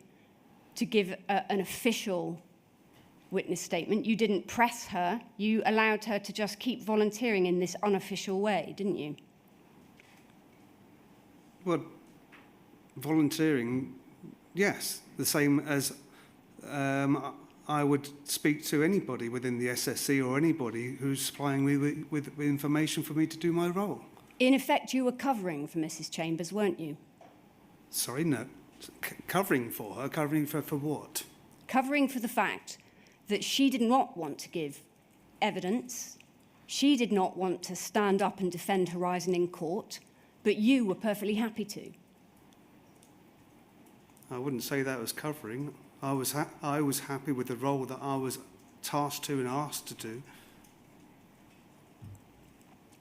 to give an official witness statement? You didn't press her. You allowed her to just keep volunteering in this unofficial way, didn't you? Well, volunteering Yes, the same as I would speak to anybody within the SSC or anybody who's supplying me with information for me to do my role. In effect, you were covering for Mrs. Chambers, weren't you? Sorry, no. Covering for her? Covering for what? Covering for the fact that she did not want to give evidence, she did not want to stand up and defend Horizon in court, but you were perfectly happy to. I wouldn't say that was covering. I was happy with the role that I was tasked to and asked to do.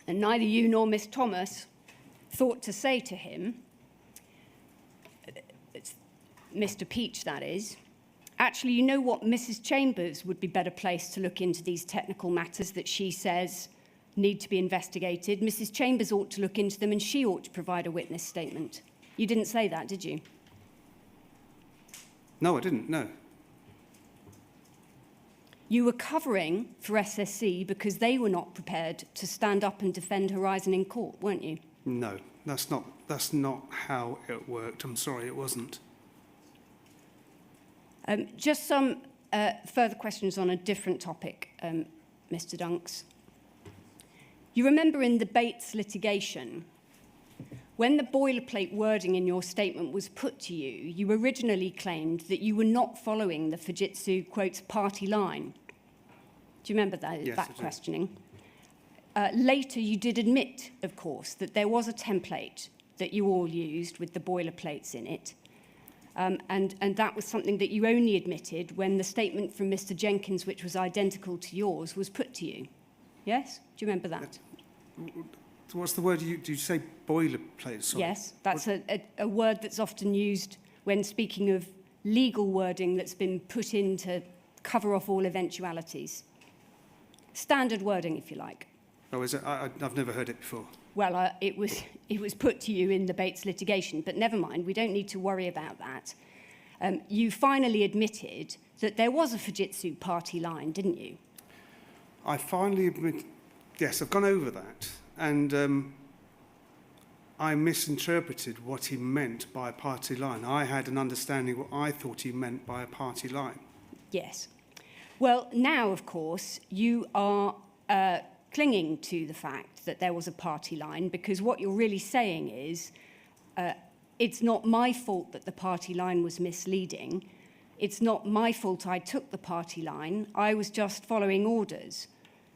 And neither you nor Miss Thomas thought to say to him, it's Mr. Peach, that is, actually, you know what, Mrs. Chambers would be better placed to look into these technical matters that she says need to be investigated. Mrs. Chambers ought to look into them and she ought to provide a witness statement. You didn't say that, did you? No, I didn't, no. You were covering for SSC because they were not prepared to stand up and defend Horizon in court, weren't you? No, that's not how it worked. I'm sorry, it wasn't. Just some further questions on a different topic, Mr. Dunks. You remember in the Bates litigation, when the boilerplate wording in your statement was put to you, you originally claimed that you were not following the Fujitsu, quotes, party line. Do you remember that, yes, that questioning? Later, you did admit, of course, that there was a template that you all used with the boilerplates in it. And that was something that you only admitted when the statement from Mr. Jenkins, which was identical to yours, was put to you. Yes? Do you remember that? What's the word? Did you say boilerplate? Sorry. Yes, that's a word that's often used when speaking of legal wording that's been put in to cover off all eventualities. Standard wording, if you like. Oh, is it? I've never heard it before. Well, it was put to you in the Bates litigation, but never mind, we don't need to worry about that. You finally admitted that there was a Fujitsu party line, didn't you? I finally admit, yes, I've gone over that, and I misinterpreted what he meant by a party line. I had an understanding what I thought he meant by a party line. Yes. Well, now, of course, you are clinging to the fact that there was a party line, because what you're really saying is it's not my fault that the party line was misleading. It's not my fault I took the party line. I was just following orders.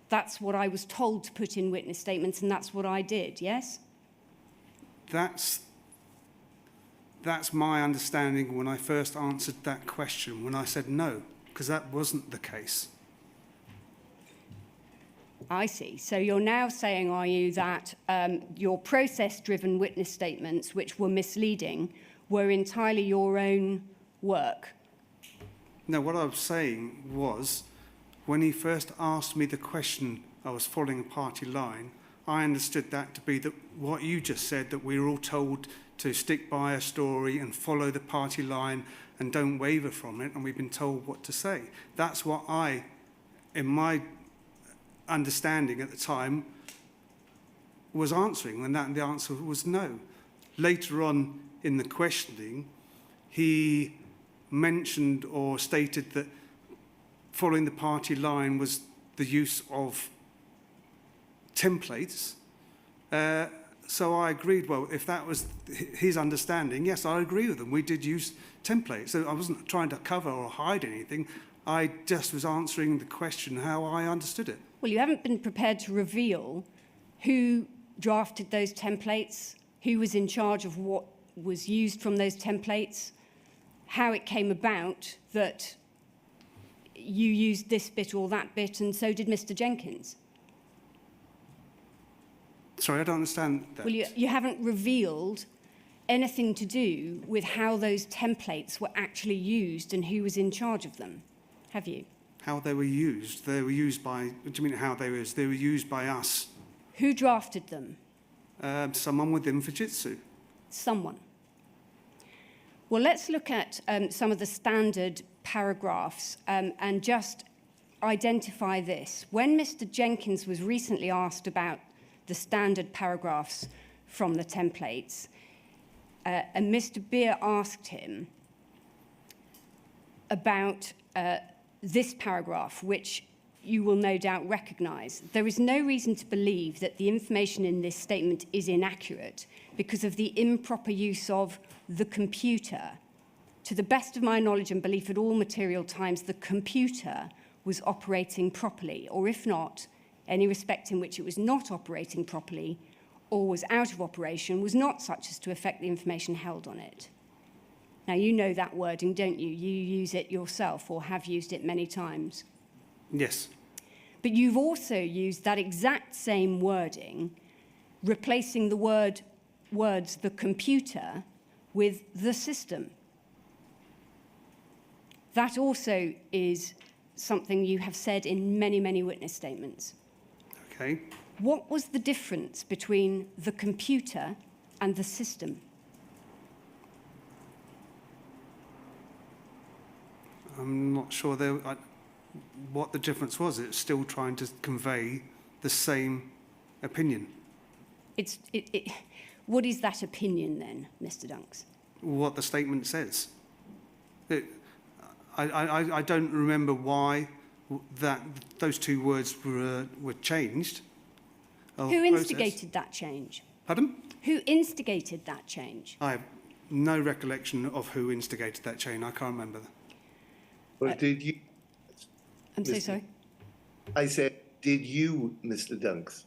That's what I was told to put in witness statements, and that's what I did, yes? That's my understanding when I first answered that question, when I said no, because that wasn't the case. I see. So you're now saying, are you, that your process-driven witness statements, which were misleading, were entirely your own work? No, what I was saying was, when he first asked me the question, I was following a party line, I understood that to be that what you just said, that we were all told to stick by a story and follow the party line and don't waver from it, and we've been told what to say. That's what I, in my understanding at the time, was answering, and the answer was no. Later on in the questioning, he mentioned or stated that following the party line was the use of templates. So I agreed, well, if that was his understanding, yes, I agree with him. We did use templates. So I wasn't trying to cover or hide anything. I just was answering the question how I understood it. Well, you haven't been prepared to reveal who drafted those templates, who was in charge of what was used from those templates, how it came about that you used this bit or that bit, and so did Mr. Jenkins. Sorry, I don't understand that. Well, you haven't revealed anything to do with how those templates were actually used and who was in charge of them, have you? How they were used? They were used by, what do you mean how they were used? They were used by us. Who drafted them? Someone within Fujitsu. Someone. Well, let's look at some of the standard paragraphs and just identify this. When Mr. Jenkins was recently asked about the standard paragraphs from the templates, and Mr. Beer asked him, about this paragraph, which you will no doubt recognise. There is no reason to believe that the information in this statement is inaccurate because of the improper use of the computer. To the best of my knowledge and belief at all material times, the computer was operating properly, or if not, any respect in which it was not operating properly or was out of operation was not such as to affect the information held on it. Now, you know that wording, don't you? You use it yourself or have used it many times. Yes. But you've also used that exact same wording, replacing the words the computer with the system. That also is something you have said in many, many witness statements. Okay. What was the difference between the computer and the system? I'm not sure what the difference was. It's still trying to convey the same opinion. What is that opinion then, Mr. Dunks? What the statement says. I don't remember why those two words were changed. Who instigated that change? Pardon? Who instigated that change? I have no recollection of who instigated that change. I can't remember. Well, did you? I'm so sorry. I said, did you, Mr. Dunks?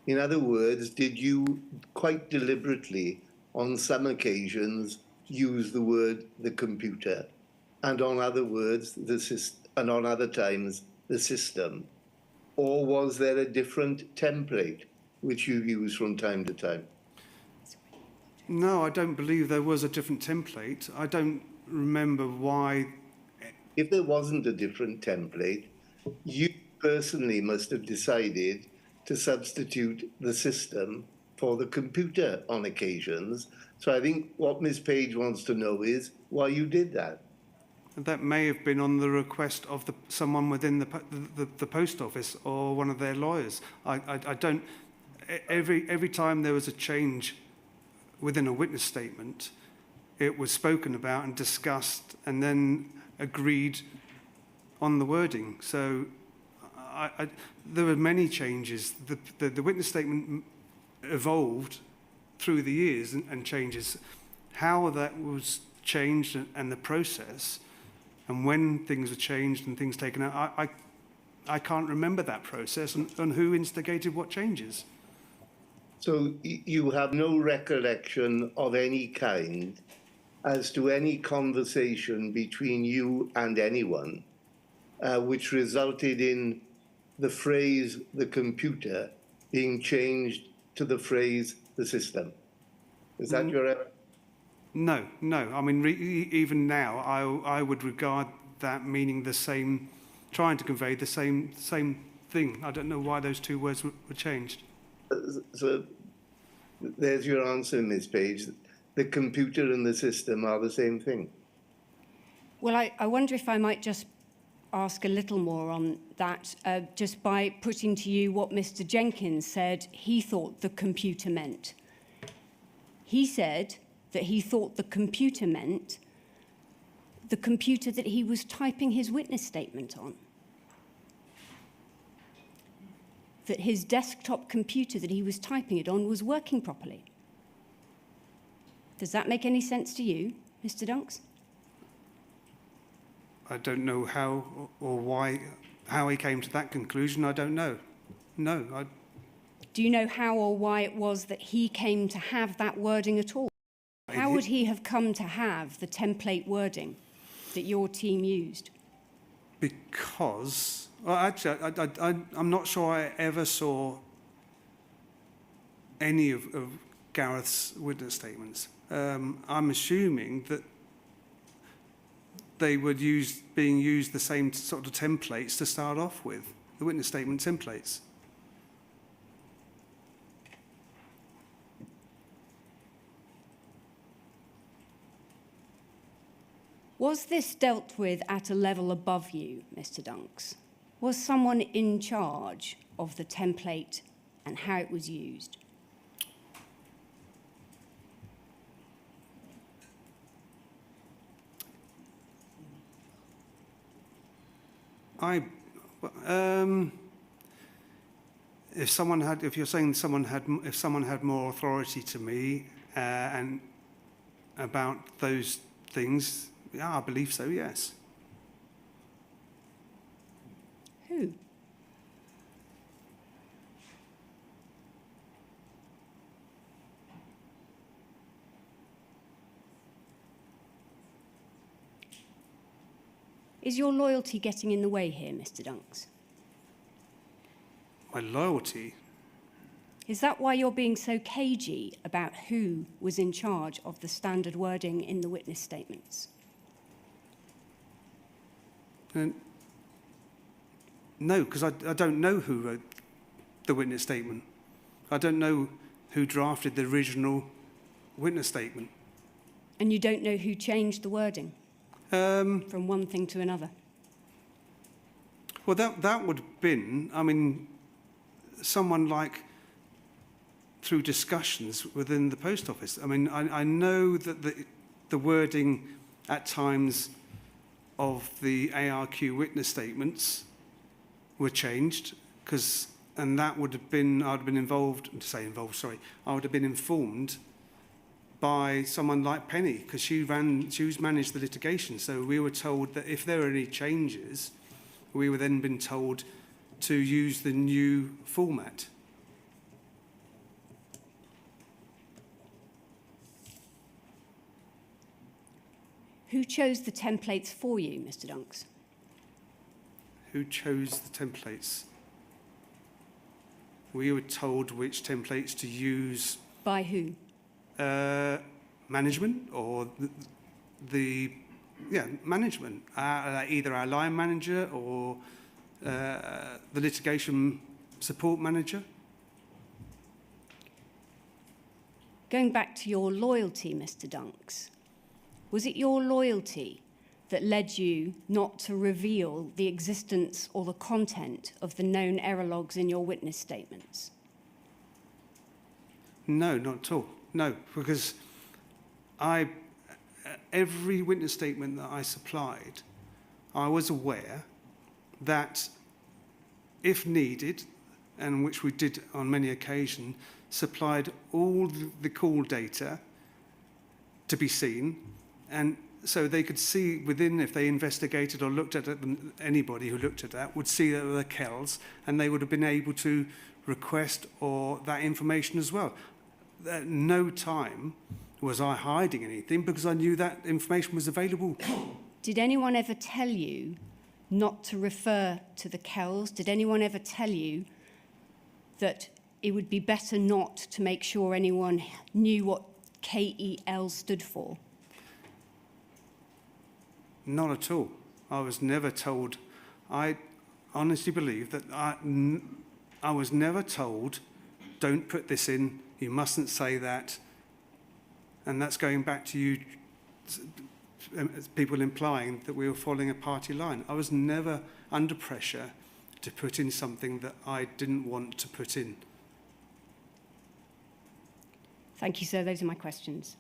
In other words, did you quite deliberately, on some occasions, use the word the computer, and on other words, and on other times, the system? Or was there a different template which you use from time to time? No, I don't believe there was a different template. I don't remember why. If there wasn't a different template, you personally must have decided to substitute the system for the computer on occasions. So I think what Ms. Page wants to know is why you did that. That may have been on the request of someone within the post office or one of their lawyers. I don't. Every time there was a change within a witness statement, it was spoken about and discussed and then agreed on the wording. So there were many changes. The witness statement evolved through the years and changes. How that was changed and the process and when things were changed and things taken out, I can't remember that process and who instigated what changes. So you have no recollection of any kind as to any conversation between you and anyone which resulted in the phrase the computer being changed to the phrase the system. Is that your... No. I mean, even now, I would regard that meaning the same, trying to convey the same thing. I don't know why those two words were changed. So there's your answer, Ms. Page. The computer and the system are the same thing. Well, I wonder if I might just ask a little more on that, just by putting to you what Mr. Jenkins said he thought the computer meant. He said that he thought the computer meant the computer that he was typing his witness statement on. That his desktop computer that he was typing it on was working properly. Does that make any sense to you, Mr. Dunks? I don't know how or why, how he came to that conclusion. I don't know. No. Do you know how or why it was that he came to have that wording at all? How would he have come to have the template wording that your team used? Because, well, actually, I'm not sure I ever saw any of Gareth's witness statements. I'm assuming that they would being used the same sort of templates to start off with, the witness statement templates. Was this dealt with at a level above you, Mr. Dunks? Was someone in charge of the template and how it was used? If someone had, if you're saying if someone had more authority to me and about those things, yeah, I believe so. Yes. Who? Is your loyalty getting in the way here, Mr. Dunks? My loyalty. Is that why you're being so cagey about who was in charge of the standard wording in the witness statements? No, because I don't know who wrote the witness statement. I don't know who drafted the original witness statement. And you don't know who changed the wording from one thing to another? Well, that would have been, I mean, someone like through discussions within the post office. I mean, I know that the wording at times of the ARQ witness statements were changed and that would have been, I would have been I would have been informed by someone like Penny, because she managed the litigation. So we were told that if there were any changes, we were then been told to use the new format. Who chose the templates for you, Mr. Dunks? Who chose the templates? We were told which templates to use. By who? Management or management. Either our line manager or the litigation support manager. Going back to your loyalty, Mr. Dunks, was it your loyalty that led you not to reveal the existence or the content of the known error logs in your witness statements? No, not at all. No, because every witness statement that I supplied, I was aware that if needed, and which we did on many occasions, supplied all the call data to be seen, and so they could see within, if they investigated or looked at it, anybody who looked at that would see that there were KELs, and they would have been able to request or that information as well. At no time was I hiding anything, because I knew that information was available. Did anyone ever tell you not to refer to the KELs? Did anyone ever tell you that it would be better not to make sure anyone knew what KEL stood for? Not at all. I was never told. I honestly believe that I was never told, don't put this in, you mustn't say that. And that's going back to you, people implying that we were following a party line. I was never under pressure to put in something that I didn't want to put in. Thank you, sir. Those are my questions.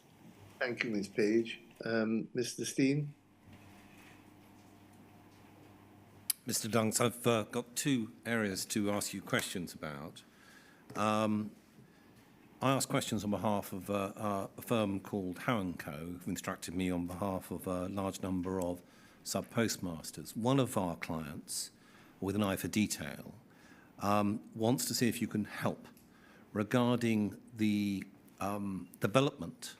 Thank you, Ms. Page. Mr. Steen? Mr. Dunks, I've got two areas to ask you questions about. I asked questions on behalf of a firm called Howe & Co, who've instructed me on behalf of a large number of sub-postmasters. One of our clients, with an eye for detail, wants to see if you can help regarding the development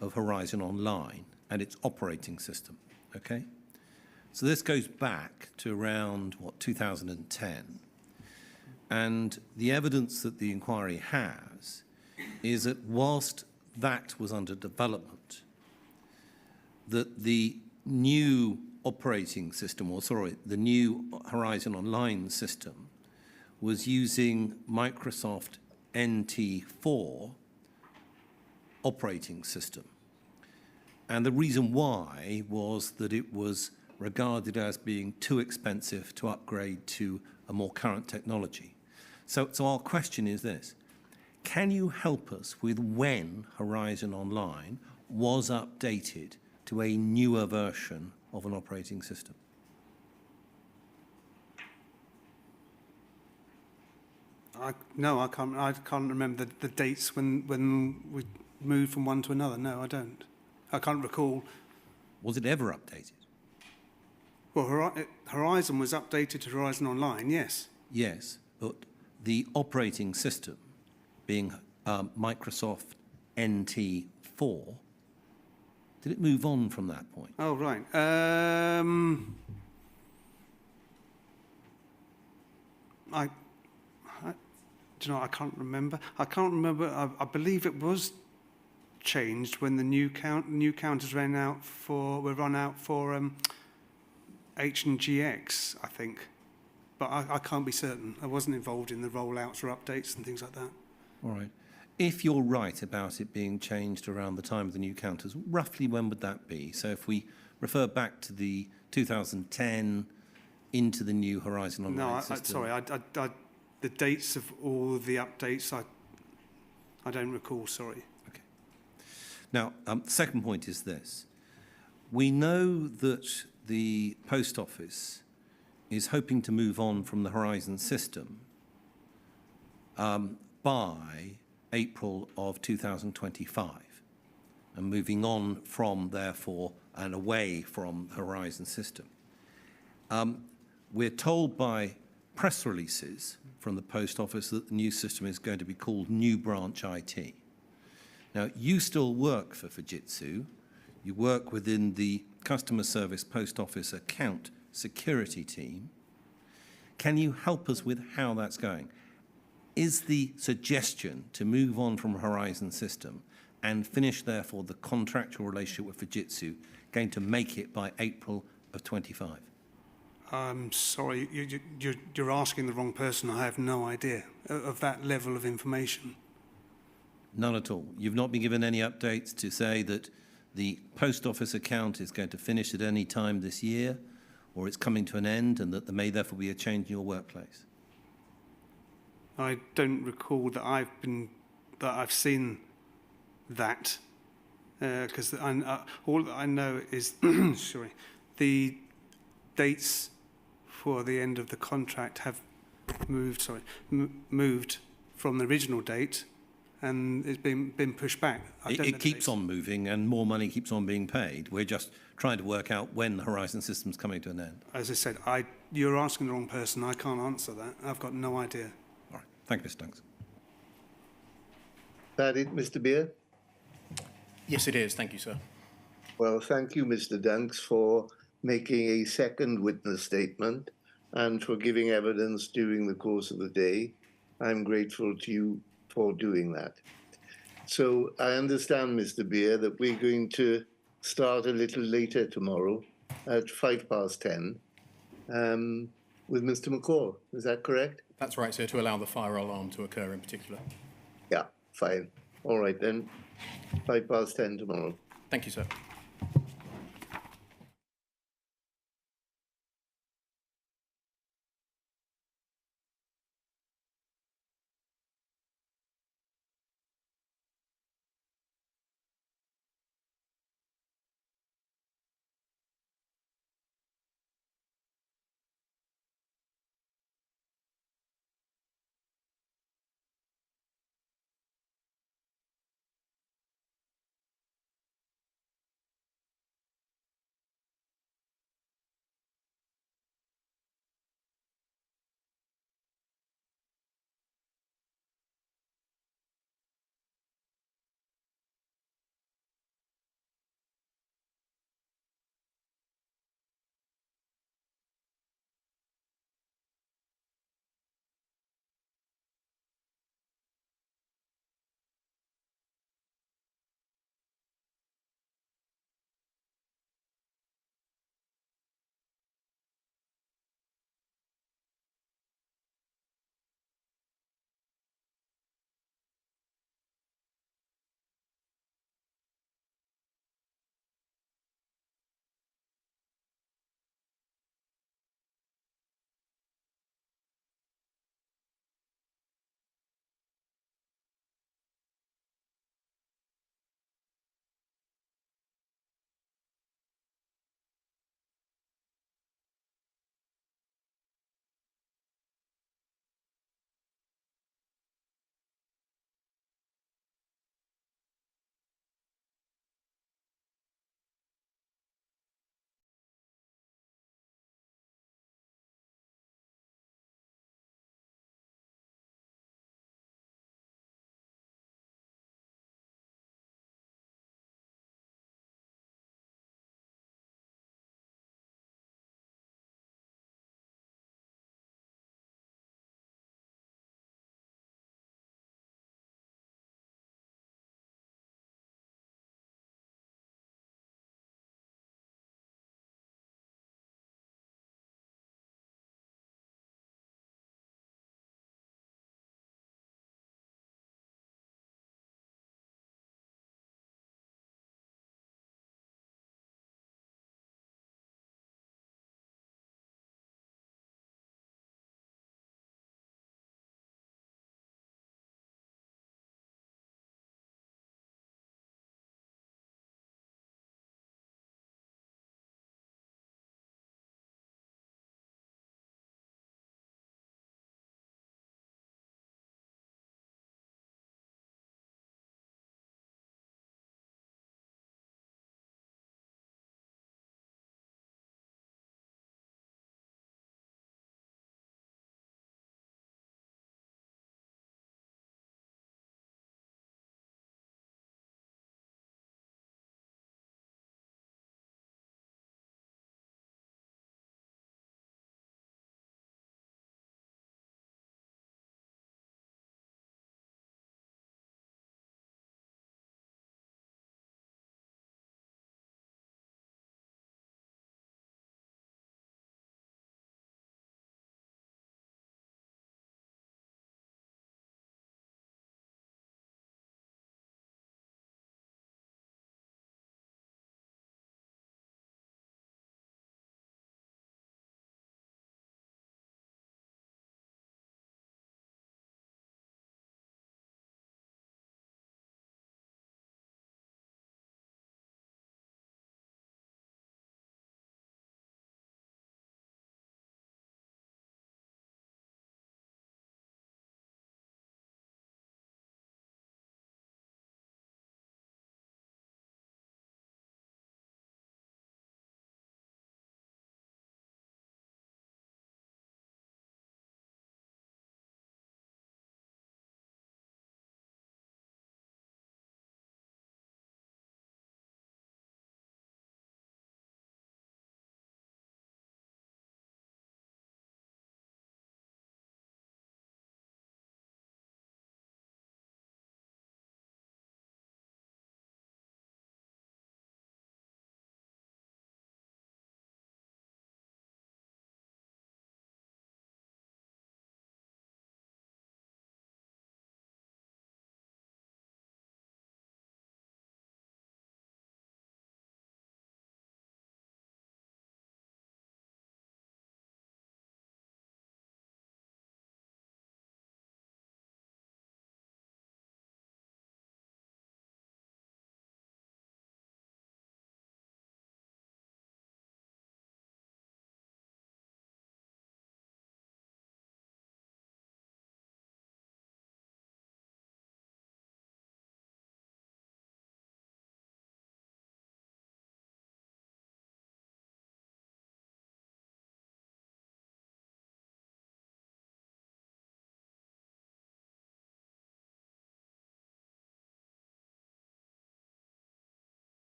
of Horizon Online and its operating system, okay? So this goes back to around, 2010. And the evidence that the inquiry has is that whilst that was under development, that the new operating system, the new Horizon Online system was using Microsoft NT4 operating system. And the reason why was that it was regarded as being too expensive to upgrade to a more current technology. So our question is this: can you help us with when Horizon Online was updated to a newer version of an operating system? No, I can't. I can't remember the dates when we moved from one to another. No, I don't. I can't recall. Was it ever updated? Well, Horizon was updated to Horizon Online. Yes. Yes, but the operating system, being Microsoft NT4, did it move on from that point? Oh, right. Do you know, I can't remember. I can't remember. I believe it was changed when the new counters were run out for H and GX, I think. But I can't be certain. I wasn't involved in the rollouts or updates and things like that. All right. If you're right about it being changed around the time of the new counters, roughly when would that be? So if we refer back to the 2010 into the new Horizon Online system. Sorry, the dates of all the updates, I don't recall, sorry. Okay. Now, the second point is this. We know that the Post Office is hoping to move on from the Horizon system by April of 2025 and moving on from, therefore, and away from the Horizon system. We're told by press releases from the Post Office that the new system is going to be called New Branch IT. Now, you still work for Fujitsu. You work within the Customer Service Post Office account security team. Can you help us with how that's going? Is the suggestion to move on from Horizon system and finish, therefore, the contractual relationship with Fujitsu going to make it by April of 25? I'm sorry, you're asking the wrong person. I have no idea of that level of information. None at all. You've not been given any updates to say that the Post Office account is going to finish at any time this year, or it's coming to an end, and that there may therefore be a change in your workplace? I don't recall that I've seen that, because all I know is sorry, the dates for the end of the contract have moved from the original date, and it's been pushed back. It keeps on moving and more money keeps on being paid. We're just trying to work out when the Horizon system's coming to an end. As I said, you're asking the wrong person. I can't answer that. I've got no idea. All right. Thank you, Mr. Dunks. That it, Mr. Beer? Yes, it is. Thank you, sir. Well, thank you, Mr. Dunks, for making a second witness statement and for giving evidence during the course of the day. I'm grateful to you for doing that. So I understand, Mr. Beer, that we're going to start a little later tomorrow at 10:05 with Mr. McCall. Is that correct? That's right, sir, to allow the fire alarm to occur in particular. Yeah, fine. All right then, 10:05 tomorrow. Thank you, sir.